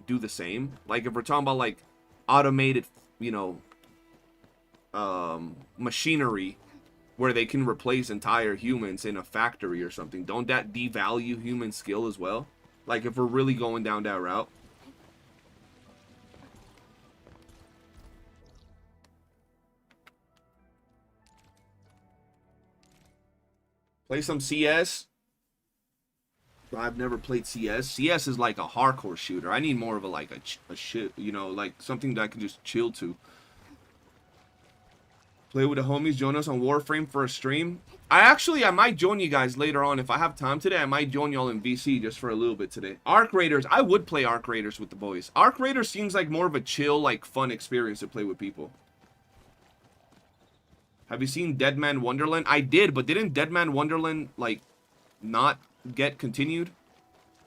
do the same? Like, if we're talking about like automated, you know, machinery, where they can replace entire humans in a factory or something. Don't that devalue human skill as well? Like, if we're really going down that route. Play some CS. I've never played CS. CS is like a hardcore shooter. I need more of a like a shit, you know, like something that I can just chill to. Play with the homies. Join us on Warframe for a stream. I might join you guys later on if I have time today. I might join y'all in VC just for a little bit today. Arc Raiders. I would play Arc Raiders with the boys. Arc Raiders seems like more of a chill, like fun experience to play with people. Have you seen Dead Man Wonderland? I did, but didn't Dead Man Wonderland like not get continued?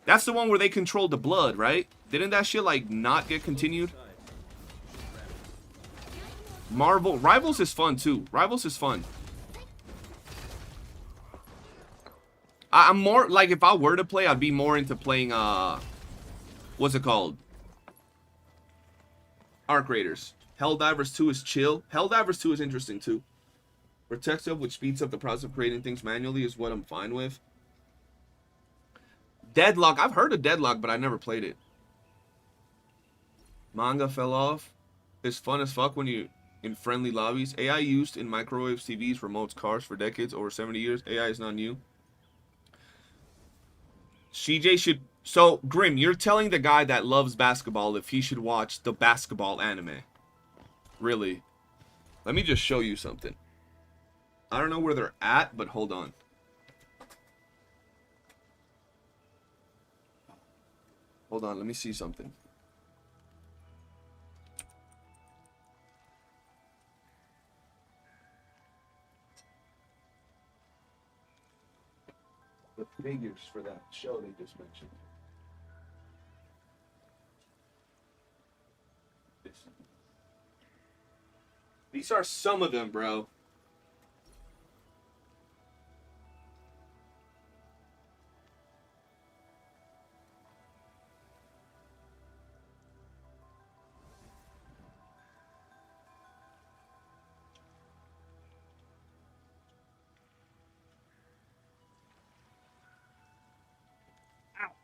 That's the one where they controlled the blood, right? Didn't that shit like not get continued? Marvel Rivals is fun too. Rivals is fun. I'm more like, if I were to play, I'd be more into playing what's it called? Arc Raiders. Helldivers 2 is chill. Helldivers 2 is interesting too. Protective, which speeds up the process of creating things manually, is what I'm fine with. Deadlock. I've heard of Deadlock, but I never played it. Manga fell off. It's fun as fuck when you in friendly lobbies. AI used in microwaves, TVs, remotes, cars for decades, over 70 years. AI is not new. CJ should... So, Grim, you're telling the guy that loves basketball if he should watch the basketball anime. Really? Let me just show you something. I don't know where they're at, but hold on. Hold on, let me see something. The figures for that show they just mentioned. These are some of them, bro.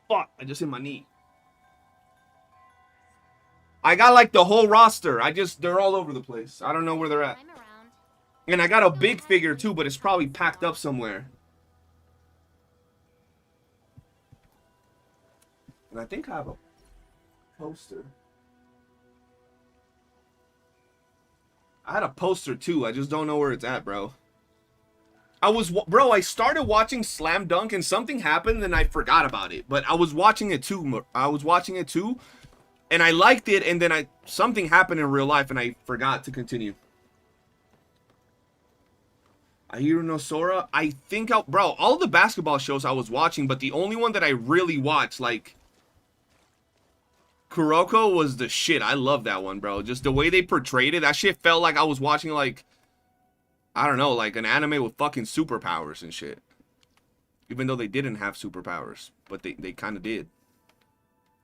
Fuck, I just hit my knee. I got like the whole roster. They're all over the place. I don't know where they're at. And I got a big figure too, but it's probably packed up somewhere. And I think I have a poster. I had a poster too. I just don't know where it's at, bro. I started watching Slam Dunk and something happened and I forgot about it. But I was watching it too. And I liked it, and then something happened in real life and I forgot to continue. Ahiru no Sora, I think bro, all the basketball shows I was watching, but the only one that I really watched, like Kuroko, was the shit. I love that one, bro. Just the way they portrayed it, that shit felt like I was watching like, I don't know, like an anime with fucking superpowers and shit. Even though they didn't have superpowers, but they kind of did.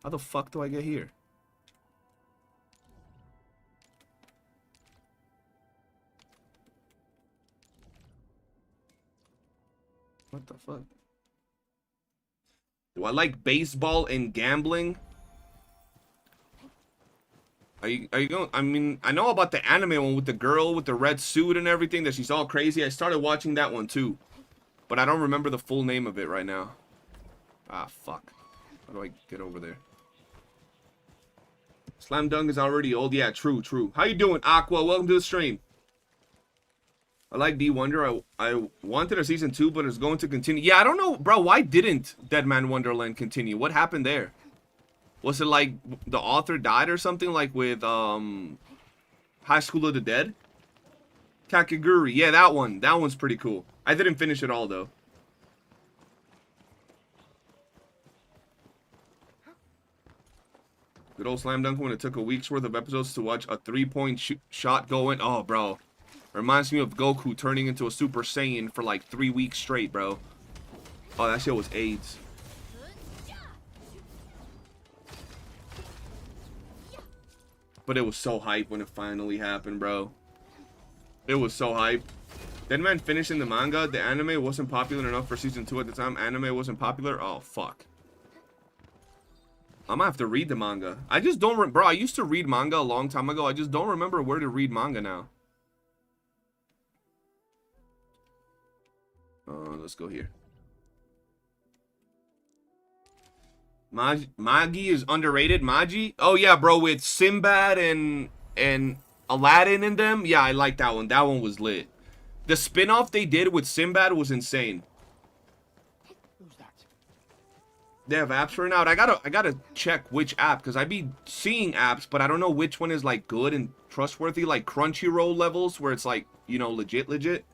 How the fuck do I get here? What the fuck? Do I like baseball and gambling? Are you going? I mean, I know about the anime one with the girl with the red suit and everything, that she's all crazy. I started watching that one too, but I don't remember the full name of it right now. Ah, fuck. How do I get over there? Slam Dunk is already old. Yeah, true. How you doing, Aqua? Welcome to the stream. I like D Wonder. I wanted a season 2, but it's going to continue. Yeah, I don't know, bro. Why didn't Dead Man Wonderland continue? What happened there? Was it like the author died or something, like with High School of the Dead? Kakegurui. Yeah, that one. That one's pretty cool. I didn't finish it all, though. Good old Slam Dunk when it took a week's worth of episodes to watch a 3-point shot go in. Oh, bro. Reminds me of Goku turning into a Super Saiyan for like 3 weeks straight, bro. Oh, that shit was AIDS. But it was so hype when it finally happened, bro. It was so hype. Deadman finishing the manga. The anime wasn't popular enough for season 2 at the time. Anime wasn't popular. Oh, fuck. I'm gonna have to read the manga. I just don't... Bro, I used to read manga a long time ago. I just don't remember where to read manga now. Let's go here. Magi is underrated. Magi? Oh, yeah, bro. With Sinbad and Aladdin in them. Yeah, I like that one. That one was lit. The spin-off they did with Sinbad was insane. Who's that? They have apps for it now. I gotta check which app, because I be seeing apps, but I don't know which one is like good and trustworthy, like Crunchyroll levels, where it's like, you know, legit.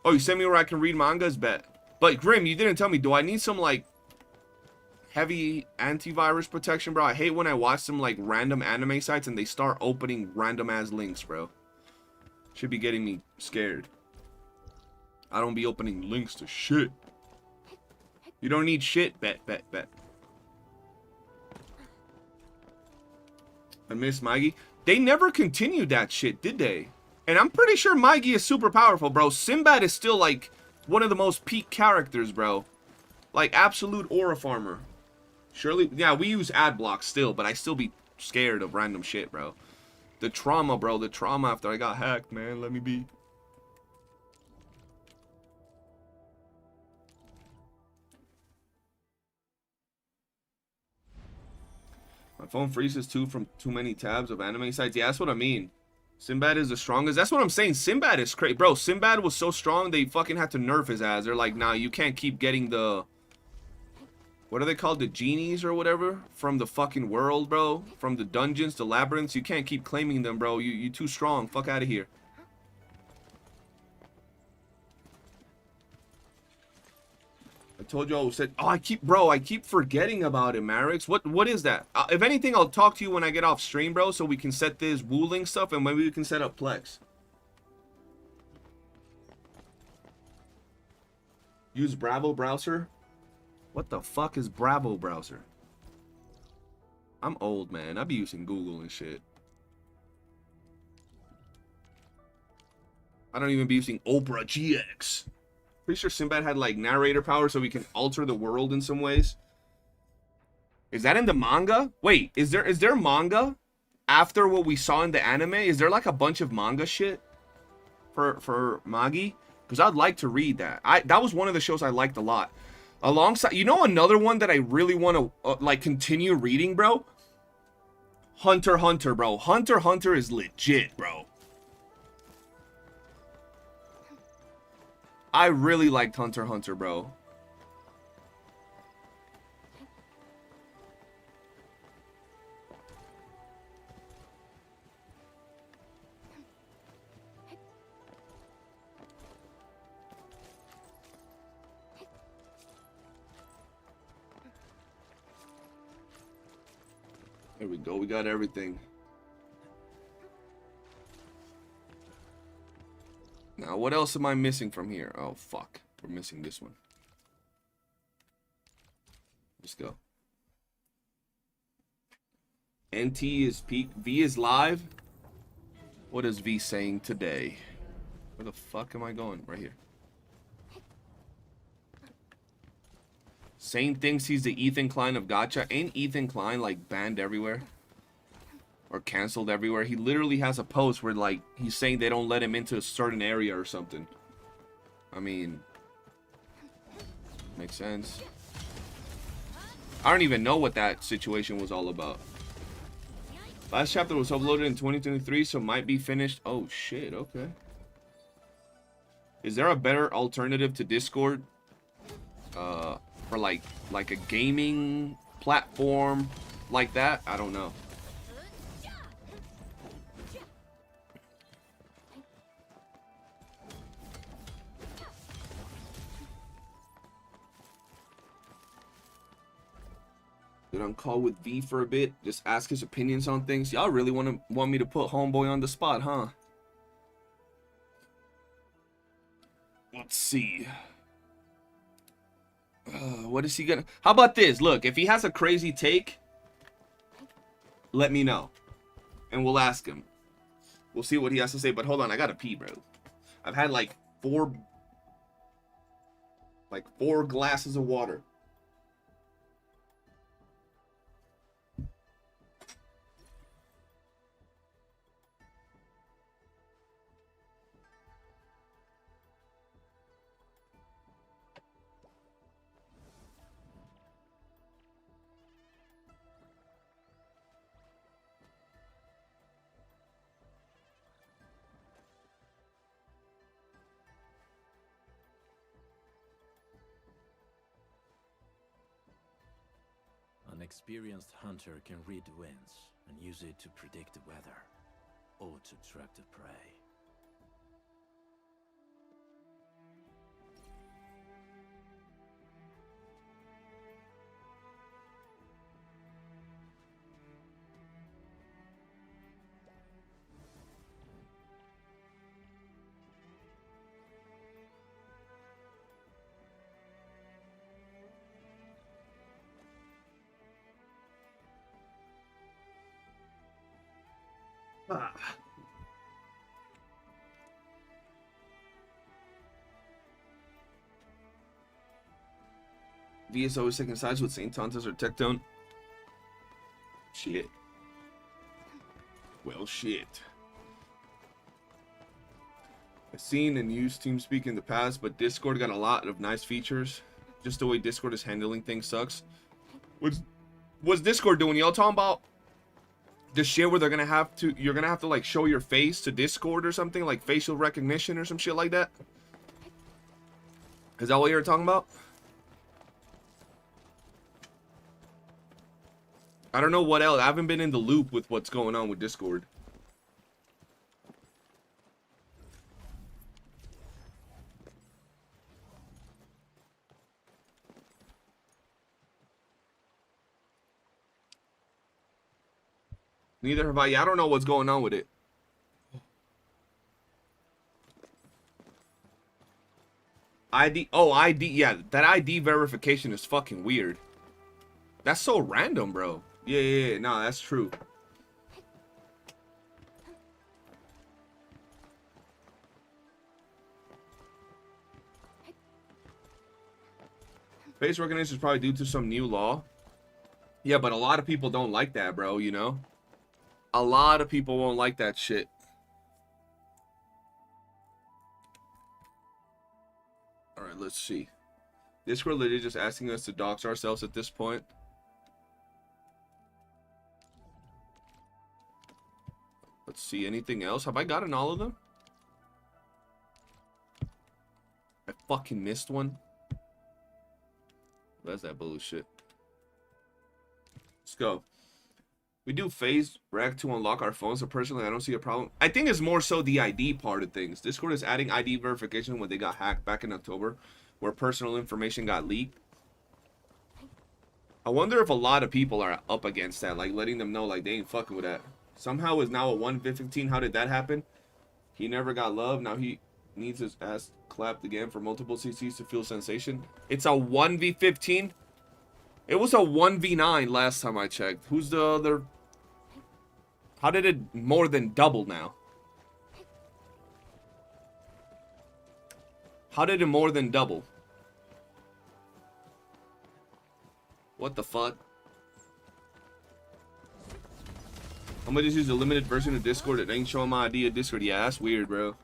Oh, you sent me where I can read mangas? Bet. But Grim, you didn't tell me. Do I need some like heavy antivirus protection, bro? I hate when I watch some like random anime sites and they start opening random ass links, bro. Should be getting me scared. I don't be opening links to shit. You don't need shit. Bet. I miss Maggie. They never continued that shit, did they? And I'm pretty sure Maggie is super powerful, bro. Sinbad is still like one of the most peak characters, bro. Like absolute aura farmer. Surely, yeah, we use ad blocks still, but I still be scared of random shit, bro. The trauma, bro. The trauma after I got hacked, man. Let me be. My phone freezes too from too many tabs of anime sites. Yeah, that's what I mean. Sinbad is the strongest. That's what I'm saying. Sinbad is crazy. Bro, Sinbad was so strong, they fucking had to nerf his ass. They're like, nah, you can't keep getting the... What are they called? The genies or whatever? From the fucking world, bro. From the dungeons, the labyrinths. You can't keep claiming them, bro. You too strong. Fuck out of here. I told you I said... Oh, I keep forgetting about it, Marix. What is that? If anything, I'll talk to you when I get off stream, bro, so we can set this Wooling stuff, and maybe we can set up Plex. Use Bravo browser? What the fuck is Bravo browser? I'm old, man. I be using Google and shit. I don't even be using Opera GX. Pretty sure Sinbad had like narrator power so we can alter the world in some ways. Is that in the manga? Wait, is there manga after what we saw in the anime? Is there like a bunch of manga shit for Magi? Because I'd like to read that. That was one of the shows I liked a lot. Alongside, you know, another one that I really want to like continue reading, bro. Hunter x Hunter, bro. Hunter x Hunter is legit, bro. I really liked Hunter x Hunter, bro. There we go. We got everything. Now, what else am I missing from here? Oh, fuck. We're missing this one. Let's go. NT is peak. V is live. What is V saying today? Where the fuck am I going? Right here. Same thinks he's the Ethan Klein of Gacha. Ain't Ethan Klein like banned everywhere? Or canceled everywhere? He literally has a post where like he's saying they don't let him into a certain area or something. I mean, makes sense. I don't even know what that situation was all about. Last chapter was uploaded in 2023, so might be finished. Oh shit, okay. Is there a better alternative to Discord? For like a gaming platform like that? I don't know. Get on call with V for a bit, just ask his opinions on things. Y'all really want me to put homeboy on the spot, huh? Let's see. What is he gonna... How about this? Look, if he has a crazy take, let me know. And we'll ask him. We'll see what he has to say. But hold on, I gotta pee, bro. I've had like four glasses of water. An experienced hunter can read the winds and use it to predict the weather, or to track the prey. Ah. V is always taking sides with St. Tontas or Tectone. Shit. Well, shit. I've seen and used TeamSpeak in the past, but Discord got a lot of nice features. Just the way Discord is handling things sucks. What's Discord doing? Y'all talking about the shit where you're gonna have to like show your face to Discord or something, like facial recognition or some shit like that? Is that what you were talking about? I don't know what else. I haven't been in the loop with what's going on with Discord. Neither have I. I don't know what's going on with it. ID. Oh, ID. Yeah, that ID verification is fucking weird. That's so random, bro. Yeah. No, that's true. Face recognition is probably due to some new law. Yeah, but a lot of people don't like that, bro, you know? A lot of people won't like that shit. Alright, let's see. Discord literally just asking us to dox ourselves at this point. Let's see, anything else? Have I gotten all of them? I fucking missed one. That's that bullshit. Let's go. We do phase rec to unlock our phones, so personally I don't see a problem. I think it's more so the ID part of things. Discord is adding ID verification when they got hacked back in October, where personal information got leaked. I wonder if a lot of people are up against that, like letting them know like they ain't fucking with that. Somehow is now a 1v15. How did that happen? He never got love. Now he needs his ass clapped again for multiple CCs to feel sensation. It's a 1v15? It was a 1v9 last time I checked. Who's the other? How did it more than double now? How did it more than double? What the fuck? I'm gonna just use a limited version of Discord that ain't showing my ID of Discord. Yeah, that's weird, bro.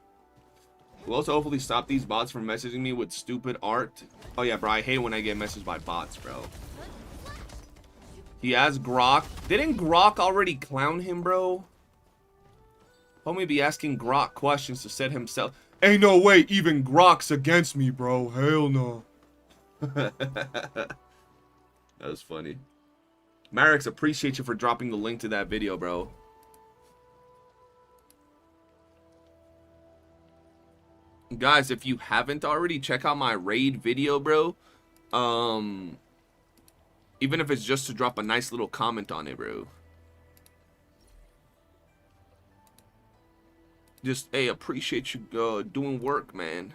We'll also hopefully stop these bots from messaging me with stupid art. Oh yeah, bro, I hate when I get messaged by bots, bro. He has Grok. Didn't Grok already clown him, bro? Homie be asking Grok questions to set himself. Ain't no way even Grok's against me, bro. Hell no. That was funny. Marix, appreciate you for dropping the link to that video, bro. Guys, if you haven't already, check out my raid video, bro. Even if it's just to drop a nice little comment on it, bro. Just, hey, appreciate you doing work, man.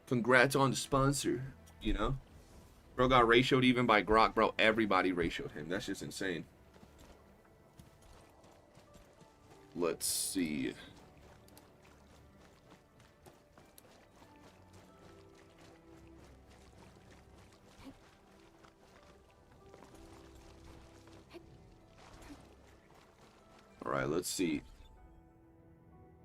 Congrats on the sponsor, you know? Bro got ratioed even by Grok, bro. Everybody ratioed him. That's just insane. Let's see. right, let's see.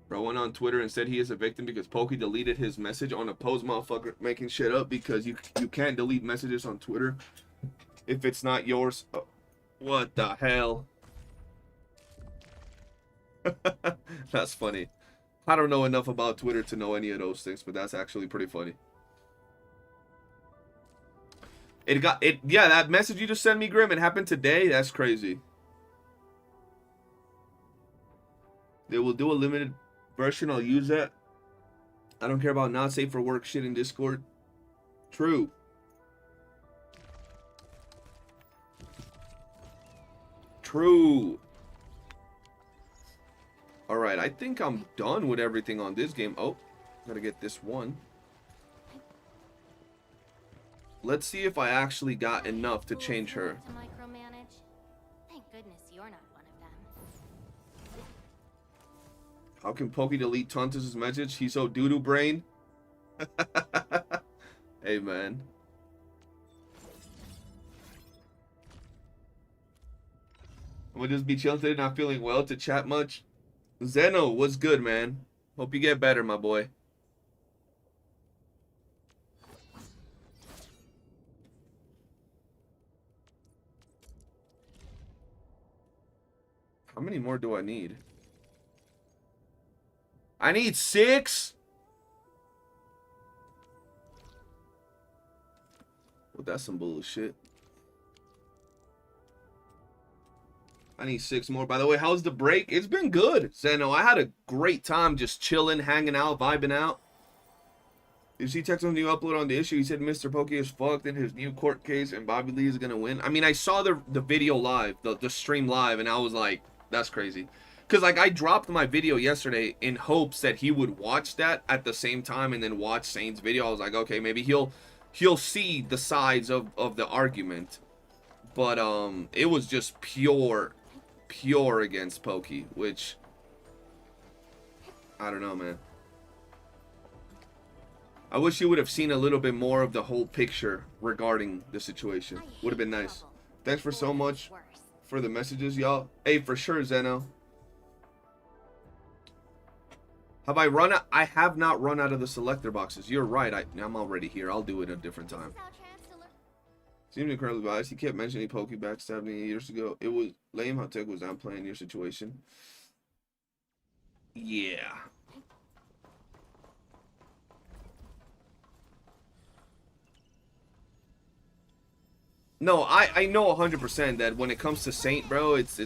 Bro went on Twitter and said he is a victim because Pokey deleted his message on a post. Motherfucker making shit up because you can't delete messages on Twitter if it's not yours. Oh, what the hell? That's funny. I don't know enough about Twitter to know any of those things, but that's actually pretty funny. Yeah, that message you just sent me, Grim, it happened today. That's crazy. They will do a limited version. I'll use that. I don't care about not safe for work shit in Discord. True. True. Alright, I think I'm done with everything on this game. Oh, gotta get this one. Let's see if I actually got enough to change her. To micromanage. Thank goodness you're not one of them. How can Pokey delete Tontus' message? He's so doo-doo brain. Hey, man. I'm gonna just be chilling today, not feeling well to chat much. Zeno, what's good, man? Hope you get better, my boy. How many more do I need? I need 6? Well, that's some bullshit. I need 6 more. By the way, how's the break? It's been good, Zeno. I had a great time just chilling, hanging out, vibing out. Did you see Texas new upload on the issue? He said Mr. Pokey is fucked in his new court case and Bobby Lee is going to win. I mean, I saw the video live, the stream live, and I was like, that's crazy. Because, like, I dropped my video yesterday in hopes that he would watch that at the same time and then watch Saint's video. I was like, okay, maybe he'll see the sides of the argument. But, it was just pure against Pokey, which I don't know, man. I wish you would have seen a little bit more of the whole picture regarding the situation. Would have been nice. Thanks for so much for the messages, y'all. Hey, for sure, Zeno. Have I run out? I have not run out of the selector boxes. You're right. I'm already here. I'll do it at a different time. Seems incredibly biased. He kept mentioning Pokey backstabbed me years ago. It was lame how Tech was downplaying your situation. Yeah. No, I know 100% that when it comes to Saint, bro, it's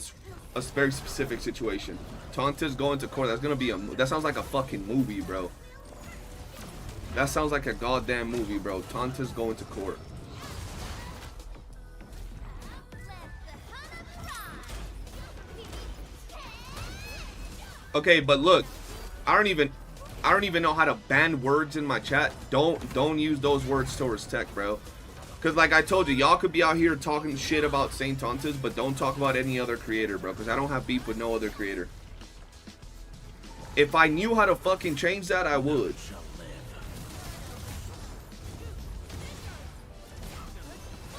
a very specific situation. Tonta's going to court. That's gonna be that sounds like a fucking movie, bro. That sounds like a goddamn movie, bro. Tonta's going to court. Okay, but look, I don't even know how to ban words in my chat. Don't use those words towards Tech, bro. Because like I told you, y'all could be out here talking shit about Saint Tontas, but don't talk about any other creator, bro. Because I don't have beef with no other creator. If I knew how to fucking change that, I would.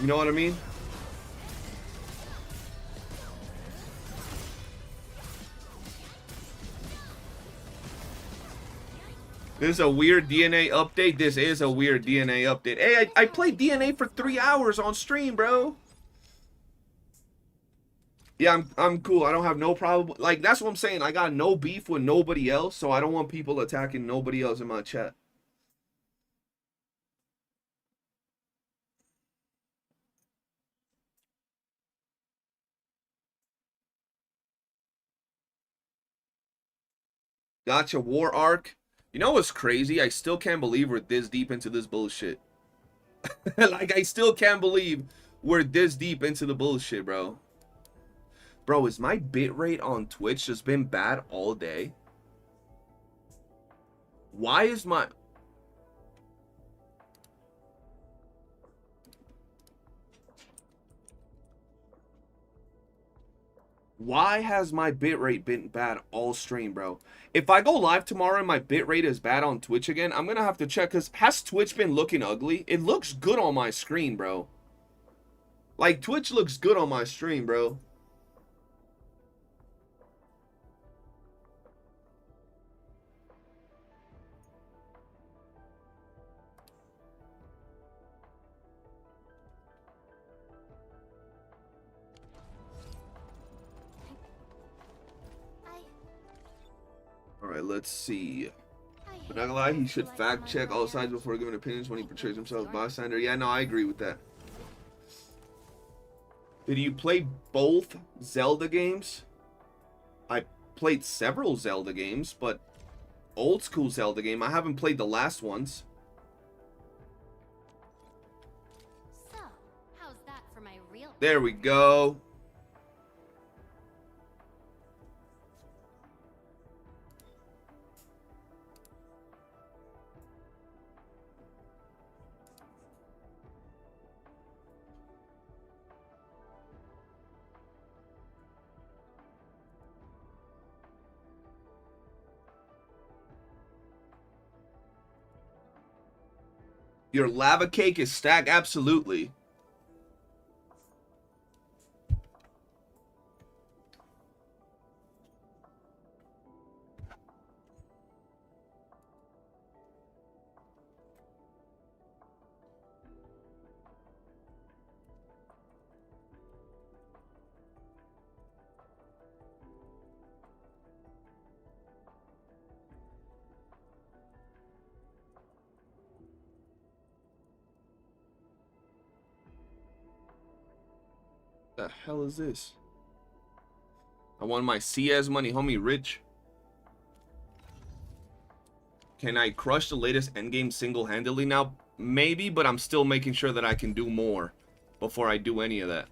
You know what I mean? This is a weird DNA update. This is a weird DNA update. Hey, I played DNA for 3 hours on stream, bro. Yeah, I'm cool. I don't have no problem. Like, that's what I'm saying. I got no beef with nobody else, so I don't want people attacking nobody else in my chat. Gotcha War Arc. You know what's crazy? I still can't believe we're this deep into this bullshit. Like, I still can't believe we're this deep into the bullshit, bro. Bro, is my bitrate on Twitch just been bad all day? Why is my... Why has my bitrate been bad all stream, bro? If I go live tomorrow and my bitrate is bad on Twitch again, I'm going to have to check. Because has Twitch been looking ugly? It looks good on my screen, bro. Like, Twitch looks good on my stream, bro. Alright, let's see. But not gonna lie, he should fact check all sides before giving opinions when he portrays himself as bystander. Yeah, no, I agree with that. Did you play both Zelda games? I played several Zelda games, but old school Zelda game, I haven't played the last ones. So, how's that for my real? There we go. Your lava cake is stacked? Absolutely. The hell is this? I want my CS money, homie, rich. Can I crush the latest endgame single-handedly now? Maybe, but I'm still making sure that I can do more before I do any of that.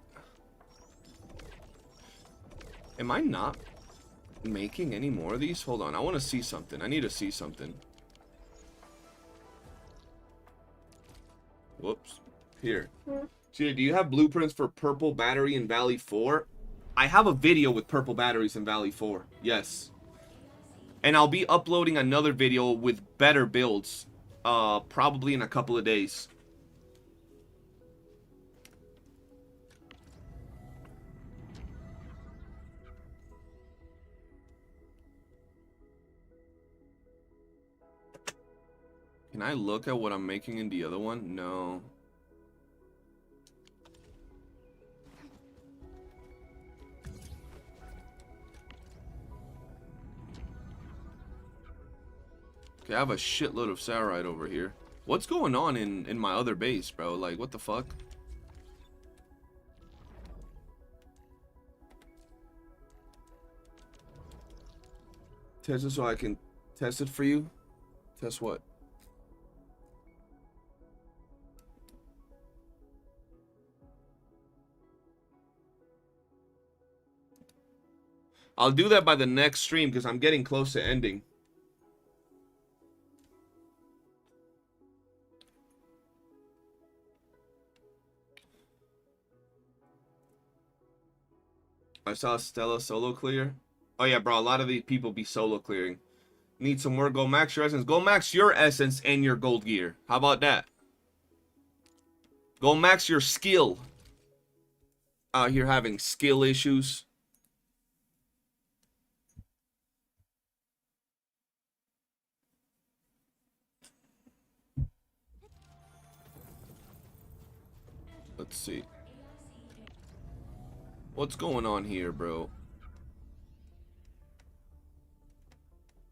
Am I not making any more of these? Hold on, I want to see something. I need to see something. Whoops. Here. Cheetah, do you have blueprints for purple battery in Valley 4? I have a video with purple batteries in Valley 4. Yes. And I'll be uploading another video with better builds. Probably in a couple of days. Can I look at what I'm making in the other one? No. Okay, I have a shitload of Saurite over here. What's going on in my other base, bro? Like, what the fuck? Test it so I can test it for you? Test what? I'll do that by the next stream because I'm getting close to ending. I saw Stella solo clear. Oh yeah, bro, a lot of these people be solo clearing. Need some more. Go max your essence. Go max your essence and your gold gear. How about that? Go max your skill. Out here having skill issues. Let's see. What's going on here, bro?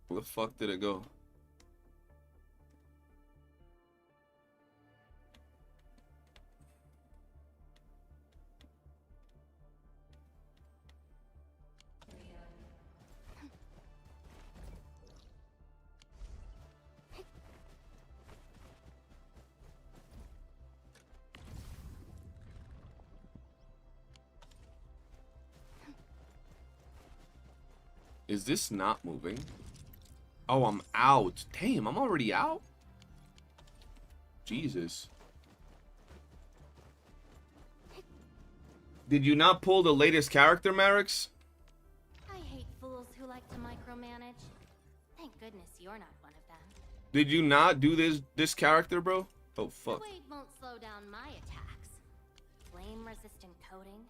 Where the fuck did it go? Is this not moving? Oh, I'm out. Damn, I'm already out? Jesus. Did you not pull the latest character, Marix? I hate fools who like to micromanage. Thank goodness you're not one of them. Did you not do this character, bro? Oh, fuck. The weight won't slow down my attacks. Flame-resistant coating.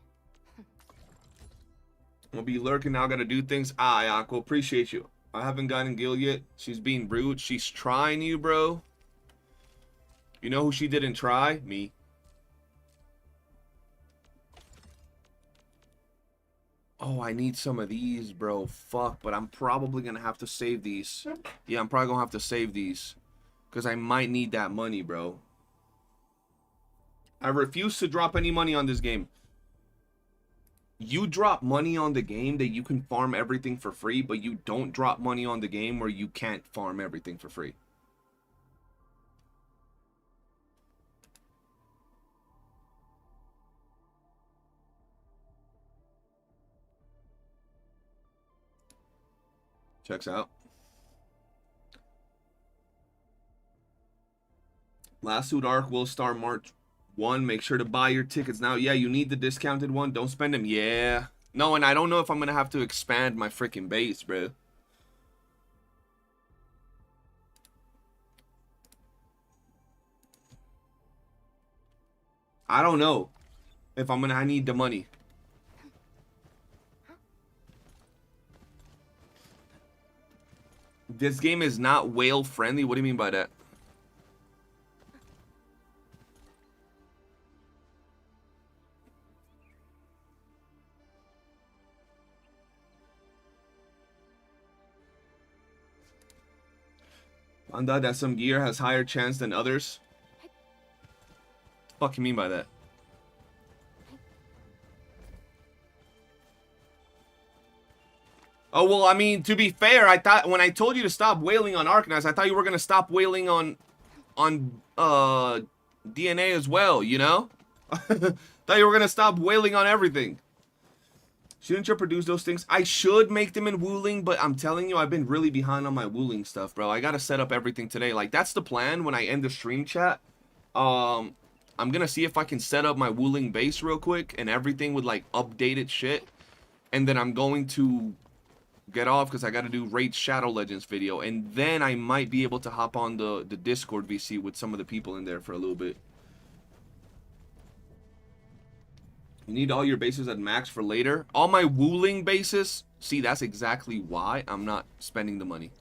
I'm gonna be lurking now, gotta do things. Ah, Aqua, appreciate you. I haven't gotten Gil yet. She's being rude. She's trying you, bro. You know who she didn't try? Me. Oh, I need some of these, bro. Fuck, but I'm probably gonna have to save these. Yeah, I'm probably gonna have to save these. Because I might need that money, bro. I refuse to drop any money on this game. You drop money on the game that you can farm everything for free, but you don't drop money on the game where you can't farm everything for free. Checks out. Last Suit Arc will start March 1. Make sure to buy your tickets now. Yeah, you need the discounted one. Don't spend them. Yeah. No, and I don't know if I'm going to have to expand my freaking base, bro. I don't know if I'm going to... I need the money. This game is not whale friendly. What do you mean by that? Found out that some gear has higher chance than others. What the fuck you mean by that? Oh, well, I mean, to be fair, I thought when I told you to stop wailing on Arknights, I thought you were going to stop wailing on DNA as well, you know? Thought you were going to stop wailing on everything. Shouldn't you produce those things? I should make them in Wooling, but I'm telling you, I've been really behind on my Wooling stuff, bro. I got to set up everything today. Like, that's the plan when I end the stream chat. I'm going to see if I can set up my Wooling base real quick and everything with, like, updated shit. And then I'm going to get off because I got to do Raid Shadow Legends video. And then I might be able to hop on the Discord VC with some of the people in there for a little bit. You need all your bases at max for later. All my Wooling bases. See, that's exactly why I'm not spending the money.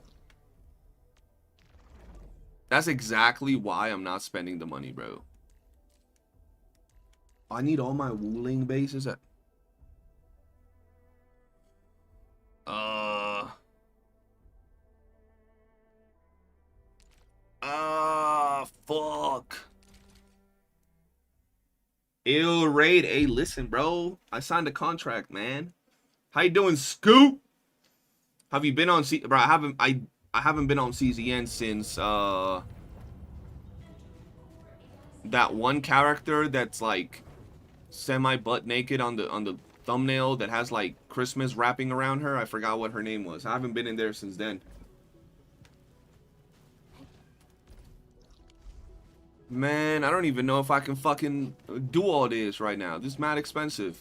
That's exactly why I'm not spending the money, bro. I need all my Wooling bases at... Fuck. Ew, Raid. Hey, listen, bro. I signed a contract, man. How you doing, Scoop? Have you been on bro, I haven't been on CZN since that one character that's like semi butt naked on the thumbnail that has like Christmas wrapping around her. I forgot what her name was. I haven't been in there since then. Man, I don't even know if I can fucking do all this right now. This is mad expensive.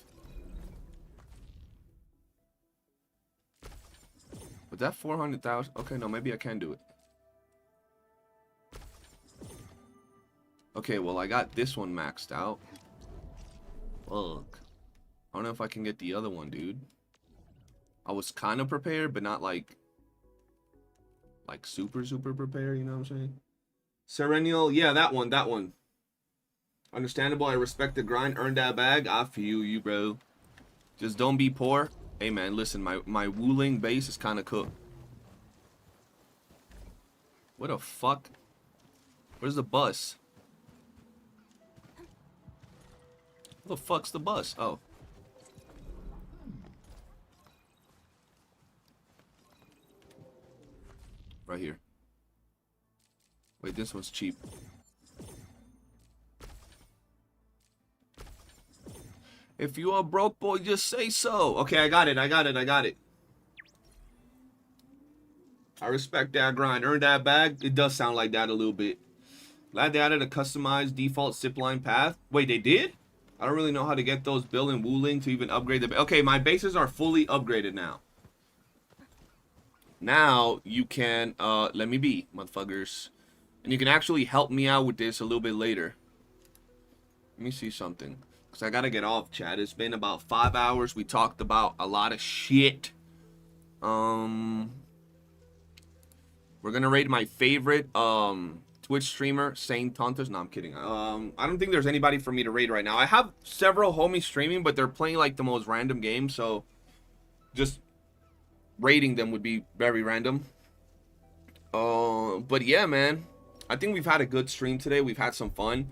Was that 400,000? Okay, no, maybe I can do it. Okay, well, I got this one maxed out. Fuck. I don't know if I can get the other one, dude. I was kind of prepared, but not like super prepared, you know what I'm saying? Serenial, yeah, that one. Understandable, I respect the grind, earn that bag. I feel you, bro. Just don't be poor. Hey, man, listen, my Wooling base is kind of cooked. What the fuck? Where's the bus? Where the fuck's the bus? Oh. Right here. Wait, this one's cheap. If you are broke, boy, just say so. Okay, I got it. I respect that grind. Earn that bag. It does sound like that a little bit. Glad they added a customized default zipline path. Wait, they did? I don't really know how to get those built in Wooling to even upgrade the... Okay, my bases are fully upgraded now. Now, you can... let me be, motherfuckers. And you can actually help me out with this a little bit later. Let me see something. Because I got to get off, chat. It's been about 5 hours. We talked about a lot of shit. We're going to rate my favorite Twitch streamer, Saint Tontas. No, I'm kidding. I don't think there's anybody for me to rate right now. I have several homies streaming, but they're playing like the most random games. So just rating them would be very random. But yeah, man, I think we've had a good stream today. We've had some fun.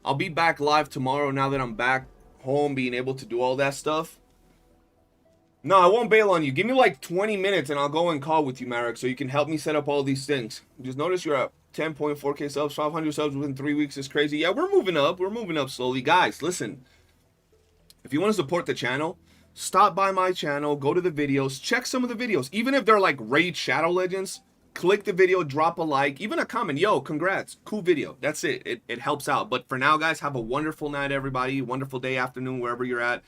I'll be back live tomorrow now that I'm back home, being able to do all that stuff. No, I won't bail on you. Give me like 20 minutes and I'll go and call with you, Marek, so you can help me set up all these things. Just notice you're at 10.4k subs, 500 subs within 3 weeks is crazy. Yeah, we're moving up. We're moving up slowly. Guys, listen. If you want to support the channel, stop by my channel, go to the videos, check some of the videos. Even if they're like Raid Shadow Legends, click the video, drop a like, even a comment. Yo, congrats. Cool video. That's it. It helps out. But for now, guys, have a wonderful night, everybody. Wonderful day, afternoon, wherever you're at.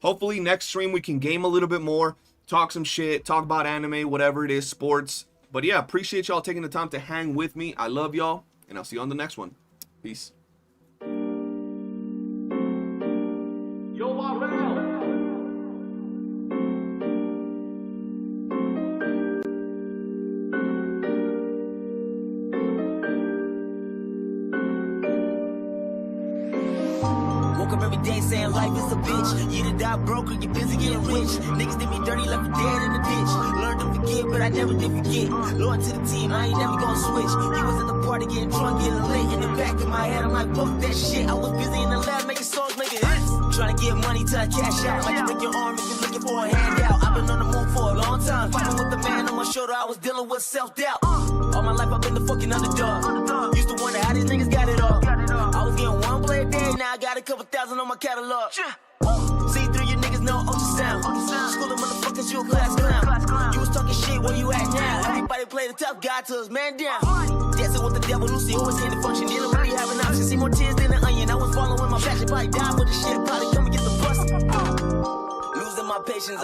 Hopefully next stream we can game a little bit more, talk some shit, talk about anime, whatever it is, sports. But yeah, appreciate y'all taking the time to hang with me. I love y'all, and I'll see you on the next one. Peace. Woke up every day saying life is a bitch. You done die broke or you busy getting rich. Niggas did me dirty, left me dead in the ditch. Learned to forgive, but I never did forget. Loyal to the team, I ain't never gonna switch. You was at the party getting drunk, getting lit. In the back of my head, I'm like, fuck that shit. I was busy in the lab making songs, making hits. Trying to get money till I cash out. Like you break your arm if you're looking for a handout. I've been on the move for a long time. Fighting with the man on my shoulder, I was dealing with self-doubt. All my life I've been the fucking underdog. Used to wonder how these niggas got it all. I was getting one play a day, now I got a couple thousand on my catalog. See through you niggas know ultrasound. School of motherfuckers, you a class clown. You was talking shit, where you at now? Everybody play the tough guy till his man down. Dancing with the devil, Lucy always in the function. Didn't really have an option, see more tears than an onion. I was following my passion, probably died for the shit, probably come and get the bus. Losing my patience.